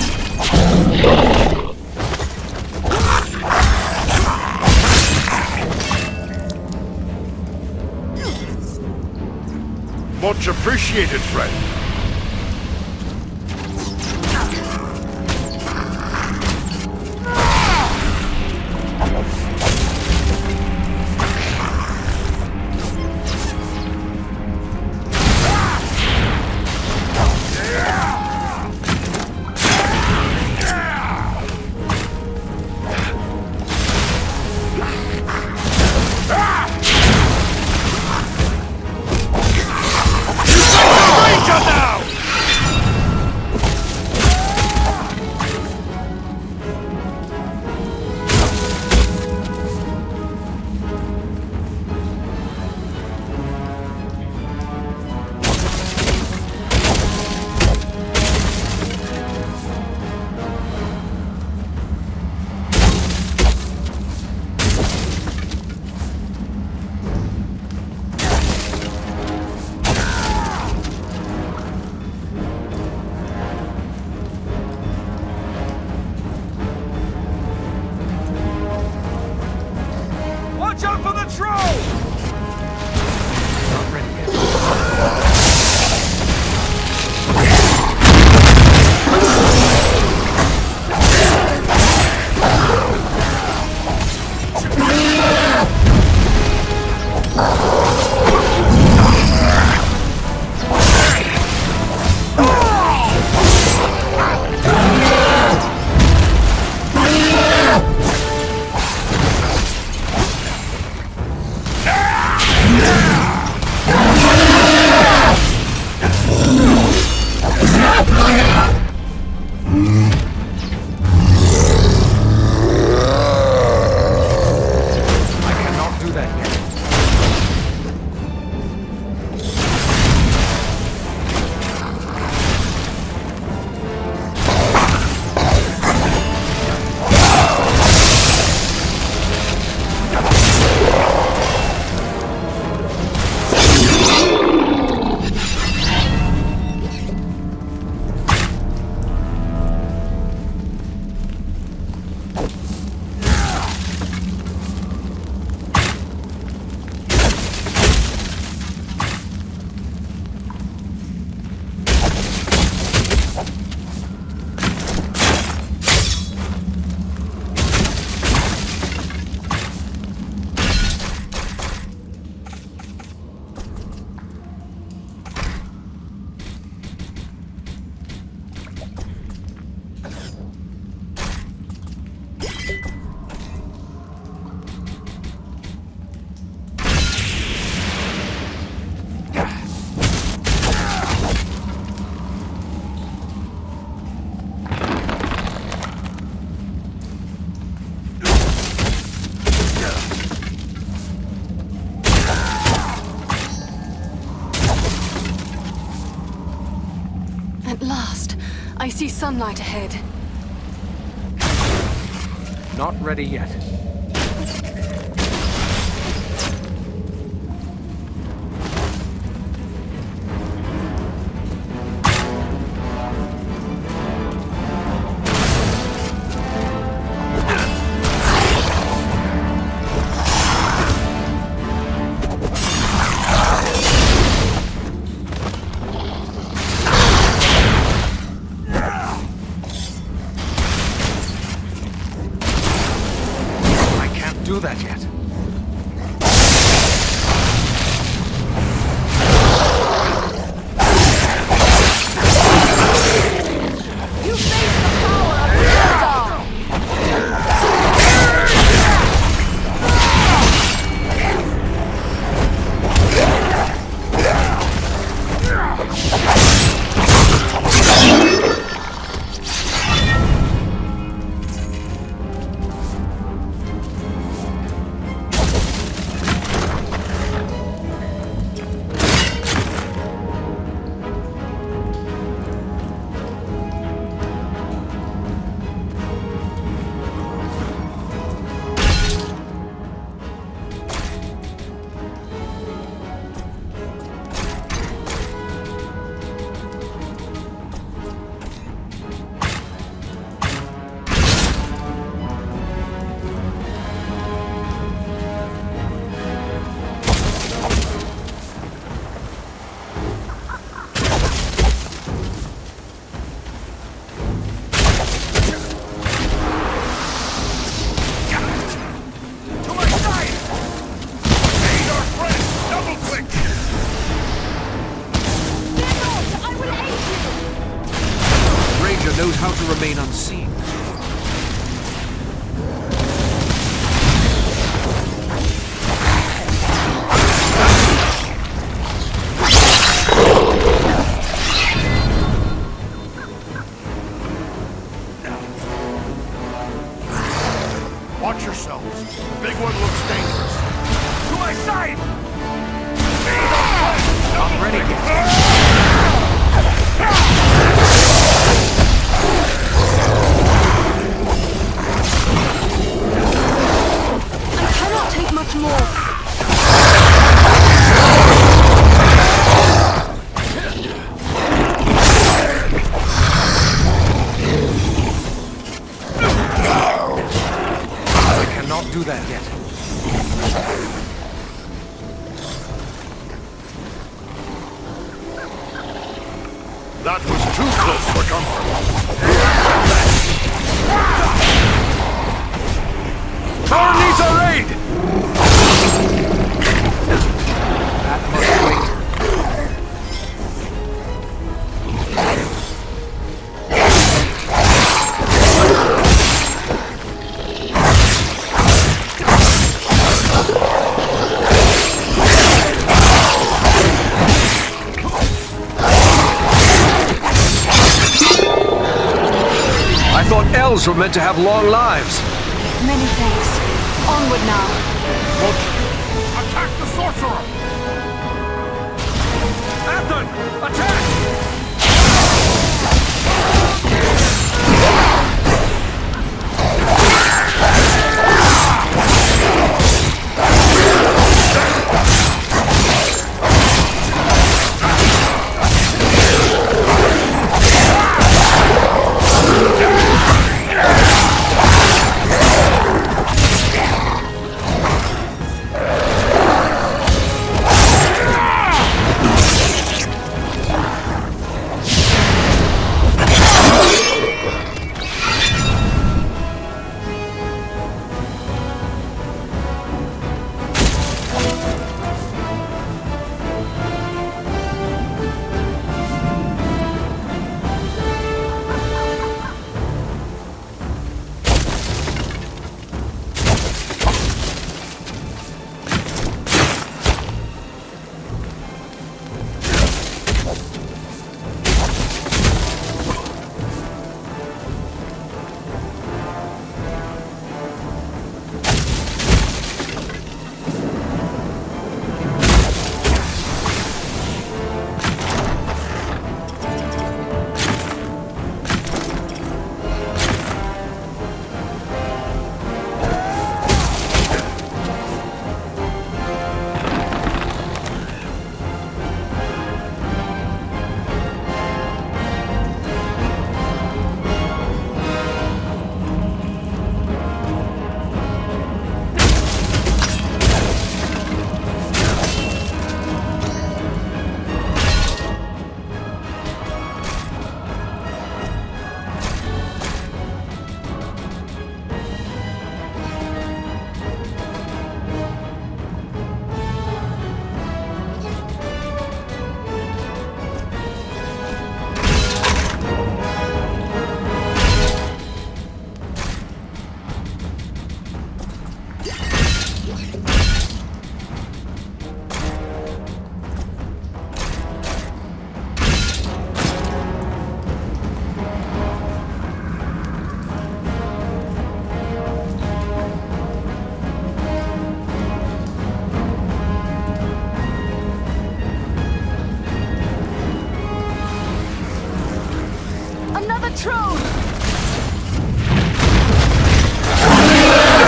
Much appreciated, friend. Shut down! At last, I see sunlight ahead. Not ready yet. Do that yet. You face the power of Eradan! Knows how to remain unseen. Watch yourselves. Big one looks dangerous. To my side! Not ready yet. Take much more. I cannot do that yet. That was too close for comfort. Carn needs a raid! That must wait. elves were meant to have long lives. Many thanks. Onward now. Attack the sorcerer! Ethan! Attack!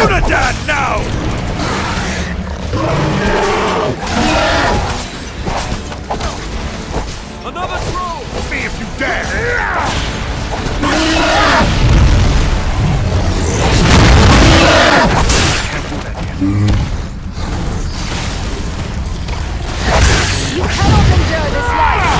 Unidad now! Another throw! Me if you dare! You cannot endure this life!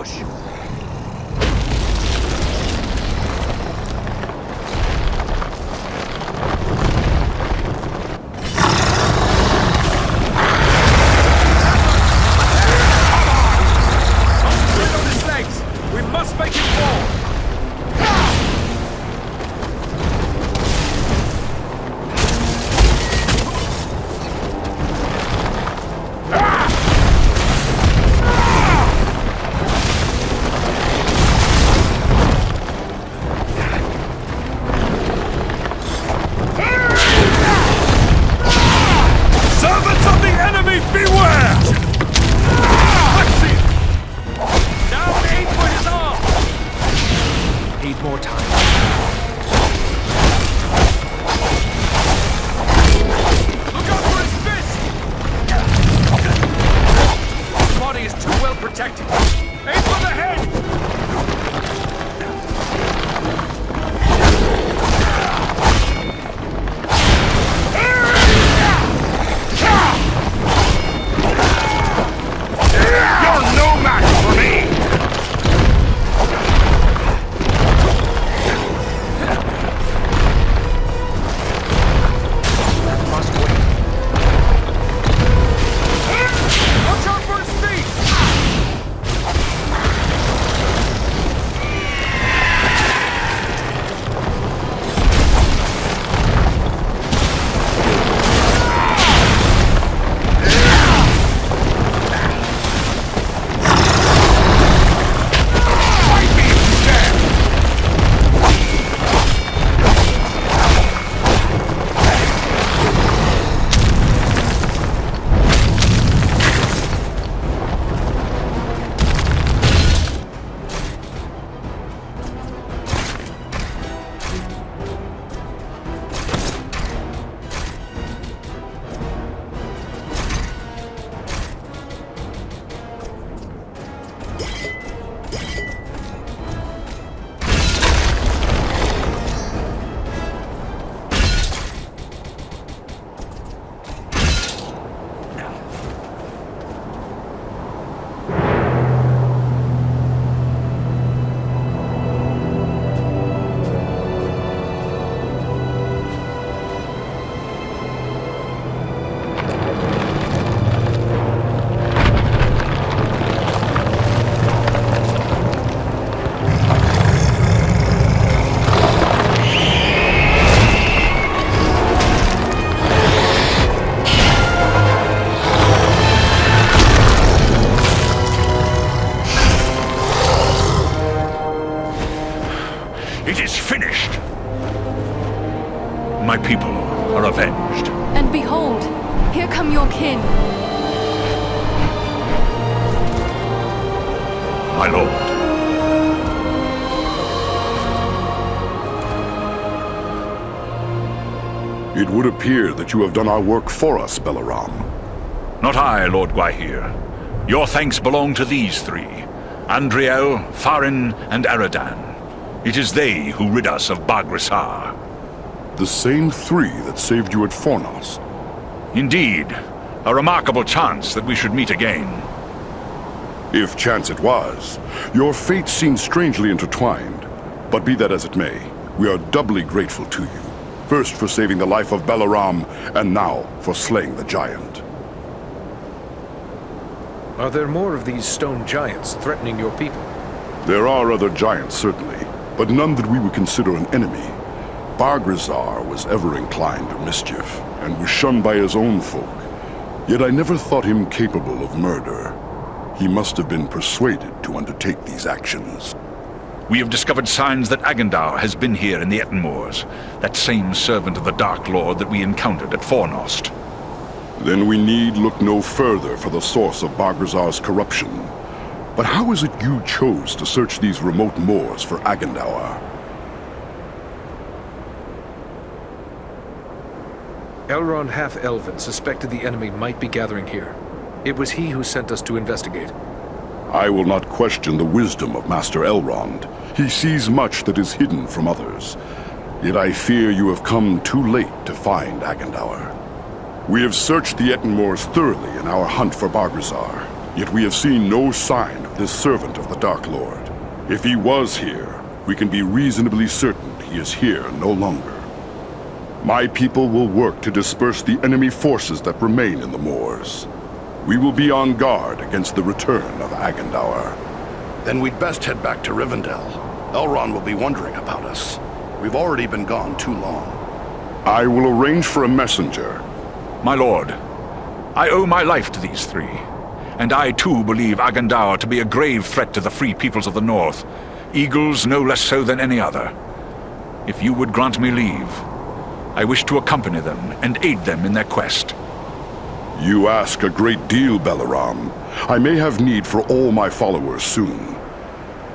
push! My people are avenged. And behold, here come your kin. My lord. It would appear that you have done our work for us, Balaram. Not I, Lord Gwaihir. Your thanks belong to these three. Andriel, Farin, and Eradan. It is they who rid us of Bagrisar. The same three that saved you at Fornost. Indeed. A remarkable chance that we should meet again. If chance it was. Your fates seem strangely intertwined. But be that as it may, we are doubly grateful to you. First for saving the life of Balaram, and now for slaying the giant. Are there more of these stone giants threatening your people? There are other giants, certainly, but none that we would consider an enemy. Bargrizar was ever inclined to mischief, and was shunned by his own folk. Yet I never thought him capable of murder. He must have been persuaded to undertake these actions. We have discovered signs that Agandar has been here in the Ettenmoors, that same servant of the Dark Lord that we encountered at Fornost. Then we need look no further for the source of Bargrizar's corruption. But how is it you chose to search these remote moors for Agandar? Elrond Half-Elven suspected the enemy might be gathering here. It was he who sent us to investigate. I will not question the wisdom of Master Elrond. He sees much that is hidden from others. Yet I fear you have come too late to find Agandar. We have searched the Ettenmoors thoroughly in our hunt for Bargrizar, yet we have seen no sign of this servant of the Dark Lord. If he was here, we can be reasonably certain he is here no longer. My people will work to disperse the enemy forces that remain in the moors. We will be on guard against the return of Agandaur. Then we'd best head back to Rivendell. Elrond will be wondering about us. We've already been gone too long. I will arrange for a messenger. My lord, I owe my life to these three, and I too believe Agandaur to be a grave threat to the free peoples of the north, eagles no less so than any other. If you would grant me leave, I wish to accompany them and aid them in their quest. You ask a great deal, Balaram. I may have need for all my followers soon.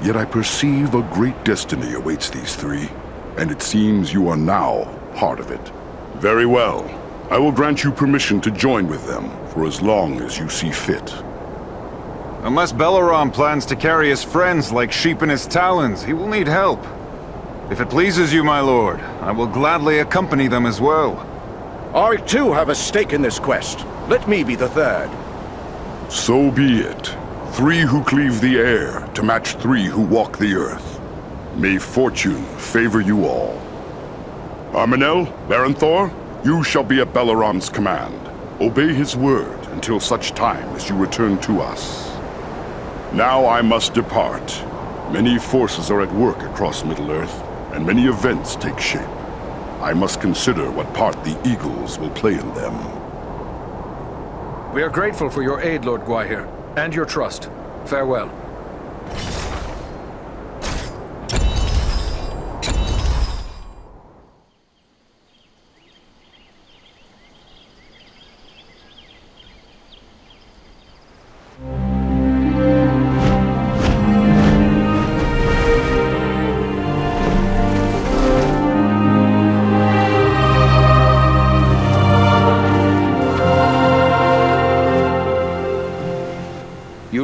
Yet I perceive a great destiny awaits these three, and it seems you are now part of it. Very well. I will grant you permission to join with them for as long as you see fit. Unless Balaram plans to carry his friends like sheep in his talons, he will need help. If it pleases you, my lord, I will gladly accompany them as well. I too have a stake in this quest. Let me be the third. So be it. 3 who cleave the air to match 3 who walk the earth. May fortune favor you all. Armonel, Barenthor, you shall be at Balaram's command. Obey his word until such time as you return to us. Now I must depart. Many forces are at work across Middle-earth, and many events take shape. I must consider what part the Eagles will play in them. We are grateful for your aid, Lord Gwaihir, and your trust. Farewell.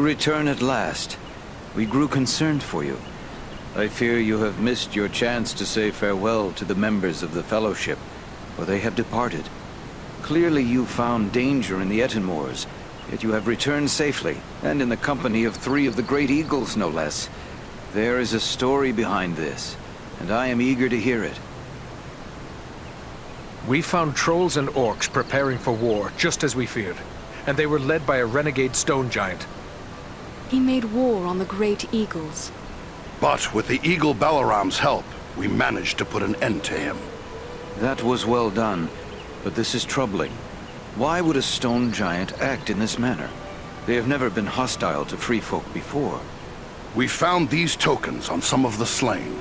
Return at last. We grew concerned for you. I fear you have missed your chance to say farewell to the members of the Fellowship, for they have departed. Clearly you found danger in the Ettenmoors, yet you have returned safely, and in the company of 3 of the Great Eagles, no less. There is a story behind this, and I am eager to hear it. We found trolls and orcs preparing for war, just as we feared, and they were led by a renegade stone giant. He made war on the Great Eagles. But with the Eagle Balaram's help, we managed to put an end to him. That was well done, but this is troubling. Why would a stone giant act in this manner? They have never been hostile to free folk before. We found these tokens on some of the slain.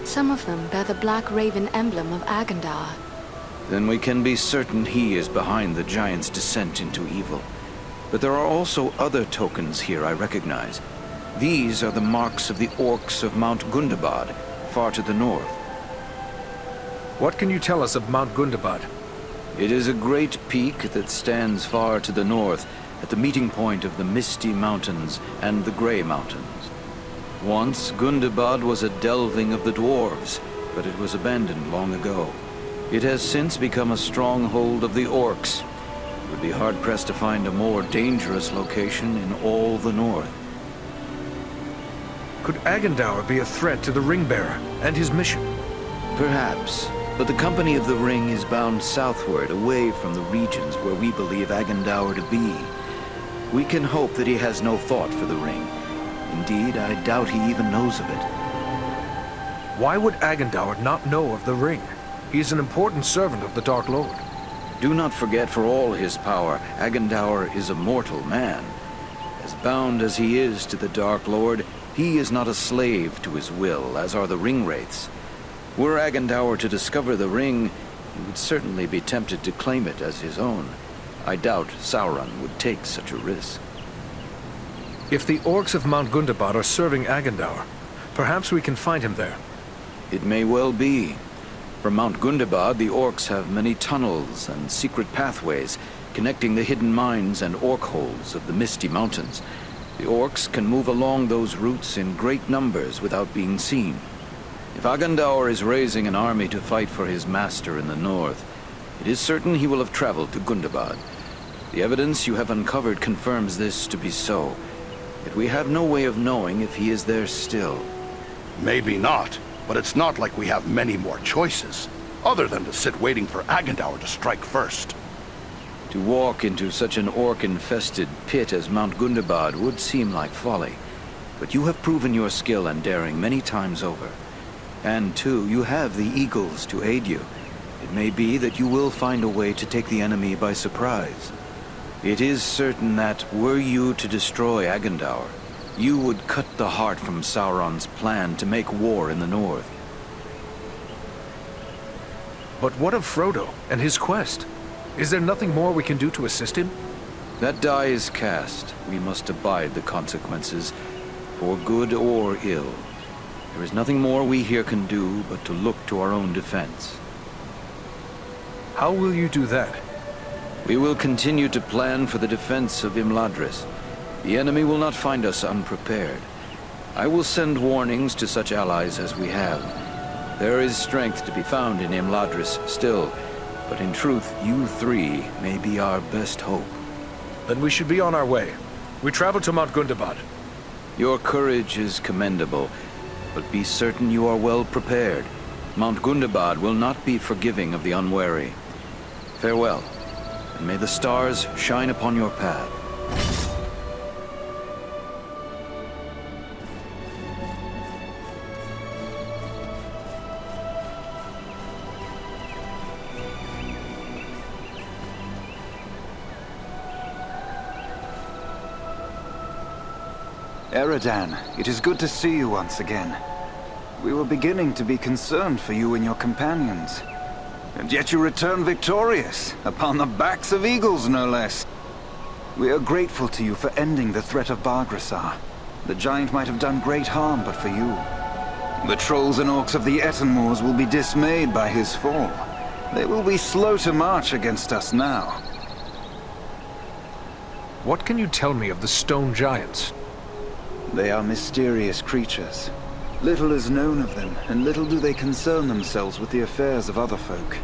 Some of them bear the Black Raven emblem of Agandaur. Then we can be certain he is behind the giant's descent into evil. But there are also other tokens here I recognize. These are the marks of the orcs of Mount Gundabad, far to the north. What can you tell us of Mount Gundabad? It is a great peak that stands far to the north, at the meeting point of the Misty Mountains and the Grey Mountains. Once, Gundabad was a delving of the dwarves, but it was abandoned long ago. It has since become a stronghold of the orcs. It would be hard-pressed to find a more dangerous location in all the north. Could Agandaur be a threat to the Ring-bearer and his mission? Perhaps, but the Company of the Ring is bound southward, away from the regions where we believe Agandaur to be. We can hope that he has no thought for the Ring. Indeed, I doubt he even knows of it. Why would Agandaur not know of the Ring? He is an important servant of the Dark Lord. Do not forget, for all his power, Agandaur is a mortal man. As bound as he is to the Dark Lord, he is not a slave to his will, as are the Ring-wraiths. Were Agandaur to discover the Ring, he would certainly be tempted to claim it as his own. I doubt Sauron would take such a risk. If the orcs of Mount Gundabad are serving Agandaur, perhaps we can find him there. It may well be. From Mount Gundabad, the orcs have many tunnels and secret pathways connecting the hidden mines and orc holes of the Misty Mountains. The orcs can move along those routes in great numbers without being seen. If Agandaur is raising an army to fight for his master in the north, it is certain he will have traveled to Gundabad. The evidence you have uncovered confirms this to be so. Yet we have no way of knowing if he is there still. Maybe not, but it's not like we have many more choices, other than to sit waiting for Agendaur to strike first. To walk into such an orc-infested pit as Mount Gundabad would seem like folly, but you have proven your skill and daring many times over. And too, you have the eagles to aid you. It may be that you will find a way to take the enemy by surprise. It is certain that, were you to destroy Agendaur, you would cut the heart from Sauron's plan to make war in the north. But what of Frodo and his quest? Is there nothing more we can do to assist him? That die is cast. We must abide the consequences, for good or ill. There is nothing more we here can do but to look to our own defense. How will you do that? We will continue to plan for the defense of Imladris. The enemy will not find us unprepared. I will send warnings to such allies as we have. There is strength to be found in Imladris still, but in truth, you three may be our best hope. Then we should be on our way. We travel to Mount Gundabad. Your courage is commendable, but be certain you are well prepared. Mount Gundabad will not be forgiving of the unwary. Farewell, and may the stars shine upon your path. Eradan, it is good to see you once again. We were beginning to be concerned for you and your companions. And yet you return victorious, upon the backs of eagles no less. We are grateful to you for ending the threat of Bargrasar. The giant might have done great harm but for you. The trolls and orcs of the Ettenmoors will be dismayed by his fall. They will be slow to march against us now. What can you tell me of the stone giants? They are mysterious creatures. Little is known of them, and little do they concern themselves with the affairs of other folk.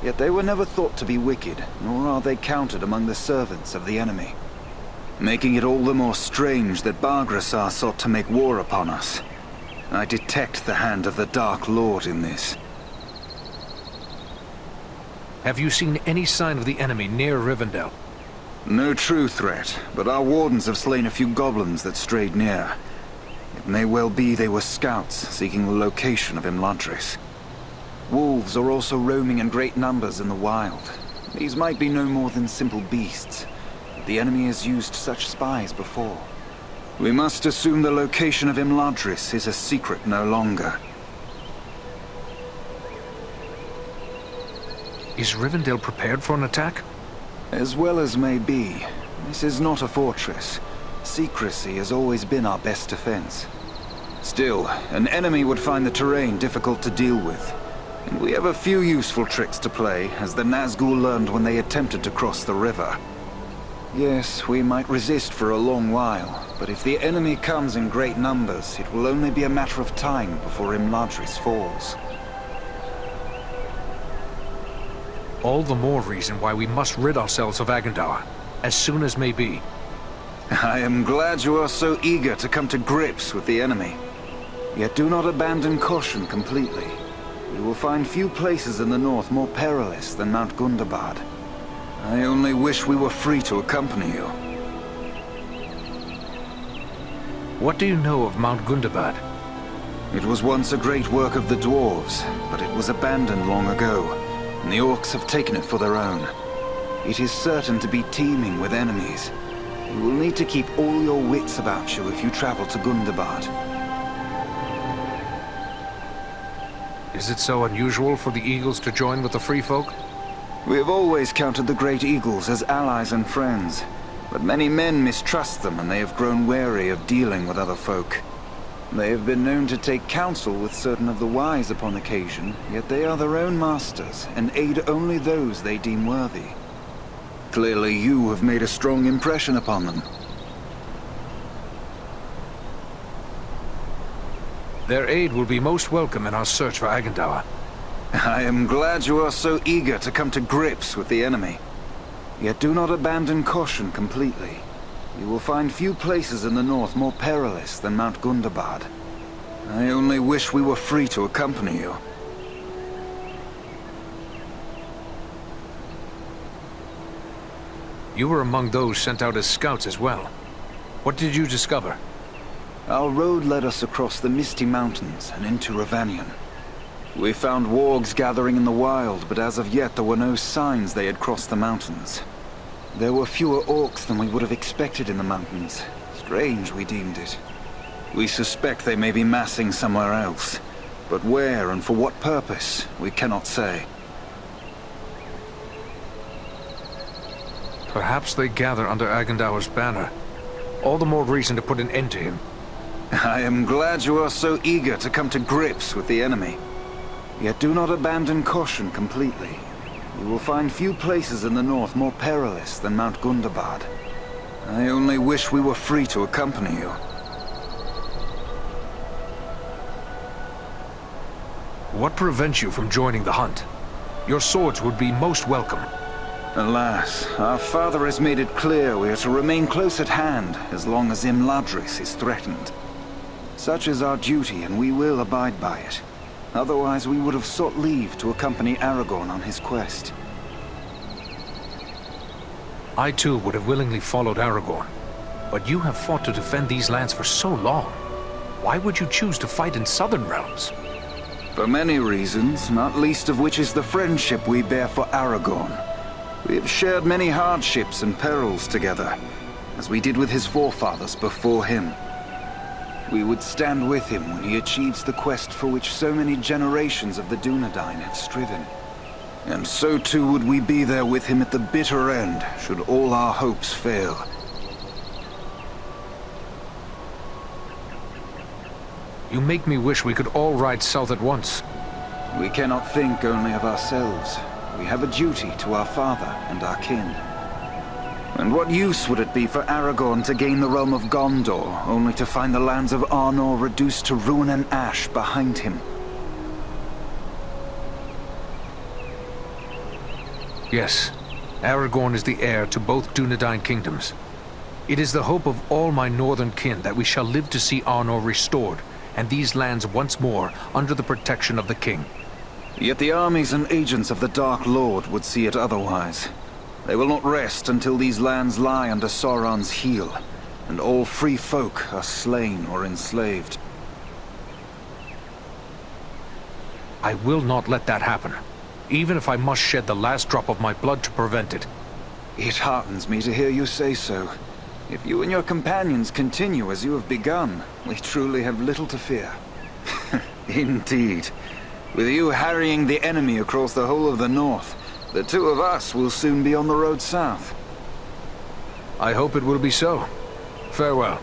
Yet they were never thought to be wicked, nor are they counted among the servants of the enemy. Making it all the more strange that Bargrasar sought to make war upon us. I detect the hand of the Dark Lord in this. Have you seen any sign of the enemy near Rivendell? No true threat, but our wardens have slain a few goblins that strayed near. It may well be they were scouts seeking the location of Imladris. Wolves are also roaming in great numbers in the wild. These might be no more than simple beasts. The enemy has used such spies before. We must assume the location of Imladris is a secret no longer. Is Rivendell prepared for an attack? As well as may be. This is not a fortress. Secrecy has always been our best defense. Still, an enemy would find the terrain difficult to deal with. And we have a few useful tricks to play, as the Nazgûl learned when they attempted to cross the river. Yes, we might resist for a long while, but if the enemy comes in great numbers, it will only be a matter of time before Imladris falls. All the more reason why we must rid ourselves of Agendaur, as soon as may be. I am glad you are so eager to come to grips with the enemy. Yet do not abandon caution completely. We will find few places in the north more perilous than Mount Gundabad. I only wish we were free to accompany you. What do you know of Mount Gundabad? It was once a great work of the dwarves, but it was abandoned long ago, and the orcs have taken it for their own. It is certain to be teeming with enemies. You will need to keep all your wits about you if you travel to Gundabad. Is it so unusual for the Eagles to join with the Free Folk? We have always counted the Great Eagles as allies and friends, but many men mistrust them and they have grown wary of dealing with other folk. They have been known to take counsel with certain of the wise upon occasion, yet they are their own masters and aid only those they deem worthy. Clearly you have made a strong impression upon them. Their aid will be most welcome in our search for Agendaur. I am glad you are so eager to come to grips with the enemy. Yet do not abandon caution completely. You will find few places in the north more perilous than Mount Gundabad. I only wish we were free to accompany you. You were among those sent out as scouts as well. What did you discover? Our road led us across the Misty Mountains and into Rivendell. We found wargs gathering in the wild, but as of yet there were no signs they had crossed the mountains. There were fewer orcs than we would have expected in the mountains. Strange, we deemed it. We suspect they may be massing somewhere else, but where and for what purpose, we cannot say. Perhaps they gather under Agendaur's banner. All the more reason to put an end to him. I am glad you are so eager to come to grips with the enemy. Yet do not abandon caution completely. You will find few places in the north more perilous than Mount Gundabad. I only wish we were free to accompany you. What prevents you from joining the hunt? Your swords would be most welcome. Alas, our father has made it clear we are to remain close at hand as long as Imladris is threatened. Such is our duty, and we will abide by it. Otherwise, we would have sought leave to accompany Aragorn on his quest. I too would have willingly followed Aragorn. But you have fought to defend these lands for so long. Why would you choose to fight in southern realms? For many reasons, not least of which is the friendship we bear for Aragorn. We have shared many hardships and perils together, as we did with his forefathers before him. We would stand with him when he achieves the quest for which so many generations of the Dunedain have striven. And so too would we be there with him at the bitter end, should all our hopes fail. You make me wish we could all ride south at once. We cannot think only of ourselves. We have a duty to our father and our kin. And what use would it be for Aragorn to gain the realm of Gondor, only to find the lands of Arnor reduced to ruin and ash behind him? Yes, Aragorn is the heir to both Dunedain kingdoms. It is the hope of all my northern kin that we shall live to see Arnor restored, and these lands once more under the protection of the king. Yet the armies and agents of the Dark Lord would see it otherwise. They will not rest until these lands lie under Sauron's heel, and all free folk are slain or enslaved. I will not let that happen, even if I must shed the last drop of my blood to prevent it. It heartens me to hear you say so. If you and your companions continue as you have begun, we truly have little to fear. Indeed. With you harrying the enemy across the whole of the north, the two of us will soon be on the road south. I hope it will be so. Farewell.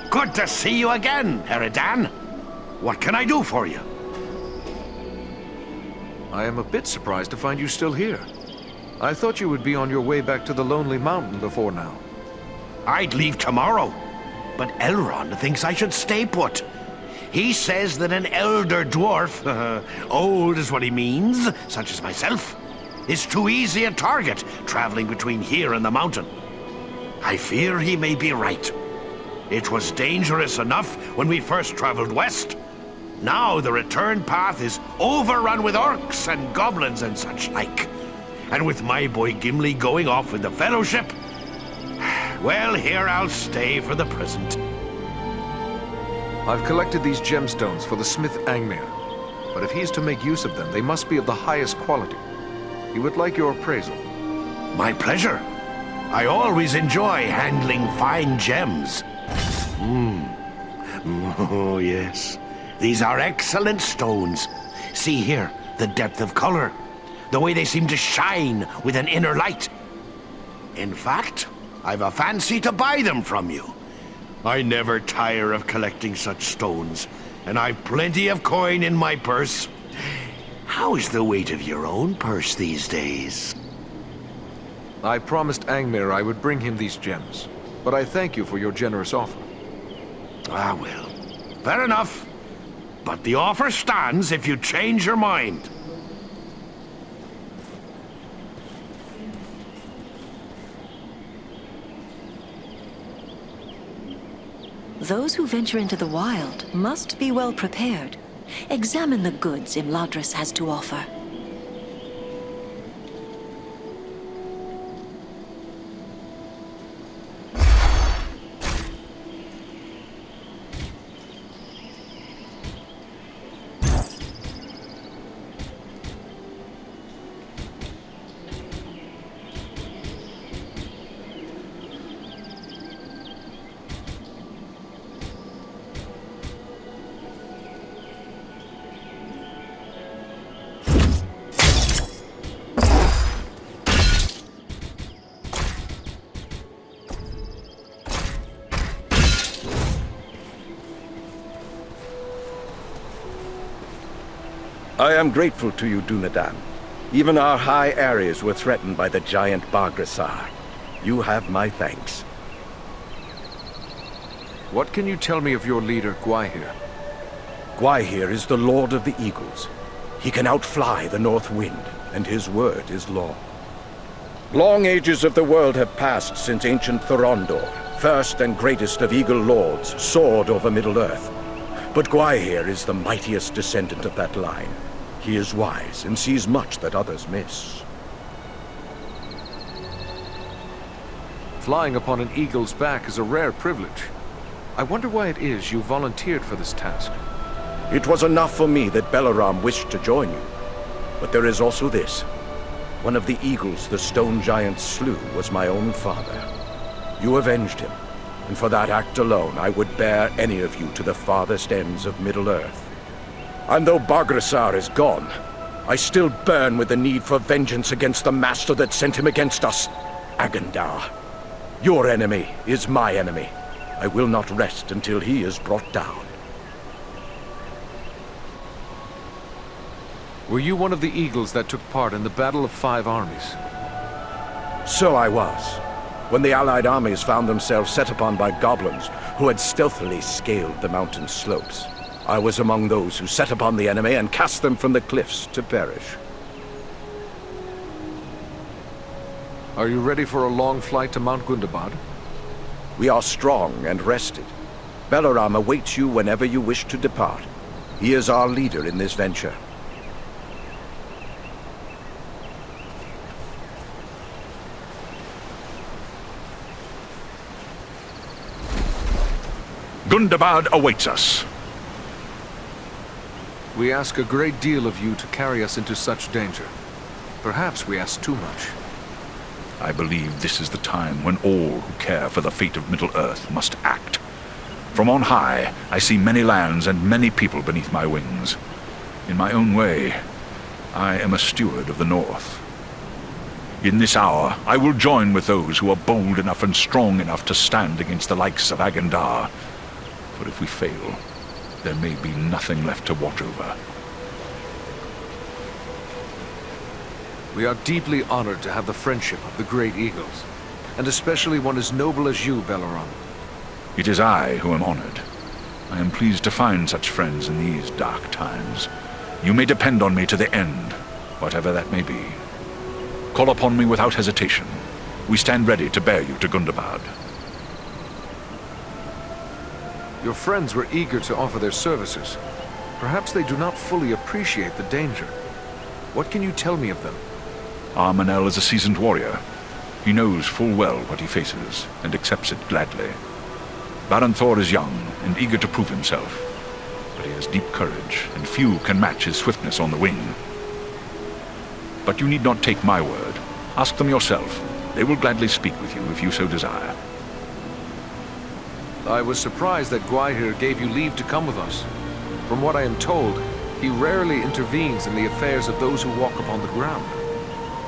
Good to see you again, Eradan. What can I do for you? I am a bit surprised to find you still here. I thought you would be on your way back to the Lonely Mountain before now. I'd leave tomorrow, but Elrond thinks I should stay put. He says that an elder dwarf, old is what he means, such as myself, is too easy a target traveling between here and the mountain. I fear he may be right. It was dangerous enough when we first traveled west. Now the return path is overrun with orcs and goblins and such like. And with my boy Gimli going off with the Fellowship, well, here I'll stay for the present. I've collected these gemstones for the smith Angmir, but if he is to make use of them, they must be of the highest quality. He would like your appraisal. My pleasure. I always enjoy handling fine gems. Oh, yes. These are excellent stones. See here, the depth of color. The way they seem to shine with an inner light. In fact, I've a fancy to buy them from you. I never tire of collecting such stones, and I've plenty of coin in my purse. How's the weight of your own purse these days? I promised Angmir I would bring him these gems, but I thank you for your generous offer. I will. Fair enough. But the offer stands if you change your mind. Those who venture into the wild must be well prepared. Examine the goods Imladris has to offer. I am grateful to you, Dunedain. Even our high areas were threatened by the giant Bargrasar. You have my thanks. What can you tell me of your leader, Gwaihir? Gwaihir is the Lord of the Eagles. He can outfly the North Wind, and his word is law. Long ages of the world have passed since ancient Thorondor, first and greatest of Eagle Lords, soared over Middle-earth. But Gwaihir is the mightiest descendant of that line. He is wise and sees much that others miss. Flying upon an eagle's back is a rare privilege. I wonder why it is you volunteered for this task. It was enough for me that Belaram wished to join you. But there is also this. One of the eagles the stone giants slew was my own father. You avenged him, and for that act alone I would bear any of you to the farthest ends of Middle-earth. And though Bargrasar is gone, I still burn with the need for vengeance against the master that sent him against us, Agandar. Your enemy is my enemy. I will not rest until he is brought down. Were you one of the eagles that took part in the Battle of 5 Armies? So I was, when the Allied armies found themselves set upon by goblins who had stealthily scaled the mountain slopes. I was among those who set upon the enemy and cast them from the cliffs to perish. Are you ready for a long flight to Mount Gundabad? We are strong and rested. Belaram awaits you whenever you wish to depart. He is our leader in this venture. Gundabad awaits us. We ask a great deal of you to carry us into such danger. Perhaps we ask too much. I believe this is the time when all who care for the fate of Middle-earth must act. From on high, I see many lands and many people beneath my wings. In my own way, I am a steward of the North. In this hour, I will join with those who are bold enough and strong enough to stand against the likes of Agandar. For if we fail, there may be nothing left to watch over. We are deeply honored to have the friendship of the Great Eagles, and especially one as noble as you, Belaram. It is I who am honored. I am pleased to find such friends in these dark times. You may depend on me to the end, whatever that may be. Call upon me without hesitation. We stand ready to bear you to Gundabad. Your friends were eager to offer their services. Perhaps they do not fully appreciate the danger. What can you tell me of them? Armon is a seasoned warrior. He knows full well what he faces, and accepts it gladly. Baron Thor is young, and eager to prove himself. But he has deep courage, and few can match his swiftness on the wing. But you need not take my word. Ask them yourself. They will gladly speak with you if you so desire. I was surprised that Gwaihir gave you leave to come with us. From what I am told, he rarely intervenes in the affairs of those who walk upon the ground.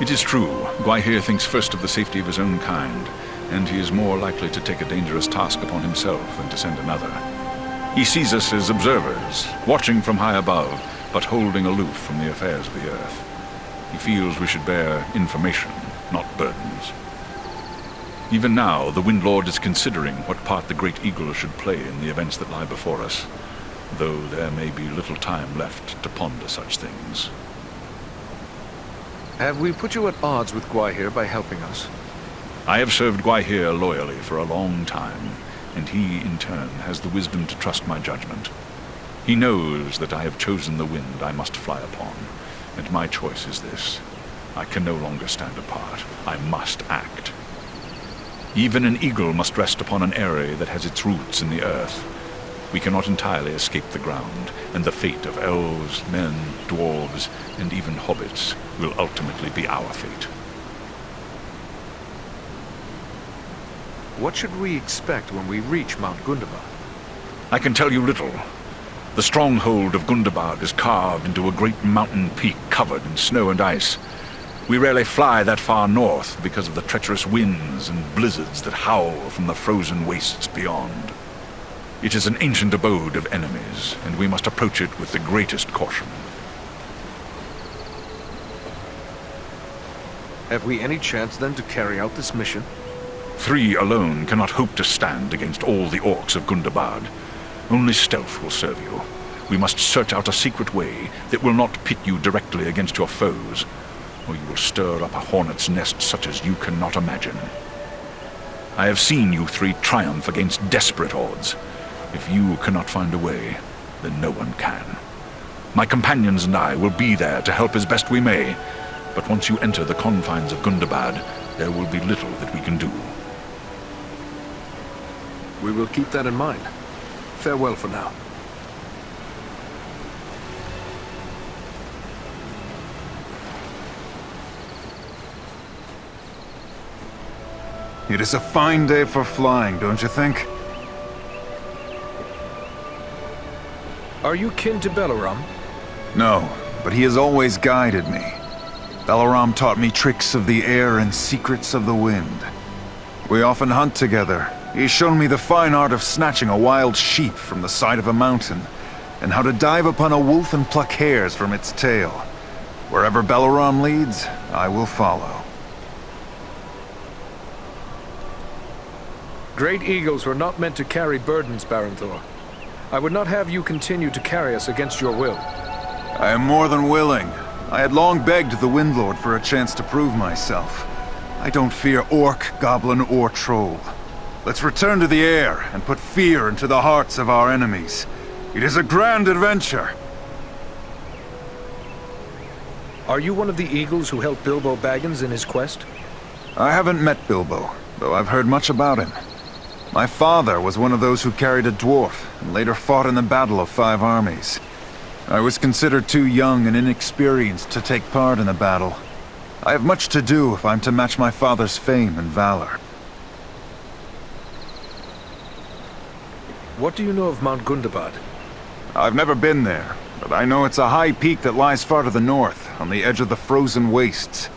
It is true, Gwaihir thinks first of the safety of his own kind, and he is more likely to take a dangerous task upon himself than to send another. He sees us as observers, watching from high above, but holding aloof from the affairs of the earth. He feels we should bear information, not burdens. Even now, the Windlord is considering what part the Great Eagle should play in the events that lie before us, though there may be little time left to ponder such things. Have we put you at odds with Gwaihir by helping us? I have served Gwaihir loyally for a long time, and he, in turn, has the wisdom to trust my judgment. He knows that I have chosen the wind I must fly upon, and my choice is this. I can no longer stand apart. I must act. Even an eagle must rest upon an eyrie that has its roots in the earth. We cannot entirely escape the ground, and the fate of elves, men, dwarves, and even hobbits will ultimately be our fate. What should we expect when we reach Mount Gundabad? I can tell you little. The stronghold of Gundabad is carved into a great mountain peak covered in snow and ice. We rarely fly that far north because of the treacherous winds and blizzards that howl from the frozen wastes beyond. It is an ancient abode of enemies, and we must approach it with the greatest caution. Have we any chance then to carry out this mission? 3 alone cannot hope to stand against all the orcs of Gundabad. Only stealth will serve you. We must search out a secret way that will not pit you directly against your foes, or you will stir up a hornet's nest such as you cannot imagine. I have seen you 3 triumph against desperate odds. If you cannot find a way, then no one can. My companions and I will be there to help as best we may, but once you enter the confines of Gundabad, there will be little that we can do. We will keep that in mind. Farewell for now. It is a fine day for flying, don't you think? Are you kin to Balaram? No, but he has always guided me. Balaram taught me tricks of the air and secrets of the wind. We often hunt together. He's shown me the fine art of snatching a wild sheep from the side of a mountain, and how to dive upon a wolf and pluck hairs from its tail. Wherever Balaram leads, I will follow. Great eagles were not meant to carry burdens, Baranthor. I would not have you continue to carry us against your will. I am more than willing. I had long begged the Windlord for a chance to prove myself. I don't fear orc, goblin, or troll. Let's return to the air and put fear into the hearts of our enemies. It is a grand adventure. Are you one of the eagles who helped Bilbo Baggins in his quest? I haven't met Bilbo, though I've heard much about him. My father was one of those who carried a dwarf, and later fought in the Battle of 5 Armies. I was considered too young and inexperienced to take part in the battle. I have much to do if I'm to match my father's fame and valor. What do you know of Mount Gundabad? I've never been there, but I know it's a high peak that lies far to the north, on the edge of the frozen wastes,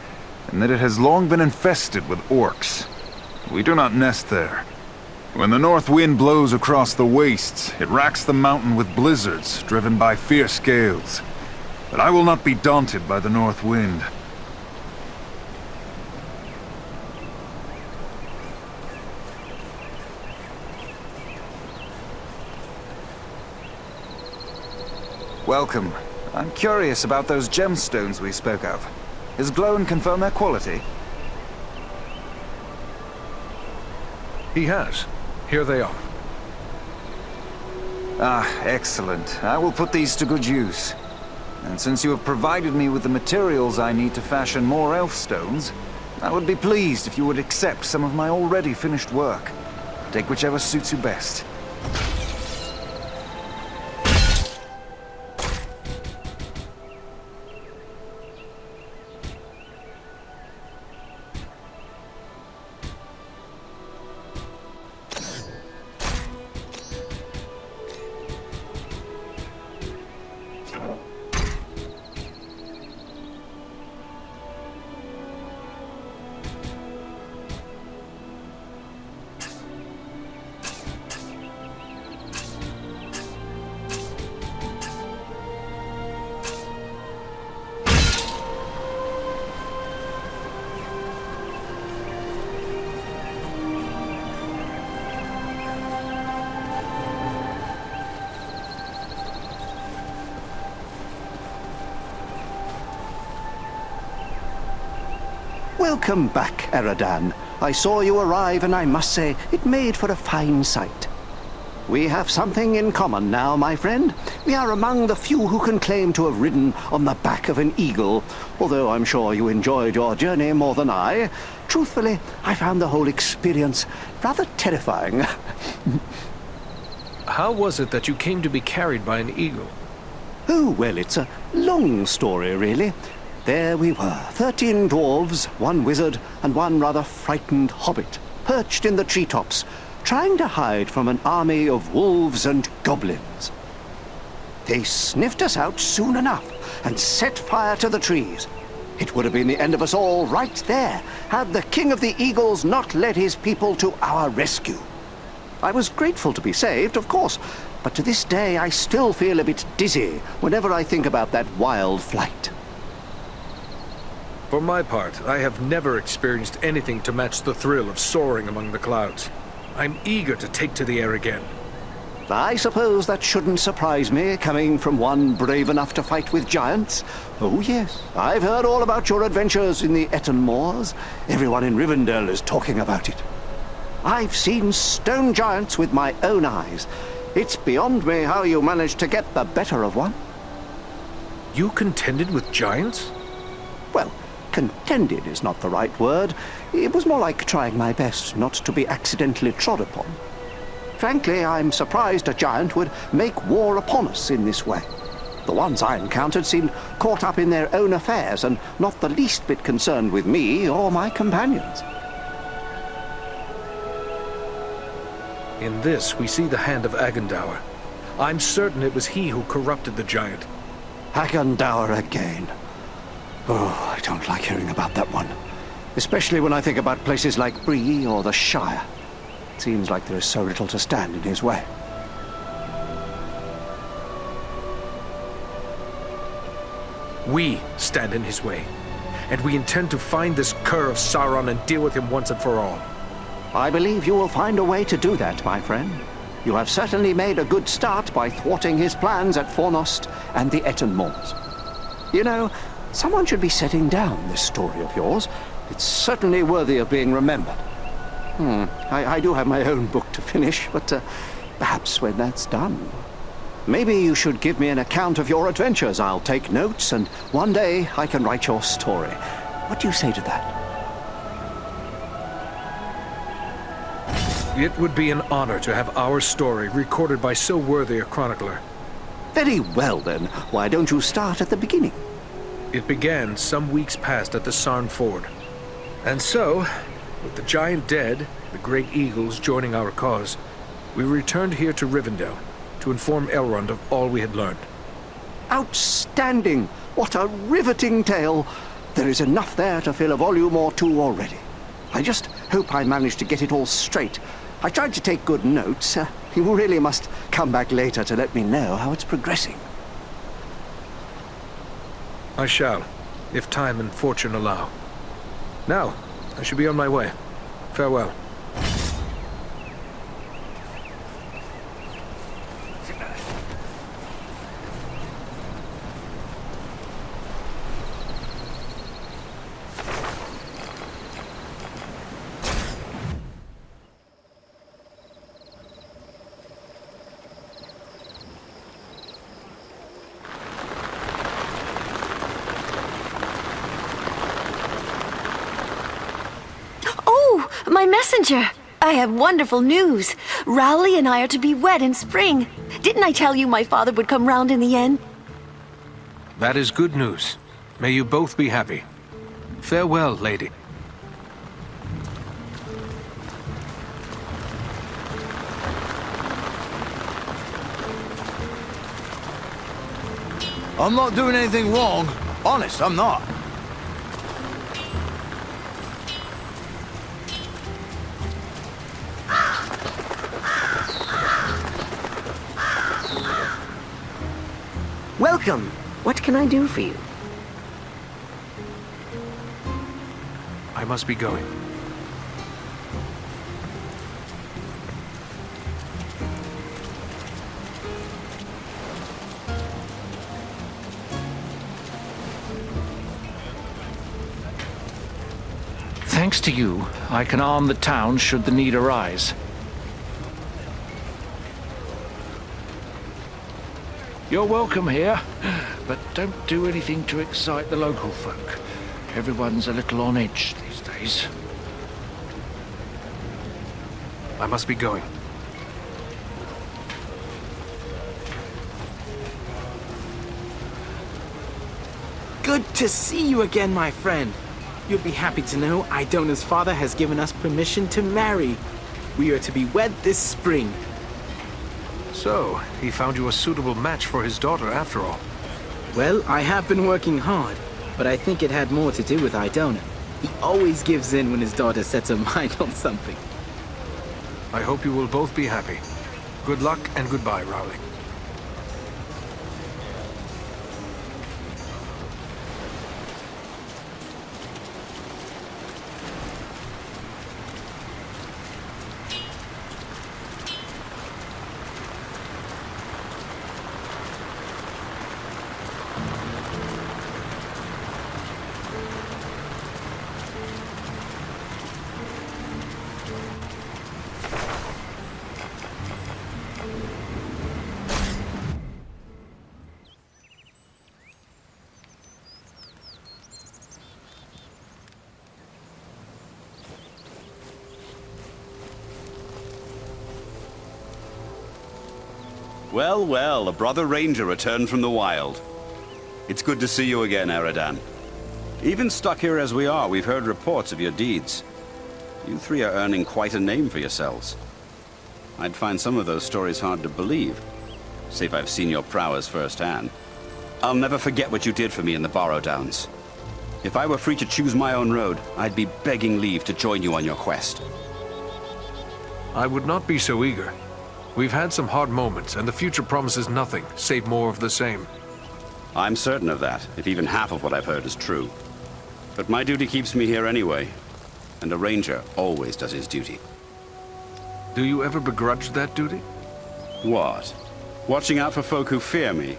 and that it has long been infested with orcs. We do not nest there. When the north wind blows across the wastes, it racks the mountain with blizzards, driven by fierce gales. But I will not be daunted by the north wind. Welcome. I'm curious about those gemstones we spoke of. Has Glóin confirmed their quality? He has. Here they are. Ah, excellent. I will put these to good use. And since you have provided me with the materials I need to fashion more elf stones, I would be pleased if you would accept some of my already finished work. Take whichever suits you best. Welcome back, Eradan. I saw you arrive, and I must say, it made for a fine sight. We have something in common now, my friend. We are among the few who can claim to have ridden on the back of an eagle, although I'm sure you enjoyed your journey more than I. Truthfully, I found the whole experience rather terrifying. How was it that you came to be carried by an eagle? Oh, well, it's a long story, really. There we were, 13 dwarves, 1 wizard, and 1 rather frightened hobbit, perched in the treetops, trying to hide from an army of wolves and goblins. They sniffed us out soon enough and set fire to the trees. It would have been the end of us all right there, had the King of the Eagles not led his people to our rescue. I was grateful to be saved, of course, but to this day I still feel a bit dizzy whenever I think about that wild flight. For my part, I have never experienced anything to match the thrill of soaring among the clouds. I'm eager to take to the air again. I suppose that shouldn't surprise me, coming from one brave enough to fight with giants. Oh yes, I've heard all about your adventures in the Ettenmoors. Everyone in Rivendell is talking about it. I've seen stone giants with my own eyes. It's beyond me how you managed to get the better of one. You contended with giants? Well, contended is not the right word. It was more like trying my best not to be accidentally trod upon. Frankly, I'm surprised a giant would make war upon us in this way. The ones I encountered seemed caught up in their own affairs and not the least bit concerned with me or my companions. In this, we see the hand of Agendour. I'm certain it was he who corrupted the giant. Agendour again. Oh, I don't like hearing about that one. Especially when I think about places like Bree or the Shire. It seems like there is so little to stand in his way. We stand in his way. And we intend to find this cur of Sauron and deal with him once and for all. I believe you will find a way to do that, my friend. You have certainly made a good start by thwarting his plans at Fornost and the Ettenmoors. You know, someone should be setting down this story of yours. It's certainly worthy of being remembered. I do have my own book to finish, but perhaps when that's done. Maybe you should give me an account of your adventures. I'll take notes, and one day I can write your story. What do you say to that? It would be an honor to have our story recorded by so worthy a chronicler. Very well, then. Why don't you start at the beginning? It began some weeks past at the Sarn Ford. And so, with the giant dead, the great eagles joining our cause, we returned here to Rivendell to inform Elrond of all we had learned. Outstanding! What a riveting tale! There is enough there to fill a volume or two already. I just hope I managed to get it all straight. I tried to take good notes. You really must come back later to let me know how it's progressing. I shall, if time and fortune allow. Now, I should be on my way. Farewell. My messenger! I have wonderful news. Rowley and I are to be wed in spring. Didn't I tell you my father would come round in the end? That is good news. May you both be happy. Farewell, lady. I'm not doing anything wrong. Honest, I'm not. Welcome. What can I do for you? I must be going. Thanks to you, I can arm the town should the need arise. You're welcome here, but don't do anything to excite the local folk. Everyone's a little on edge these days. I must be going. Good to see you again, my friend. You'll be happy to know Idona's father has given us permission to marry. We are to be wed this spring. So, he found you a suitable match for his daughter after all. Well, I have been working hard, but I think it had more to do with Idona. He always gives in when his daughter sets her mind on something. I hope you will both be happy. Good luck and goodbye, Rowley. Well, well, a brother ranger returned from the wild. It's good to see you again, Eradan. Even stuck here as we are, we've heard reports of your deeds. You three are earning quite a name for yourselves. I'd find some of those stories hard to believe, save I've seen your prowess firsthand. I'll never forget what you did for me in the Barrow-downs. If I were free to choose my own road, I'd be begging leave to join you on your quest. I would not be so eager. We've had some hard moments, and the future promises nothing, save more of the same. I'm certain of that, if even half of what I've heard is true. But my duty keeps me here anyway, and a ranger always does his duty. Do you ever begrudge that duty? What? Watching out for folk who fear me,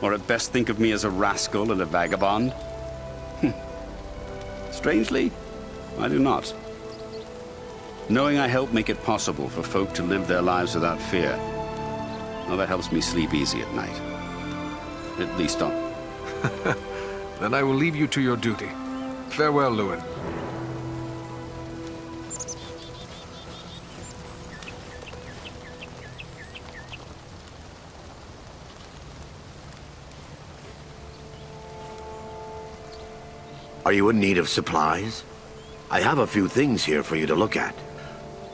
or at best think of me as a rascal and a vagabond? Strangely, I do not. Knowing I help make it possible for folk to live their lives without fear, well, that helps me sleep easy at night. At least on... Then I will leave you to your duty. Farewell, Lewin. Are you in need of supplies? I have a few things here for you to look at.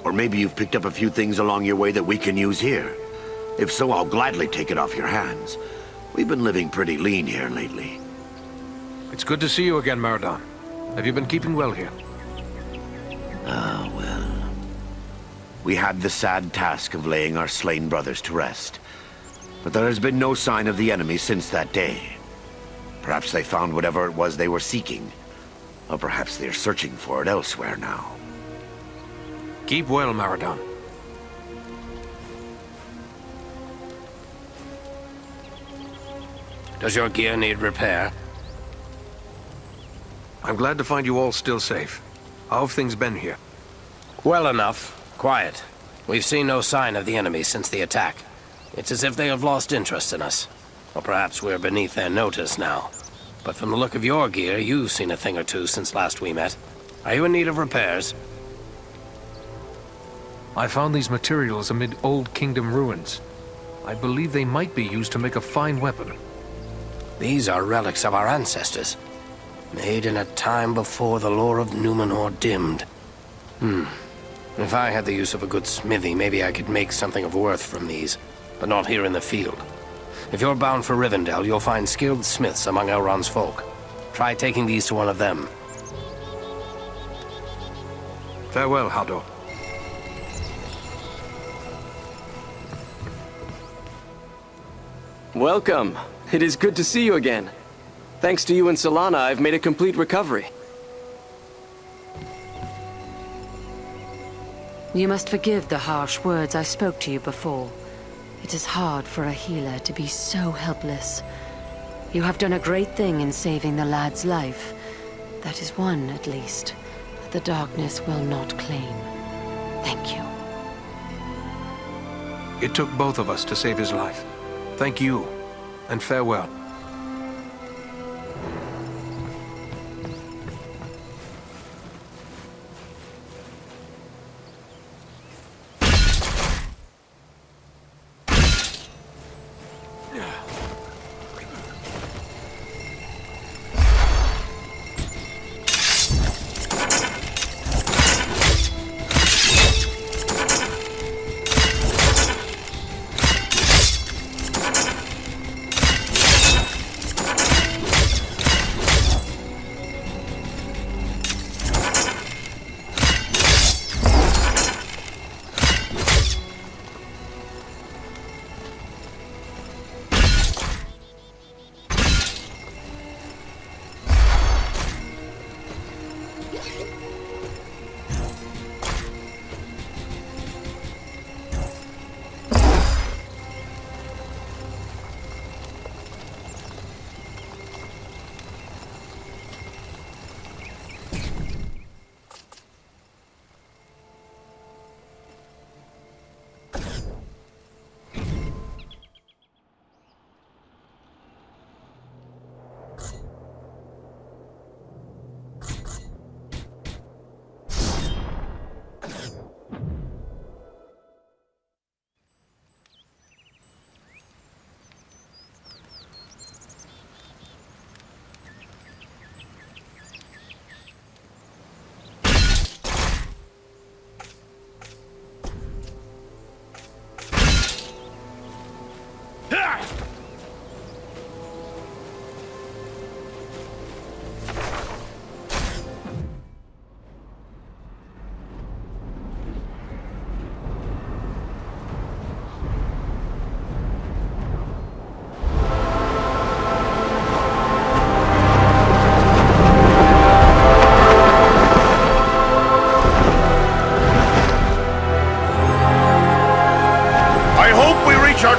Or maybe you've picked up a few things along your way that we can use here. If so, I'll gladly take it off your hands. We've been living pretty lean here lately. It's good to see you again, Eradan. Have you been keeping well here? Ah, well. We had the sad task of laying our slain brothers to rest. But there has been no sign of the enemy since that day. Perhaps they found whatever it was they were seeking. Or perhaps they're searching for it elsewhere now. Keep well, Eradan. Does your gear need repair? I'm glad to find you all still safe. How have things been here? Well enough. Quiet. We've seen no sign of the enemy since the attack. It's as if they have lost interest in us. Or perhaps we're beneath their notice now. But from the look of your gear, you've seen a thing or two since last we met. Are you in need of repairs? I found these materials amid old kingdom ruins. I believe they might be used to make a fine weapon. These are relics of our ancestors, made in a time before the lore of Númenor dimmed. If I had the use of a good smithy, maybe I could make something of worth from these, but not here in the field. If you're bound for Rivendell, you'll find skilled smiths among Elrond's folk. Try taking these to one of them. Farewell, Hador. Welcome. It is good to see you again. Thanks to you and Solana, I've made a complete recovery. You must forgive the harsh words I spoke to you before. It is hard for a healer to be so helpless. You have done a great thing in saving the lad's life. That is one, at least. the darkness will not claim. Thank you. It took both of us to save his life. Thank you, and farewell.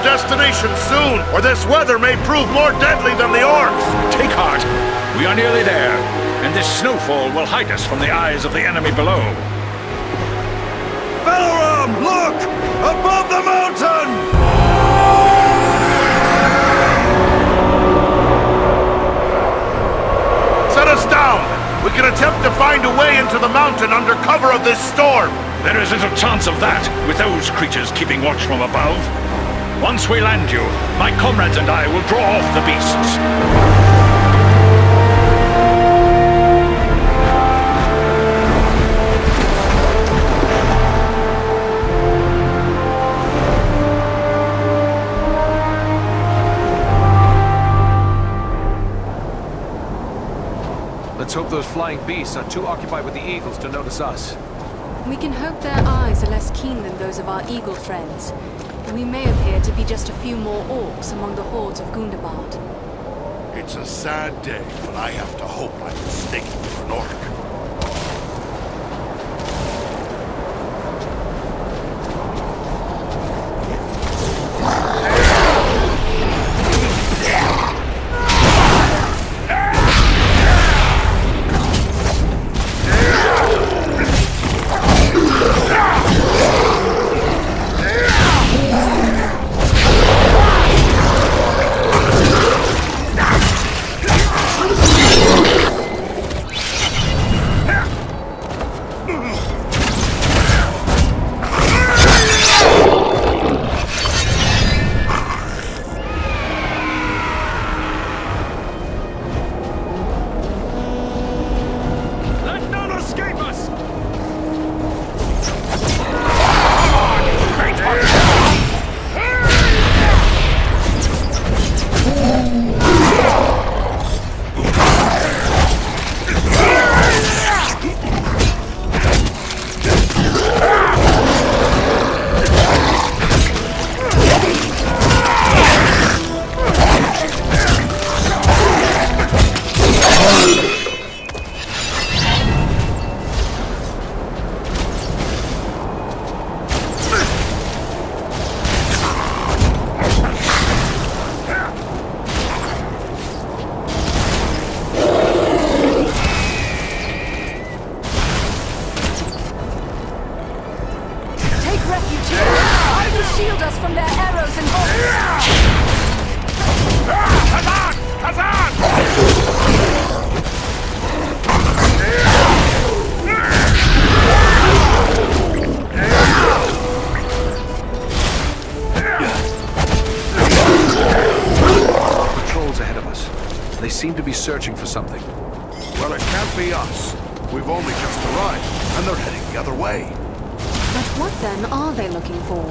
Destination soon, or this weather may prove more deadly than the orcs! Take heart. We are nearly there, and this snowfall will hide us from the eyes of the enemy below. Belleram, look! Above the mountain! Set us down! We can attempt to find a way into the mountain under cover of this storm! There is little chance of that, with those creatures keeping watch from above. Once we land you, my comrades and I will draw off the beasts. Let's hope those flying beasts are too occupied with the eagles to notice us. We can hope their eyes are less keen than those of our eagle friends. We may appear to be just a few more orcs among the hordes of Gundabad. It's a sad day, but I have to hope I'm mistaken for an orc. refuge here. I will shield us from their arrows and bolts. Patrols ahead of us. They seem to be searching for something. Well, it can't be us. We've only just arrived, and they're heading the other way. But what then are they looking for?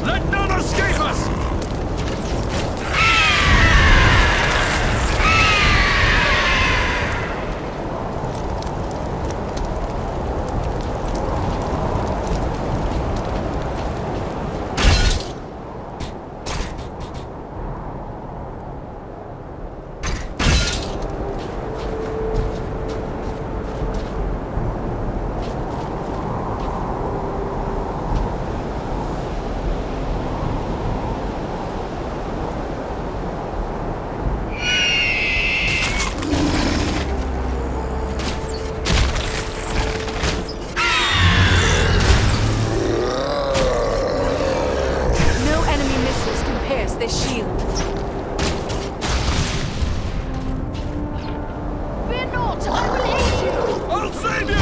Let none escape us! this shield. Fear not, I will aid you! I'll save you!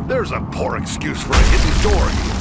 There's a poor excuse for a hidden door here.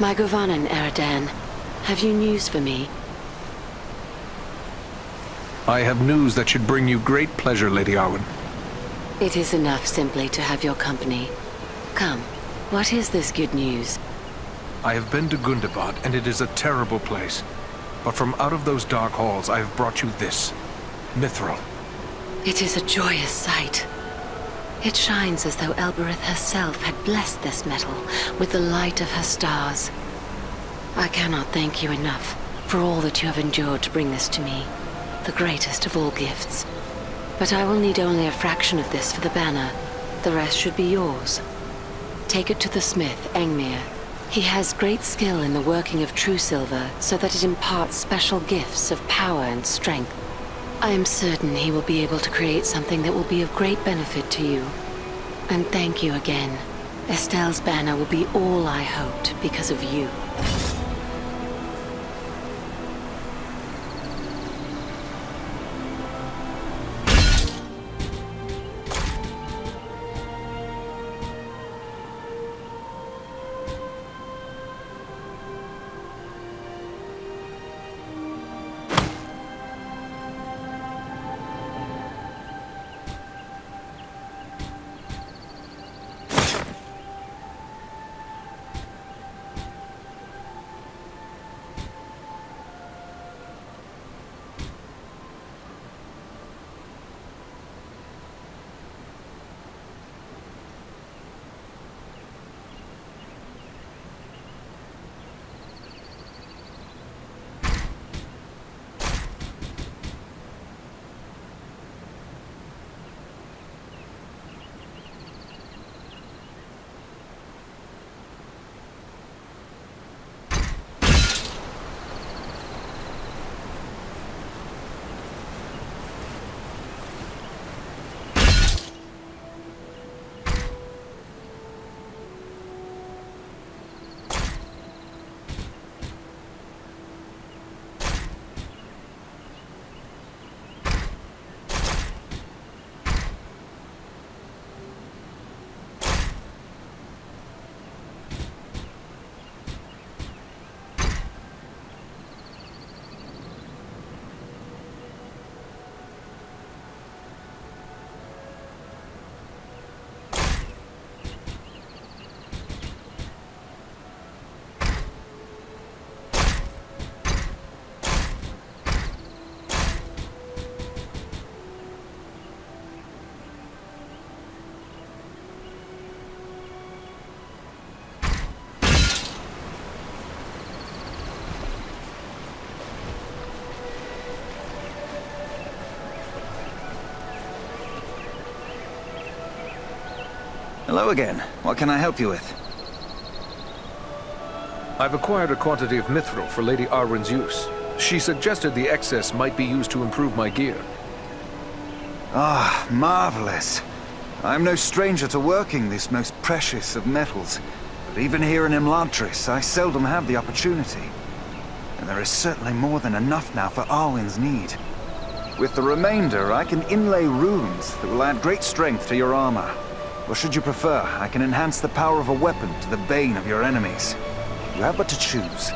My Govanen, Eradan. Have you news for me? I have news that should bring you great pleasure, Lady Arwen. It is enough simply to have your company. Come, what is this good news? I have been to Gundabad, and it is a terrible place. But from out of those dark halls, I have brought you this. Mithril. It is a joyous sight. It shines as though Elbereth herself had blessed this metal with the light of her stars. I cannot thank you enough for all that you have endured to bring this to me, the greatest of all gifts. But I will need only a fraction of this for the banner. The rest should be yours. Take it to the smith, Engmir. He has great skill in the working of true silver, so that it imparts special gifts of power and strength. I am certain he will be able to create something that will be of great benefit to you. And thank you again. Estelle's banner will be all I hoped because of you. Hello again. What can I help you with? I've acquired a quantity of mithril for Lady Arwen's use. She suggested the excess might be used to improve my gear. Ah, marvelous. I'm no stranger to working this most precious of metals, but even here in Imladris, I seldom have the opportunity. And there is certainly more than enough now for Arwen's need. With the remainder, I can inlay runes that will add great strength to your armor. Or should you prefer, I can enhance the power of a weapon to the bane of your enemies. You have but to choose.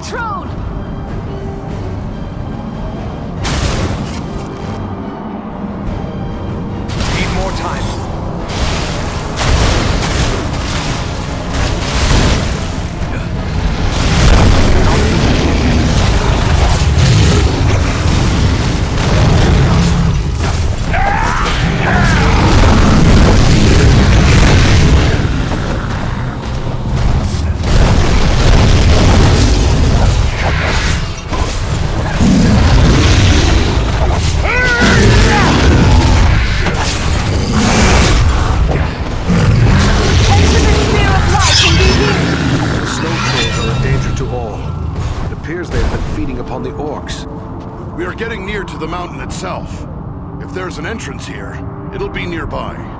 control! Need more time. We are getting near to the mountain itself. If there's an entrance here, it'll be nearby.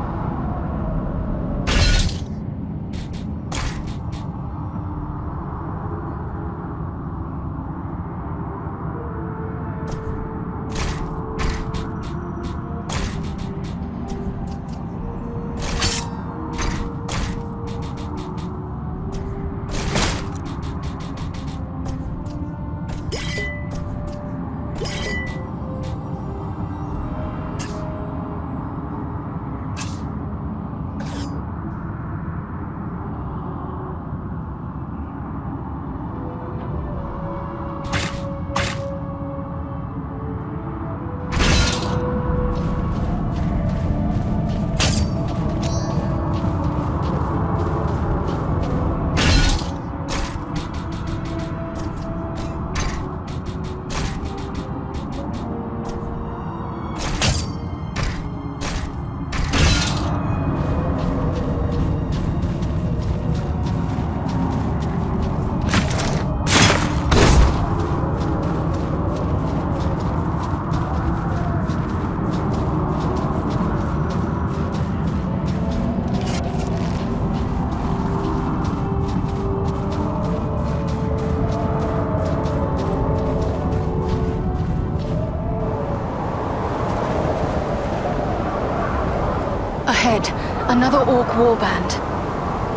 Ahead, another orc warband.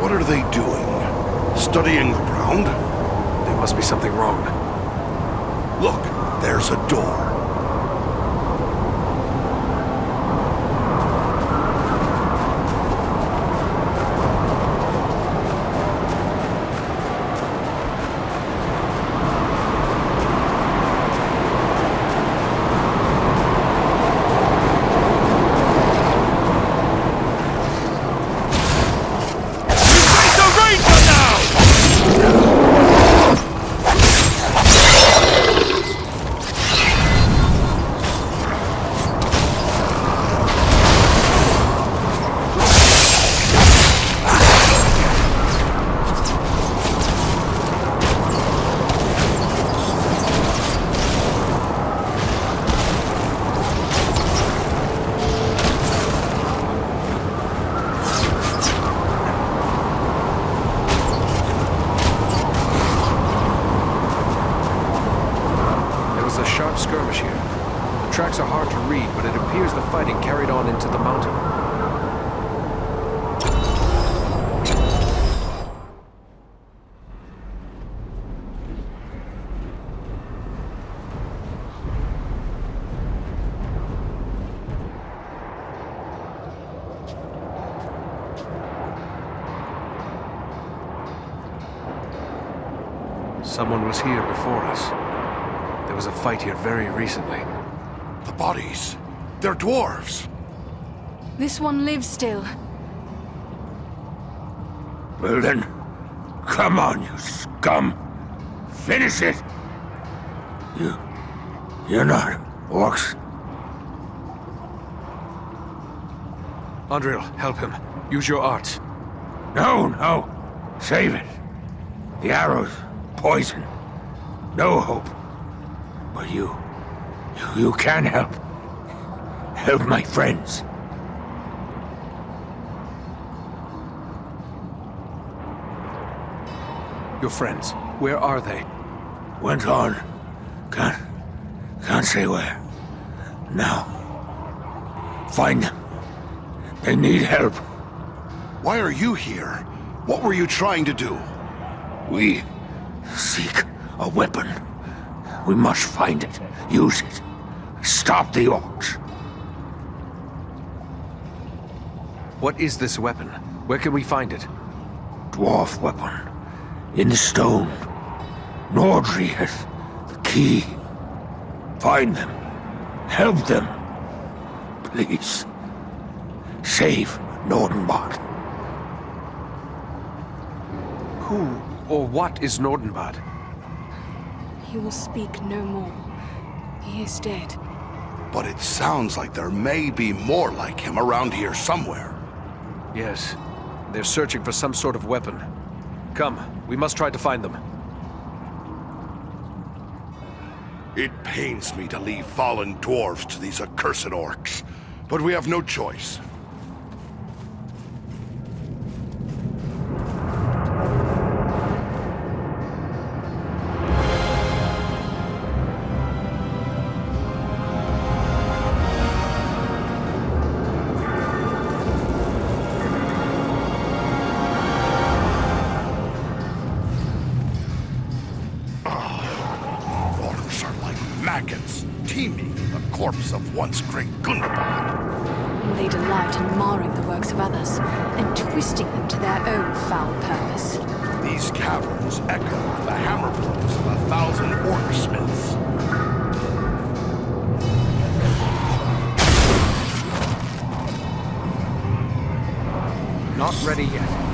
What are they doing? Studying the ground? There must be something wrong. Look, there's a door. Tracks are hard to read, but it appears the fighting carried on into the mountain. Someone was here before us. There was a fight here very recently. The bodies. They're dwarves. This one lives still. Well then, come on, you scum. Finish it. You're not orcs. Andril, help him. Use your arts. No. Save it. The arrows, poison. No hope. But you can help. Help my friends. Your friends, where are they? Went on. Can't say where. Now. Find them. They need help. Why are you here? What were you trying to do? We seek A weapon. We must find it. Use it. Stop the orcs. What is this weapon? Where can we find it? Dwarf weapon. In the stone. Nordri has the key. Find them. Help them. Please. Save Nordinbad. Who or what is Nordinbad? He will speak no more. He is dead. But it sounds like there may be more like him around here somewhere. Yes. They're searching for some sort of weapon. Come, we must try to find them. It pains me to leave fallen dwarves to these accursed orcs, but we have no choice. Corpse of once great Gundabad. They delight in marring the works of others and twisting them to their own foul purpose. These caverns echo with the hammer blows of 1,000 orc smiths. Not ready yet.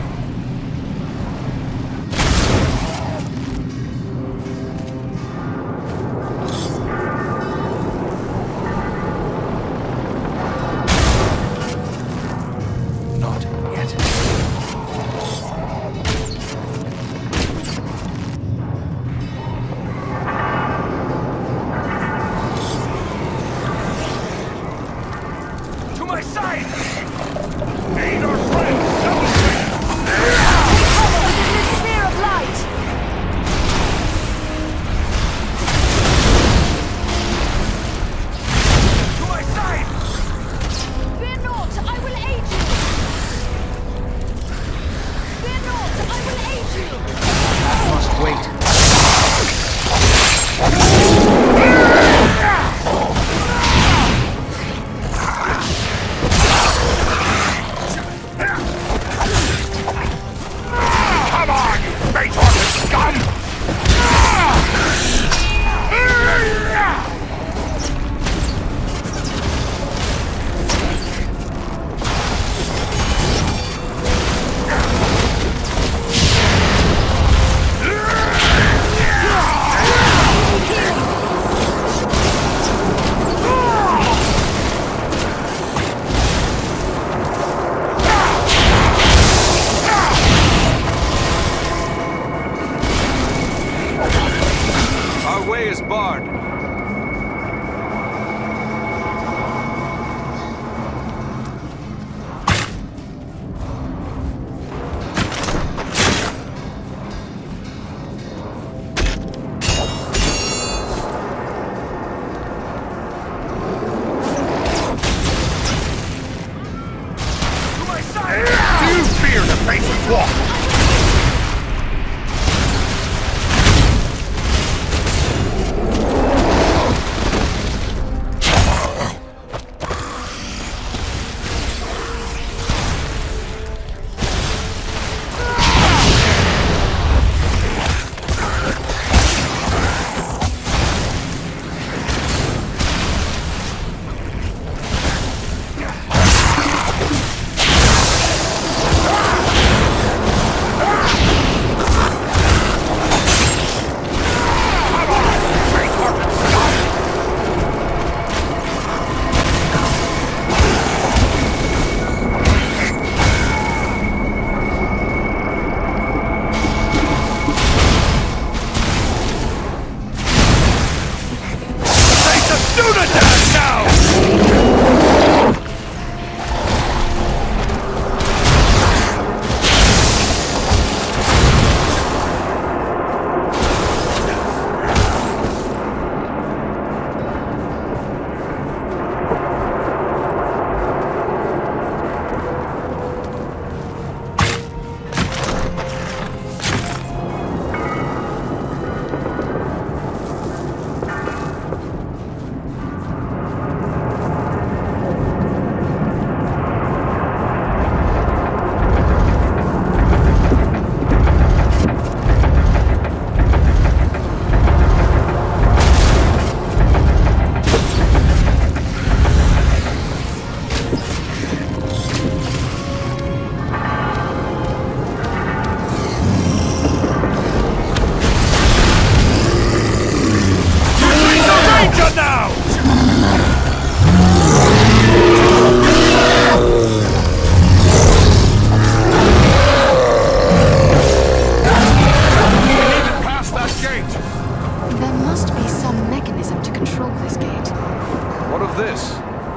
this?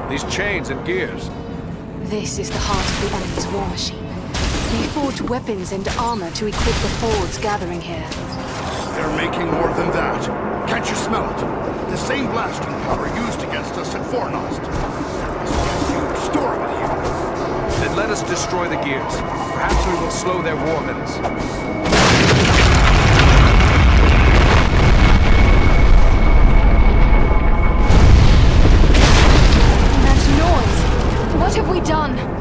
These chains and gears? This is the heart of the enemy's war machine. They forge weapons and armor to equip the hordes gathering here. They're making more than that. Can't you smell it? The same blasting power used against us at Fornost. There must be a huge store of it here. Then let us destroy the gears. Perhaps we will slow their war mills. What have we done?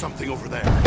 something over there.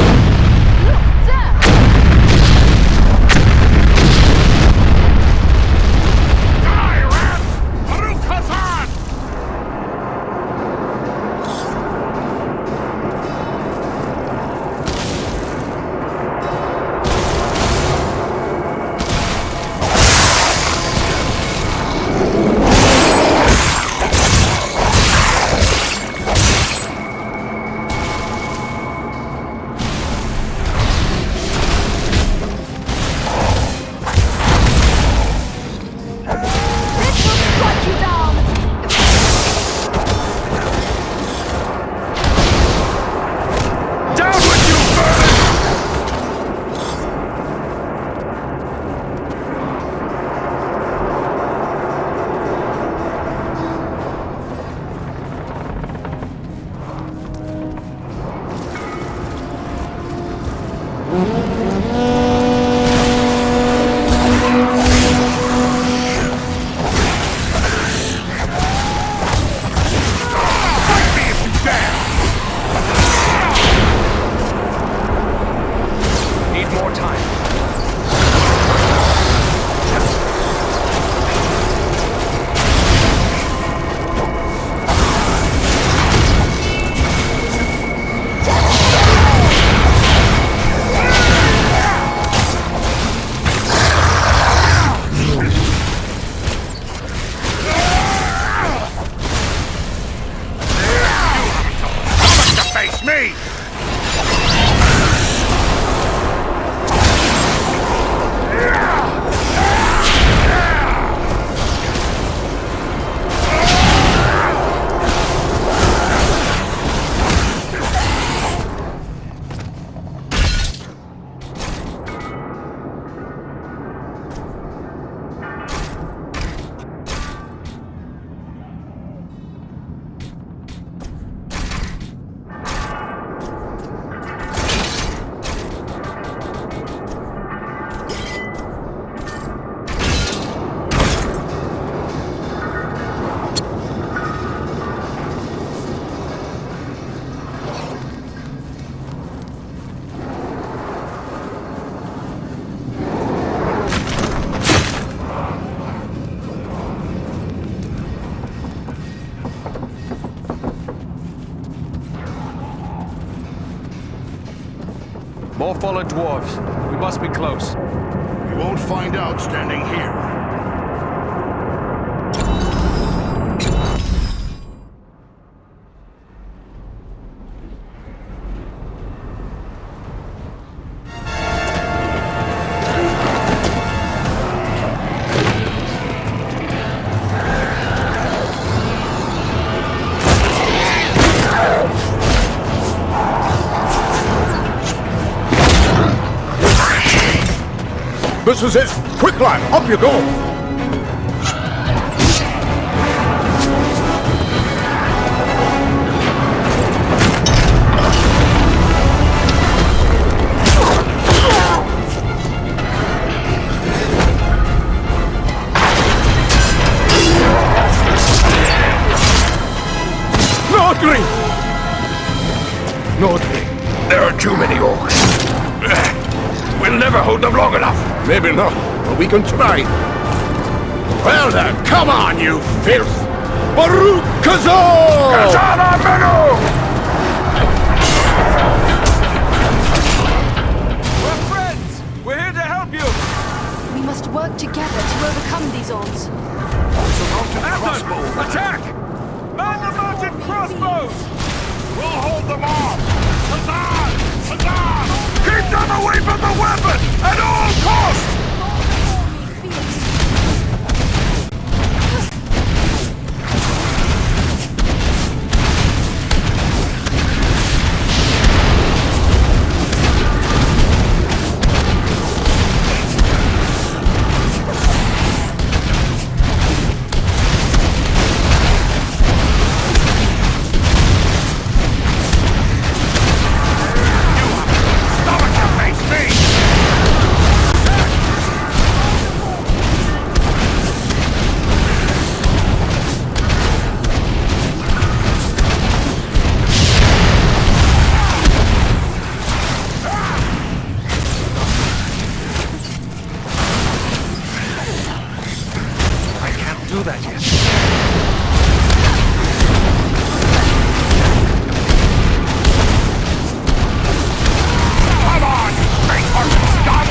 More fallen dwarves. We must be close. You won't find out standing here. This is it! Quick, lad! Up you go! Nordinbad! There are too many orcs. We'll never hold them long enough. Maybe not, but we can try. Well then, come on, you filth! Baruch Kazal! Kazana Menu! We're friends! We're here to help you! We must work together to overcome these odds. Ettenmoors, attack! Man the mounted crossbows! We'll hold them off! Huzzah! Huzzah! Keep them away from the weapon! At all costs! do that yet. Come on, you faint-hearted scum!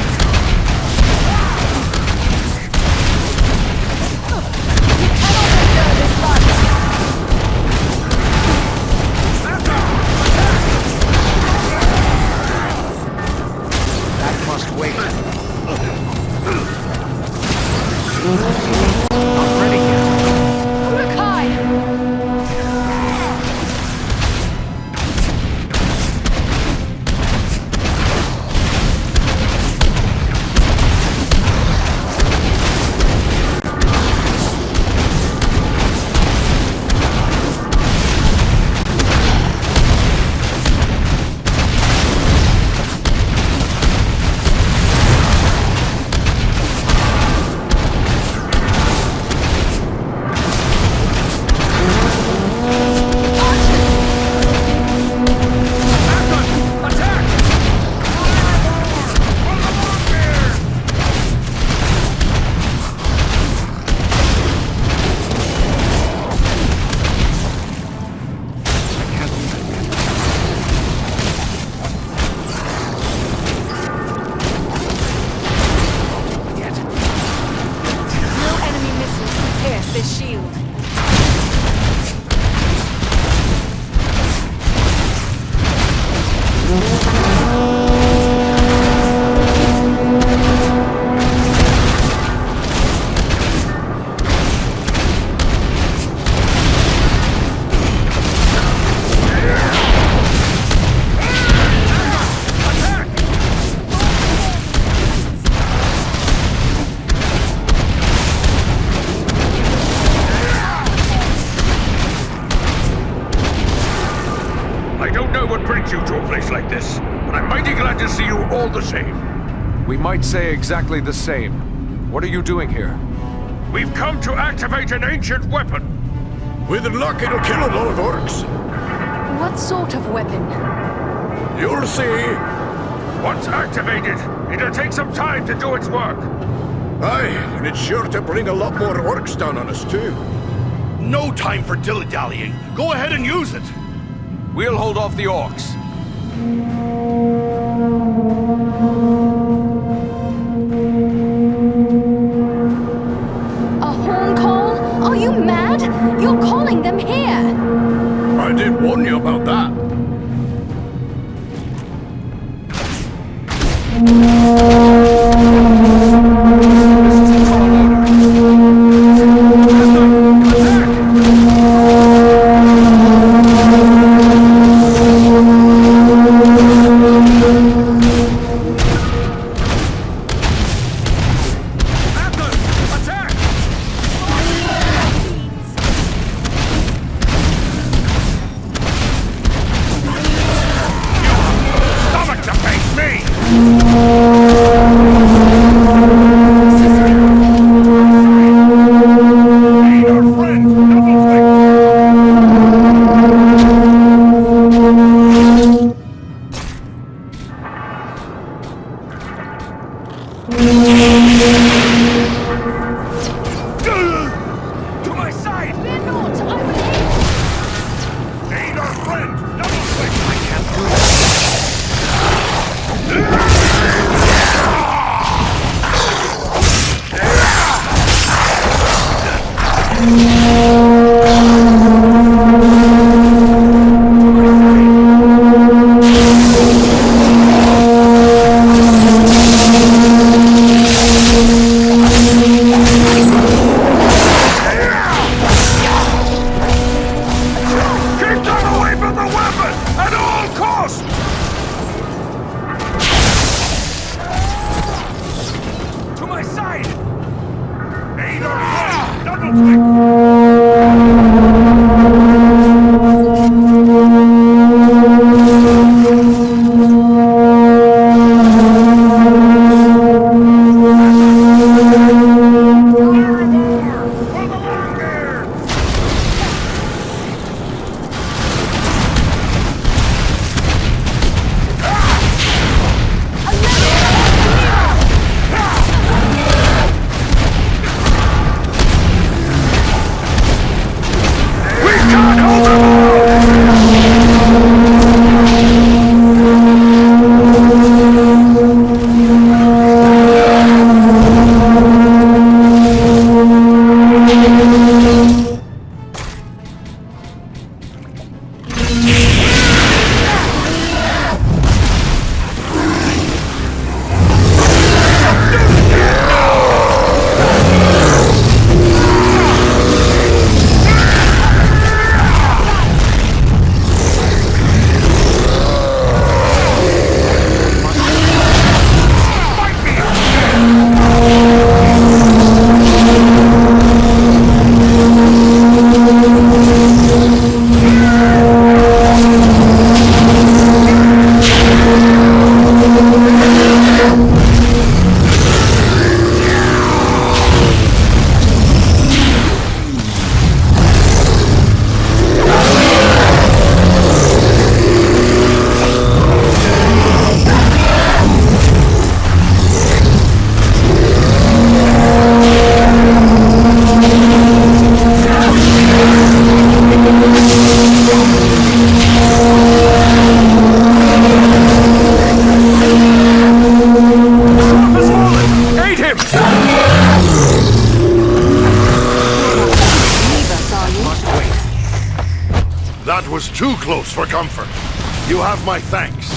That must wait. Not ready yet. Look high! We might say exactly the same. What are you doing here? We've come to activate an ancient weapon. With luck, it'll kill a lot of orcs. What sort of weapon? You'll see. Once activated, it'll take some time to do its work. Aye, and it's sure to bring a lot more orcs down on us, too. No time for dilly-dallying. Go ahead and use it. We'll hold off the orcs. A horn call? Are you mad? You're calling them here! I did warn you about that. was too close for comfort. You have my thanks.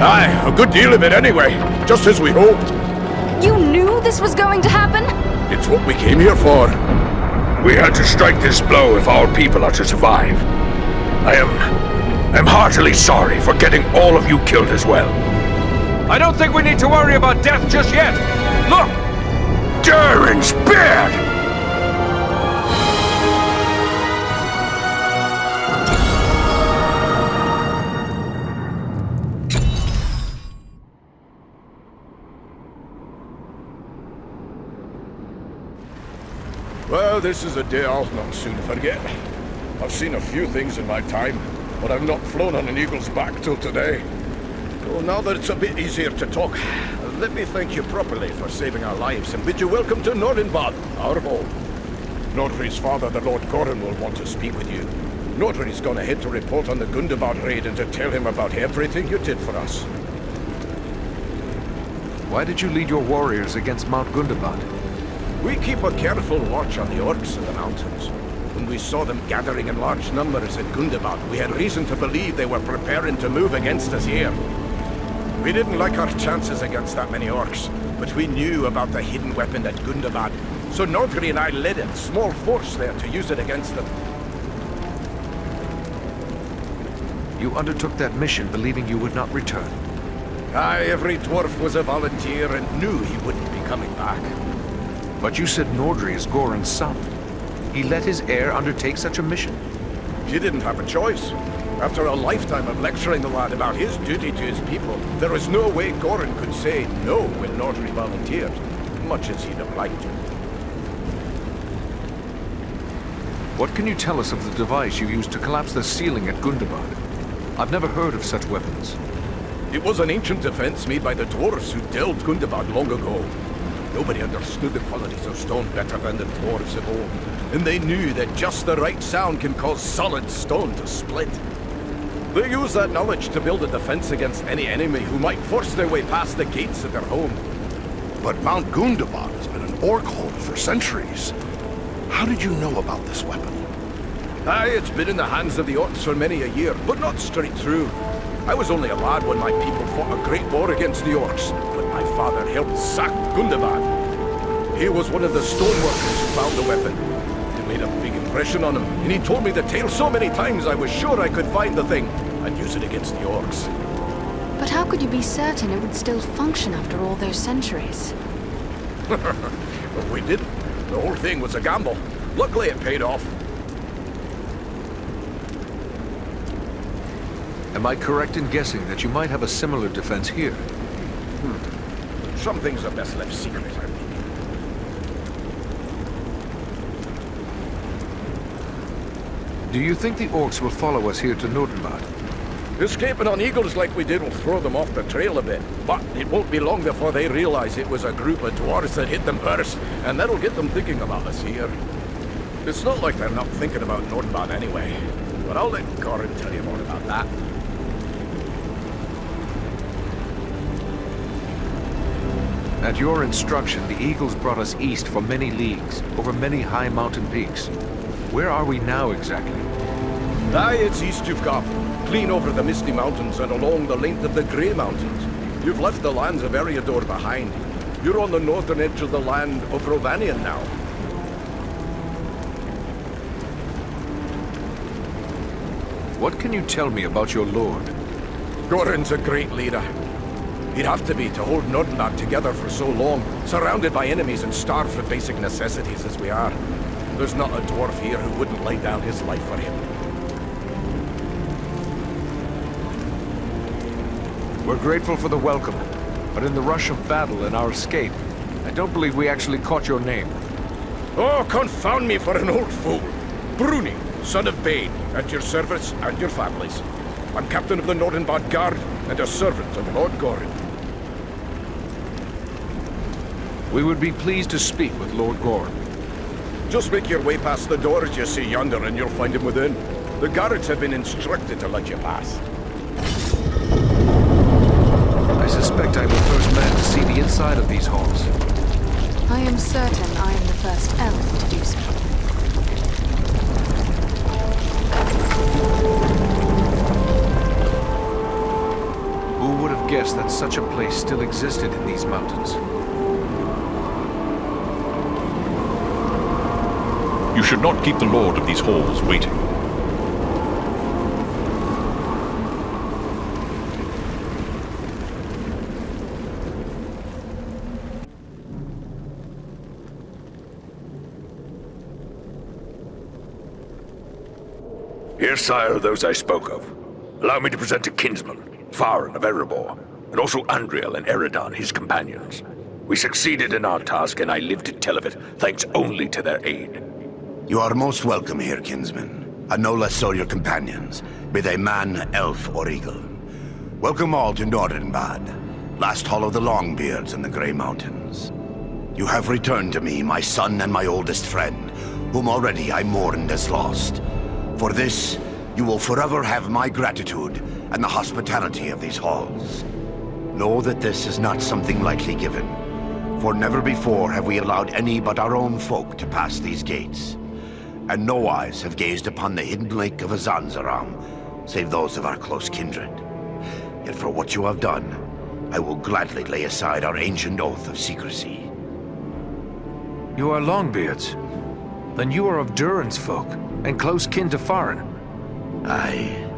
Aye, a good deal of it anyway, just as we hoped. You knew this was going to happen? It's what we came here for. We had to strike this blow if our people are to survive. I'm heartily sorry for getting all of you killed as well. I don't think we need to worry about death just yet. Look! Durin's beard! Well, this is a day I'll not soon forget. I've seen a few things in my time, but I've not flown on an eagle's back till today. Well, now that it's a bit easier to talk, let me thank you properly for saving our lives and bid you welcome to Nordinbad, our home. Nordri's father, the Lord Gorin, will want to speak with you. Nordri's gone ahead to report on the Gundabad raid and to tell him about everything you did for us. Why did you lead your warriors against Mount Gundabad? We keep a careful watch on the orcs in the mountains. When we saw them gathering in large numbers at Gundabad, we had reason to believe they were preparing to move against us here. We didn't like our chances against that many orcs, but we knew about the hidden weapon at Gundabad, so Nordri and I led a small force there to use it against them. You undertook that mission believing you would not return. Aye, every dwarf was a volunteer and knew he wouldn't be coming back. But you said Nordri is Gorin's son. He let his heir undertake such a mission. He didn't have a choice. After a lifetime of lecturing the lad about his duty to his people, there was no way Gorin could say no when Nordri volunteered, much as he'd have liked to. What can you tell us of the device you used to collapse the ceiling at Gundabad? I've never heard of such weapons. It was an ancient defense made by the dwarves who delved Gundabad long ago. Nobody understood the qualities of stone better than the dwarves of old, and they knew that just the right sound can cause solid stone to split. They used that knowledge to build a defense against any enemy who might force their way past the gates of their home. But Mount Gundabad has been an orc hold for centuries. How did you know about this weapon? Aye, it's been in the hands of the orcs for many a year, but not straight through. I was only a lad when my people fought a great war against the orcs, but my father helped sack Gundabad. He was one of the stoneworkers who found the weapon. It made a big impression on him, and he told me the tale so many times I was sure I could find the thing and use it against the orcs. But how could you be certain it would still function after all those centuries? But we didn't. The whole thing was a gamble. Luckily it paid off. Am I correct in guessing that you might have a similar defense here? Some things are best left secret, I think. Do you think the orcs will follow us here to Nordinbad? Escaping on eagles like we did will throw them off the trail a bit, but it won't be long before they realize it was a group of dwarves that hit them first, and that'll get them thinking about us here. It's not like they're not thinking about Nordinbad anyway, but I'll let Carn tell you more about that. At your instruction, the Eagles brought us east for many leagues, over many high mountain peaks. Where are we now, exactly? Aye, it's east you've got. Clean over the Misty Mountains and along the length of the Grey Mountains. You've left the lands of Eriador behind. You're on the northern edge of the land of Rovanion now. What can you tell me about your lord? Gorin's a great leader. He'd have to be to hold Nordinbad together for so long, surrounded by enemies and starved for basic necessities as we are. There's not a dwarf here who wouldn't lay down his life for him. We're grateful for the welcome, but in the rush of battle and our escape, I don't believe we actually caught your name. Oh, confound me for an old fool! Bruni, son of Bane, at your service and your families. I'm captain of the Nordinbad Guard and a servant of Lord Gorin. We would be pleased to speak with Lord Gorin. Just make your way past the doors you see yonder and you'll find him within. The guards have been instructed to let you pass. I suspect I'm the first man to see the inside of these halls. I am certain I am the first elf to do so. Who would have guessed that such a place still existed in these mountains? You should not keep the lord of these halls waiting. Here, sire, are those I spoke of. Allow me to present a kinsman, Farin of Erebor, and also Andriel and Eradan, his companions. We succeeded in our task, and I live to tell of it, thanks only to their aid. You are most welcome here, kinsman, and no less so your companions, be they man, elf, or eagle. Welcome all to Nordinbad, last hall of the Longbeards in the Grey Mountains. You have returned to me, my son and my oldest friend, whom already I mourned as lost. For this, you will forever have my gratitude and the hospitality of these halls. Know that this is not something lightly given, for never before have we allowed any but our own folk to pass these gates, and no eyes have gazed upon the hidden lake of Azanzaram, save those of our close kindred. Yet for what you have done, I will gladly lay aside our ancient oath of secrecy. You are Longbeards. Then you are of Durin's folk, and close kin to Farin. Aye.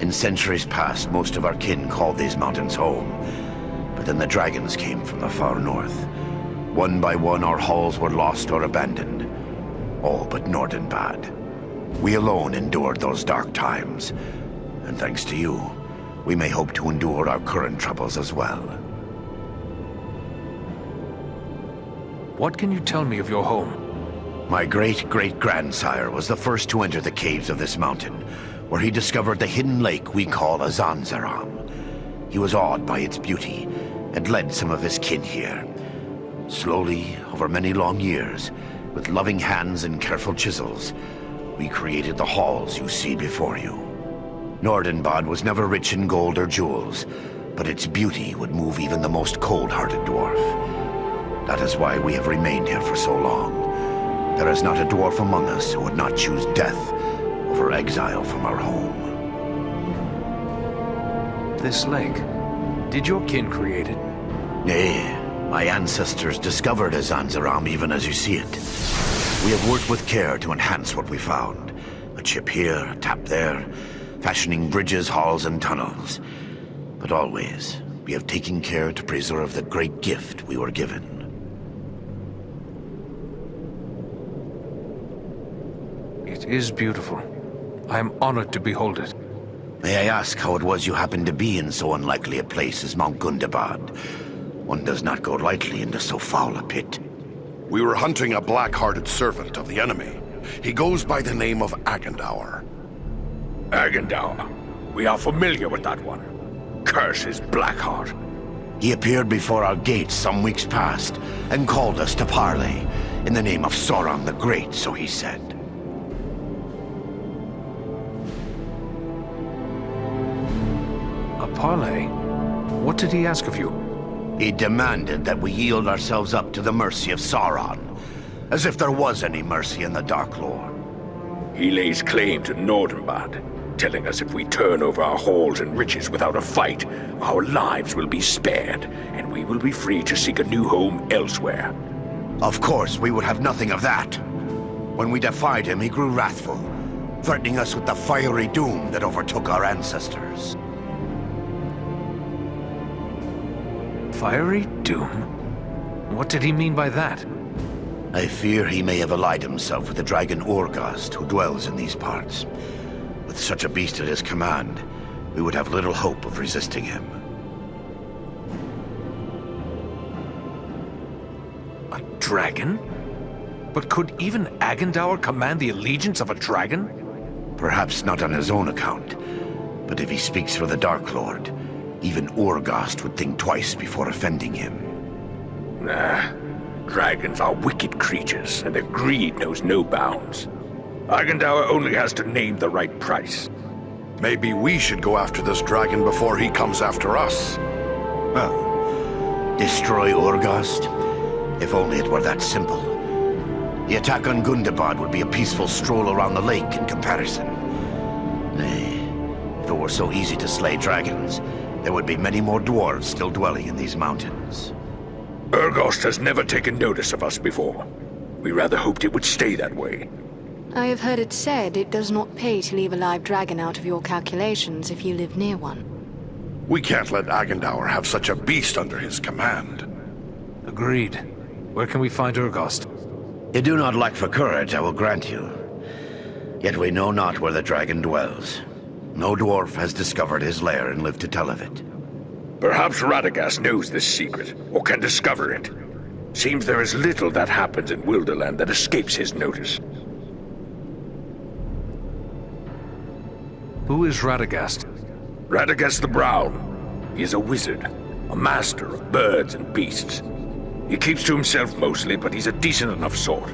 In centuries past, most of our kin called these mountains home. But then the dragons came from the far north. One by one, our halls were lost or abandoned. All but Nordinbad. We alone endured those dark times. And thanks to you, we may hope to endure our current troubles as well. What can you tell me of your home? My great-great-grandsire was the first to enter the caves of this mountain, where he discovered the hidden lake we call Azanzaram. He was awed by its beauty, and led some of his kin here. Slowly, over many long years, with loving hands and careful chisels, we created the halls you see before you. Nordinbad was never rich in gold or jewels, but its beauty would move even the most cold-hearted dwarf. That is why we have remained here for so long. There is not a dwarf among us who would not choose death over exile from our home. This lake, did your kin create it? Nay, my ancestors discovered Azanzaram even as you see it. We have worked with care to enhance what we found. A chip here, a tap there, fashioning bridges, halls, and tunnels. But always, we have taken care to preserve the great gift we were given. It is beautiful. I am honored to behold it. May I ask how it was you happened to be in so unlikely a place as Mount Gundabad? One does not go lightly into so foul a pit. We were hunting a black-hearted servant of the enemy. He goes by the name of Agendaur. Agendaur. We are familiar with that one. Curse his black heart. He appeared before our gates some weeks past, and called us to parley, in the name of Sauron the Great, so he said. Parley? What did he ask of you? He demanded that we yield ourselves up to the mercy of Sauron, as if there was any mercy in the Dark Lord. He lays claim to Nordinbad, telling us if we turn over our halls and riches without a fight, our lives will be spared, and we will be free to seek a new home elsewhere. Of course, we would have nothing of that. When we defied him, he grew wrathful, threatening us with the fiery doom that overtook our ancestors. Fiery doom? What did he mean by that? I fear he may have allied himself with the dragon Úrgost, who dwells in these parts. With such a beast at his command, we would have little hope of resisting him. A dragon? But could even Agendaur command the allegiance of a dragon? Perhaps not on his own account, but if he speaks for the Dark Lord, even Úrgost would think twice before offending him. Nah. Dragons are wicked creatures, and their greed knows no bounds. Agendaur only has to name the right price. Maybe we should go after this dragon before he comes after us. Well, destroy Úrgost? If only it were that simple. The attack on Gundabad would be a peaceful stroll around the lake in comparison. Nay, if it were so easy to slay dragons, there would be many more dwarves still dwelling in these mountains. Úrgost has never taken notice of us before. We rather hoped it would stay that way. I have heard it said it does not pay to leave a live dragon out of your calculations if you live near one. We can't let Agendaur have such a beast under his command. Agreed. Where can we find Úrgost? You do not lack for courage, I will grant you. Yet we know not where the dragon dwells. No dwarf has discovered his lair and lived to tell of it. Perhaps Radagast knows this secret, or can discover it. Seems there is little that happens in Wilderland that escapes his notice. Who is Radagast? Radagast the Brown. He is a wizard, a master of birds and beasts. He keeps to himself mostly, but he's a decent enough sort.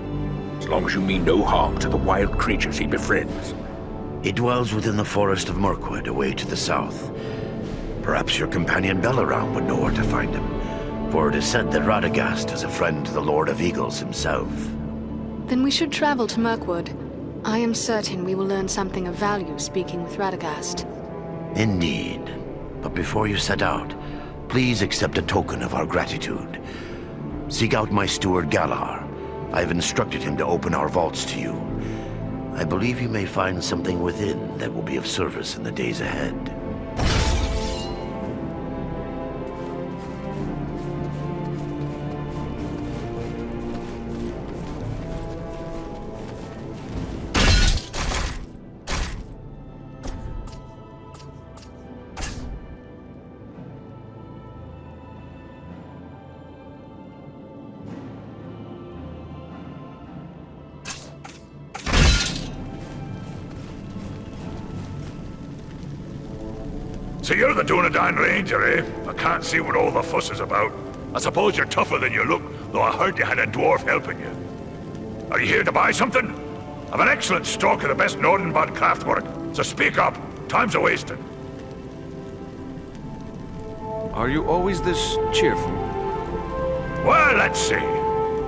As long as you mean no harm to the wild creatures he befriends. He dwells within the forest of Mirkwood, away to the south. Perhaps your companion Belaram would know where to find him, for it is said that Radagast is a friend to the Lord of Eagles himself. Then we should travel to Mirkwood. I am certain we will learn something of value speaking with Radagast. Indeed. But before you set out, please accept a token of our gratitude. Seek out my steward Galar. I have instructed him to open our vaults to you. I believe you may find something within that will be of service in the days ahead. So you're the Dunedain Ranger, eh? I can't see what all the fuss is about. I suppose you're tougher than you look, though I heard you had a dwarf helping you. Are you here to buy something? I've an excellent stock of the best Nordinbad craftwork, so speak up. Time's a-wasting. Are you always this cheerful? Well, let's see.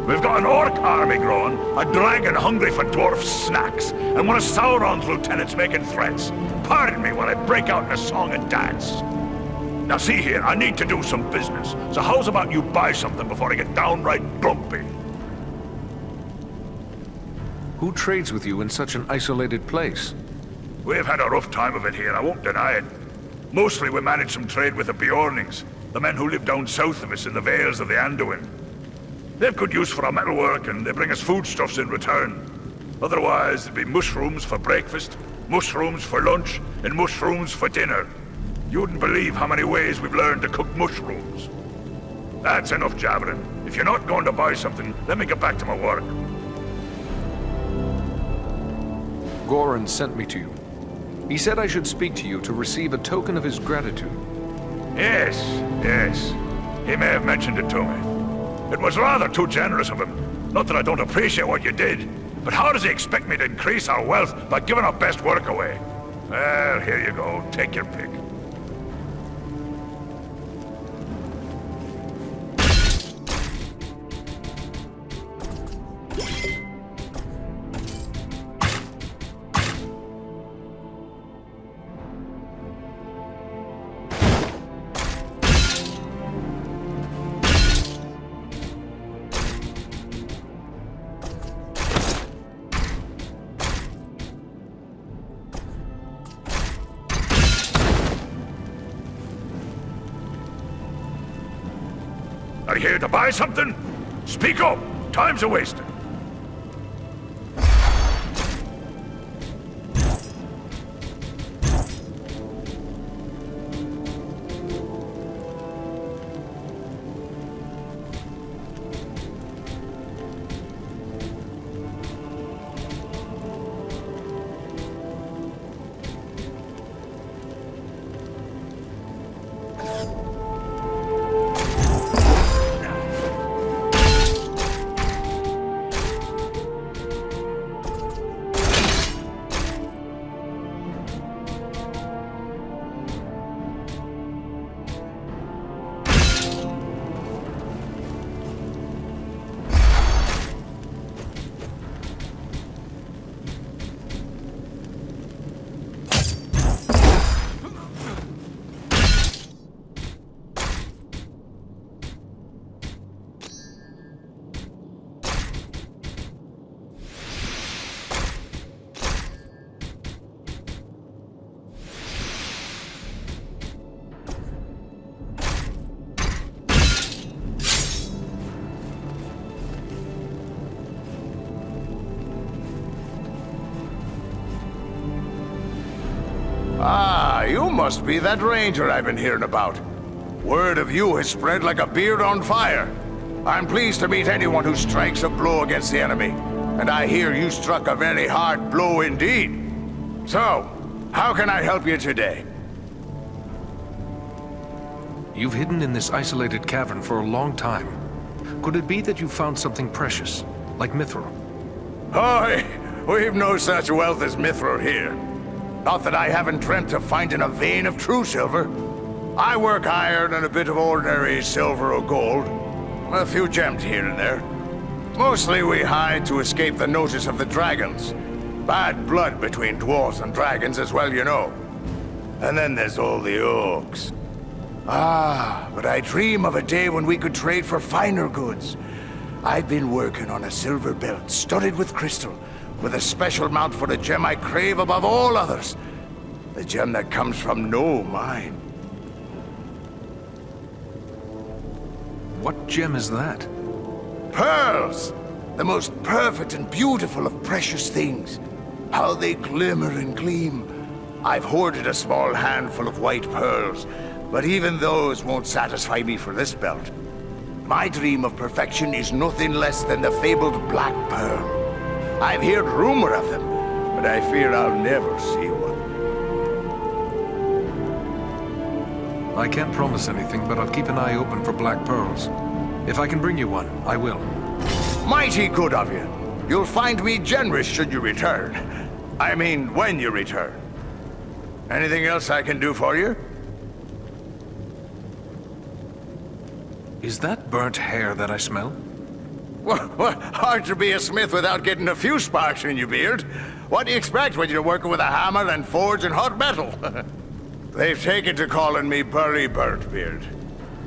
We've got an orc army growing, a dragon hungry for dwarf snacks, and one of Sauron's lieutenants making threats. Pardon me while I break out in a song and dance. Now see here, I need to do some business, so how's about you buy something before I get downright grumpy? Who trades with you in such an isolated place? We've had a rough time of it here, I won't deny it. Mostly we managed some trade with the Bjornings, the men who live down south of us in the Vales of the Anduin. They've good use for our metalwork, and they bring us foodstuffs in return. Otherwise, there'd be mushrooms for breakfast, mushrooms for lunch, and mushrooms for dinner. You wouldn't believe how many ways we've learned to cook mushrooms. That's enough jabbering. If you're not going to buy something, let me get back to my work. Goran sent me to you. He said I should speak to you to receive a token of his gratitude. Yes, yes. He may have mentioned it to me. It was rather too generous of him. Not that I don't appreciate what you did, but how does he expect me to increase our wealth by giving our best work away? Well, here you go. Take your pick. Are you here to buy something? Speak up! Time's a-wasting. Ah, you must be that ranger I've been hearing about. Word of you has spread like a beard on fire. I'm pleased to meet anyone who strikes a blow against the enemy. And I hear you struck a very hard blow indeed. So, how can I help you today? You've hidden in this isolated cavern for a long time. Could it be that you found something precious, like mithril? Oh, we've no such wealth as mithril here. Not that I haven't dreamt of finding a vein of true silver. I work iron and a bit of ordinary silver or gold. A few gems here and there. Mostly we hide to escape the notice of the dragons. Bad blood between dwarves and dragons as well, you know. And then there's all the orcs. Ah, but I dream of a day when we could trade for finer goods. I've been working on a silver belt studded with crystal, with a special mount for a gem I crave above all others. The gem that comes from no mine. What gem is that? Pearls! The most perfect and beautiful of precious things. How they glimmer and gleam. I've hoarded a small handful of white pearls, but even those won't satisfy me for this belt. My dream of perfection is nothing less than the fabled Black Pearl. I've heard rumor of them, but I fear I'll never see one. I can't promise anything, but I'll keep an eye open for black pearls. If I can bring you one, I will. Mighty good of you. You'll find me generous should you return. I mean, when you return. Anything else I can do for you? Is that burnt hair that I smell? Well, hard to be a smith without getting a few sparks in your beard. What do you expect when you're working with a hammer and forge and hot metal? They've taken to calling me Burly Burntbeard.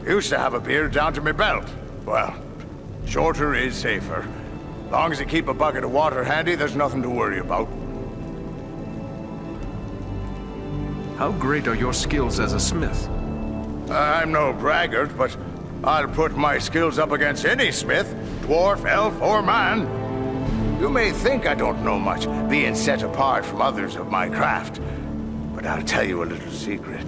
Used to have a beard down to my belt. Well, shorter is safer. Long as you keep a bucket of water handy, there's nothing to worry about. How great are your skills as a smith? I'm no braggart, but I'll put my skills up against any smith, dwarf, elf, or man. You may think I don't know much, being set apart from others of my craft. But I'll tell you a little secret.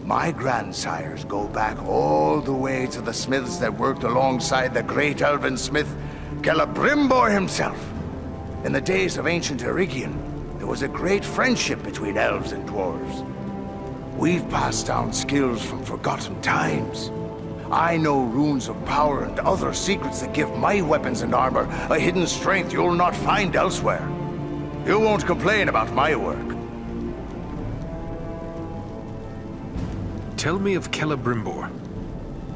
My grandsires go back all the way to the smiths that worked alongside the great elven smith, Celebrimbor himself. In the days of ancient Eregion, there was a great friendship between elves and dwarves. We've passed down skills from forgotten times. I know runes of power and other secrets that give my weapons and armor a hidden strength you'll not find elsewhere. You won't complain about my work. Tell me of Celebrimbor.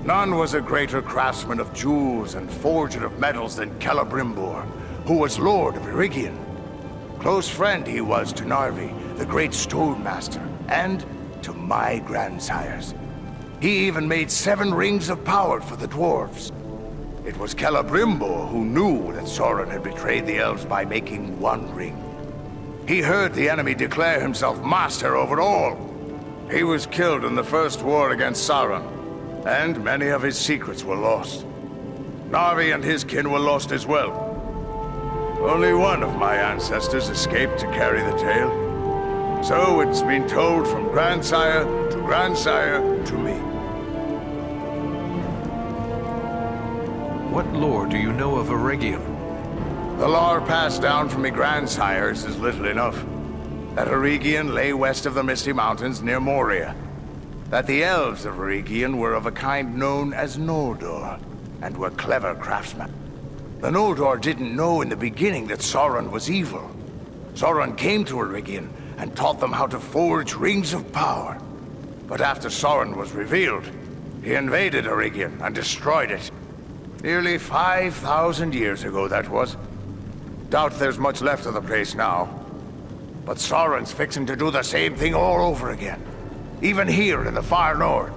None was a greater craftsman of jewels and forger of metals than Celebrimbor, who was Lord of Eregion. Close friend he was to Narvi, the great stonemaster, and to my grandsires. He even made 7 rings of power for the dwarves. It was Celebrimbor who knew that Sauron had betrayed the elves by making 1 ring. He heard the enemy declare himself master over all. He was killed in the first war against Sauron. and many of his secrets were lost. Narvi and his kin were lost as well. Only one of my ancestors escaped to carry the tale. So it's been told from grandsire to me. What lore do you know of Eregion? The lore passed down from me grandsires is little enough. That Eregion lay west of the Misty Mountains near Moria. That the elves of Eregion were of a kind known as Noldor, and were clever craftsmen. The Noldor didn't know in the beginning that Sauron was evil. Sauron came to Eregion and taught them how to forge rings of power. But after Sauron was revealed, he invaded Eregion and destroyed it. Nearly 5,000 years ago, that was. Doubt there's much left of the place now. But Sauron's fixing to do the same thing all over again. Even here in the far north.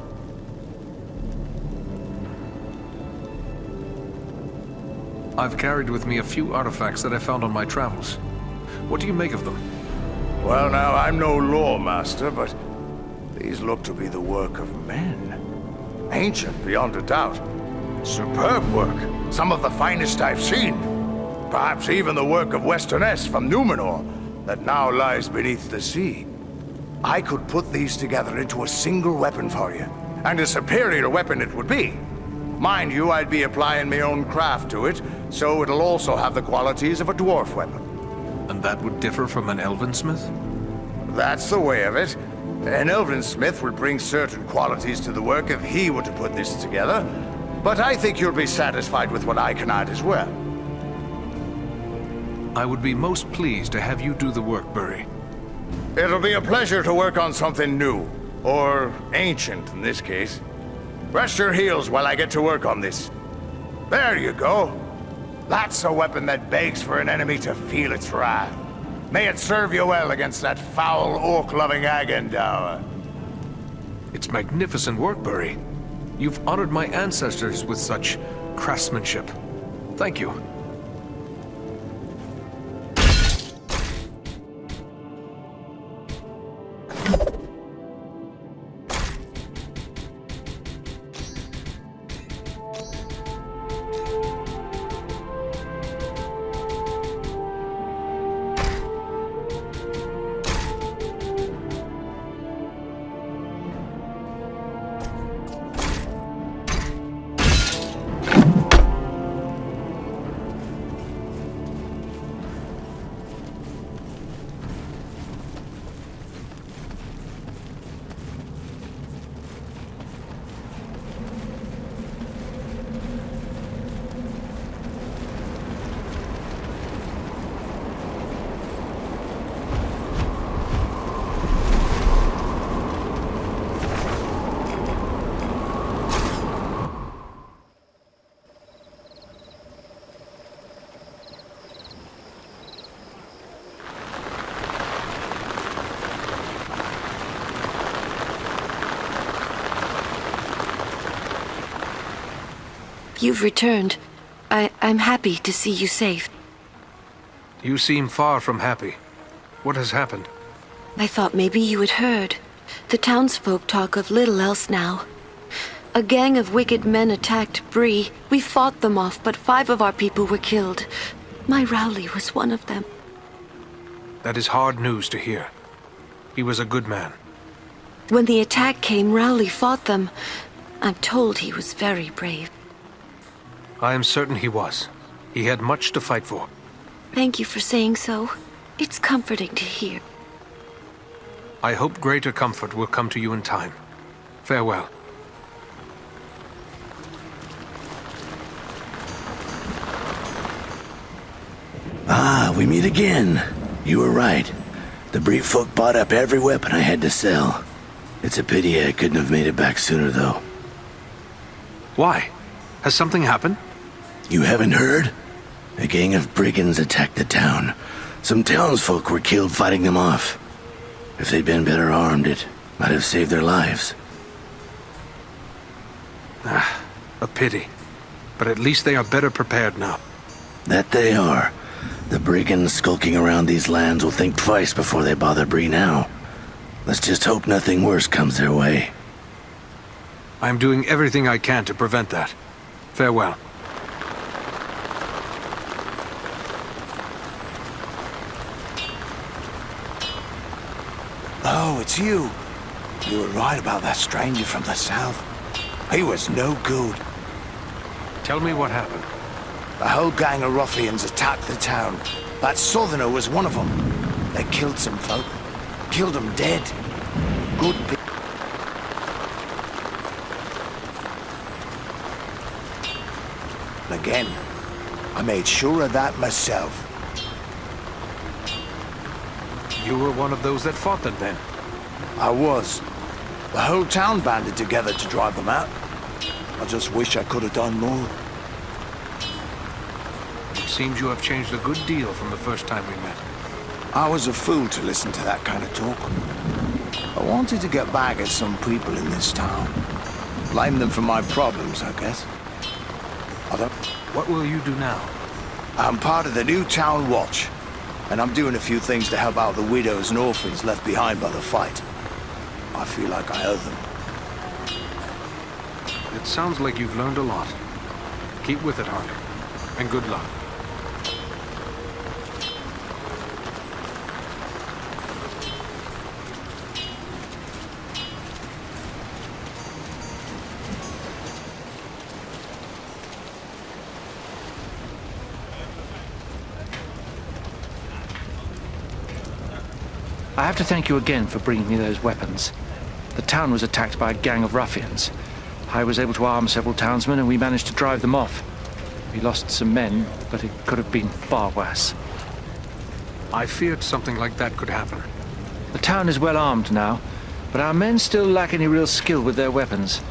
I've carried with me a few artifacts that I found on my travels. What do you make of them? Well now, I'm no lore master, but these look to be the work of men. Ancient, beyond a doubt. Superb work. Some of the finest I've seen. Perhaps even the work of Westerness from Numenor, that now lies beneath the sea. I could put these together into a single weapon for you. And a superior weapon it would be. Mind you, I'd be applying my own craft to it, so it'll also have the qualities of a dwarf weapon. And that would differ from an elven smith? That's the way of it. An elven smith would bring certain qualities to the work if he were to put this together, but I think you'll be satisfied with what I can add as well. I would be most pleased to have you do the work, Bree. It'll be a pleasure to work on something new, or ancient in this case. Rest your heels while I get to work on this. There you go. That's a weapon that begs for an enemy to feel its wrath. May it serve you well against that foul, orc-loving Agendaur. It's magnificent work, Bree. You've honored my ancestors with such craftsmanship. Thank you. You've returned. I'm happy to see you safe. You seem far from happy. What has happened? I thought maybe you had heard. The townsfolk talk of little else now. A gang of wicked men attacked Bree. We fought them off, but 5 of our people were killed. My Rowley was one of them. That is hard news to hear. He was a good man. When the attack came, Rowley fought them. I'm told he was very brave. I am certain he was. He had much to fight for. Thank you for saying so. It's comforting to hear. I hope greater comfort will come to you in time. Farewell. Ah, we meet again. You were right. The Bree folk bought up every weapon I had to sell. It's a pity I couldn't have made it back sooner, though. Why? Has something happened? You haven't heard? A gang of brigands attacked the town. Some townsfolk were killed fighting them off. If they'd been better armed, it might have saved their lives. Ah, a pity. But at least they are better prepared now. That they are. The brigands skulking around these lands will think twice before they bother Bree now. Let's just hope nothing worse comes their way. I am doing everything I can to prevent that. Farewell. Oh, it's you. You were right about that stranger from the south. He was no good. Tell me what happened. A whole gang of ruffians attacked the town. That southerner was one of them. They killed some folk. Killed them dead. Good people. Again, I made sure of that myself. You were one of those that fought them then? I was. The whole town banded together to drive them out. I just wish I could have done more. It seems you have changed a good deal from the first time we met. I was a fool to listen to that kind of talk. I wanted to get back at some people in this town. Blame them for my problems, I guess. What will you do now? I'm part of the new town watch, and I'm doing a few things to help out the widows and orphans left behind by the fight. I feel like I owe them. It sounds like you've learned a lot. Keep with it, Harker, and good luck. I have to thank you again for bringing me those weapons. The town was attacked by a gang of ruffians. I was able to arm several townsmen and we managed to drive them off. We lost some men, but it could have been far worse. I feared something like that could happen. The town is well armed now, but our men still lack any real skill with their weapons.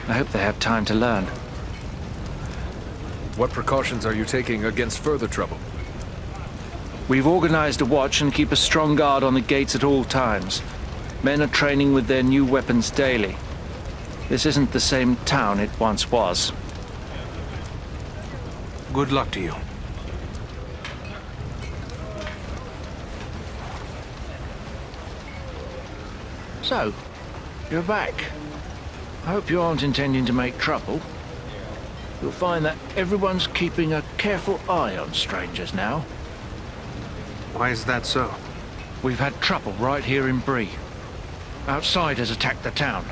I hope they have time to learn. What precautions are you taking against further trouble? We've organized a watch and keep a strong guard on the gates at all times. Men are training with their new weapons daily. This isn't the same town it once was. Good luck to you. So, you're back. I hope you aren't intending to make trouble. You'll find that everyone's keeping a careful eye on strangers now. Why is that so? We've had trouble right here in Bree. Outsiders attacked the town.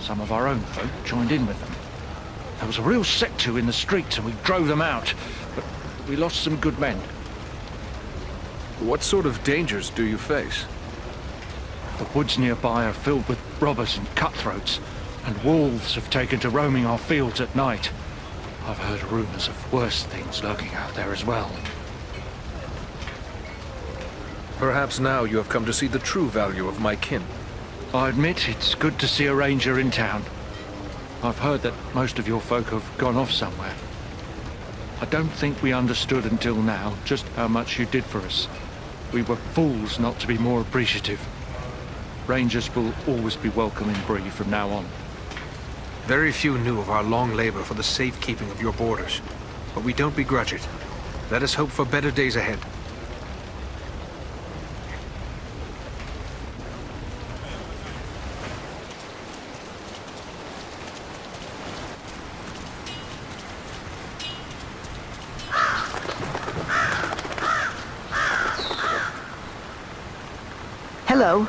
Some of our own folk joined in with them. There was a real set-to in the streets and we drove them out, but we lost some good men. What sort of dangers do you face? The woods nearby are filled with robbers and cutthroats, and wolves have taken to roaming our fields at night. I've heard rumors of worse things lurking out there as well. Perhaps now you have come to see the true value of my kin. I admit it's good to see a ranger in town. I've heard that most of your folk have gone off somewhere. I don't think we understood until now just how much you did for us. We were fools not to be more appreciative. Rangers will always be welcome in Bree from now on. Very few knew of our long labor for the safekeeping of your borders, but we don't begrudge it. Let us hope for better days ahead. Hello.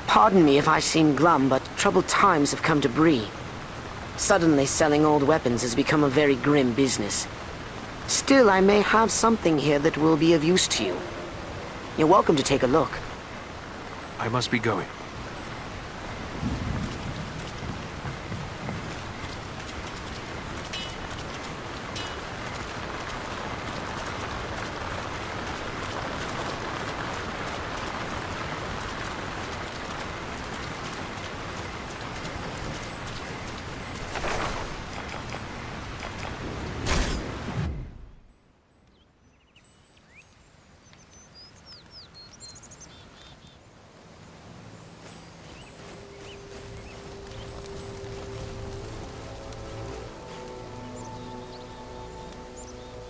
Pardon me if I seem glum, but troubled times have come to Bree. Suddenly selling old weapons has become a very grim business. Still, I may have something here that will be of use to you. You're welcome to take a look. I must be going.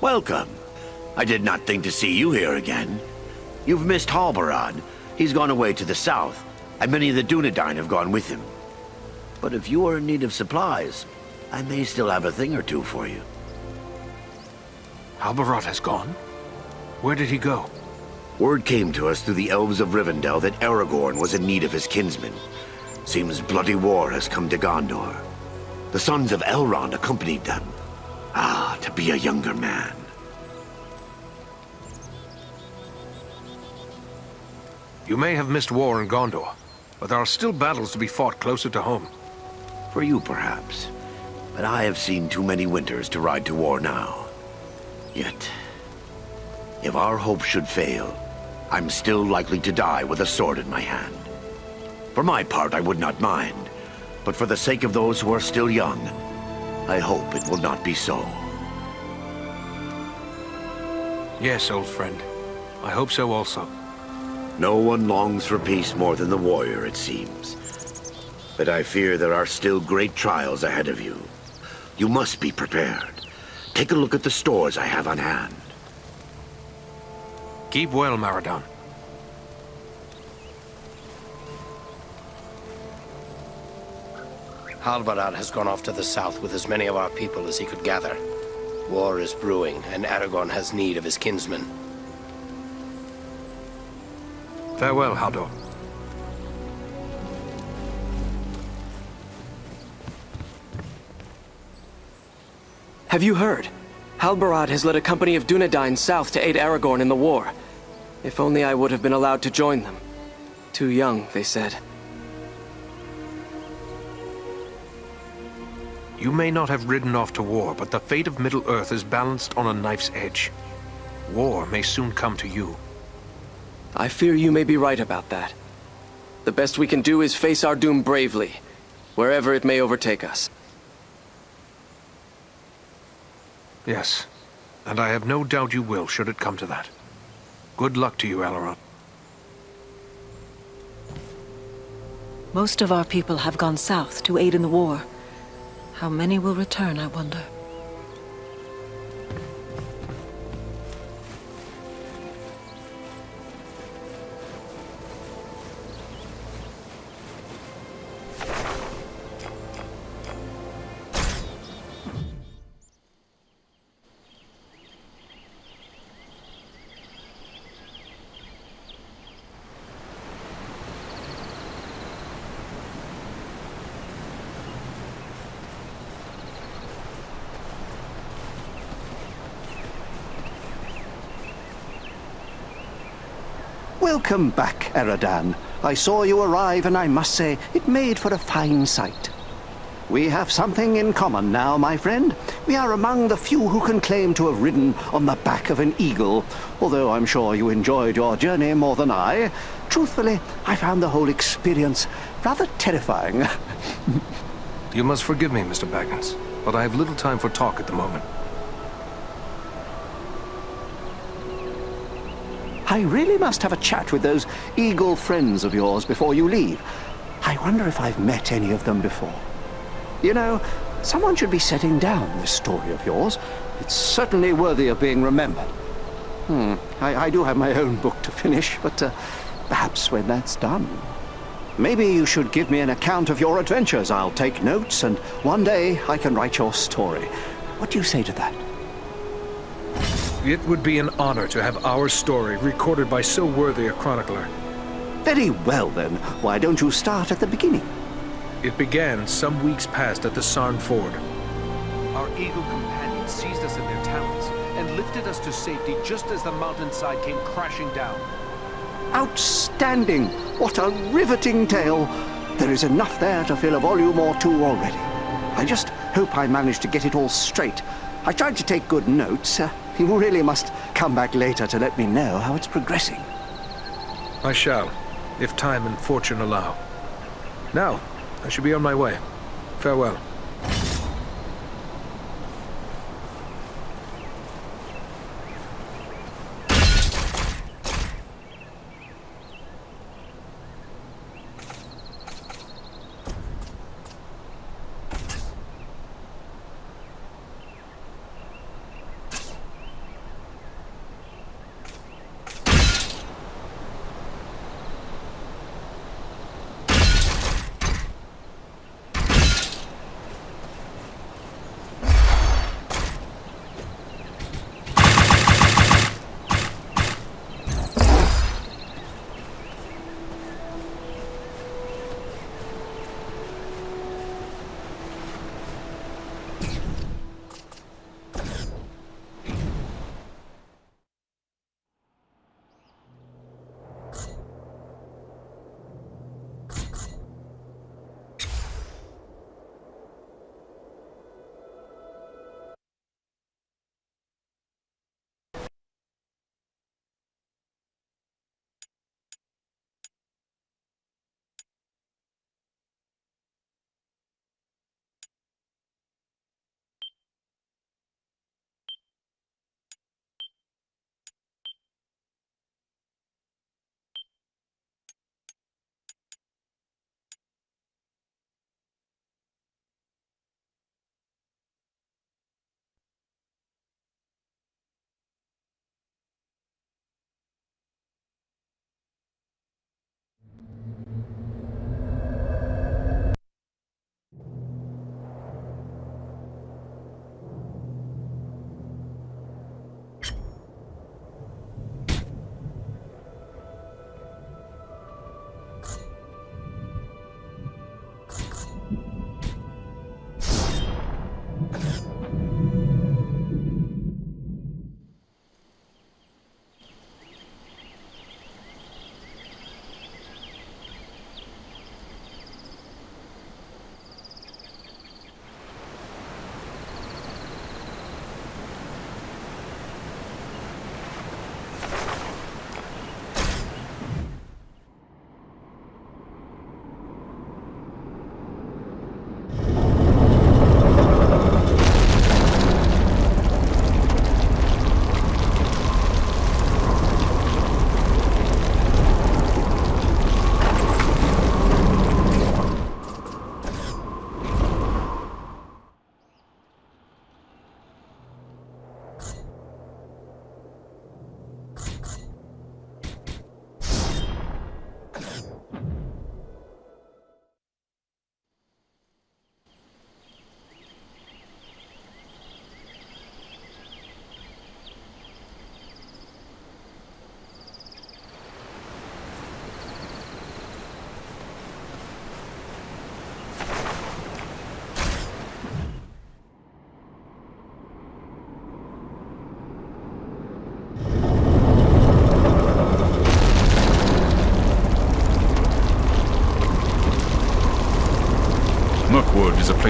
Welcome. I did not think to see you here again. You've missed Halbarad. He's gone away to the south, and many of the Dunedain have gone with him. But if you are in need of supplies, I may still have a thing or two for you. Halbarad has gone? Where did he go? Word came to us through the elves of Rivendell that Aragorn was in need of his kinsmen. Seems bloody war has come to Gondor. The sons of Elrond accompanied them. Ah, to be a younger man. You may have missed war in Gondor, but there are still battles to be fought closer to home. For you, perhaps. But I have seen too many winters to ride to war now. Yet, if our hope should fail, I'm still likely to die with a sword in my hand. For my part, I would not mind. But for the sake of those who are still young, I hope it will not be so. Yes, old friend. I hope so also. No one longs for peace more than the warrior, it seems. But I fear there are still great trials ahead of you. You must be prepared. Take a look at the stores I have on hand. Keep well, Eradan. Halbarad has gone off to the south with as many of our people as he could gather. War is brewing, and Aragorn has need of his kinsmen. Farewell, Haldur. Have you heard? Halbarad has led a company of Dunedain south to aid Aragorn in the war. If only I would have been allowed to join them. Too young, they said. You may not have ridden off to war, but the fate of Middle-earth is balanced on a knife's edge. War may soon come to you. I fear you may be right about that. The best we can do is face our doom bravely, wherever it may overtake us. Yes, and I have no doubt you will, should it come to that. Good luck to you, Elrond. Most of our people have gone south to aid in the war. How many will return, I wonder? Welcome back, Eradan. I saw you arrive, and I must say, it made for a fine sight. We have something in common now, my friend. We are among the few who can claim to have ridden on the back of an eagle, although I'm sure you enjoyed your journey more than I. Truthfully, I found the whole experience rather terrifying. You must forgive me, Mr. Baggins, but I have little time for talk at the moment. I really must have a chat with those eagle friends of yours before you leave. I wonder if I've met any of them before. You know, someone should be setting down this story of yours. It's certainly worthy of being remembered. I do have my own book to finish, but perhaps when that's done. Maybe you should give me an account of your adventures. I'll take notes, and one day I can write your story. What do you say to that? It would be an honor to have our story recorded by so worthy a chronicler. Very well, then. Why don't you start at the beginning? It began some weeks past at the Sarn Ford. Our eagle companions seized us in their talons and lifted us to safety just as the mountainside came crashing down. Outstanding! What a riveting tale! There is enough there to fill a volume or two already. I just hope I managed to get it all straight. I tried to take good notes. You really must come back later to let me know how it's progressing. I shall, if time and fortune allow. Now, I should be on my way. Farewell.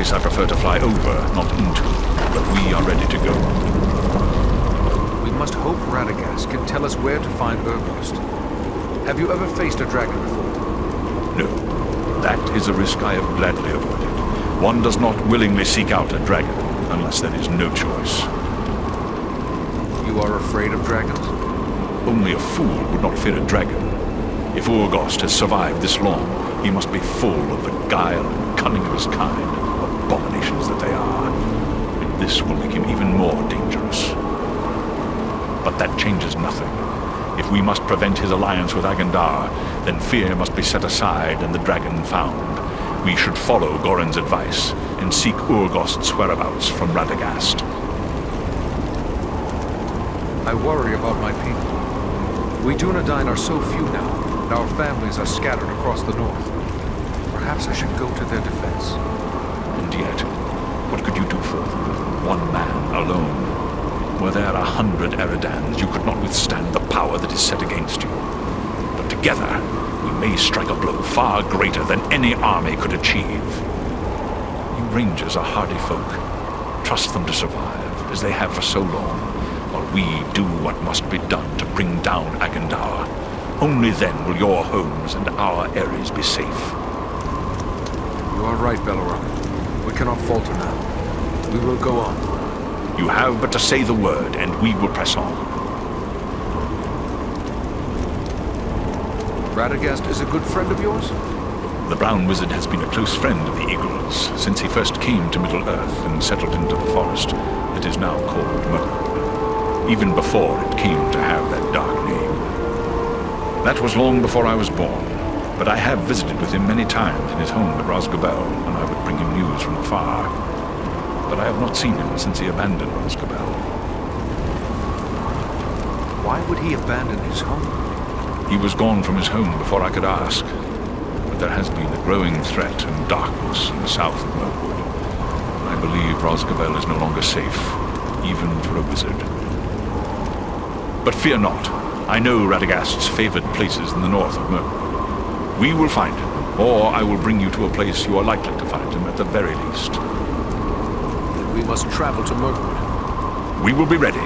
place I prefer to fly over, not into. But we are ready to go. We must hope Radagast can tell us where to find Úrgost. Have you ever faced a dragon before? No. That is a risk I have gladly avoided. One does not willingly seek out a dragon, unless there is no choice. You are afraid of dragons? Only a fool would not fear a dragon. If Úrgost has survived this long, he must be full of the guile and cunning of his kind, abominations that they are. And this will make him even more dangerous. But that changes nothing. If we must prevent his alliance with Agandar, then fear must be set aside and the dragon found. We should follow Gorin's advice and seek Úrgost's whereabouts from Radagast. I worry about my people. We Dunedain are so few now, and our families are scattered across the north. Perhaps I should go to their defense. And yet, what could you do for them? One man alone. Were there 100 Eradans, you could not withstand the power that is set against you. But together, we may strike a blow far greater than any army could achieve. You Rangers are hardy folk. Trust them to survive, as they have for so long, while we do what must be done to bring down Agandar. Only then will your homes and our areas be safe. You are right, Bellerock. We cannot falter now. We will go on. You have but to say the word, and we will press on. Radagast is a good friend of yours? The Brown Wizard has been a close friend of the Eagles since he first came to Middle-earth and settled into the forest that is now called Mirkwood, even before it came to have that dark name. That was long before I was born, but I have visited with him many times in his home at Rosgobel, and I would bring him news from afar. But I have not seen him since he abandoned Rosgobel. Why would he abandon his home? He was gone from his home before I could ask. But there has been a growing threat and darkness in the south of Mirkwood. I believe Rosgobel is no longer safe, even for a wizard. But fear not. I know Radagast's favored places in the north of Mirkwood. We will find him, or I will bring you to a place you are likely to find him at the very least. Then we must travel to Mirkwood. We will be ready.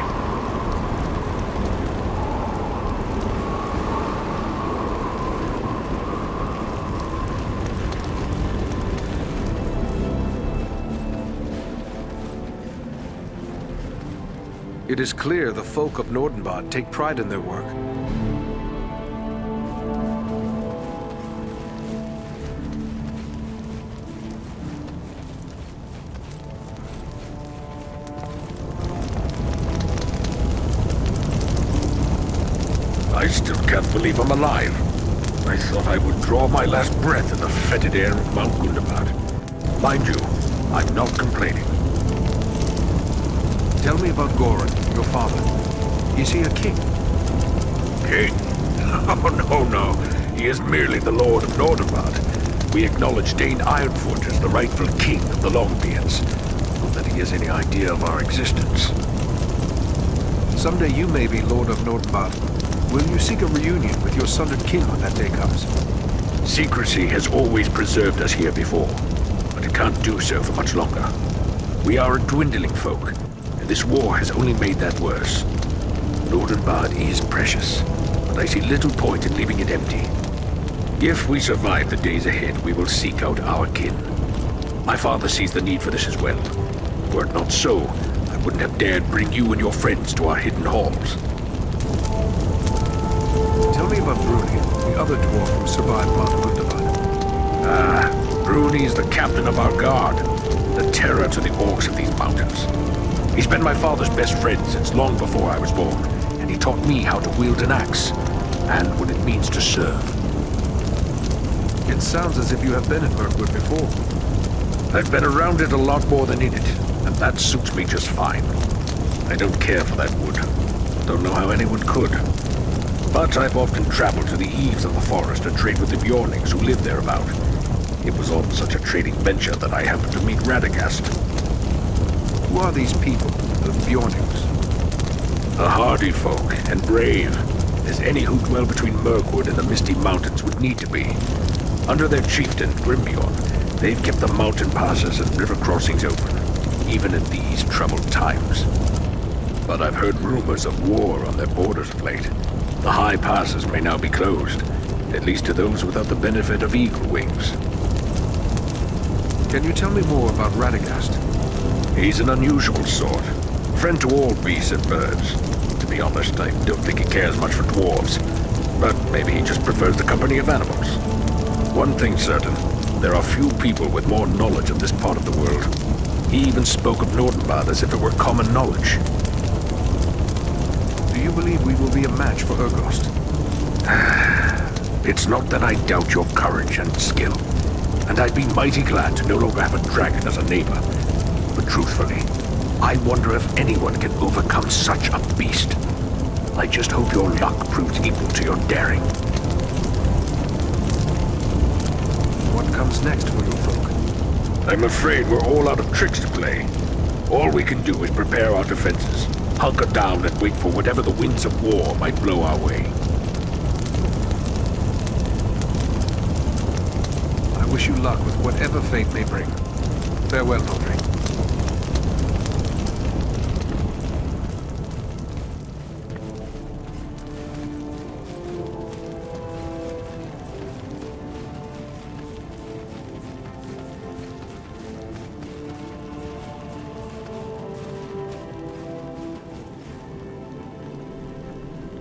It is clear the folk of Nordinbad take pride in their work. I still can't believe I'm alive. I thought I would draw my last breath in the fetid air of Mount Gundabad. Mind you, I'm not complaining. Tell me about Gorin, your father. Is he a king? King? Oh, no. He is merely the Lord of Nordinbad. We acknowledge Dane Ironfoot as the rightful king of the Longbeards. Not that he has any idea of our existence. Someday you may be Lord of Nordinbad. Will you seek a reunion with your sundered kin when that day comes? Secrecy has always preserved us here before, but it can't do so for much longer. We are a dwindling folk, and this war has only made that worse. Nordinbad is precious, but I see little point in leaving it empty. If we survive the days ahead, we will seek out our kin. My father sees the need for this as well. Were it not so, I wouldn't have dared bring you and your friends to our hidden halls. Tell me about Bruni, the other dwarf who survived Mount Gundabad. Bruni is the captain of our guard, the terror to the orcs of these mountains. He's been my father's best friend since long before I was born, and he taught me how to wield an axe, and what it means to serve. It sounds as if you have been in Mirkwood before. I've been around it a lot more than in it, and that suits me just fine. I don't care for that wood. Don't know how anyone could. But I've often traveled to the eaves of the forest to trade with the Bjornings who live thereabout. It was on such a trading venture that I happened to meet Radagast. Who are these people, the Bjornings? A hardy folk, and brave, as any who dwell between Mirkwood and the Misty Mountains would need to be. Under their chieftain, Grimbeorn, They've kept the mountain passes and river crossings open, even in these troubled times. But I've heard rumors of war on their borders of late. The high passes may now be closed, at least to those without the benefit of eagle wings. Can you tell me more about Radagast? He's an unusual sort. Friend to all beasts and birds. To be honest, I don't think he cares much for dwarves. But maybe he just prefers the company of animals. One thing's certain, there are few people with more knowledge of this part of the world. He even spoke of Nordinbad as if it were common knowledge. Do you believe we will be a match for Úrgost? It's not that I doubt your courage and skill. And I'd be mighty glad to no longer have a dragon as a neighbor. But truthfully, I wonder if anyone can overcome such a beast. I just hope your luck proves equal to your daring. What comes next for you folk? I'm afraid we're all out of tricks to play. All we can do is prepare our defenses, hunker down and wait for whatever the winds of war might blow our way. I wish you luck with whatever fate may bring. Farewell, Nordri.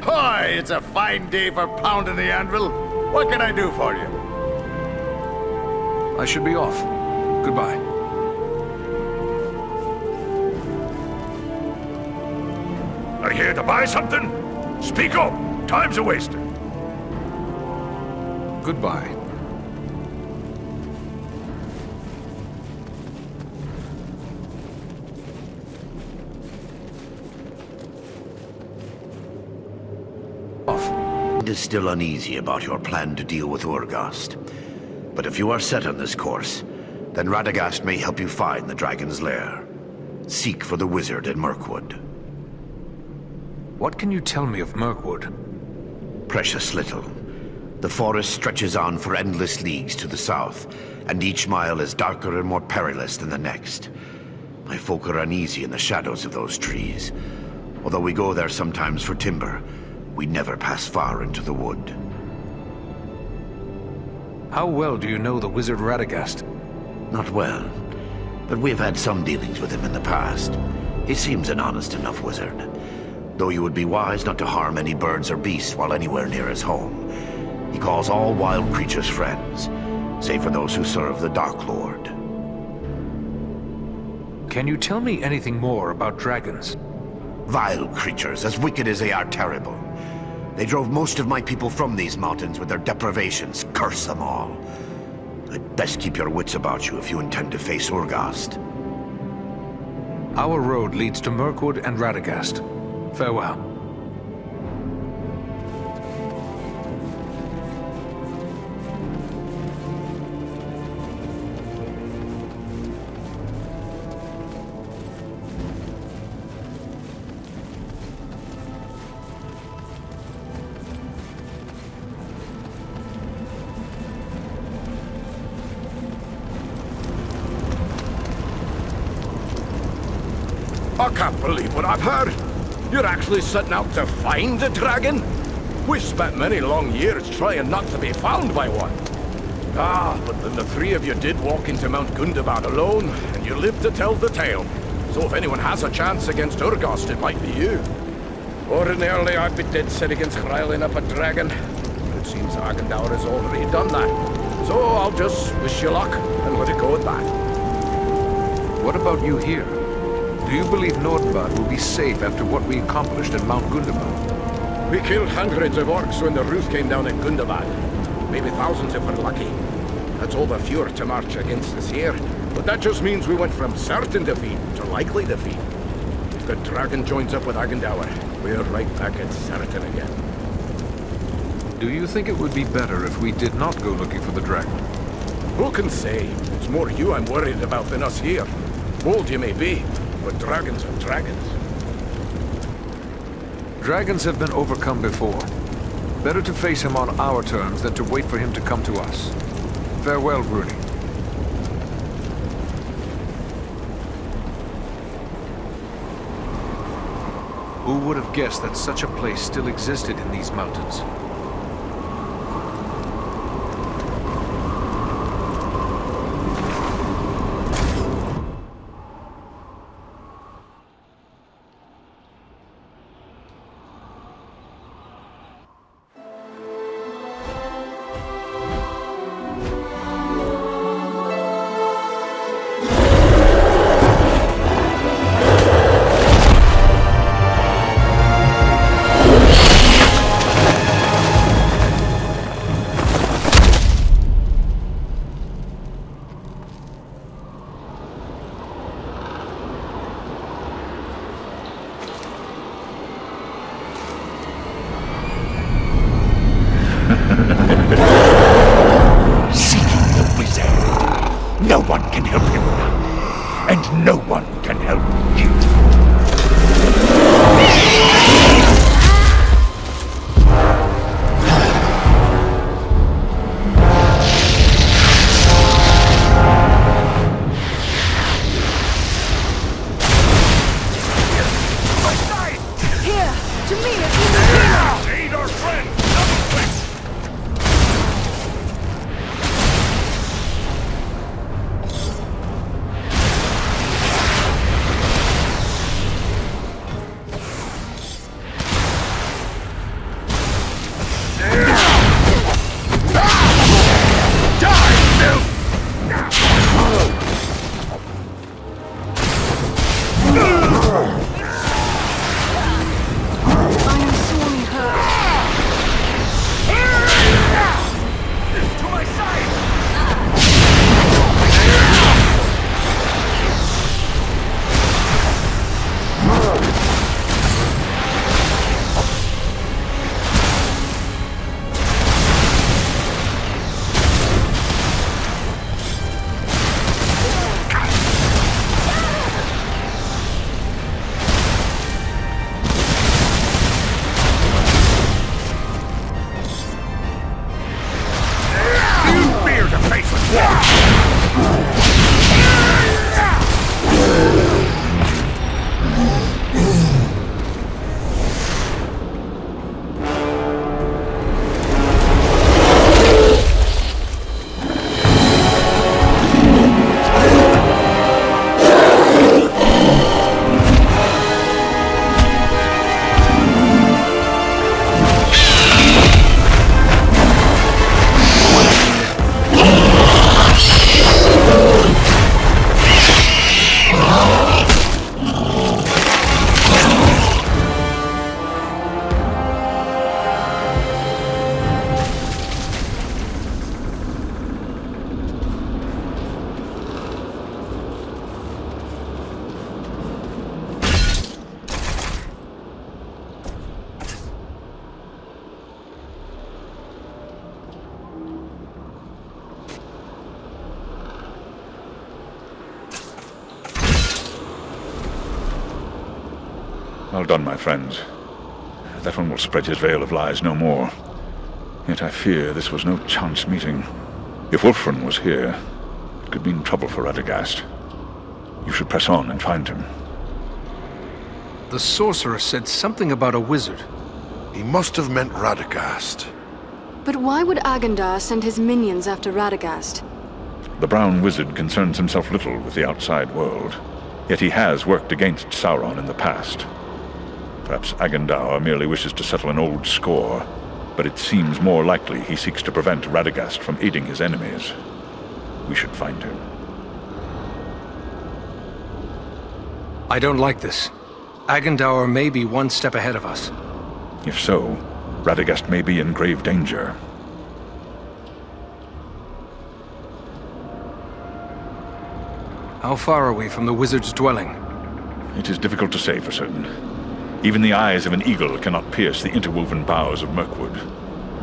Hi, it's a fine day for pounding the anvil. What can I do for you? I should be off. Goodbye. Are you here to buy something? Speak up. Time's a waster. Goodbye. It is still uneasy about your plan to deal with Úrgost. But if you are set on this course, then Radagast may help you find the Dragon's Lair. Seek for the wizard in Mirkwood. What can you tell me of Mirkwood? Precious little. The forest stretches on for endless leagues to the south, and each mile is darker and more perilous than the next. My folk are uneasy in the shadows of those trees. Although we go there sometimes for timber, we never pass far into the wood. How well do you know the wizard Radagast? Not well, but we've had some dealings with him in the past. He seems an honest enough wizard, though you would be wise not to harm any birds or beasts while anywhere near his home. He calls all wild creatures friends, save for those who serve the Dark Lord. Can you tell me anything more about dragons? Vile creatures, as wicked as they are terrible. They drove most of my people from these mountains with their deprivations. Curse them all. I'd best keep your wits about you if you intend to face Úrgost. Our road leads to Mirkwood and Radagast. Farewell. I can't believe what I've heard. You're actually setting out to find the dragon? We've spent many long years trying not to be found by one. Ah, but then the three of you did walk into Mount Gundabad alone, and you lived to tell the tale. So if anyone has a chance against Úrgost, it might be you. Ordinarily, I'd be dead set against riling up a dragon. But it seems Agendaur has already done that. So I'll just wish you luck and let it go at that. What about you here? Do you believe Nordinbad will be safe after what we accomplished at Mount Gundabad? We killed hundreds of orcs when the roof came down at Gundabad. Maybe thousands if we're lucky. That's all the fewer to march against us here. But that just means we went from certain defeat to likely defeat. If the dragon joins up with Agendaur, we're right back at certain again. Do you think it would be better if we did not go looking for the dragon? Who can say? It's more you I'm worried about than us here. Bold you may be, but dragons are dragons. Dragons have been overcome before. Better to face him on our terms than to wait for him to come to us. Farewell, Bruni. Who would have guessed that such a place still existed in these mountains? Seeking the wizard. No one can help him now. And no one can help you. Here, to me if you need Aid our friend! I am sorely hurt. To my side! Fear the faceless one! Well done, my friends. That one will spread his veil of lies no more. Yet I fear this was no chance meeting. If Wulfrun was here, it could mean trouble for Radagast. You should press on and find him. The sorcerer said something about a wizard. He must have meant Radagast. But why would Agandar send his minions after Radagast? The Brown Wizard concerns himself little with the outside world, yet he has worked against Sauron in the past. Perhaps Agandar merely wishes to settle an old score, but it seems more likely he seeks to prevent Radagast from aiding his enemies. We should find him. I don't like this. Agandar may be one step ahead of us. If so, Radagast may be in grave danger. How far are we from the wizard's dwelling? It is difficult to say for certain. Even the eyes of an eagle cannot pierce the interwoven boughs of Mirkwood,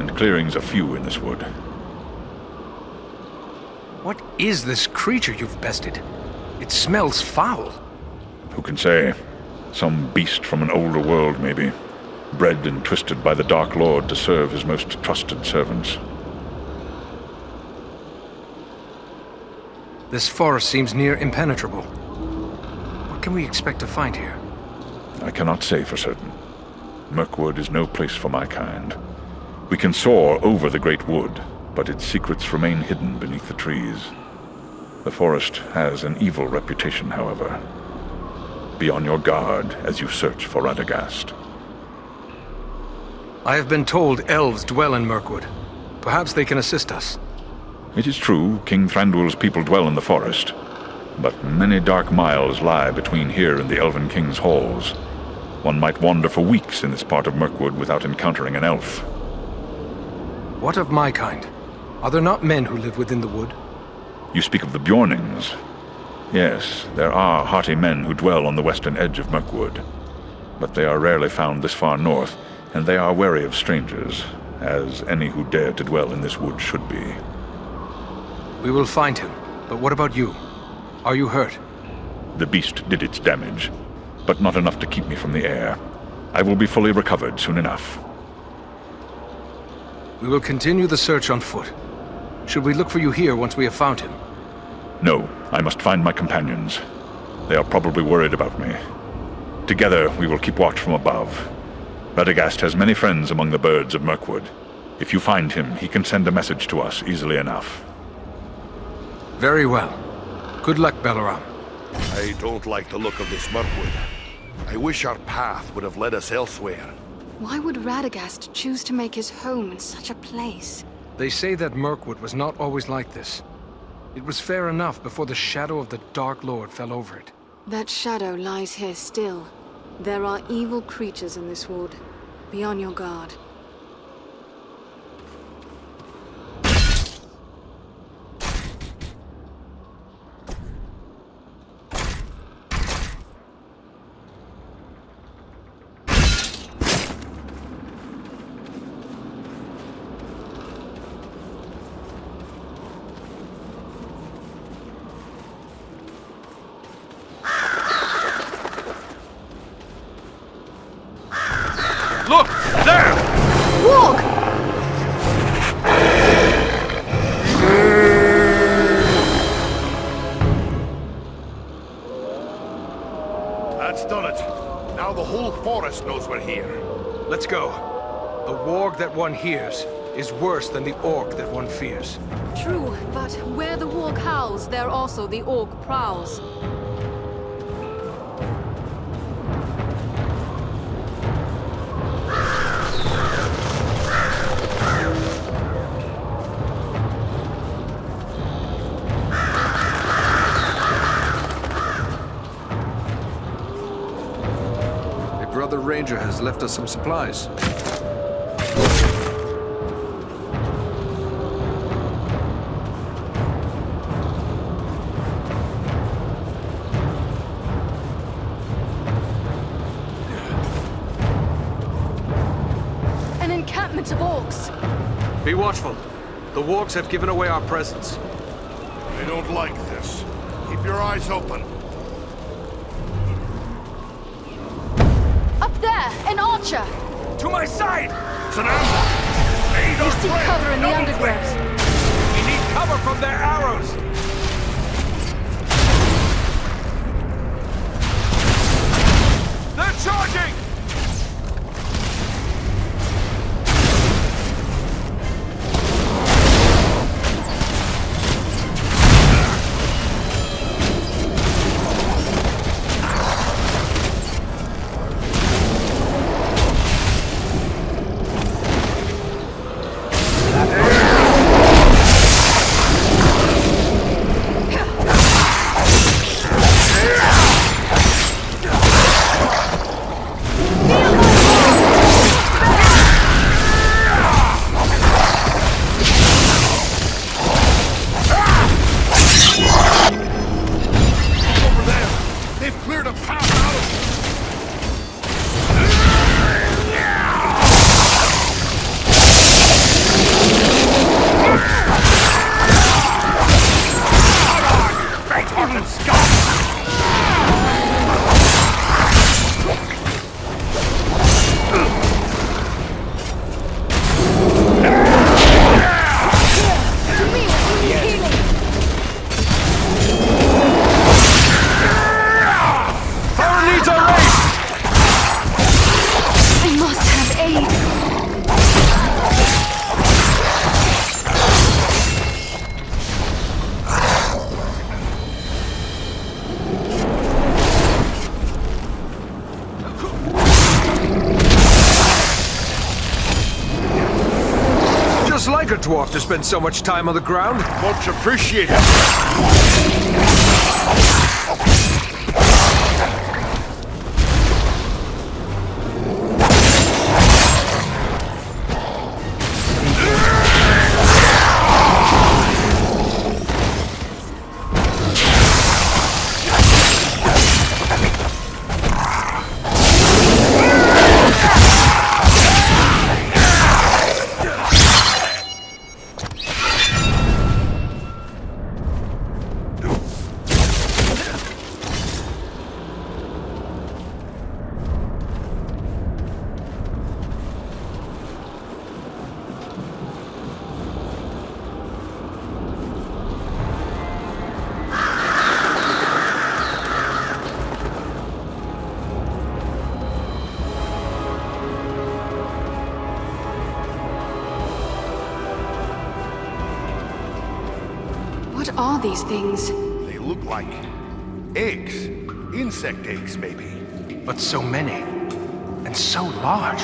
and clearings are few in this wood. What is this creature you've bested? It smells foul. Who can say? Some beast from an older world, maybe. Bred and twisted by the Dark Lord to serve his most trusted servants. This forest seems near impenetrable. What can we expect to find here? I cannot say for certain. Mirkwood is no place for my kind. We can soar over the great wood, but its secrets remain hidden beneath the trees. The forest has an evil reputation, however. Be on your guard as you search for Radagast. I have been told elves dwell in Mirkwood. Perhaps they can assist us. It is true, King Thranduil's people dwell in the forest, but many dark miles lie between here and the Elven King's halls. One might wander for weeks in this part of Mirkwood without encountering an elf. What of my kind? Are there not men who live within the wood? You speak of the Bjornings. Yes, there are hearty men who dwell on the western edge of Mirkwood, but they are rarely found this far north, and they are wary of strangers, as any who dare to dwell in this wood should be. We will find him, but what about you? Are you hurt? The beast did its damage, but not enough to keep me from the air. I will be fully recovered soon enough. We will continue the search on foot. Should we look for you here once we have found him? No, I must find my companions. They are probably worried about me. Together, we will keep watch from above. Radagast has many friends among the birds of Mirkwood. If you find him, he can send a message to us easily enough. Very well. Good luck, Balaram. I don't like the look of this Mirkwood. I wish our path would have led us elsewhere. Why would Radagast choose to make his home in such a place? They say that Mirkwood was not always like this. It was fair enough before the shadow of the Dark Lord fell over it. That shadow lies here still. There are evil creatures in this wood. Be on your guard. Look! There! Walk! That's done it. Now the whole forest knows we're here. Let's go. The warg that one hears is worse than the orc that one fears. True, but where the warg howls, there also the orc prowls. Brother Ranger has left us some supplies. An encampment of orcs! Be watchful. The wargs have given away our presence. I don't like this. Keep your eyes open. Up there! An archer! To my side! It's an ambush! You seek cover in the undergrowth. We need cover from their arrows! They're charging! a dwarf to spend so much time on the ground. Much appreciated. What are these things? They look like eggs. Insect eggs, maybe. But so many. And so large.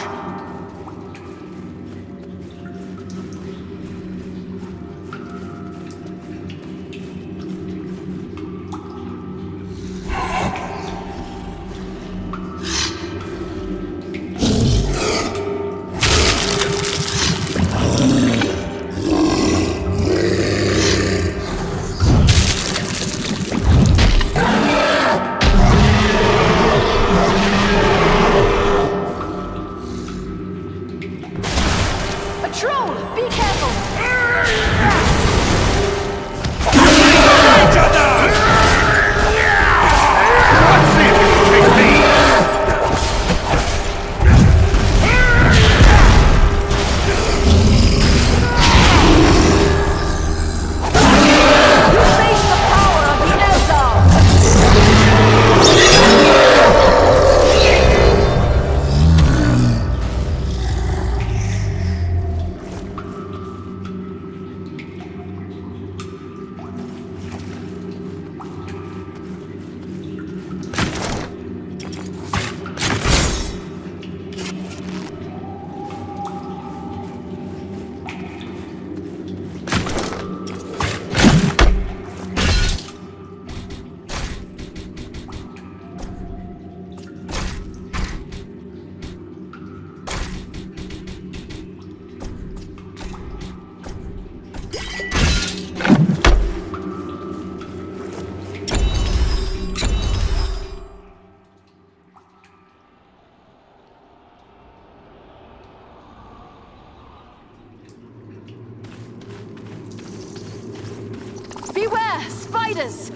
Beware! Spiders!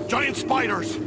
Giant spiders!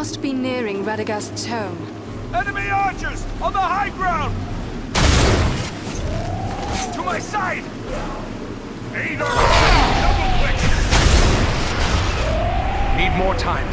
must be nearing Radagast's home. Enemy archers! On the high ground! To my side! Aid our friend! Double click! Need more time.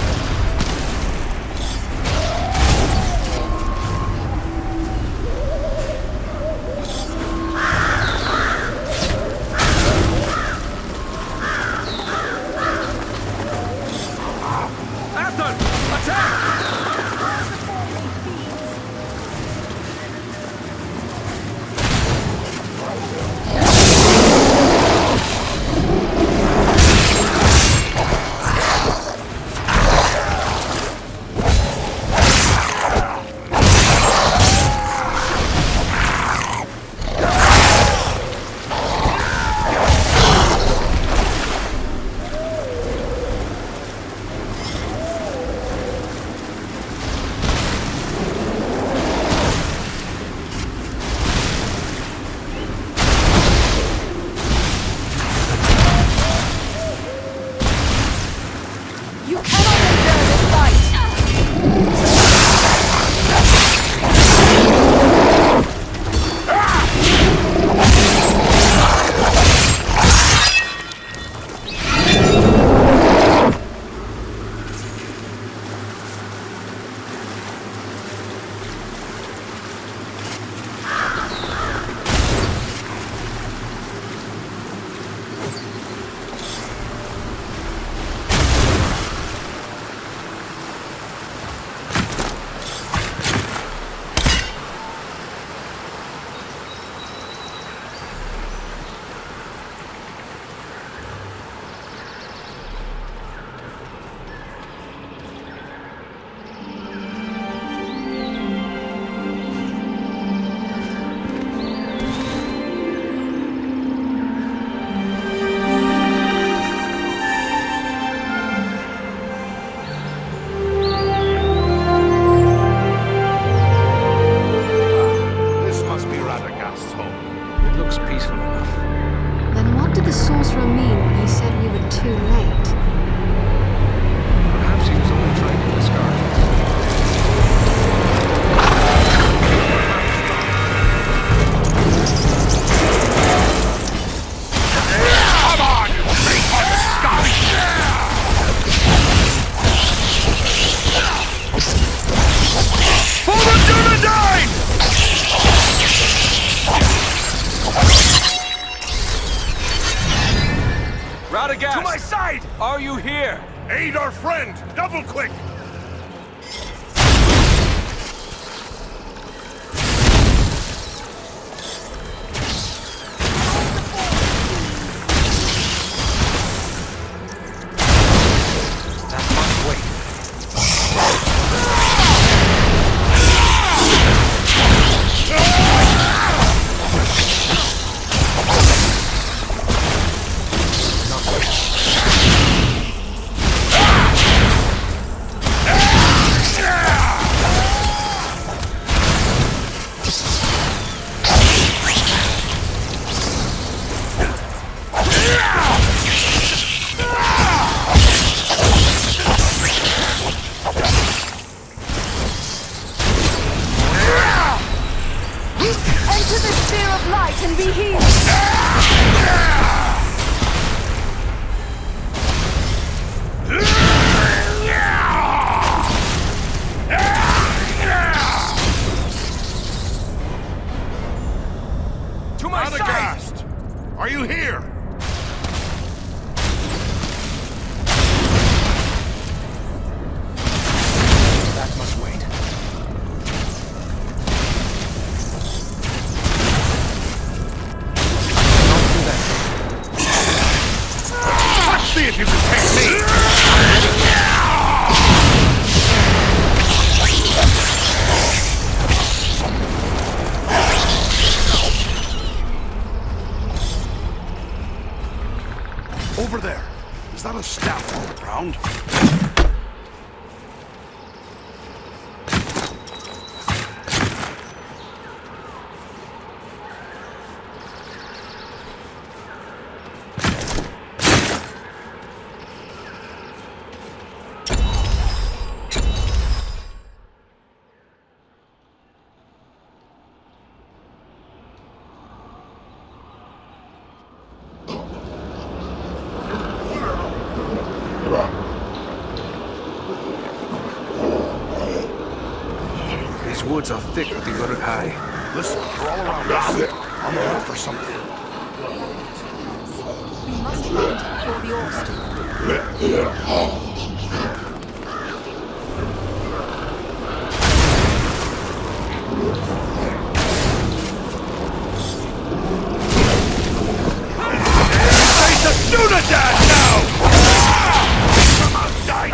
Are you here? Aid our friend! Double click! Are you here? That must wait. Don't do that. Let's see if you can take me! Over there. Is that a staff on the ground? woods are thick with the Uruk-hai. Listen, we're all around us. On the hunt for something. We must find it before the orcs do. Unidad now! Come on, die!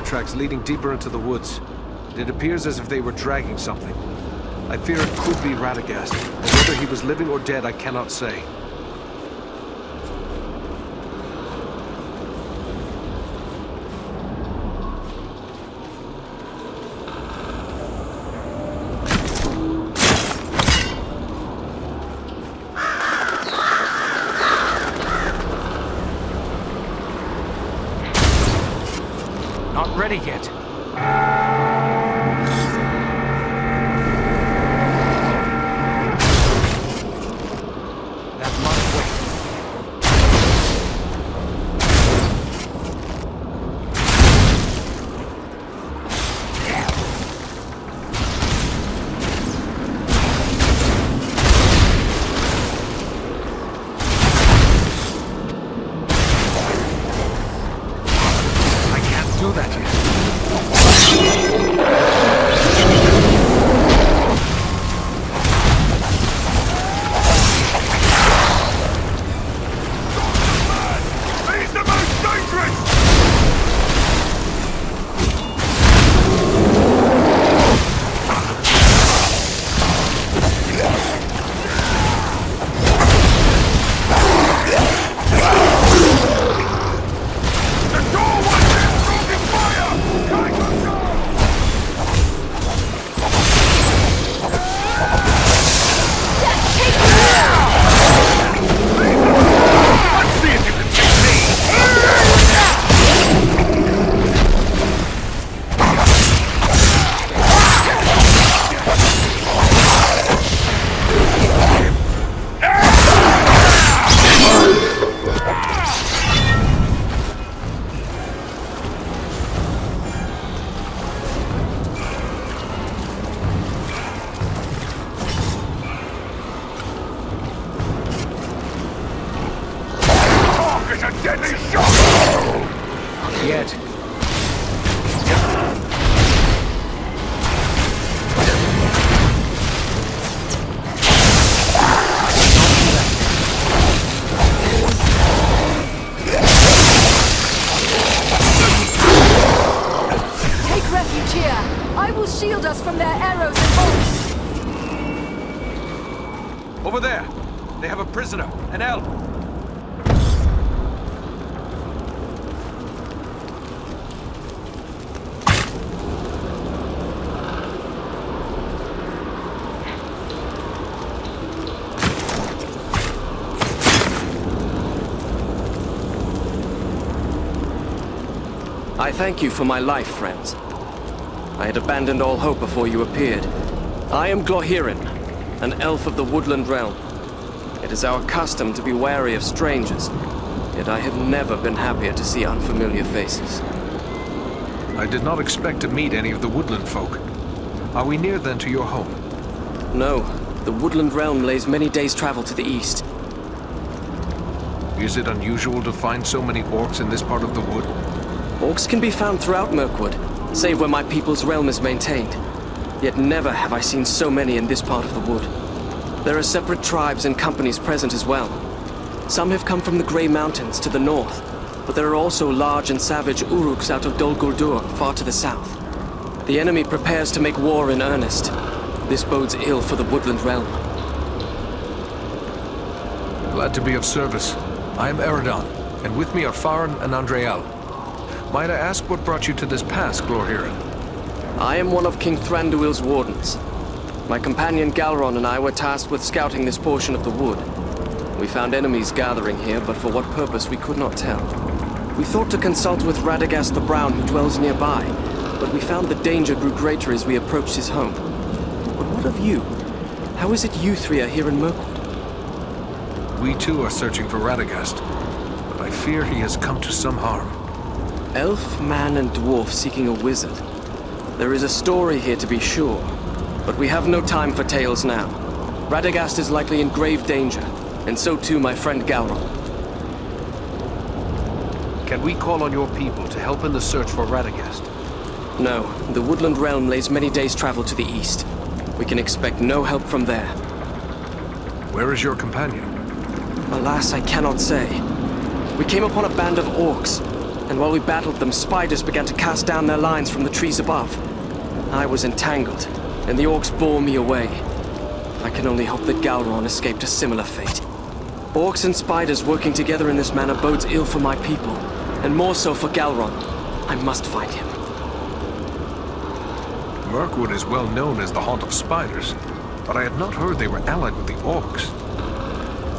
Tracks leading deeper into the woods. It appears as if they were dragging something. I fear it could be Radagast, and whether he was living or dead I cannot say. Ready yet? He's the most yet. Take refuge here. I will shield us from their arrows and bolts. Over there! They have a prisoner, an elf! I thank you for my life, friends. I had abandoned all hope before you appeared. I am Glorhiren, an elf of the Woodland realm. It is our custom to be wary of strangers, yet I have never been happier to see unfamiliar faces. I did not expect to meet any of the woodland folk. Are we near then to your home? No, the Woodland realm lays many days' travel to the east. Is it unusual to find so many orcs in this part of the wood? Orcs can be found throughout Mirkwood, save where my people's realm is maintained. Yet never have I seen so many in this part of the wood. There are separate tribes and companies present as well. Some have come from the Grey Mountains to the north, but there are also large and savage Uruks out of Dol Guldur far to the south. The enemy prepares to make war in earnest. This bodes ill for the Woodland realm. Glad to be of service. I am Eradan, and with me are Farn and Andreal. Might I ask what brought you to this pass, Glorhiren? I am one of King Thranduil's wardens. My companion Galron and I were tasked with scouting this portion of the wood. We found enemies gathering here, but for what purpose we could not tell. We thought to consult with Radagast the Brown, who dwells nearby, but we found the danger grew greater as we approached his home. But what of you? How is it you three are here in Mirkwood? We too are searching for Radagast, but I fear he has come to some harm. Elf, man, and dwarf seeking a wizard. There is a story here to be sure, but we have no time for tales now. Radagast is likely in grave danger, and so too my friend Galron. Can we call on your people to help in the search for Radagast? No, the Woodland realm lays many days' travel to the east. We can expect no help from there. Where is your companion? Alas, I cannot say. We came upon a band of orcs, and while we battled them, spiders began to cast down their lines from the trees above. I was entangled, and the orcs bore me away. I can only hope that Galron escaped a similar fate. Orcs and spiders working together in this manner bodes ill for my people, and more so for Galron. I must find him. Mirkwood is well known as the haunt of spiders, but I had not heard they were allied with the orcs.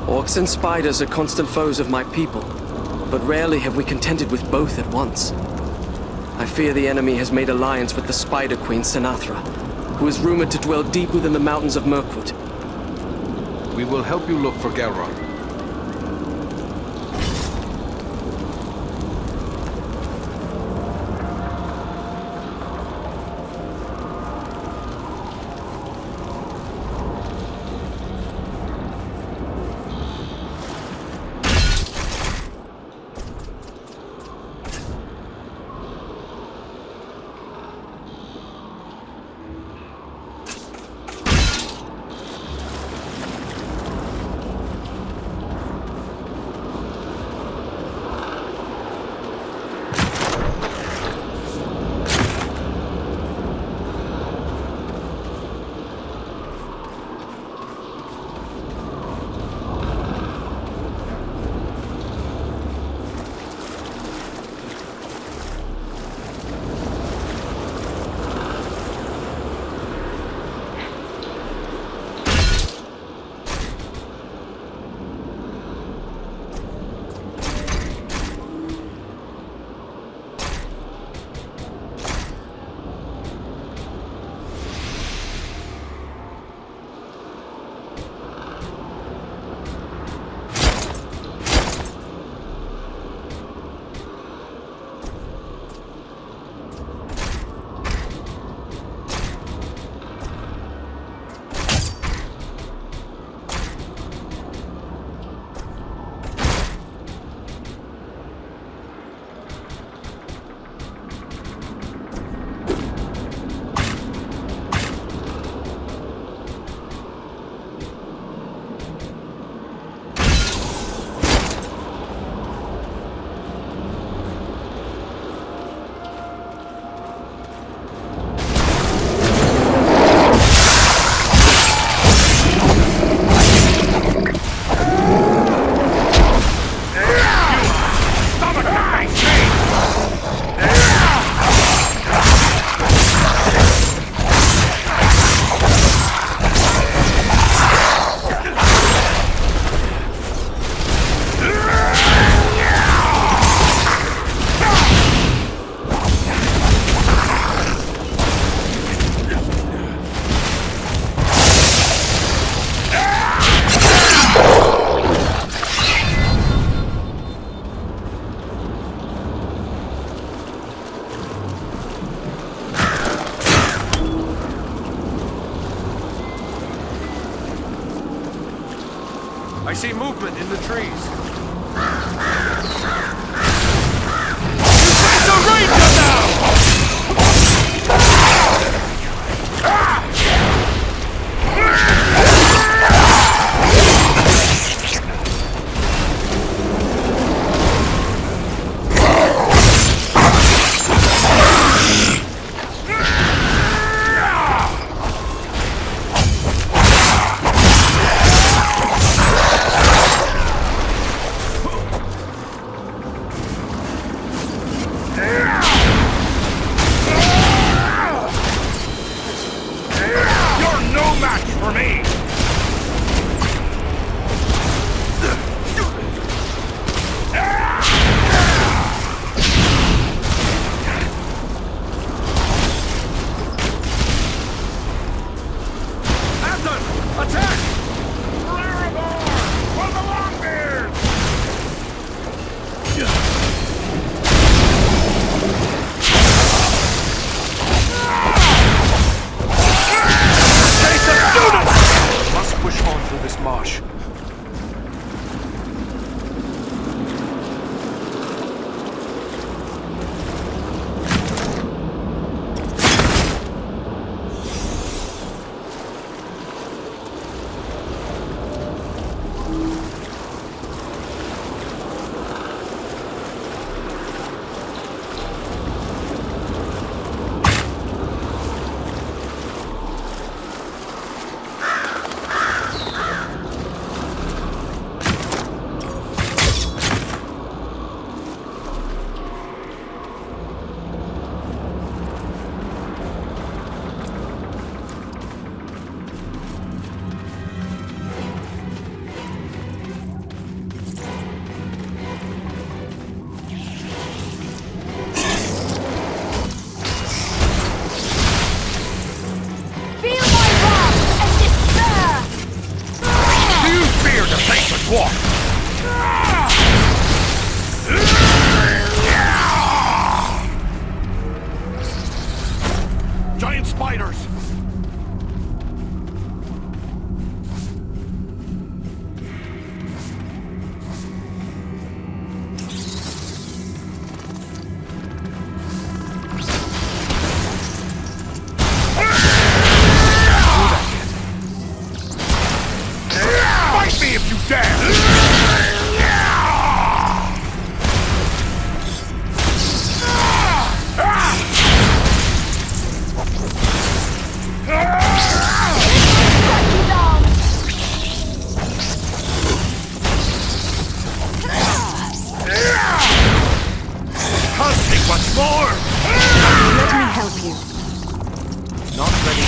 Orcs and spiders are constant foes of my people, but rarely have we contended with both at once. I fear the enemy has made alliance with the Spider Queen Sinathra, who is rumored to dwell deep within the mountains of Mirkwood. We will help you look for Galron. see movement in the trees. It's a ranger now! Giant spiders! Fight me if you dare! Much more! Let me help you. Not ready.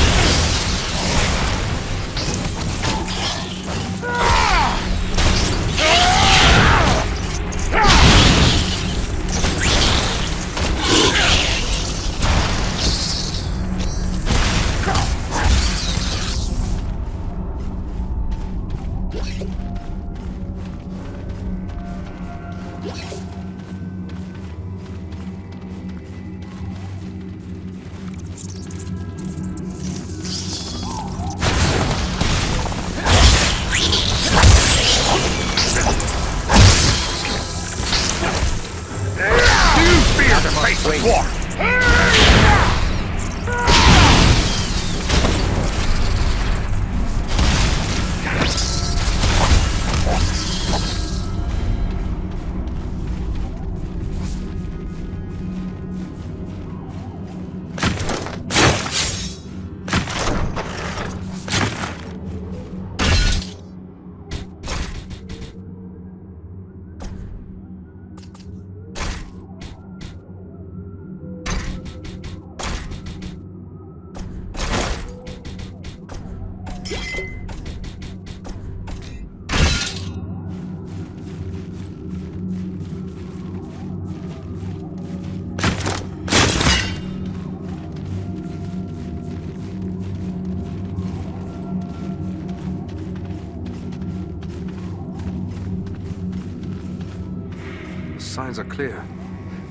Signs are clear.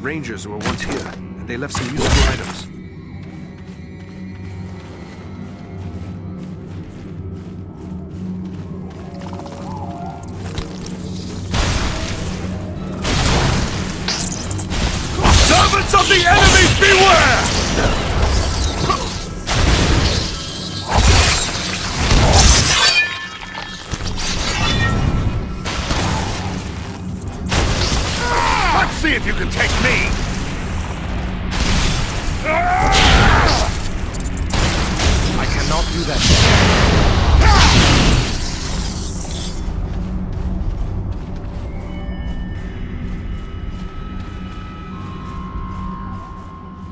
Rangers were once here, and they left some useful items. Beware! Let's see if you can take me! I cannot do that.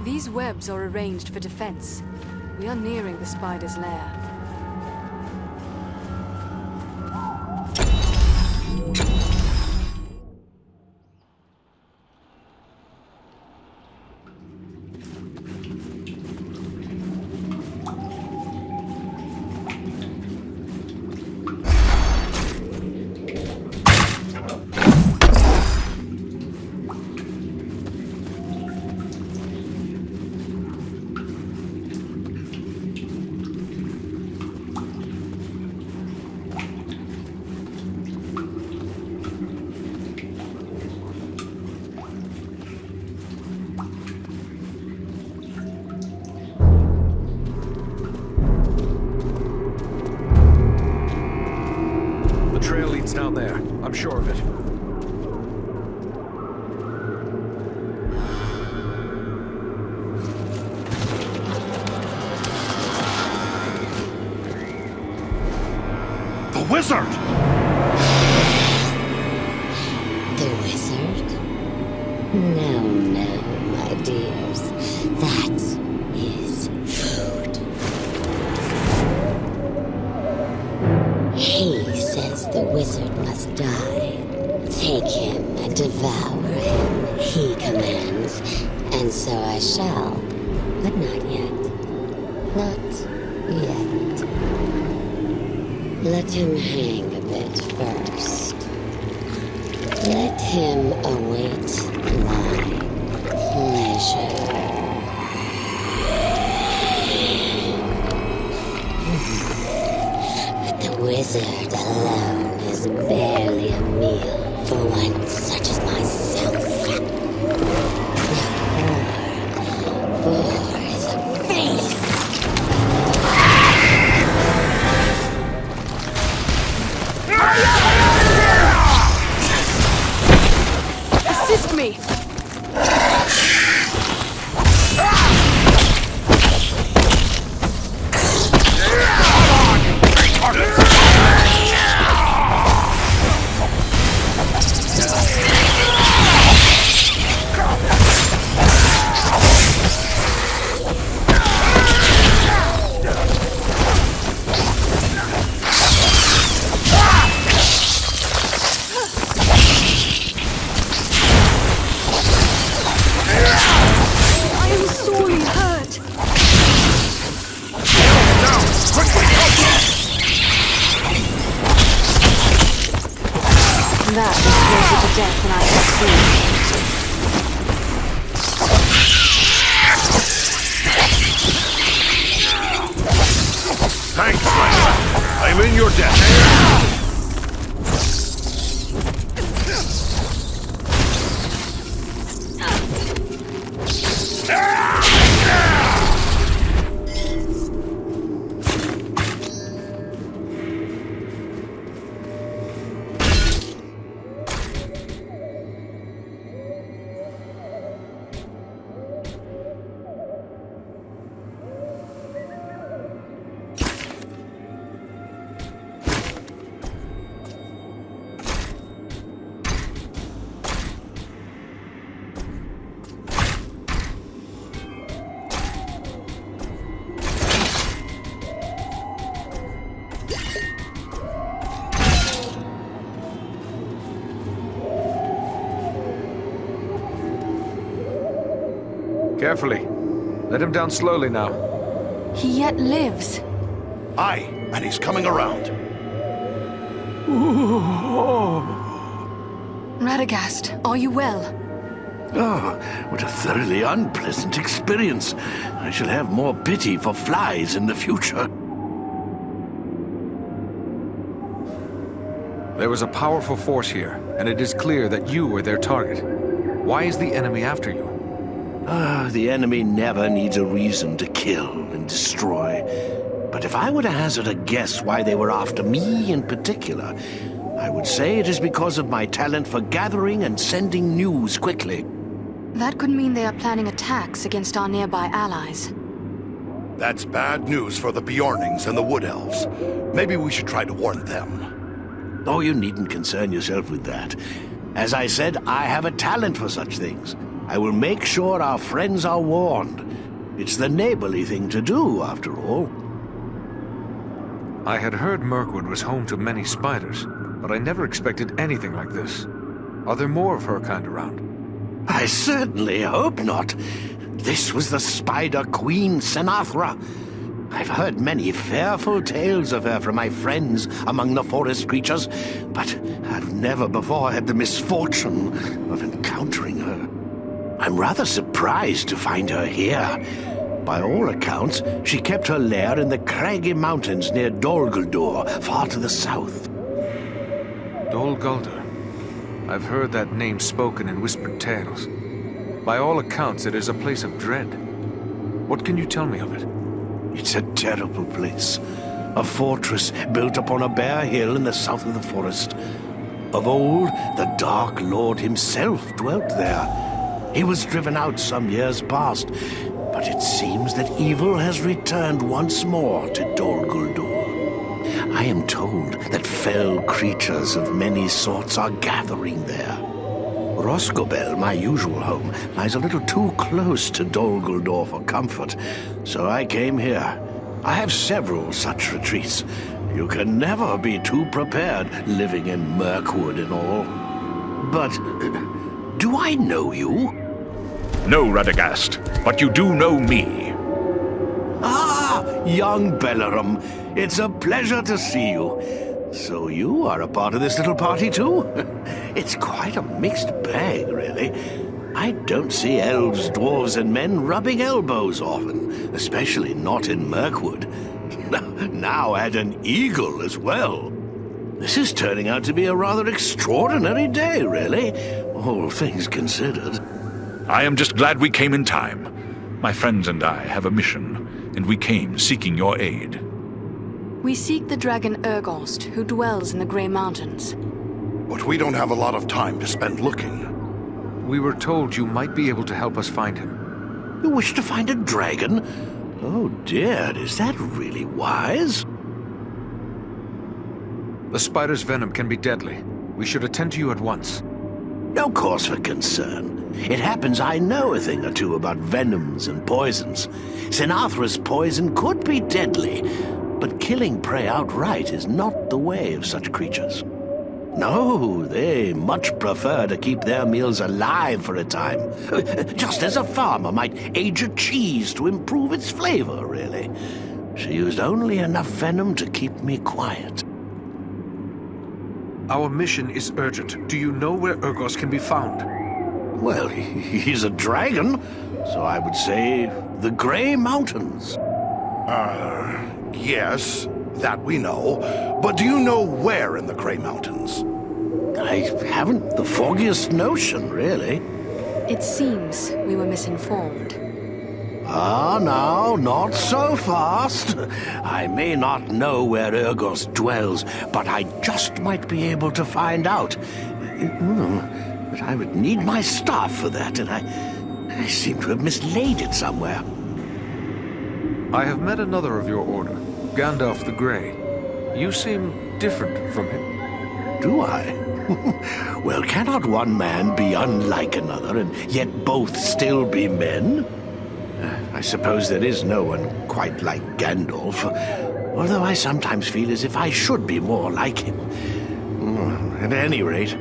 These webs are arranged for defense. We are nearing the spider's lair. Down there. I'm sure of it. The wizard! The wizard? No, no, my dears. That is food. He says the wizard must die. Take him and devour him, he commands. And so I shall. But not yet. Not yet. Let him hang a bit first. Let him await my pleasure. But the wizard alone is barely a meal for one such as myself. For his face. Assist me! That was closer to death than I had seen. Thanks, Slayer. I'm in your debt. Carefully. Let him down slowly now. He yet lives. Aye, and he's coming around. Radagast, are you well? Oh, what a thoroughly unpleasant experience. I shall have more pity for flies in the future. There was a powerful force here, and it is clear that you were their target. Why is the enemy after you? The enemy never needs a reason to kill and destroy. But if I were to hazard a guess why they were after me in particular, I would say it is because of my talent for gathering and sending news quickly. That could mean they are planning attacks against our nearby allies. That's bad news for the Bjornings and the Wood Elves. Maybe we should try to warn them. Oh, you needn't concern yourself with that. As I said, I have a talent for such things. I will make sure our friends are warned. It's the neighborly thing to do, after all. I had heard Mirkwood was home to many spiders, but I never expected anything like this. Are there more of her kind around? I certainly hope not. This was the Spider Queen Senathra. I've heard many fearful tales of her from my friends among the forest creatures, but I've never before had the misfortune of encountering her. I'm rather surprised to find her here. By all accounts, she kept her lair in the craggy mountains near Dol Guldur, far to the south. Dol Guldur. I've heard that name spoken in whispered tales. By all accounts, it is a place of dread. What can you tell me of it? It's a terrible place. A fortress built upon a bare hill in the south of the forest. Of old, the Dark Lord himself dwelt there. He was driven out some years past, but it seems that evil has returned once more to Dol Guldur. I am told that fell creatures of many sorts are gathering there. Rosgobel, my usual home, lies a little too close to Dol Guldur for comfort, so I came here. I have several such retreats. You can never be too prepared, living in Mirkwood and all. But, do I know you? No, Radagast, but you do know me. Ah, young Belleram. It's a pleasure to see you. So you are a part of this little party too? It's quite a mixed bag, really. I don't see elves, dwarves, and men rubbing elbows often, especially not in Mirkwood. Now add an eagle as well. This is turning out to be a rather extraordinary day, really, all things considered. I am just glad we came in time. My friends and I have a mission, and we came seeking your aid. We seek the dragon Úrgost, who dwells in the Grey Mountains. But we don't have a lot of time to spend looking. We were told you might be able to help us find him. You wish to find a dragon? Oh dear, is that really wise? The spider's venom can be deadly. We should attend to you at once. No cause for concern. It happens I know a thing or two about venoms and poisons. Senathra's poison could be deadly, but killing prey outright is not the way of such creatures. No, they much prefer to keep their meals alive for a time. Just as a farmer might age a cheese to improve its flavor, really. She used only enough venom to keep me quiet. Our mission is urgent. Do you know where Úrgost can be found? Well, he's a dragon, so I would say the Grey Mountains. Yes, that we know. But do you know where in the Grey Mountains? I haven't the foggiest notion, really. It seems we were misinformed. Ah, now, not so fast. I may not know where Úrgost dwells, but I just might be able to find out. But I would need my staff for that, and I seem to have mislaid it somewhere. I have met another of your order, Gandalf the Grey. You seem different from him. Do I? Well, cannot one man be unlike another, and yet both still be men? I suppose there is no one quite like Gandalf, although I sometimes feel as if I should be more like him. At any rate,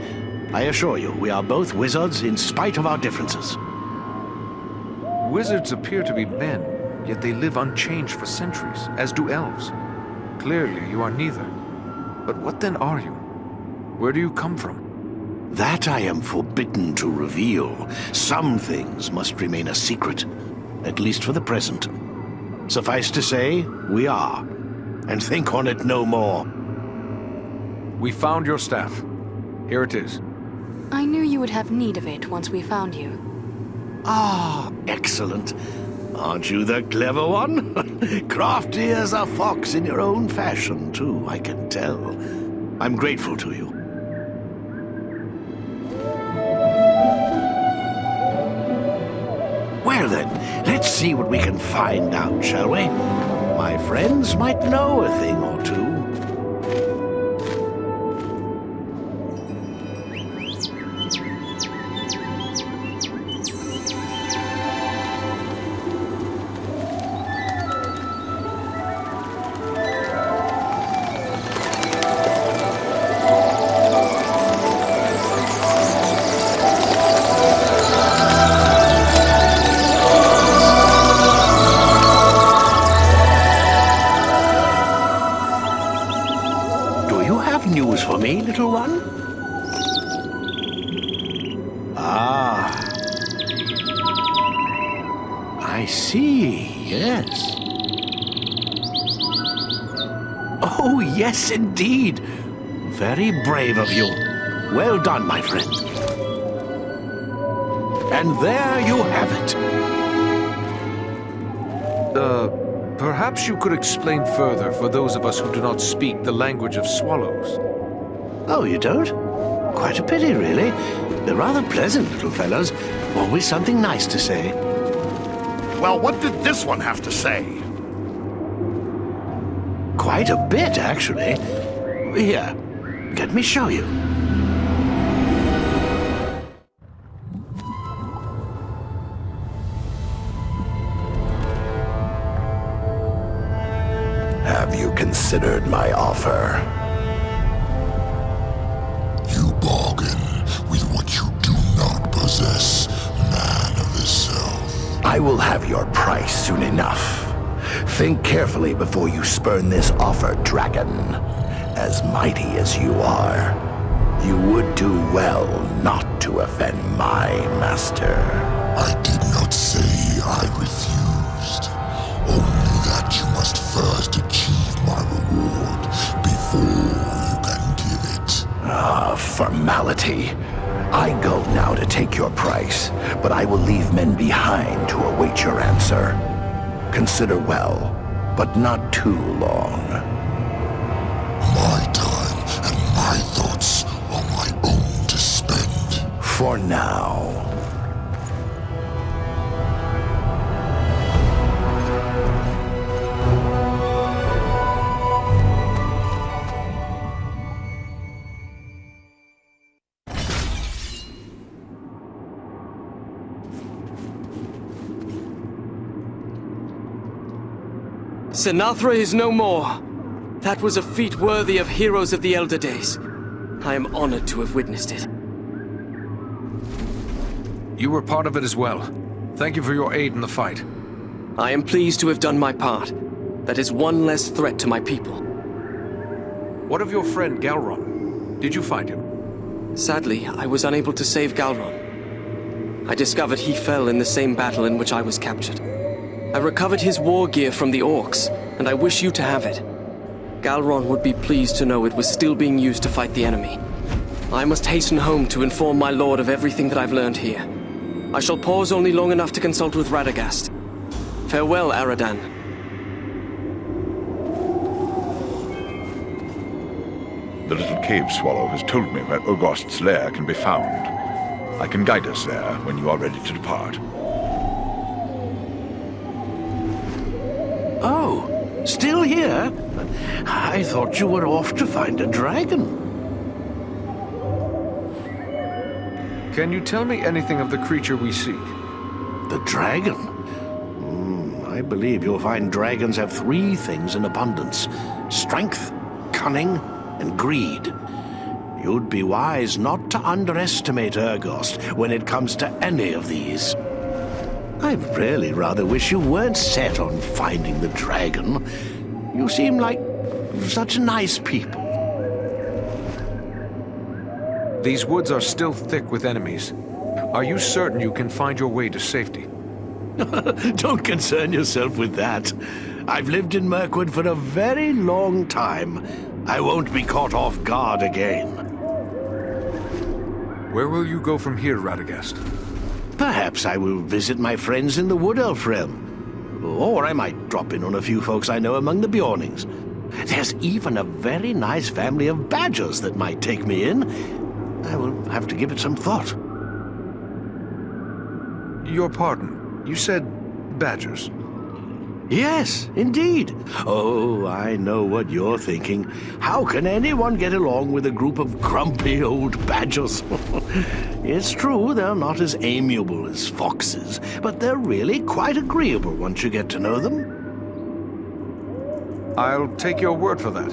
I assure you, we are both wizards in spite of our differences. Wizards appear to be men, yet they live unchanged for centuries, as do elves. Clearly, you are neither. But what then are you? Where do you come from? That I am forbidden to reveal. Some things must remain a secret, at least for the present. Suffice to say, we are. And think on it no more. We found your staff. Here it is. I knew you would have need of it once we found you. Ah, excellent. Aren't you the clever one? Crafty as a fox in your own fashion, too, I can tell. I'm grateful to you. Well then, let's see what we can find out, shall we? My friends might know a thing or two. News for me, little one? Ah. I see, yes. Oh, yes, indeed. Very brave of you. Well done, my friend. And there you have it. Perhaps you could explain further for those of us who do not speak the language of swallows. Oh, you don't? Quite a pity, really. They're rather pleasant little fellows. Always something nice to say. Well, what did this one have to say? Quite a bit, actually. Here, let me show you. Have you considered my offer? You bargain with what you do not possess, man of the South. I will have your price soon enough. Think carefully before you spurn this offer, dragon. As mighty as you are, you would do well not to offend my master. I did not say I refused. Only that you must first achieve my reward before you can give it. Ah, formality. I go now to take your price, but I will leave men behind to await your answer. Consider well, but not too long. My time and my thoughts are my own to spend. For now. Sinatra is no more. That was a feat worthy of heroes of the elder days. I am honored to have witnessed it. You were part of it as well. Thank you for your aid in the fight. I am pleased to have done my part. That is one less threat to my people. What of your friend Galron? Did you find him? Sadly, I was unable to save Galron. I discovered he fell in the same battle in which I was captured. I recovered his war gear from the orcs, and I wish you to have it. Galron would be pleased to know it was still being used to fight the enemy. I must hasten home to inform my lord of everything that I've learned here. I shall pause only long enough to consult with Radagast. Farewell, Eradan. The little cave swallow has told me where Úrgost's Lair can be found. I can guide us there when you are ready to depart. Oh, still here? I thought you were off to find a dragon. Can you tell me anything of the creature we seek? The dragon? I believe you'll find dragons have three things in abundance: strength, cunning, and greed. You'd be wise not to underestimate Úrgost when it comes to any of these. I really rather wish you weren't set on finding the dragon. You seem like such nice people. These woods are still thick with enemies. Are you certain you can find your way to safety? Don't concern yourself with that. I've lived in Mirkwood for a very long time. I won't be caught off guard again. Where will you go from here, Radagast? Perhaps I will visit my friends in the Wood Elf realm. Or I might drop in on a few folks I know among the Bjornings. There's even a very nice family of badgers that might take me in. I will have to give it some thought. Your pardon. You said badgers. Yes, indeed. Oh, I know what you're thinking. How can anyone get along with a group of grumpy old badgers? It's true, they're not as amiable as foxes, but they're really quite agreeable once you get to know them. I'll take your word for that.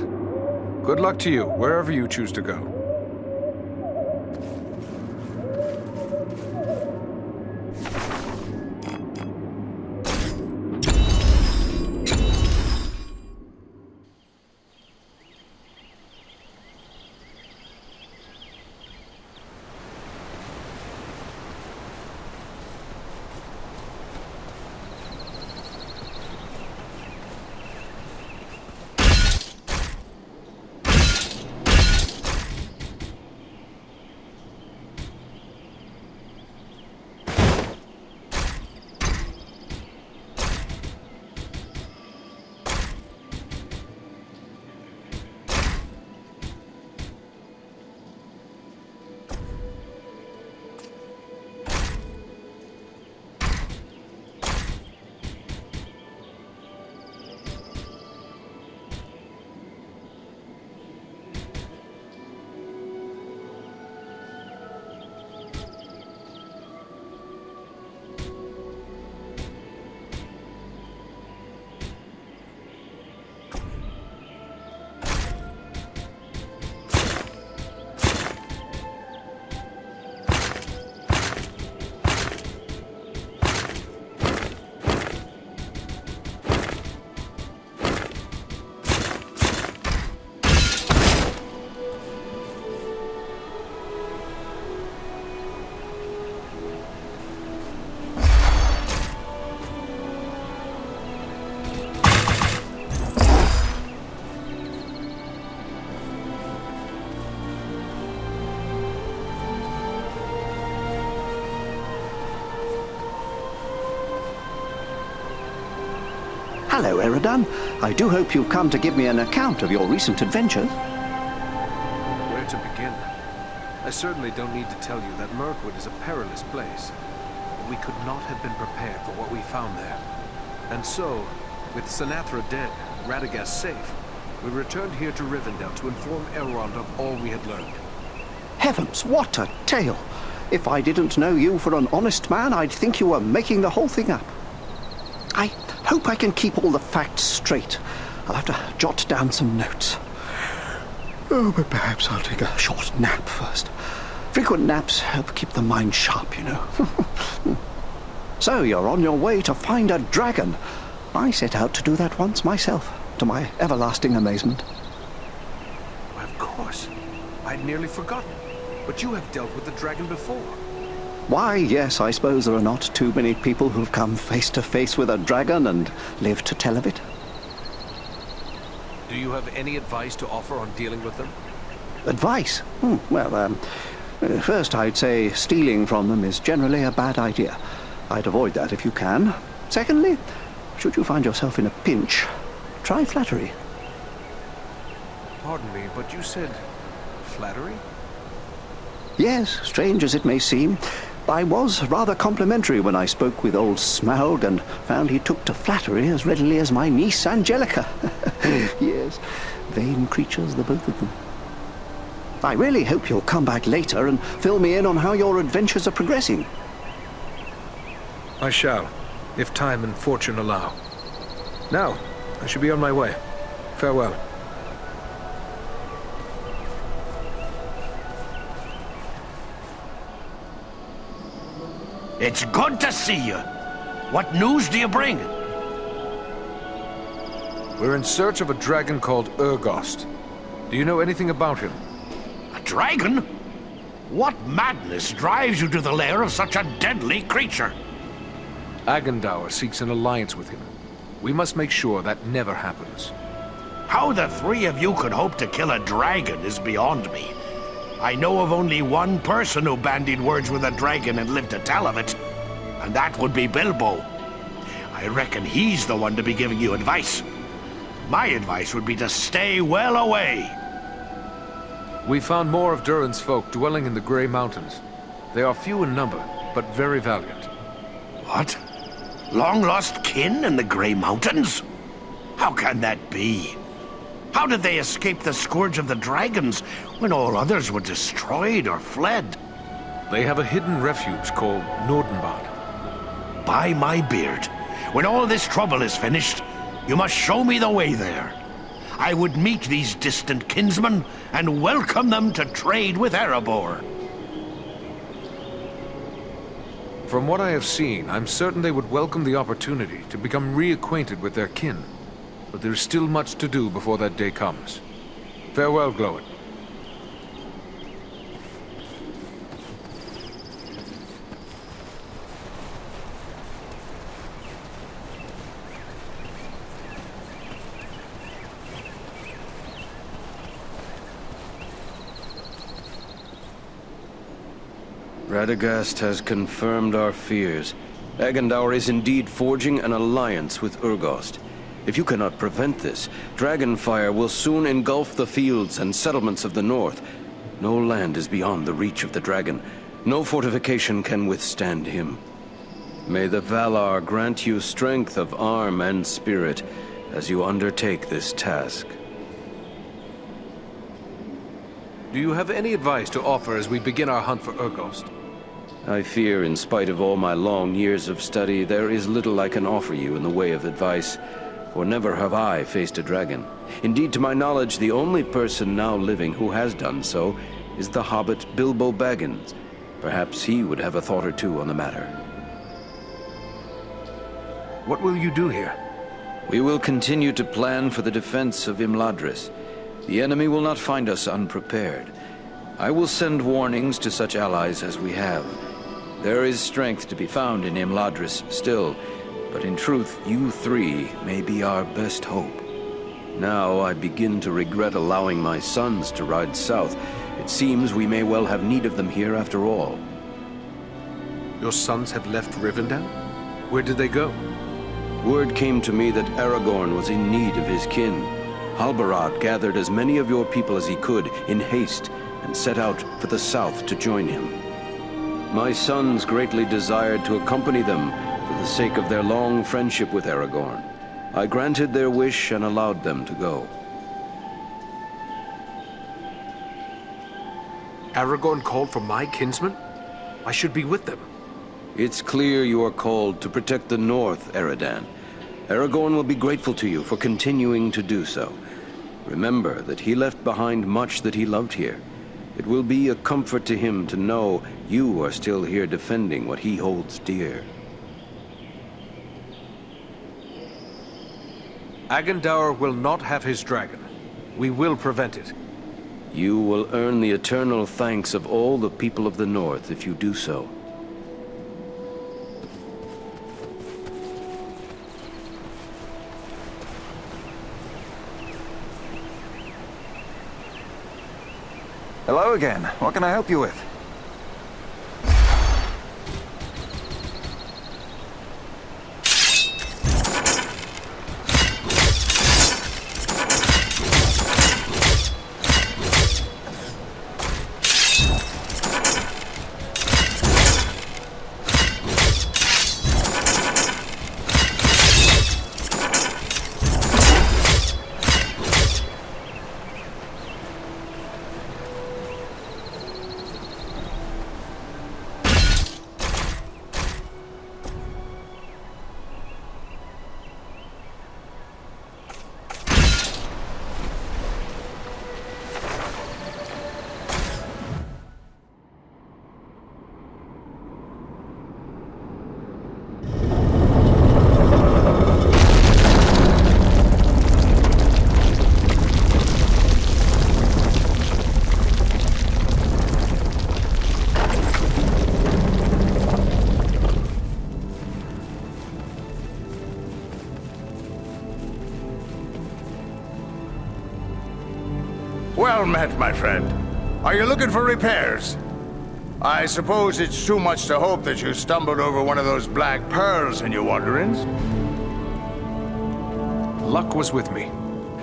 Good luck to you, wherever you choose to go. Hello, Eradan. I do hope you've come to give me an account of your recent adventures. Where to begin? I certainly don't need to tell you that Mirkwood is a perilous place. We could not have been prepared for what we found there. And so, with Sinatra dead, Radagast safe, we returned here to Rivendell to inform Elrond of all we had learned. Heavens, what a tale! If I didn't know you for an honest man, I'd think you were making the whole thing up. I hope I can keep all the facts straight. I'll have to jot down some notes. Oh, but perhaps I'll take a short nap first. Frequent naps help keep the mind sharp, you know. So you're on your way to find a dragon. I set out to do that once myself, to my everlasting amazement. Why, of course. I'd nearly forgotten. But you have dealt with the dragon before. Why, yes, I suppose there are not too many people who've come face to face with a dragon and lived to tell of it. Do you have any advice to offer on dealing with them? Advice? First I'd say stealing from them is generally a bad idea. I'd avoid that if you can. Secondly, should you find yourself in a pinch, try flattery. Pardon me, but you said flattery? Yes, strange as it may seem, I was rather complimentary when I spoke with old Smaug and found he took to flattery as readily as my niece Angelica. Yes, vain creatures, the both of them. I really hope you'll come back later and fill me in on how your adventures are progressing. I shall, if time and fortune allow. Now, I should be on my way. Farewell. It's good to see you. What news do you bring? We're in search of a dragon called Úrgost. Do you know anything about him? A dragon? What madness drives you to the lair of such a deadly creature? Agandaur seeks an alliance with him. We must make sure that never happens. How the three of you could hope to kill a dragon is beyond me. I know of only one person who bandied words with a dragon and lived to tell of it. and that would be Bilbo. I reckon he's the one to be giving you advice. My advice would be to stay well away. We found more of Durin's folk dwelling in the Grey Mountains. They are few in number, but very valiant. What? Long-lost kin in the Grey Mountains? How can that be? How did they escape the scourge of the dragons when all others were destroyed or fled? They have a hidden refuge called Nordinbad. By my beard, when all this trouble is finished, you must show me the way there. I would meet these distant kinsmen and welcome them to trade with Erebor. From what I have seen, I'm certain they would welcome the opportunity to become reacquainted with their kin. But there's still much to do before that day comes. Farewell, Glowin. Radagast has confirmed our fears. Agandaur is indeed forging an alliance with Úrgost. If you cannot prevent this, Dragonfire will soon engulf the fields and settlements of the north. No land is beyond the reach of the dragon. No fortification can withstand him. May the Valar grant you strength of arm and spirit as you undertake this task. Do you have any advice to offer as we begin our hunt for Úrgost? I fear, in spite of all my long years of study, there is little I can offer you in the way of advice, for never have I faced a dragon. Indeed, to my knowledge, the only person now living who has done so is the hobbit Bilbo Baggins. Perhaps he would have a thought or two on the matter. What will you do here? We will continue to plan for the defense of Imladris. The enemy will not find us unprepared. I will send warnings to such allies as we have. There is strength to be found in Imladris still, but in truth, you three may be our best hope. Now I begin to regret allowing my sons to ride south. It seems we may well have need of them here after all. Your sons have left Rivendell? Where did they go? Word came to me that Aragorn was in need of his kin. Halbarad gathered as many of your people as he could in haste and set out for the south to join him. My sons greatly desired to accompany them for the sake of their long friendship with Aragorn. I granted their wish and allowed them to go. Aragorn called for my kinsmen? I should be with them. It's clear you are called to protect the north, Eradan. Aragorn will be grateful to you for continuing to do so. Remember that he left behind much that he loved here. It will be a comfort to him to know you are still here defending what he holds dear. Agandaur will not have his dragon. We will prevent it. You will earn the eternal thanks of all the people of the north if you do so. Hello again. What can I help you with? Well met, my friend. Are you looking for repairs? I suppose it's too much to hope that you stumbled over one of those black pearls in your wanderings. Luck was with me.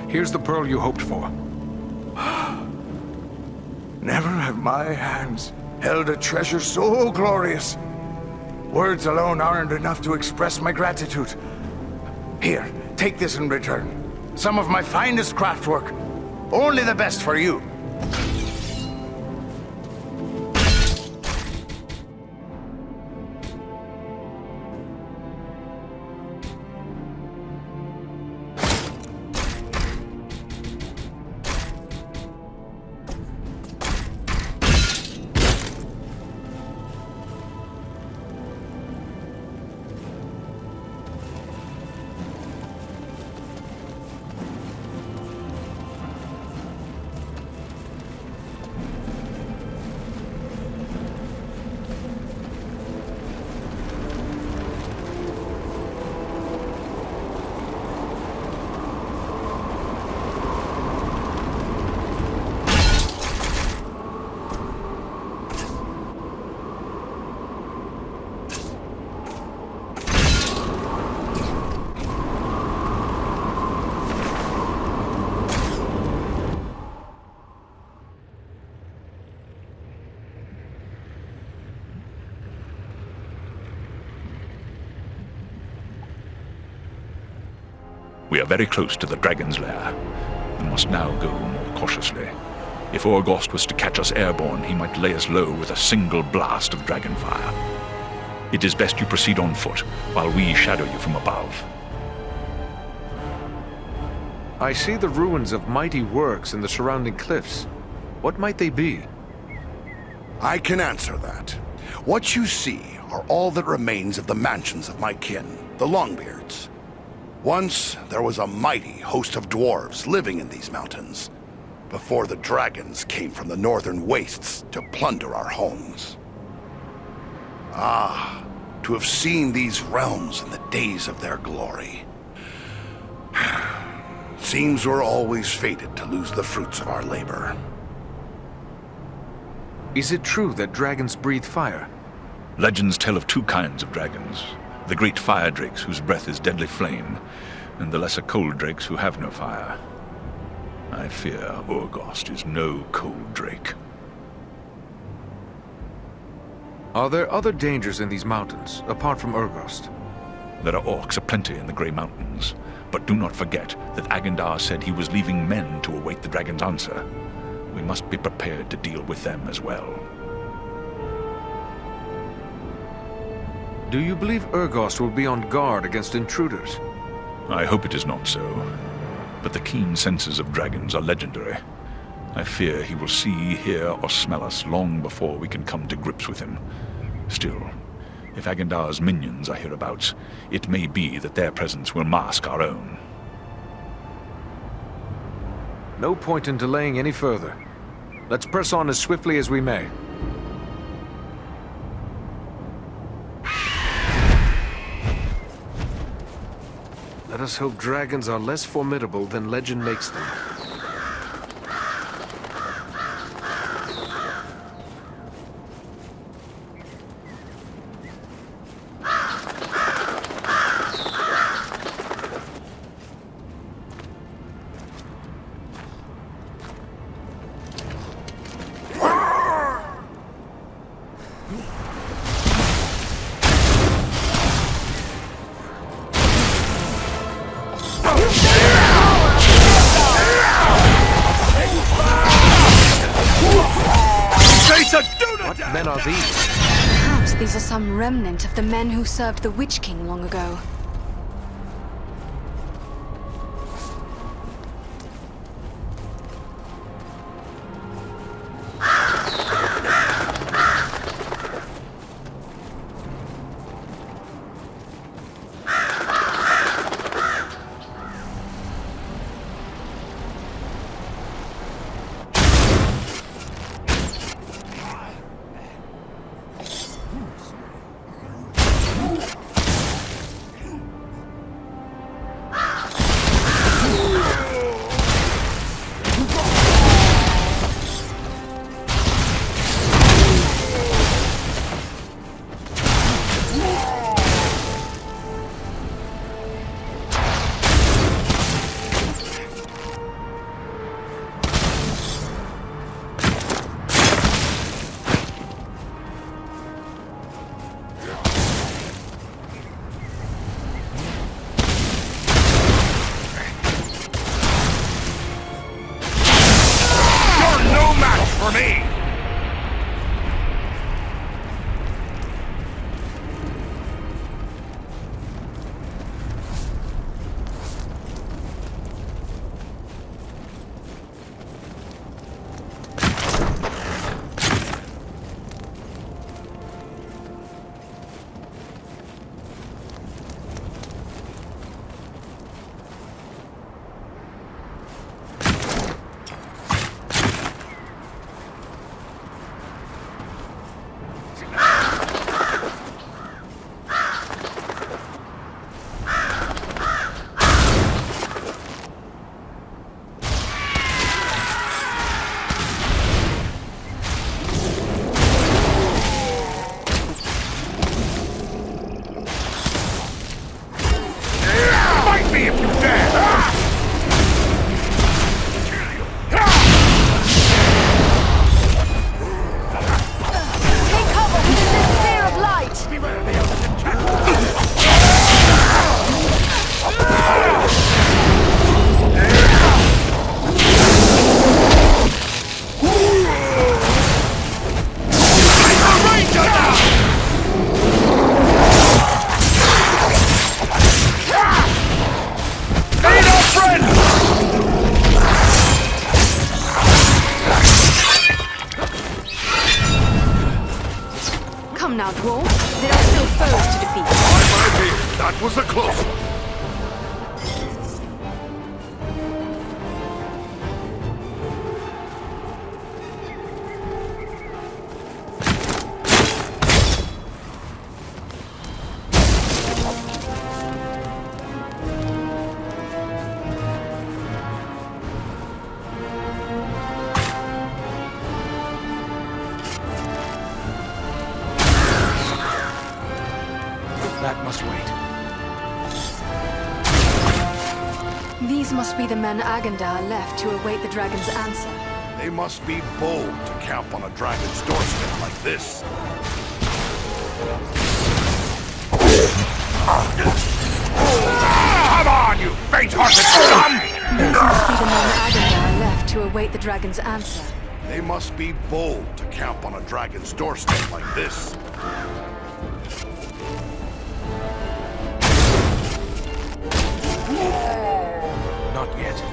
Here's the pearl you hoped for. Never have my hands held a treasure so glorious. Words alone aren't enough to express my gratitude. Here, take this in return. Some of my finest craftwork. Only the best for you. We are very close to the dragon's lair. We must now go more cautiously. If Úrgost was to catch us airborne, he might lay us low with a single blast of dragon fire. It is best you proceed on foot, while we shadow you from above. I see the ruins of mighty works in the surrounding cliffs. What might they be? I can answer that. What you see are all that remains of the mansions of my kin, the Longbeards. Once, there was a mighty host of dwarves living in these mountains, before the dragons came from the northern wastes to plunder our homes. Ah, to have seen these realms in the days of their glory. Seems we're always fated to lose the fruits of our labor. Is it true that dragons breathe fire? Legends tell of two kinds of dragons. The great fire drakes whose breath is deadly flame, and the lesser cold drakes who have no fire. I fear Úrgost is no cold drake. Are there other dangers in these mountains, apart from Úrgost? There are orcs aplenty in the Grey Mountains, but do not forget that Agandar said he was leaving men to await the dragon's answer. We must be prepared to deal with them as well. Do you believe Úrgost will be on guard against intruders? I hope it is not so, but the keen senses of dragons are legendary. I fear he will see, hear, or smell us long before we can come to grips with him. Still, if Agandar's minions are hereabouts, it may be that their presence will mask our own. No point in delaying any further. Let's press on as swiftly as we may. Let us hope dragons are less formidable than legend makes them. What men are these? Perhaps these are some remnant of the men who served the Witch King long ago. That was a close one. That must wait. These must be the men Agandar left to await the dragon's answer. They must be bold to camp on a dragon's doorstep like this. Come on, you faint-hearted scum! These must be the men Agandar left to await the dragon's answer. They must be bold to camp on a dragon's doorstep like this. Not yet.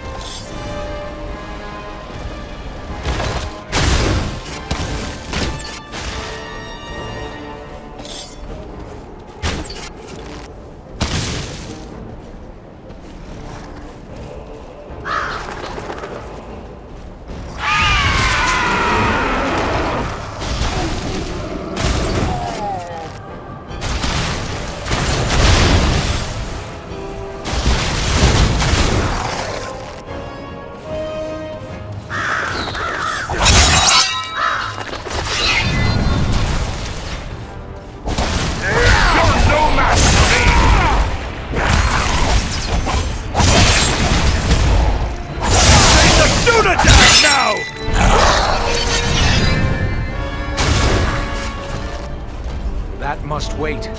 That must wait.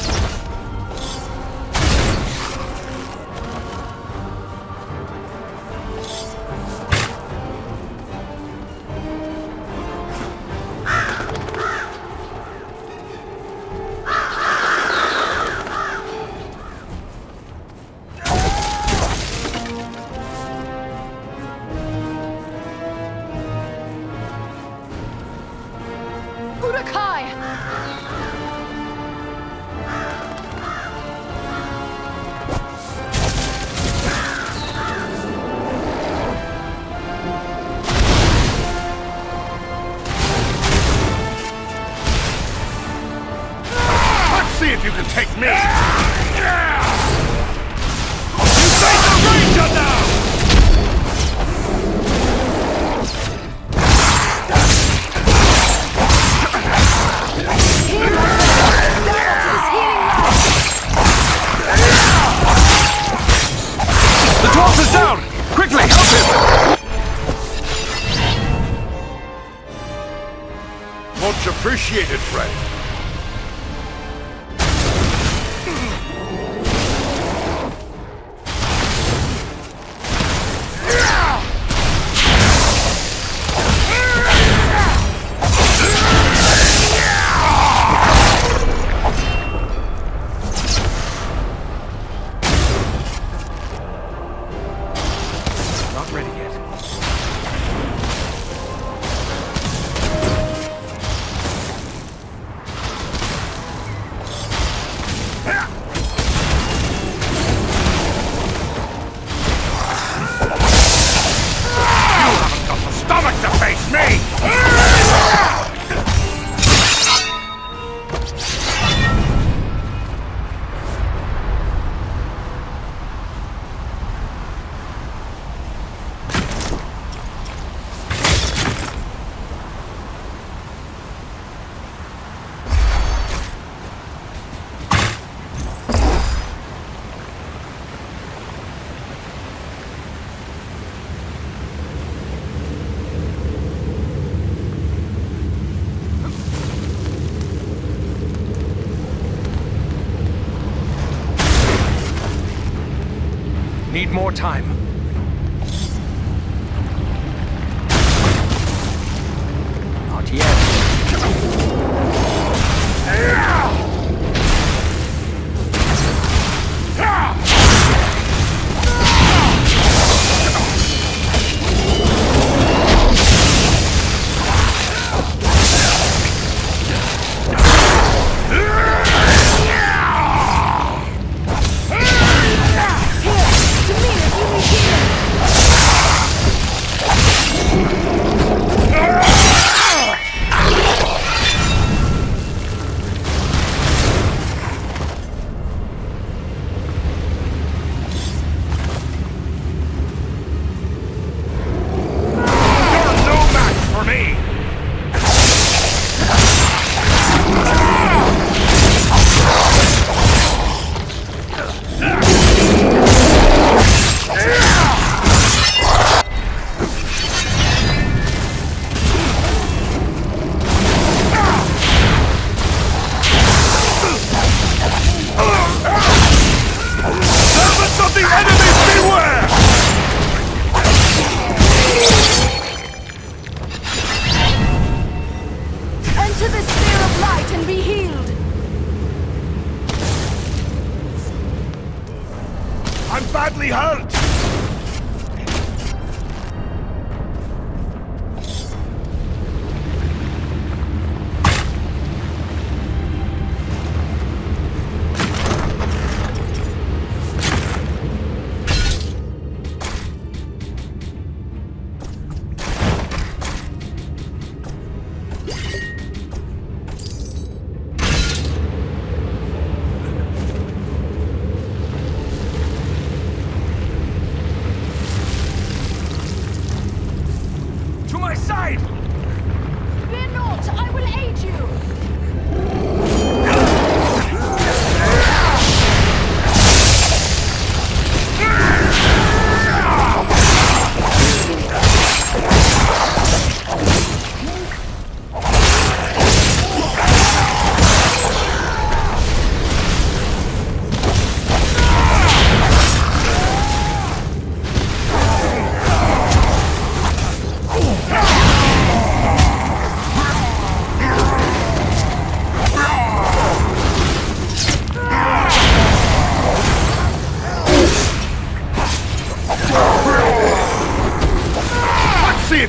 See if you can take me! You face a ranger now! The dwarf is down! Quickly, help him! Much appreciated, friend. Need more time. Not yet. hurt!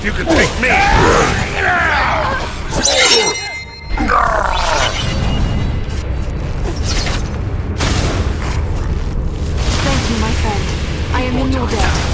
You can take me! Thank you, my friend. I am in your debt.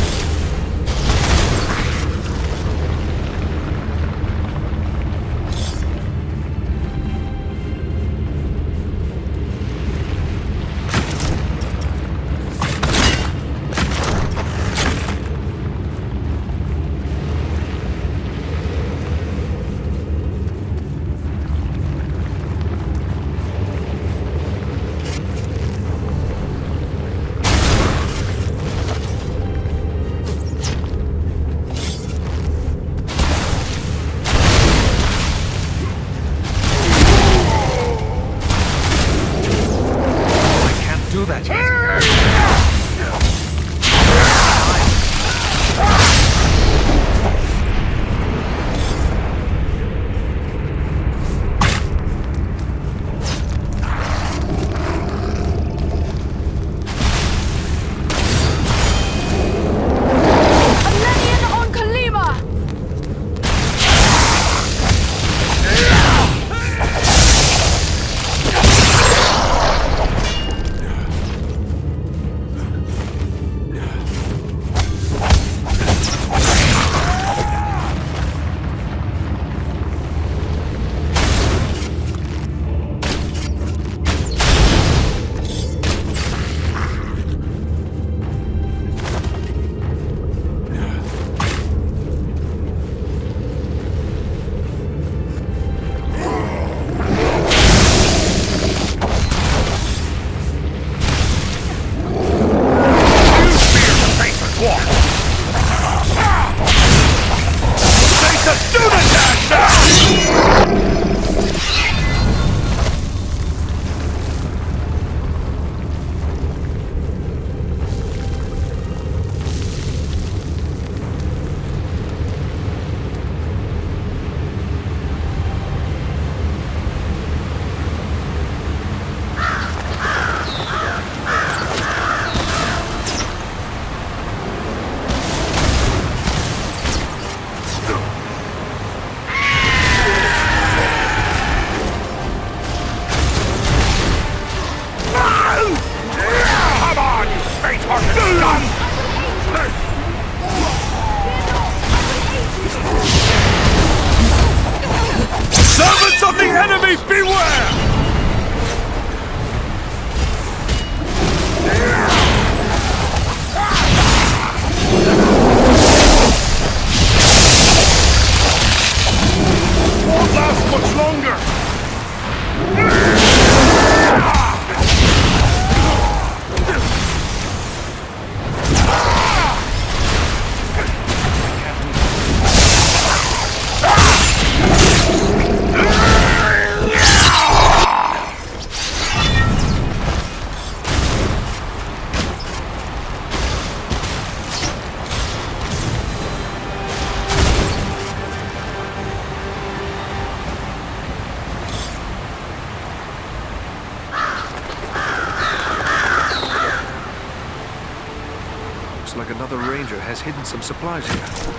Looks like another ranger has hidden some supplies here.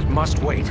Must wait.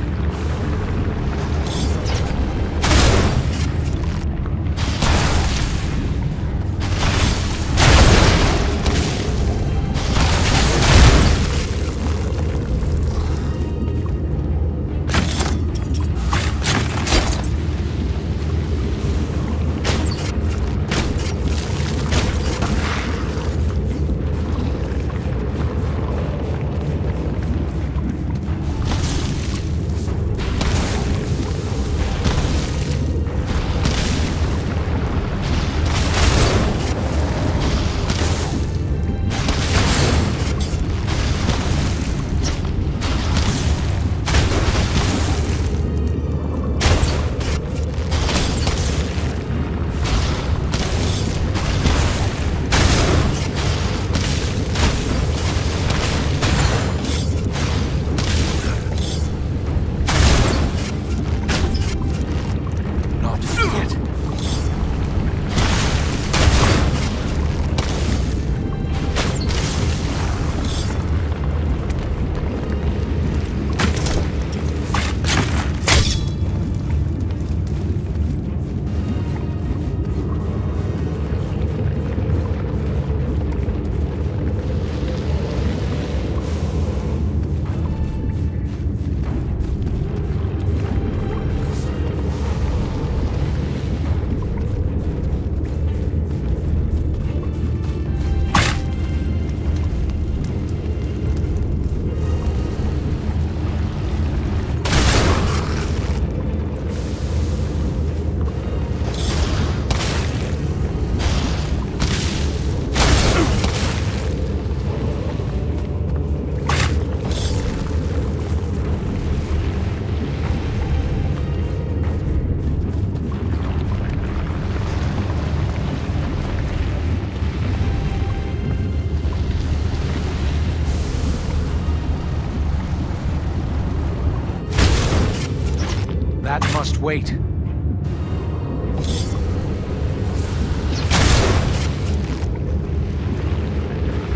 That must wait.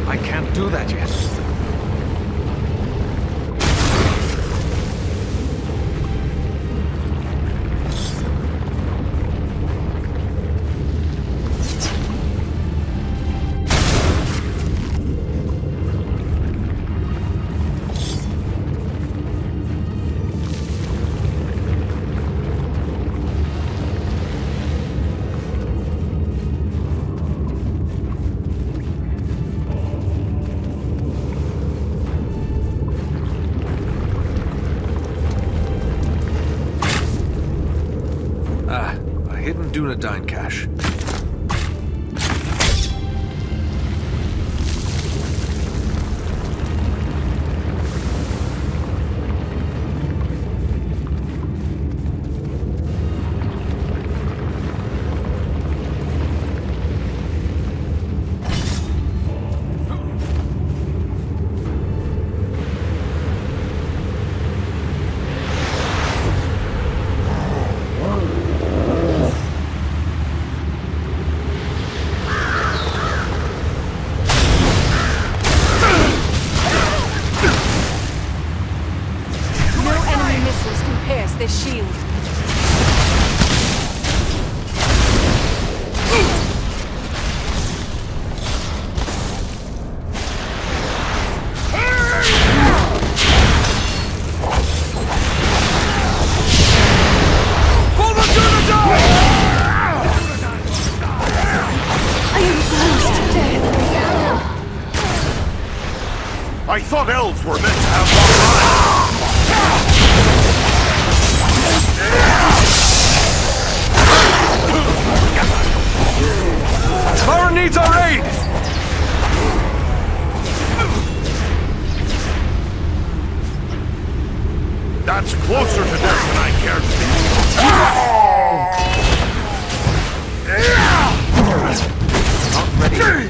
I can't do that yet. Dûnadine cache. I thought elves were meant to have long lives. Lauren needs our aid! That's closer to death than I care to be. Not ready.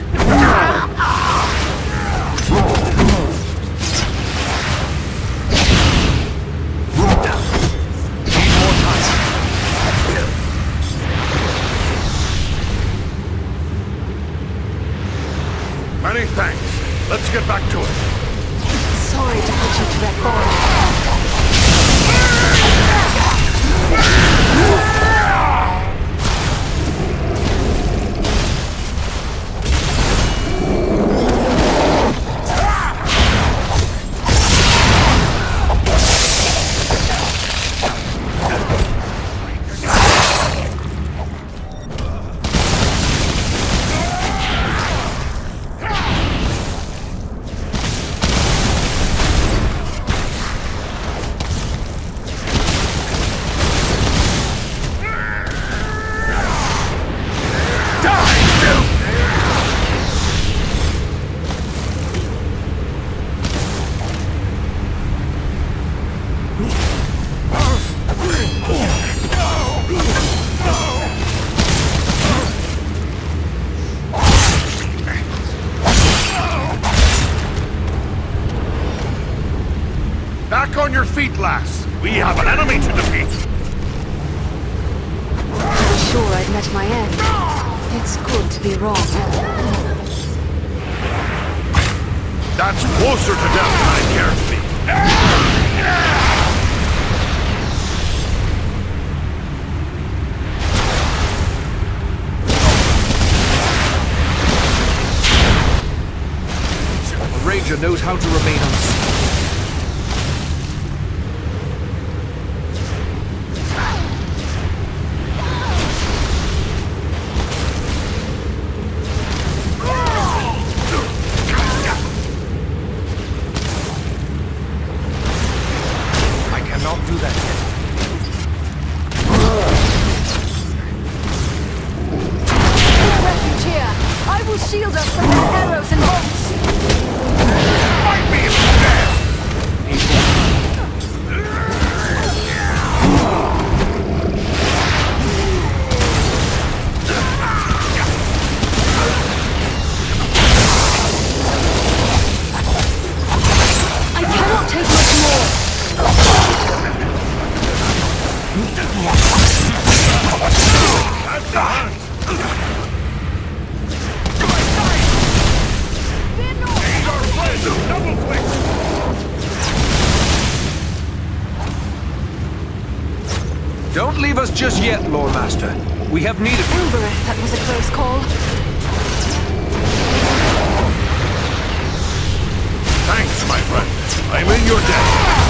Many thanks. Let's get back to it. Sorry to put you to that bond. Back on your feet, lass. We have an enemy to defeat. I was sure I'd met my end. It's good to be wrong. That's closer to death than I care to be. A ranger knows how to remain unseen. Shield us from their arrows and bolts! Fight me if you dare! I cannot take much more! That's the hunt! Don't leave us just yet, Lord Master. We have need of you. That was a close call. Thanks, my friend. I'm in your debt.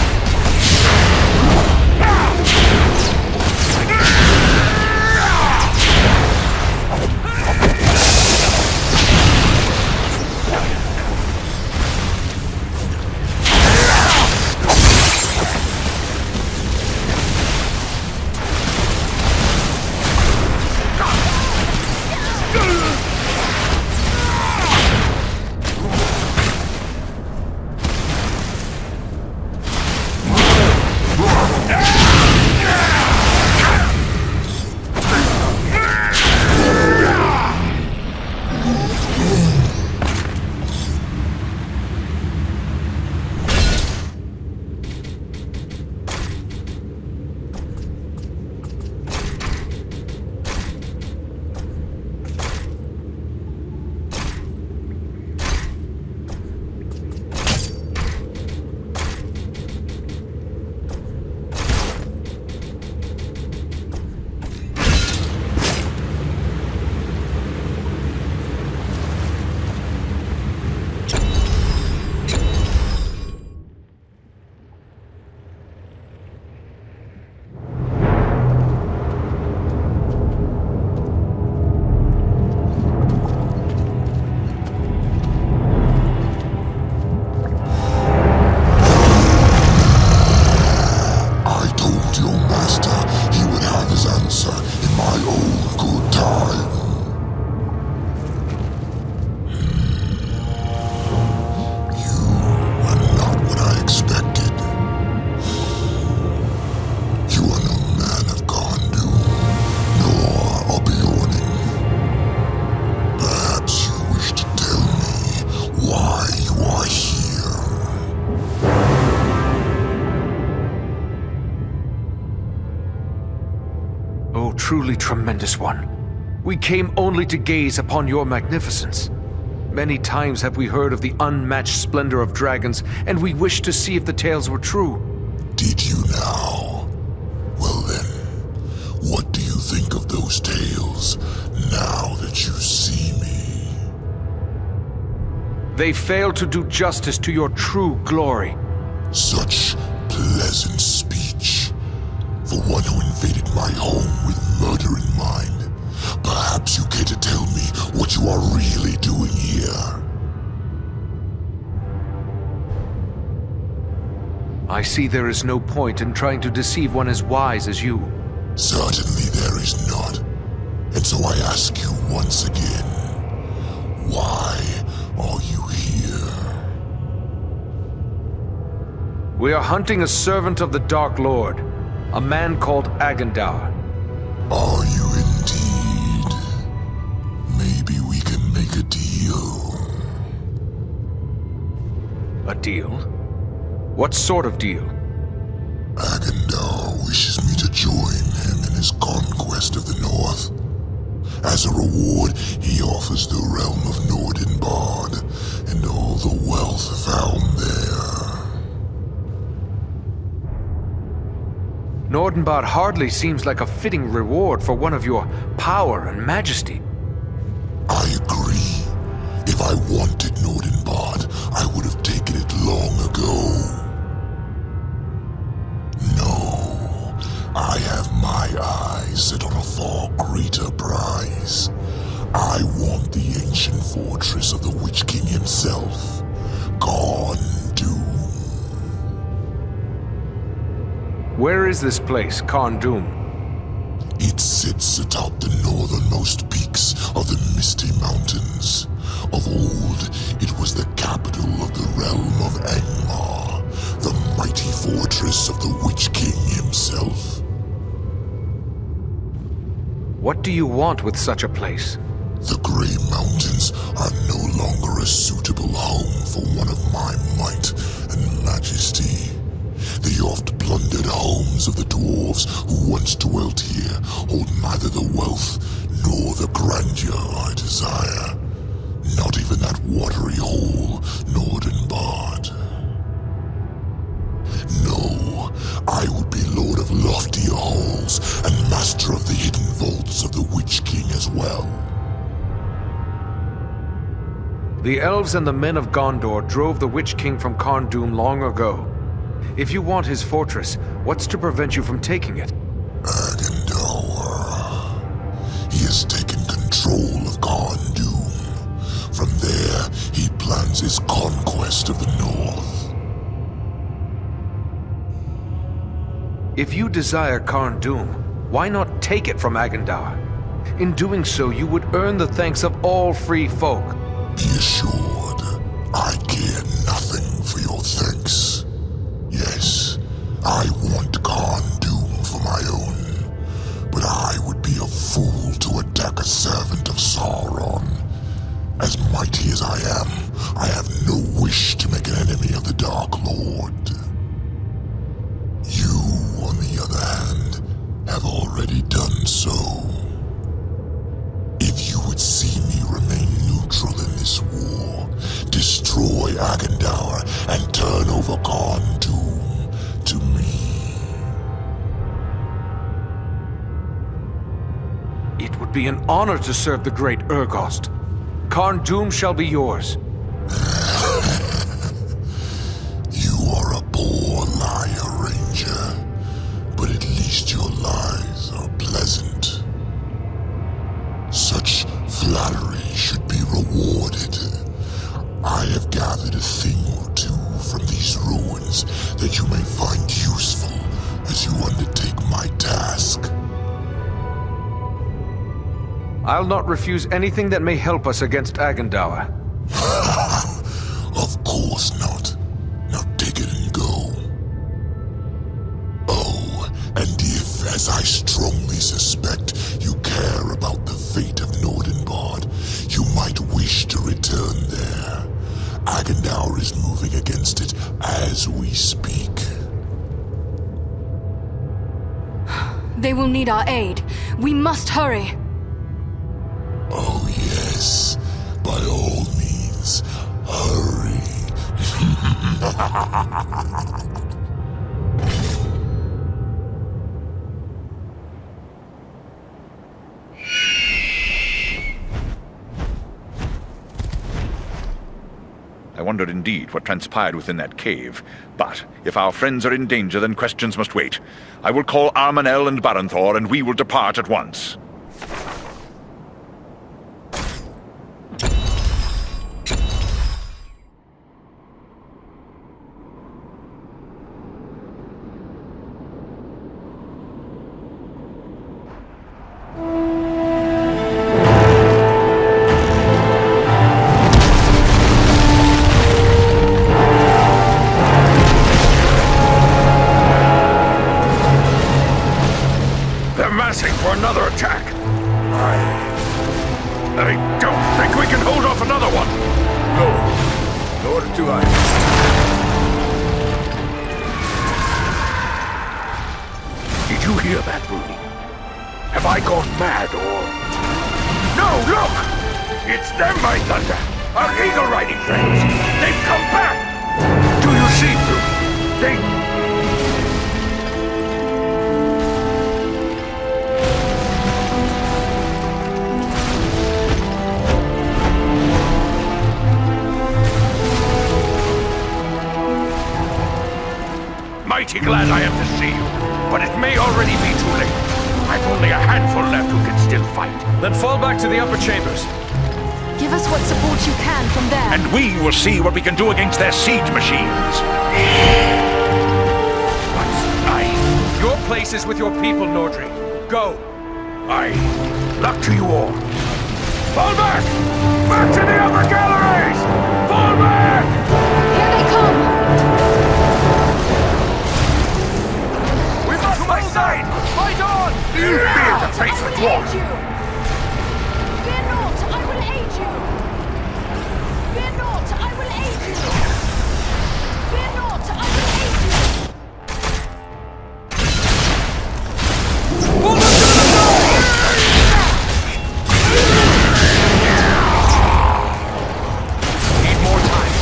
truly tremendous one. We came only to gaze upon your magnificence. Many times have we heard of the unmatched splendor of dragons, and we wished to see if the tales were true. Did you now? Well then, what do you think of those tales, now that you see me? They fail to do justice to your true glory. Such pleasant speech. For one who invaded my home with murder in mind. Perhaps you care to tell me what you are really doing here? I see there is no point in trying to deceive one as wise as you. Certainly there is not. And so I ask you once again, why are you here? We are hunting a servant of the Dark Lord, a man called Agendaur. Are you indeed? Maybe we can make a deal. A deal? What sort of deal? Agendaur wishes me to join him in his conquest of the North. As a reward, he offers the realm of Nordinbad and all the wealth found there. Nordinbad hardly seems like a fitting reward for one of your power and majesty. I agree. If I wanted Nordinbad, I would have taken it long ago. No, I have my eyes set on a far greater prize. I want the ancient fortress of the Witch King himself, Carn Dûm. Where is this place, Carn Dûm? It sits atop the northernmost peaks of the Misty Mountains. Of old, it was the capital of the realm of Angmar, the mighty fortress of the Witch King himself. What do you want with such a place? The Grey Mountains are no longer a suitable home for one of my might and majesty. The oft-plundered homes of the dwarves who once dwelt here hold neither the wealth nor the grandeur I desire. Not even that watery hole, Nordinbad. No, I would be lord of loftier halls and master of the hidden vaults of the Witch King as well. The elves and the men of Gondor drove the Witch King from Carn Dûm long ago. If you want his fortress, what's to prevent you from taking it? Agendaur. He has taken control of Carn Dûm. From there, he plans his conquest of the North. If you desire Carn Dûm, why not take it from Agendaur? In doing so, you would earn the thanks of all free folk. Be assured, I care nothing for your thanks. Yes, I want Carn Dûm for my own, but I would be a fool to attack a servant of Sauron. As mighty as I am, I have no wish to make an enemy of the Dark Lord. You, on the other hand, have already done so. If you would see me remain neutral in this war, destroy Agendaur and turn over Carn Dûm to me. It would be an honor to serve the great Úrgost. Carn Dûm shall be yours. You are a poor liar, Ranger, but at least your lies are pleasant. Such flattery should be rewarded. I have gathered a thing or two from these ruins that you may find useful as you undertake my task. I'll not refuse anything that may help us against Agendaur. Of course not. Now take it and go. Oh, and if, as I strongly suspect, you care about the fate of Nordinbad, you might wish to return there. Agendaur is moving against it as we speak. They will need our aid. We must hurry. Oh yes, by all means, hurry. I wonder indeed what transpired within that cave. But if our friends are in danger, then questions must wait. I will call Armon and Baranthor, and we will depart at once. Another attack. I don't think we can hold off another one. No. Nor do I. Did you hear that, Bree? Have I gone mad or... No, look! It's them, my thunder! Our eagle-riding friends! They've come back! Do you see, Bree? They... Mighty glad I am to see you, but it may already be too late. I've only a handful left who can still fight. Then fall back to the upper chambers. Give us what support you can from there. And we will see what we can do against their siege machines. What's your place is with your people, Nordri. Go. Aye. Luck to you all. Fall back! Back to the upper galleries! Fall back! Here they come! My side! Fight on! You fear to face a dwarf! Fear not, I will aid you! Fear not, I will aid you! Fear not, I will aid you! Pull them to the side! Need more time.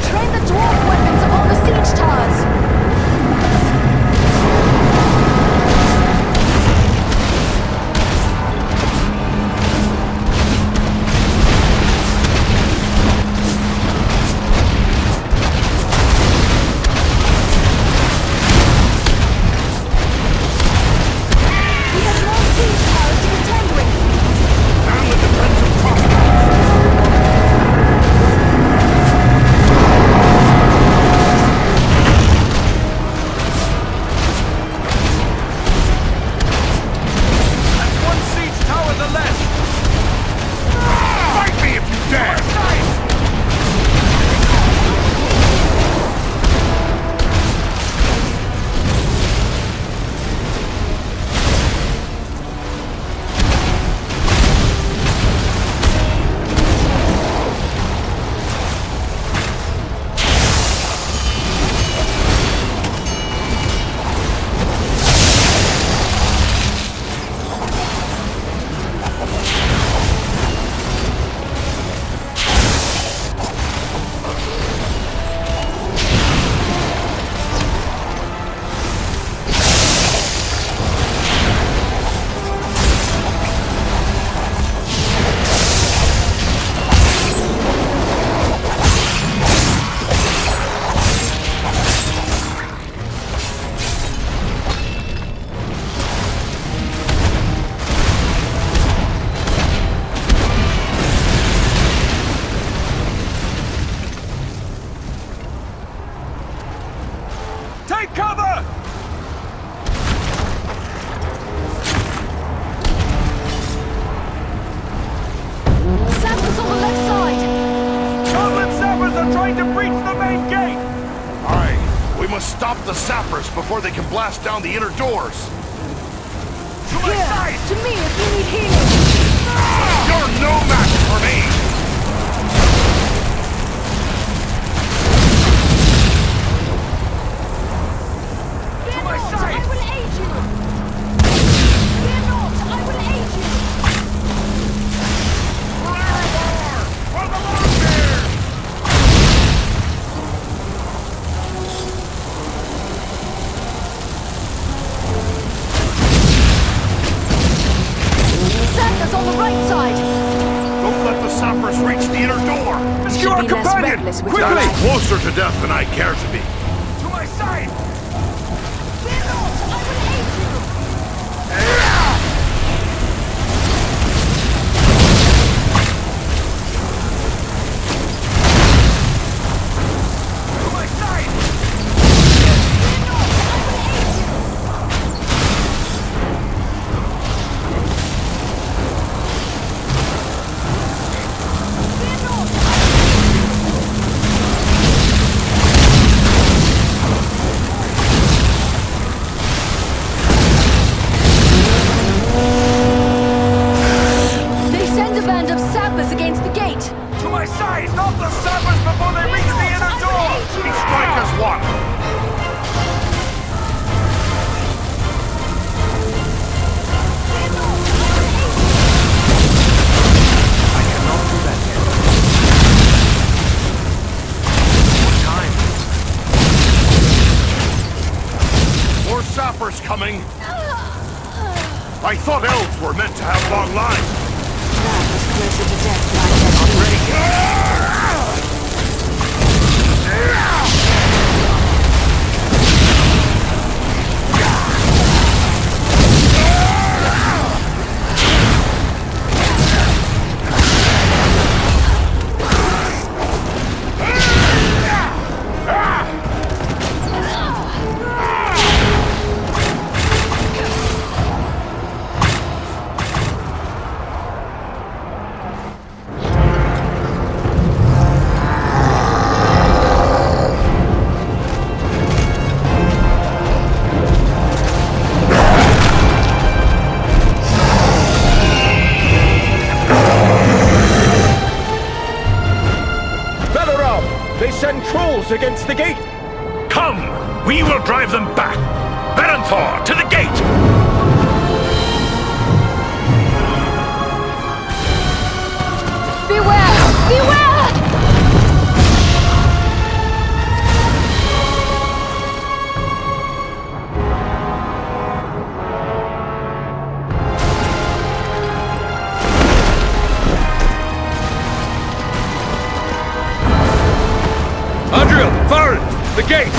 Train the dwarf weapons upon the siege towers! Take cover! Sappers on the left side! Goblin sappers are trying to breach the main gate! Aye, we must stop the sappers before they can blast down the inner doors. To my side! To me if you need healing! You're no match for me! To my side! I will aid you! Fear not, I will aid you! For the Longbeard! Sappers on the right side! Don't let the sappers reach the inner door! Rescue our companion! Quickly! That's closer to death than I care to be. To my side! Fear not, I will aid you! To my side! Fear not, I will aid you! Fear not, They send a band of sappers against the gate! To my side! Stop the sappers before they reach the inner door! We strike as one! I cannot do that yet. What time? More sappers coming! I thought elves were meant to have long lives! That was closer to death than I ever They send trolls against the gate! Come! We will drive them back! Barenthor, to the gate! Beware! Beware! Adriel, Farron, the gate!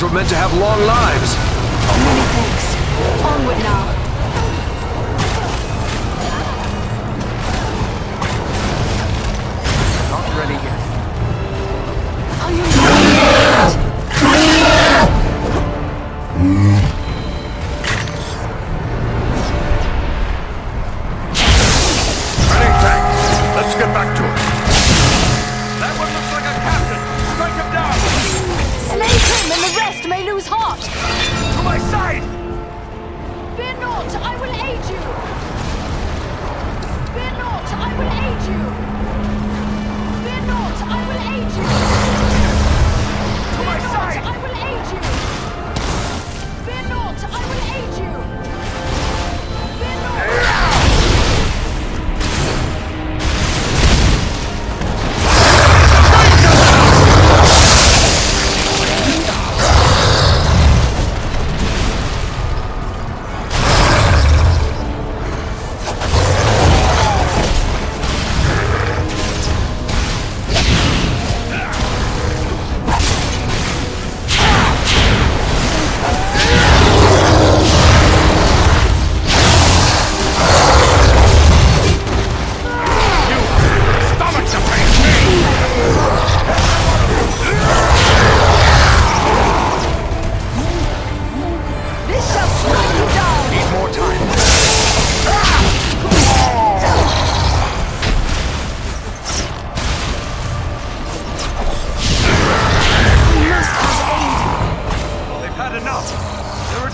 Were meant to have long lives. Many thanks. Onward now. Not ready yet. Are you not?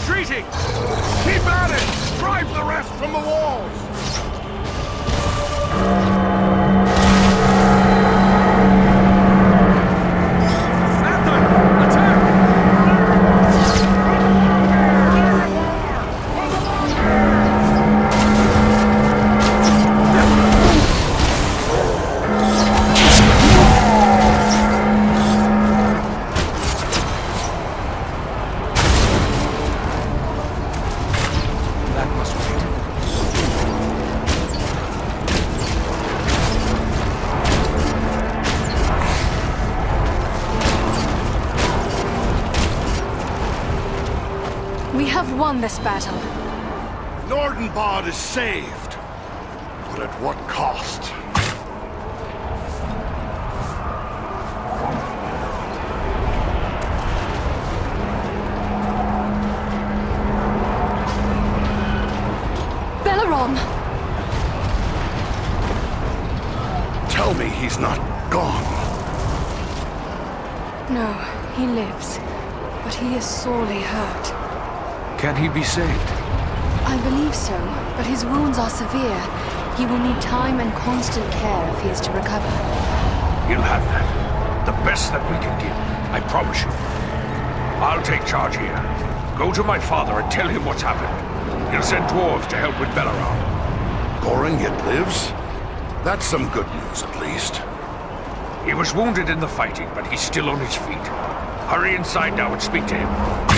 retreating! Keep at it! Drive the rest from the walls! Won this battle. Nordinbad is saved, but at what cost? Bellerom! Tell me he's not gone. No, he lives, but he is sorely hurt. Can he be saved? I believe so, but his wounds are severe. He will need time and constant care if he is to recover. He'll have that. The best that we can give, I promise you. I'll take charge here. Go to my father and tell him what's happened. He'll send dwarves to help with Bellerom. Goring yet lives? That's some good news, at least. He was wounded in the fighting, but he's still on his feet. Hurry inside now and speak to him.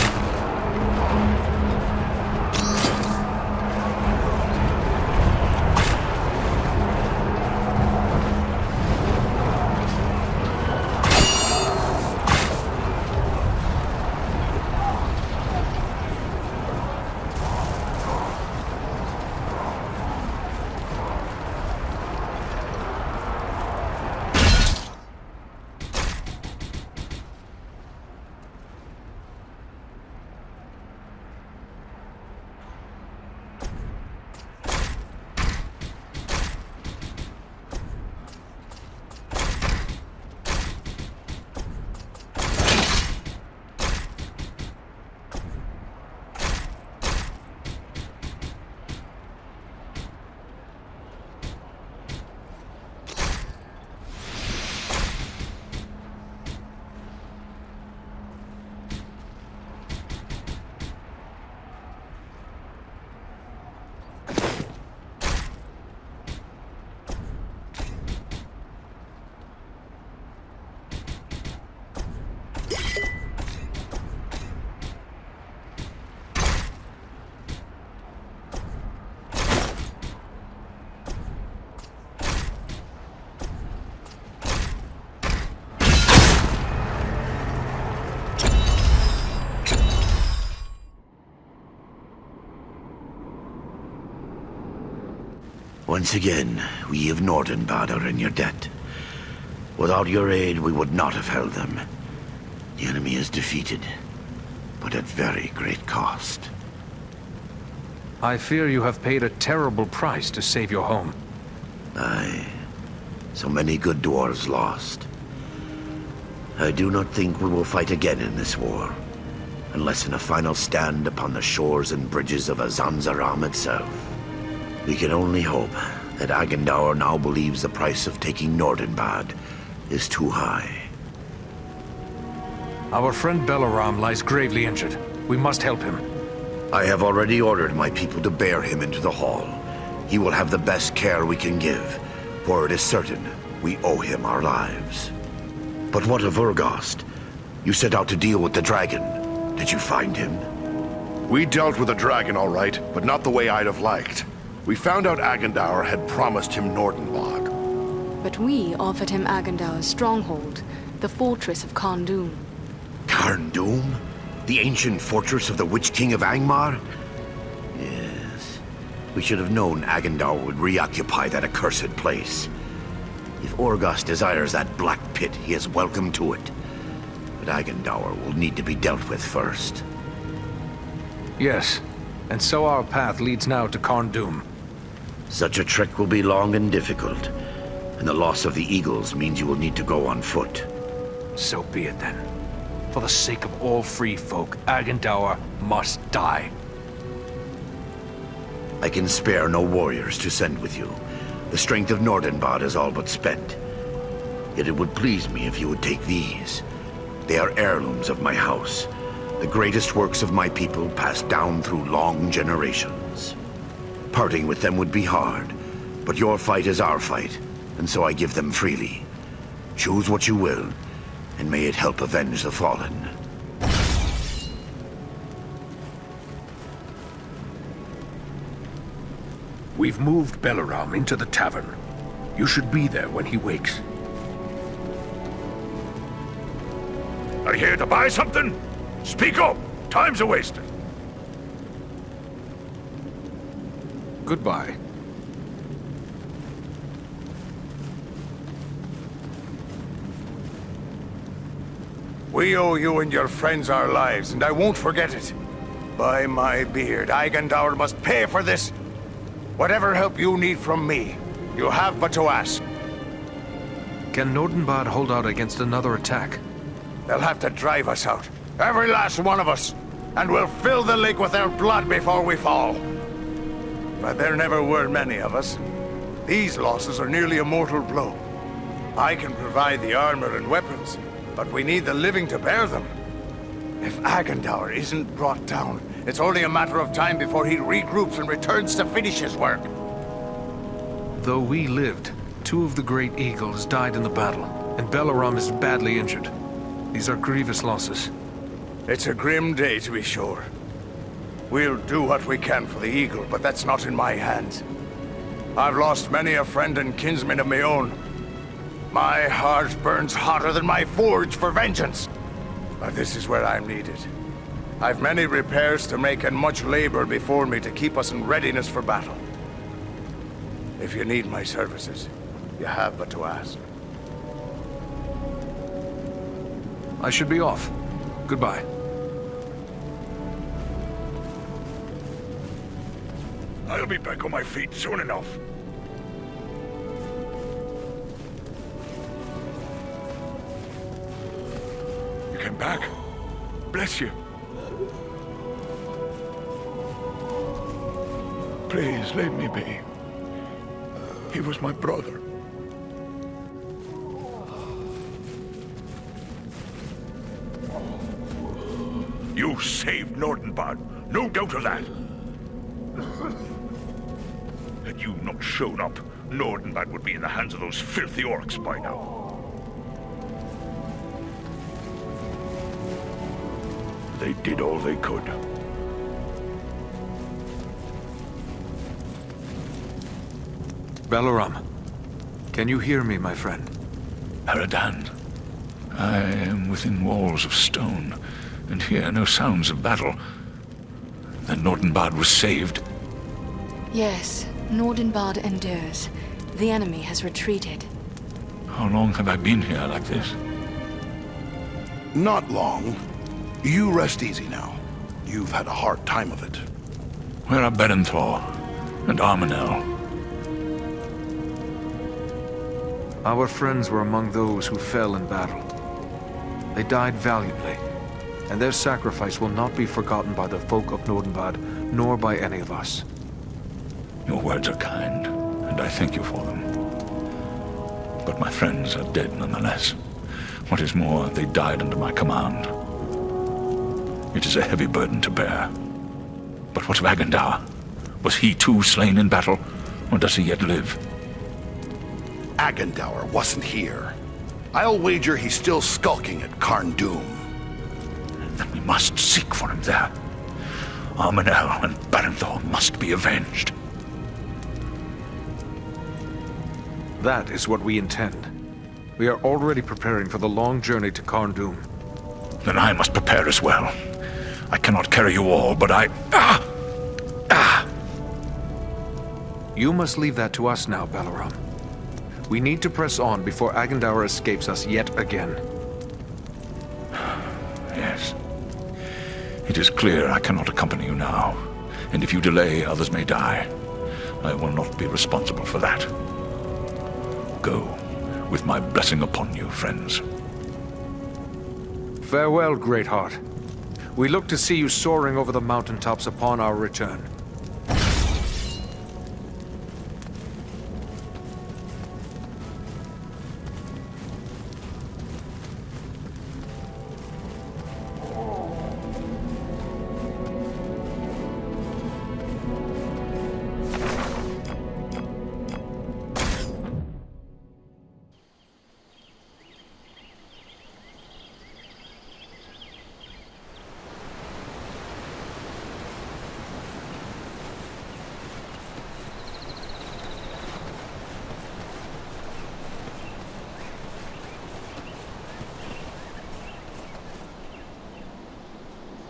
Once again, we of Nordinbad are in your debt. Without your aid, we would not have held them. The enemy is defeated, but at very great cost. I fear you have paid a terrible price to save your home. Aye. So many good dwarves lost. I do not think we will fight again in this war, unless in a final stand upon the shores and bridges of Azanzaram itself. We can only hope that Agendaur now believes the price of taking Nordinbad is too high. Our friend Bellerom lies gravely injured. We must help him. I have already ordered my people to bear him into the hall. He will have the best care we can give, for it is certain we owe him our lives. But what of Úrgost? You set out to deal with the dragon. Did you find him? We dealt with the dragon all right, but not the way I'd have liked. We found out Agendaur had promised him Nordinbad. But we offered him Agendaur's stronghold, the fortress of Carn Dûm. Carn Dûm? The ancient fortress of the Witch King of Angmar? Yes. We should have known Agendaur would reoccupy that accursed place. If Úrgost desires that black pit, he is welcome to it. But Agendaur will need to be dealt with first. Yes, and so our path leads now to Carn Dûm. Such a trek will be long and difficult, and the loss of the eagles means you will need to go on foot. So be it then. For the sake of all free folk, Agendaur must die. I can spare no warriors to send with you. The strength of Nordinbad is all but spent. Yet it would please me if you would take these. They are heirlooms of my house, the greatest works of my people passed down through long generations. Parting with them would be hard, but your fight is our fight, and so I give them freely. Choose what you will, and may it help avenge the fallen. We've moved Balaram into the tavern. You should be there when he wakes. Are you here to buy something? Speak up! Time's a-wasting. Goodbye. We owe you and your friends our lives, and I won't forget it. By my beard, Agendaur must pay for this. Whatever help you need from me, you have but to ask. Can Nordinbad hold out against another attack? They'll have to drive us out. Every last one of us. And we'll fill the lake with their blood before we fall. But there never were many of us. These losses are nearly a mortal blow. I can provide the armor and weapons, but we need the living to bear them. If Agendaur isn't brought down, it's only a matter of time before he regroups and returns to finish his work. Though we lived, 2 of the Great Eagles died in the battle, and Balaram is badly injured. These are grievous losses. It's a grim day, to be sure. We'll do what we can for the Eagle, but that's not in my hands. I've lost many a friend and kinsman of my own. My heart burns hotter than my forge for vengeance. But this is where I'm needed. I've many repairs to make and much labor before me to keep us in readiness for battle. If you need my services, you have but to ask. I should be off. Goodbye. I'll be back on my feet soon enough. You came back? Bless you. Please, leave me be. He was my brother. You saved Nordinbad, no doubt of that. Had you not shown up, Nordinbad would be in the hands of those filthy orcs by now. They did all they could. Balaram, can you hear me, my friend? Eradan, I am within walls of stone, and hear no sounds of battle. Then Nordinbad was saved. Yes, Nordinbad endures. The enemy has retreated. How long have I been here like this? Not long. You rest easy now. You've had a hard time of it. Where are Berenthor and Armon? Our friends were among those who fell in battle. They died valiantly, and their sacrifice will not be forgotten by the folk of Nordinbad, nor by any of us. Your words are kind, and I thank you for them. But my friends are dead nonetheless. What is more, they died under my command. It is a heavy burden to bear. But what of Agendaur? Was he too slain in battle, or does he yet live? Agendaur wasn't here. I'll wager he's still skulking at Carn Dûm. Then we must seek for him there. Armon and Berenthor must be avenged. That is what we intend. We are already preparing for the long journey to Carn Dûm. Then I must prepare as well. I cannot carry you all, but You must leave that to us now, Balaram. We need to press on before Agendaur escapes us yet again. Yes. It is clear I cannot accompany you now, and if you delay, others may die. I will not be responsible for that. Go, with my blessing upon you, friends. Farewell, Greatheart. We look to see you soaring over the mountaintops upon our return.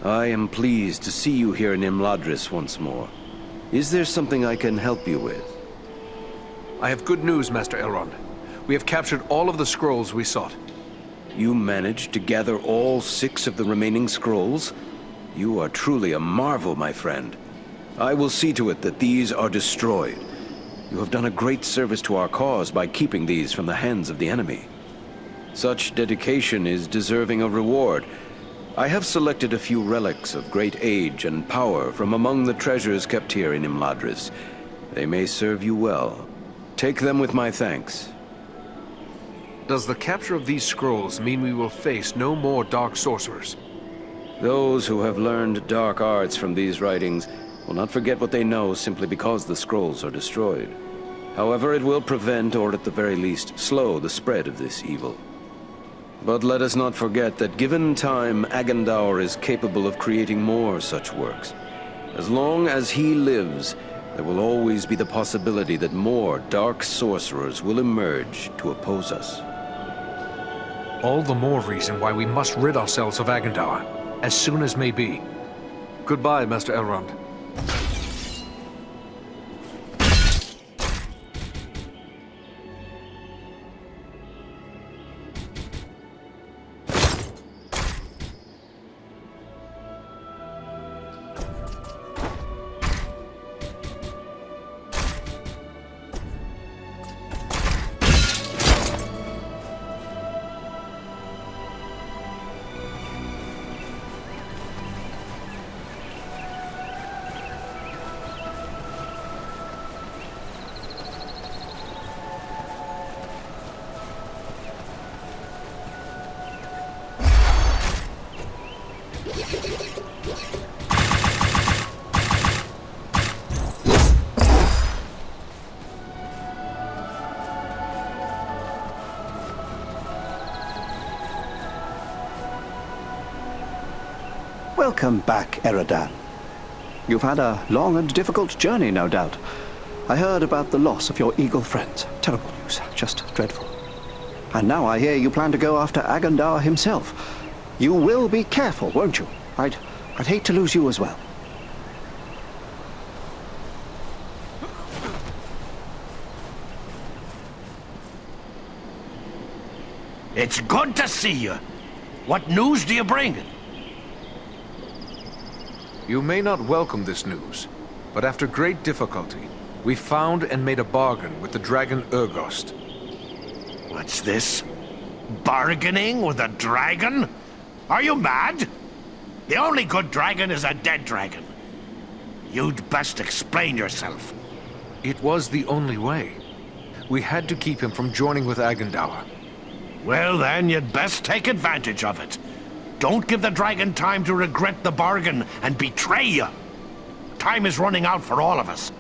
I am pleased to see you here in Imladris once more. Is there something I can help you with? I have good news, Master Elrond. We have captured all of the scrolls we sought. You managed to gather all 6 of the remaining scrolls? You are truly a marvel, my friend. I will see to it that these are destroyed. You have done a great service to our cause by keeping these from the hands of the enemy. Such dedication is deserving of reward. I have selected a few relics of great age and power from among the treasures kept here in Imladris. They may serve you well. Take them with my thanks. Does the capture of these scrolls mean we will face no more dark sorcerers? Those who have learned dark arts from these writings will not forget what they know simply because the scrolls are destroyed. However, it will prevent, or at the very least, slow the spread of this evil. But let us not forget that given time, Agandaur is capable of creating more such works. As long as he lives, there will always be the possibility that more dark sorcerers will emerge to oppose us. All the more reason why we must rid ourselves of Agandaur, as soon as may be. Goodbye, Master Elrond. Welcome back, Eradan. You've had a long and difficult journey, no doubt. I heard about the loss of your eagle friends. Terrible news, just dreadful. And now I hear you plan to go after Agandaur himself. You will be careful, won't you? I'd hate to lose you as well. It's good to see you. What news do you bring? You may not welcome this news, but after great difficulty, we found and made a bargain with the dragon Úrgost. What's this? Bargaining with a dragon? Are you mad? The only good dragon is a dead dragon. You'd best explain yourself. It was the only way. We had to keep him from joining with Agandaur. Well then, you'd best take advantage of it. Don't give the dragon time to regret the bargain and betray you. Time is running out for all of us.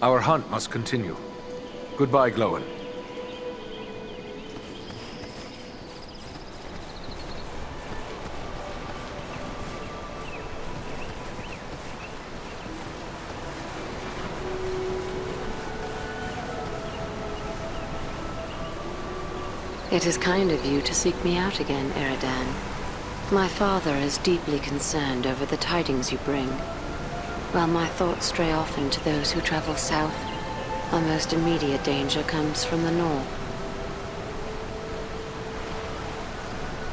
Our hunt must continue. Goodbye, Glóin. It is kind of you to seek me out again, Eradan. My father is deeply concerned over the tidings you bring. While my thoughts stray often to those who travel south, our most immediate danger comes from the north.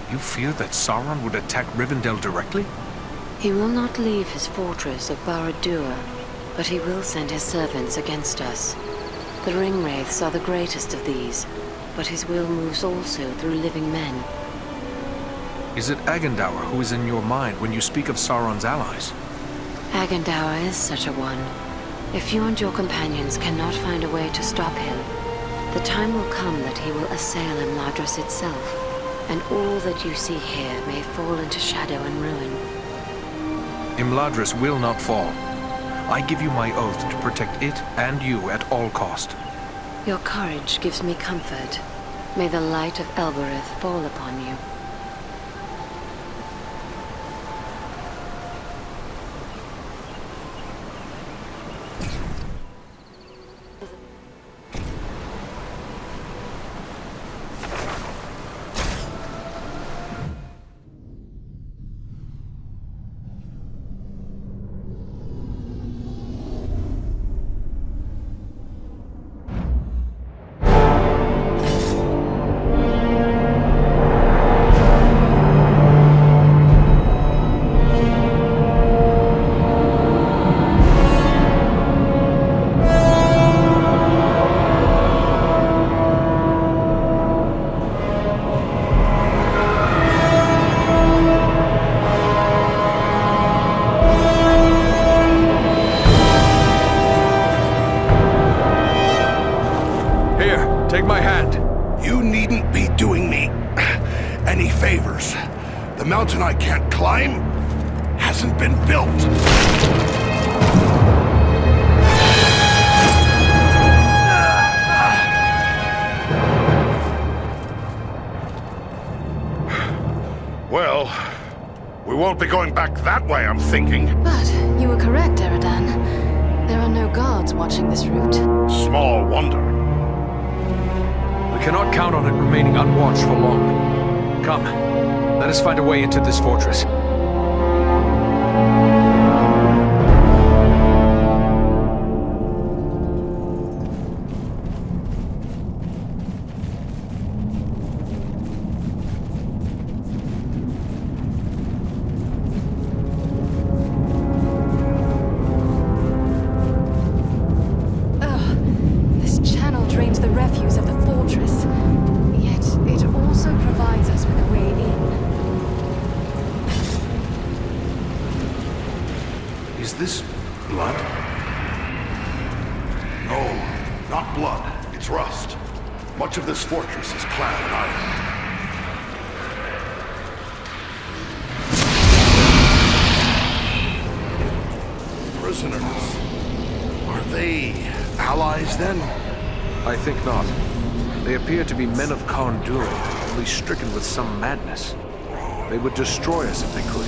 You fear that Sauron would attack Rivendell directly? He will not leave his fortress of Barrow-downs, but he will send his servants against us. The Ringwraiths are the greatest of these, but his will moves also through living men. Is it Agandaur who is in your mind when you speak of Sauron's allies? Agandaur is such a one. If you and your companions cannot find a way to stop him, the time will come that he will assail Imladris itself, and all that you see here may fall into shadow and ruin. Imladris will not fall. I give you my oath to protect it and you at all cost. Your courage gives me comfort. May the light of Elbereth fall upon you. mountain I can't climb hasn't been built. Well, we won't be going back that way, I'm thinking. But you were correct, Eradan. There are no guards watching this route. Small wonder. We cannot count on it remaining unwatched for long. Come, let us find a way into this fortress. Fortress is clad in iron. Prisoners. Are they allies then? I think not. They appear to be men of Carn Dûm, only stricken with some madness. They would destroy us if they could.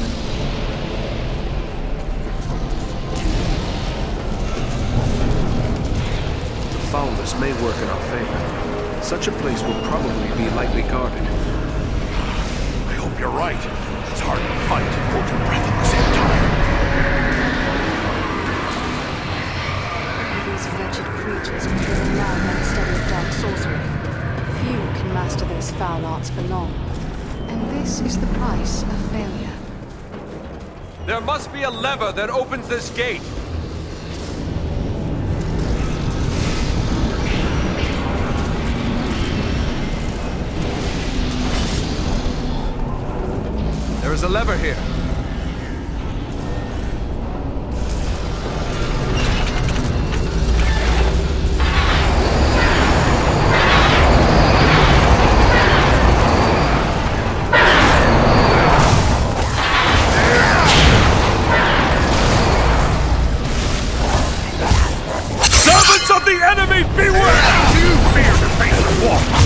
The foulness may work in our favor. Such a place will probably be lightly guarded. I hope you're right. It's hard to fight and hold your breath at the same time. These wretched creatures imprisoned now by the study of dark sorcery. Few can master those foul arts for long. And this is the price of failure. There must be a lever that opens this gate. There's a lever here. Servants of the enemy, beware! You fear the face of war!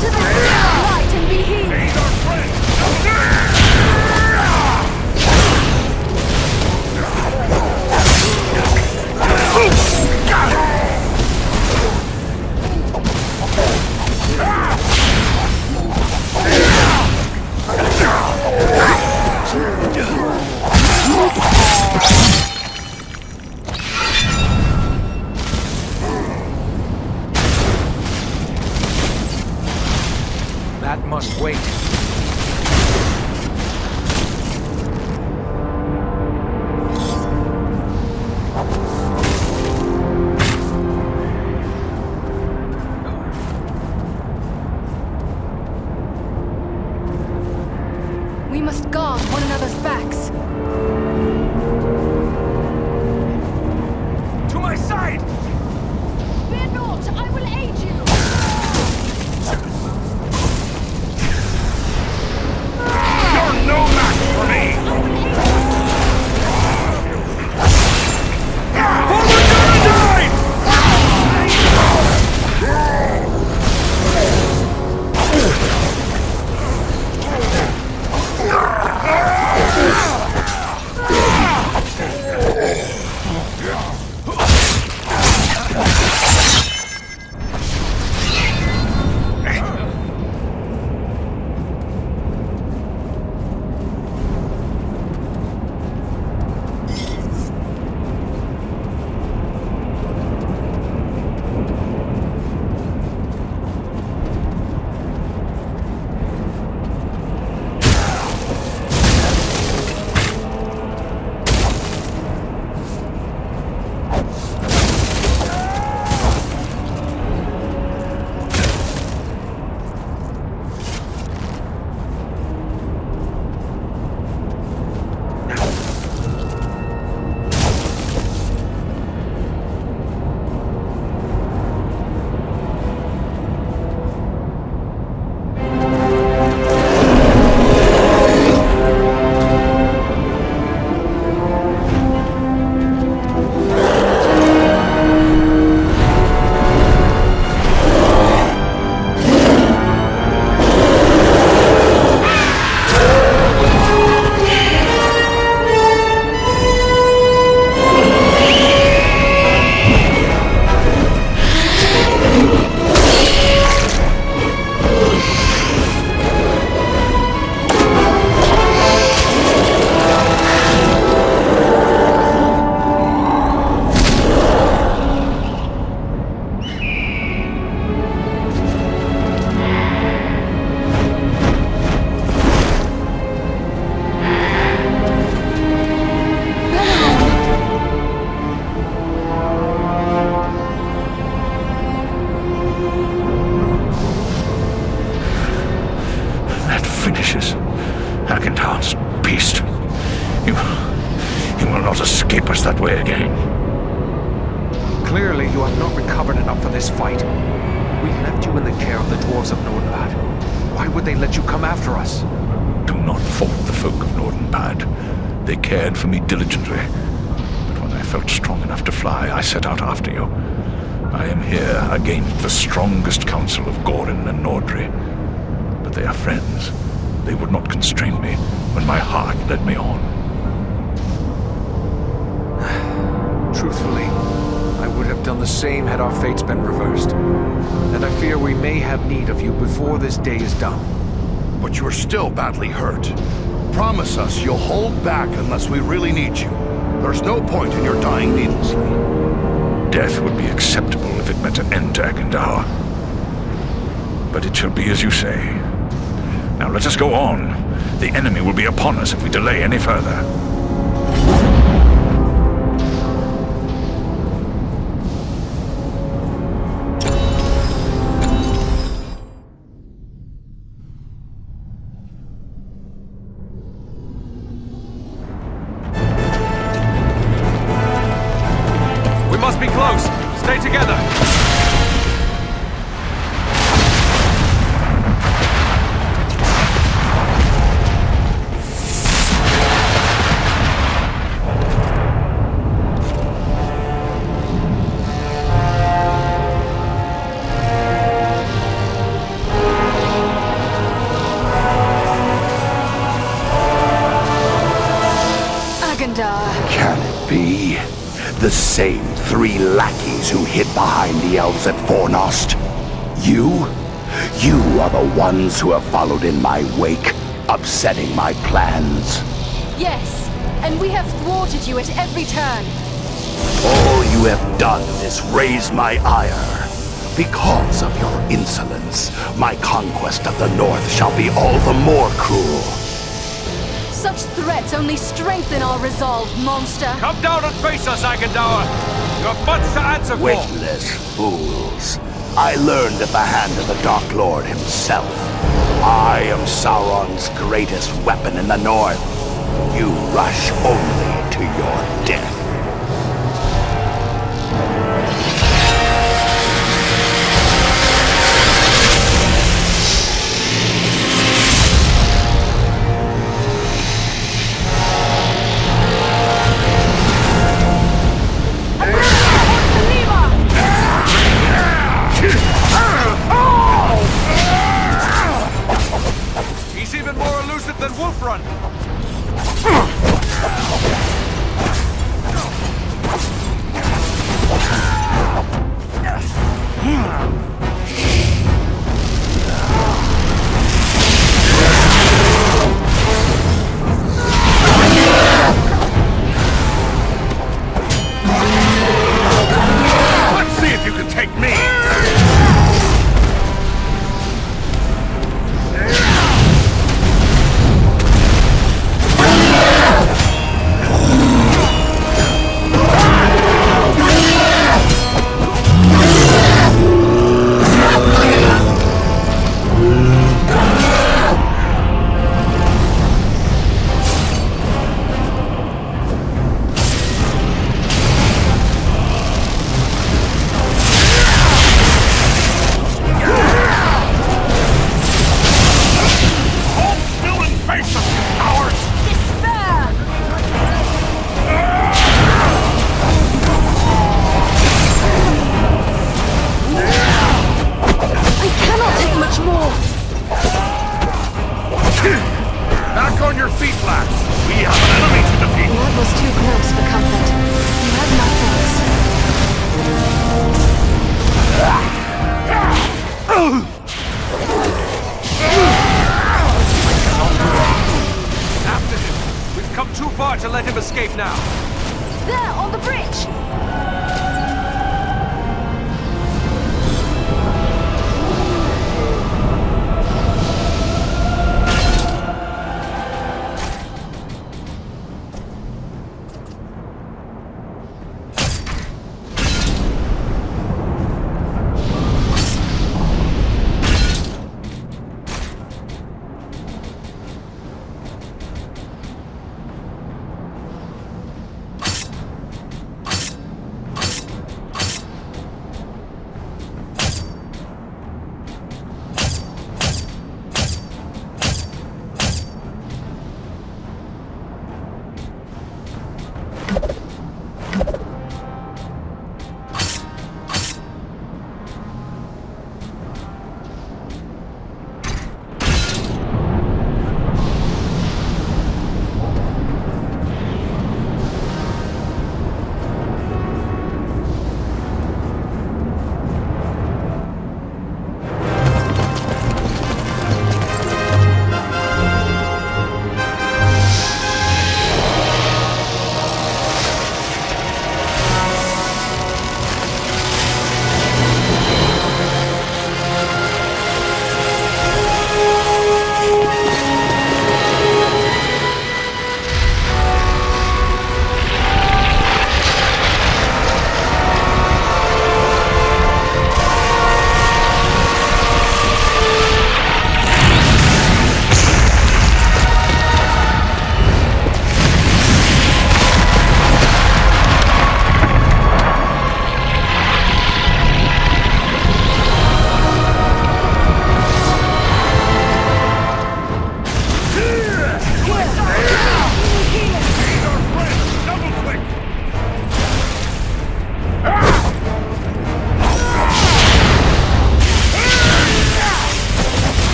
To the light and be healed! That must wait. We must guard one another's backs. To my side! Fear not, I will aid you! You're no match for me! Forward to the line! Clearly, you have not recovered enough for this fight. We left you in the care of the dwarves of Nordinbad. Why would they let you come after us? Do not fault the folk of Nordinbad. They cared for me diligently. But when I felt strong enough to fly, I set out after you. I am here against the strongest council of Gorin and Nordri. But they are friends. They would not constrain me when my heart led me on. Truthfully, I would have done the same had our fates been reversed. And I fear we may have need of you before this day is done. But you're still badly hurt. Promise us you'll hold back unless we really need you. There's no point in your dying needlessly. Death would be acceptable if it meant an end to Agendour. But it shall be as you say. Now let us go on. The enemy will be upon us if we delay any further. be the same 3 lackeys who hid behind the elves at Fornost. You are the ones who have followed in my wake, upsetting my plans. Yes, and we have thwarted you at every turn. All you have done is raise my ire. Because of your insolence, my conquest of the North shall be all the more cruel. Such threats only strengthen our resolve, monster. Come down and face us, Agendour. You have much to answer for. Witless fools. I learned at the hand of the Dark Lord himself. I am Sauron's greatest weapon in the North. You rush only to your death. He's even more elusive than Wolfrun. Let's see if you can take me! Back on your feet, lads. We have an enemy to defeat. That was too close for comfort. You have my After him. We've come too far to let him escape now. There, on the bridge!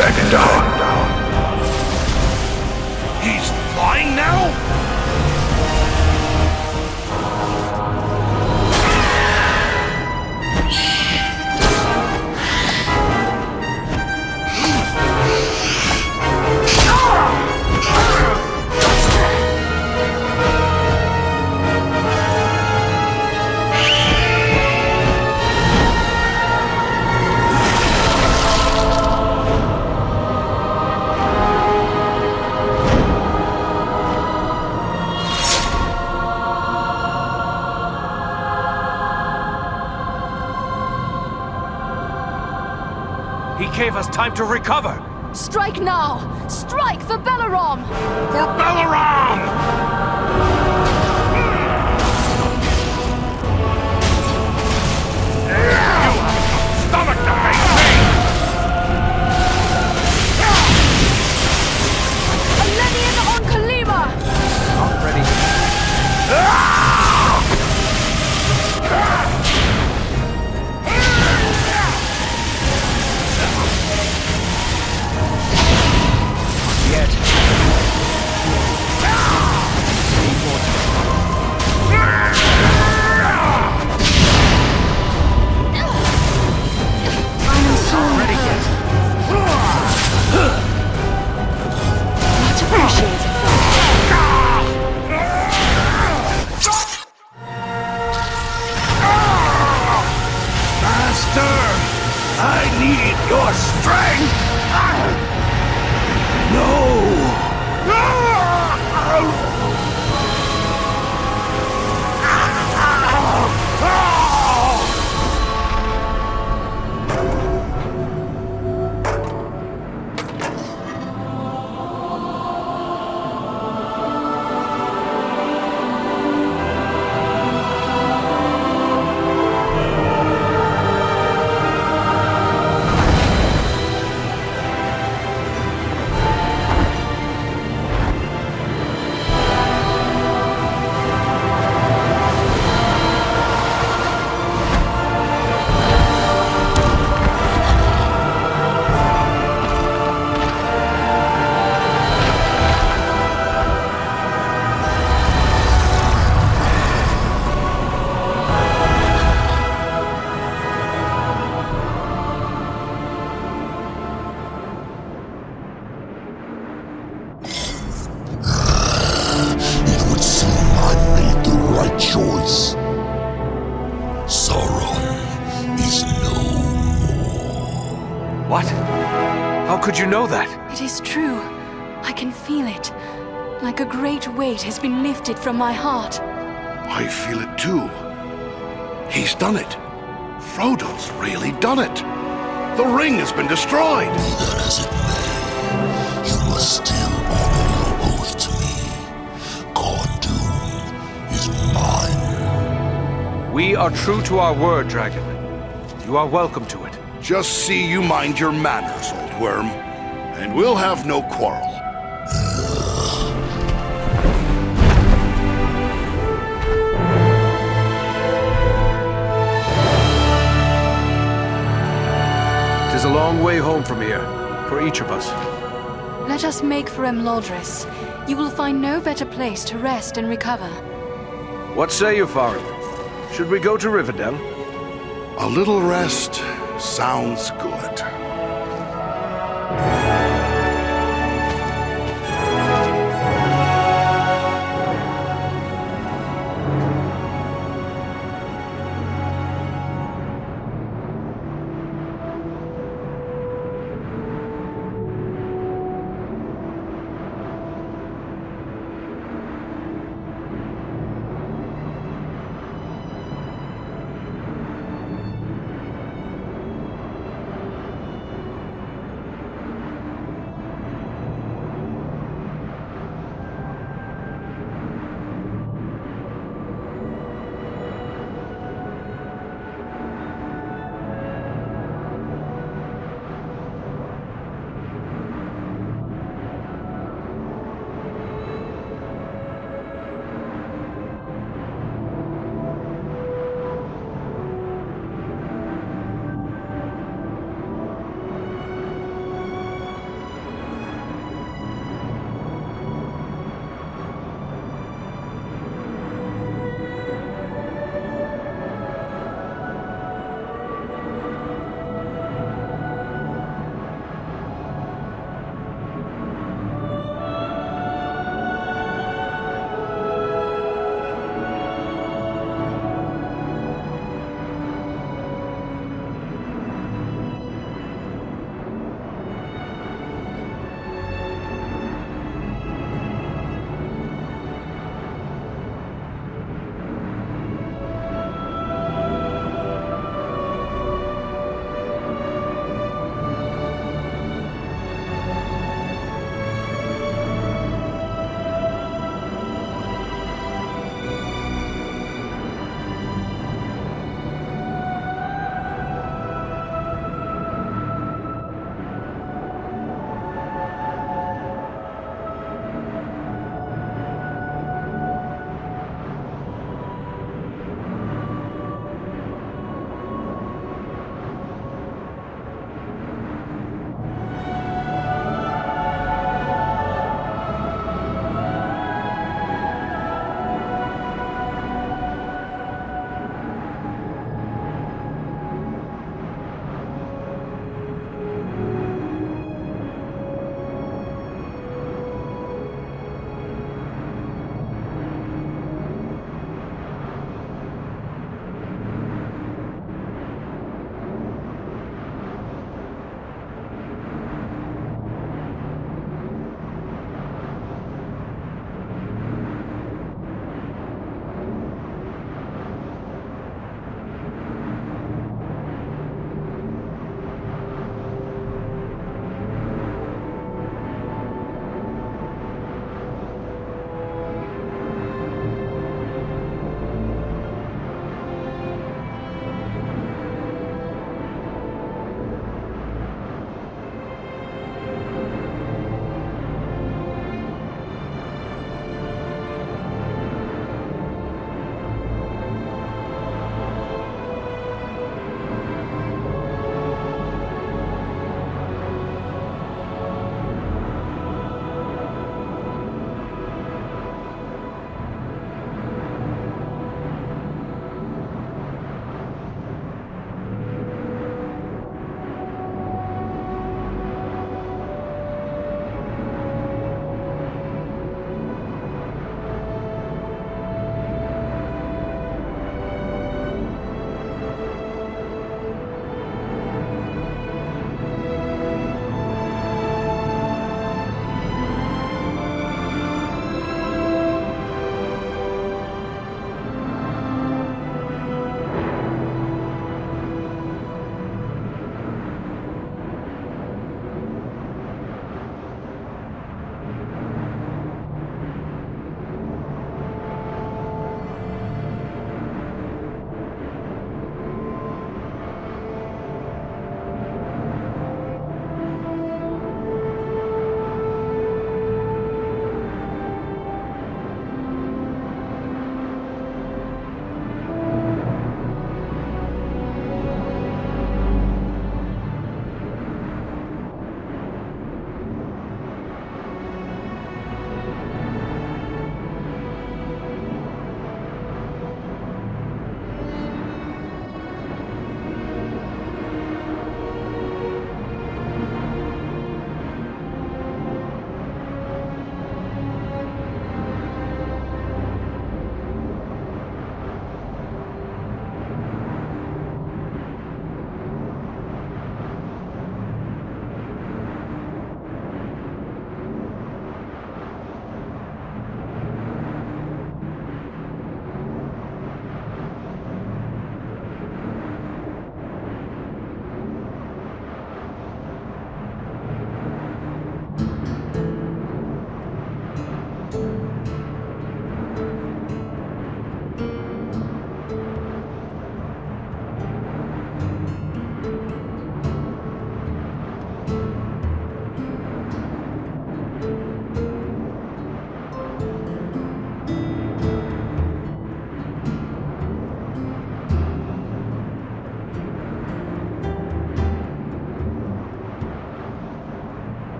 Second down. He's flying now? Gave us time to recover! Strike now! Strike for Bellerom! For Bellerom! Stomach to hate me! Elenian on Kalima! Not ready. Your strength! No! Could you know that? It is true. I can feel it. Like a great weight has been lifted from my heart. I feel it too. He's done it. Frodo's really done it. The ring has been destroyed. Be that as it may, you must still honor your oath to me. Carn Dûm is mine. We are true to our word, Dragon. You are welcome to it. Just see you mind your manners, old worm, and we'll have no quarrel. Tis a long way home from here, for each of us. Let us make for Emlodris. You will find no better place to rest and recover. What say you, Farin? Should we go to Rivendell? A little rest sounds good.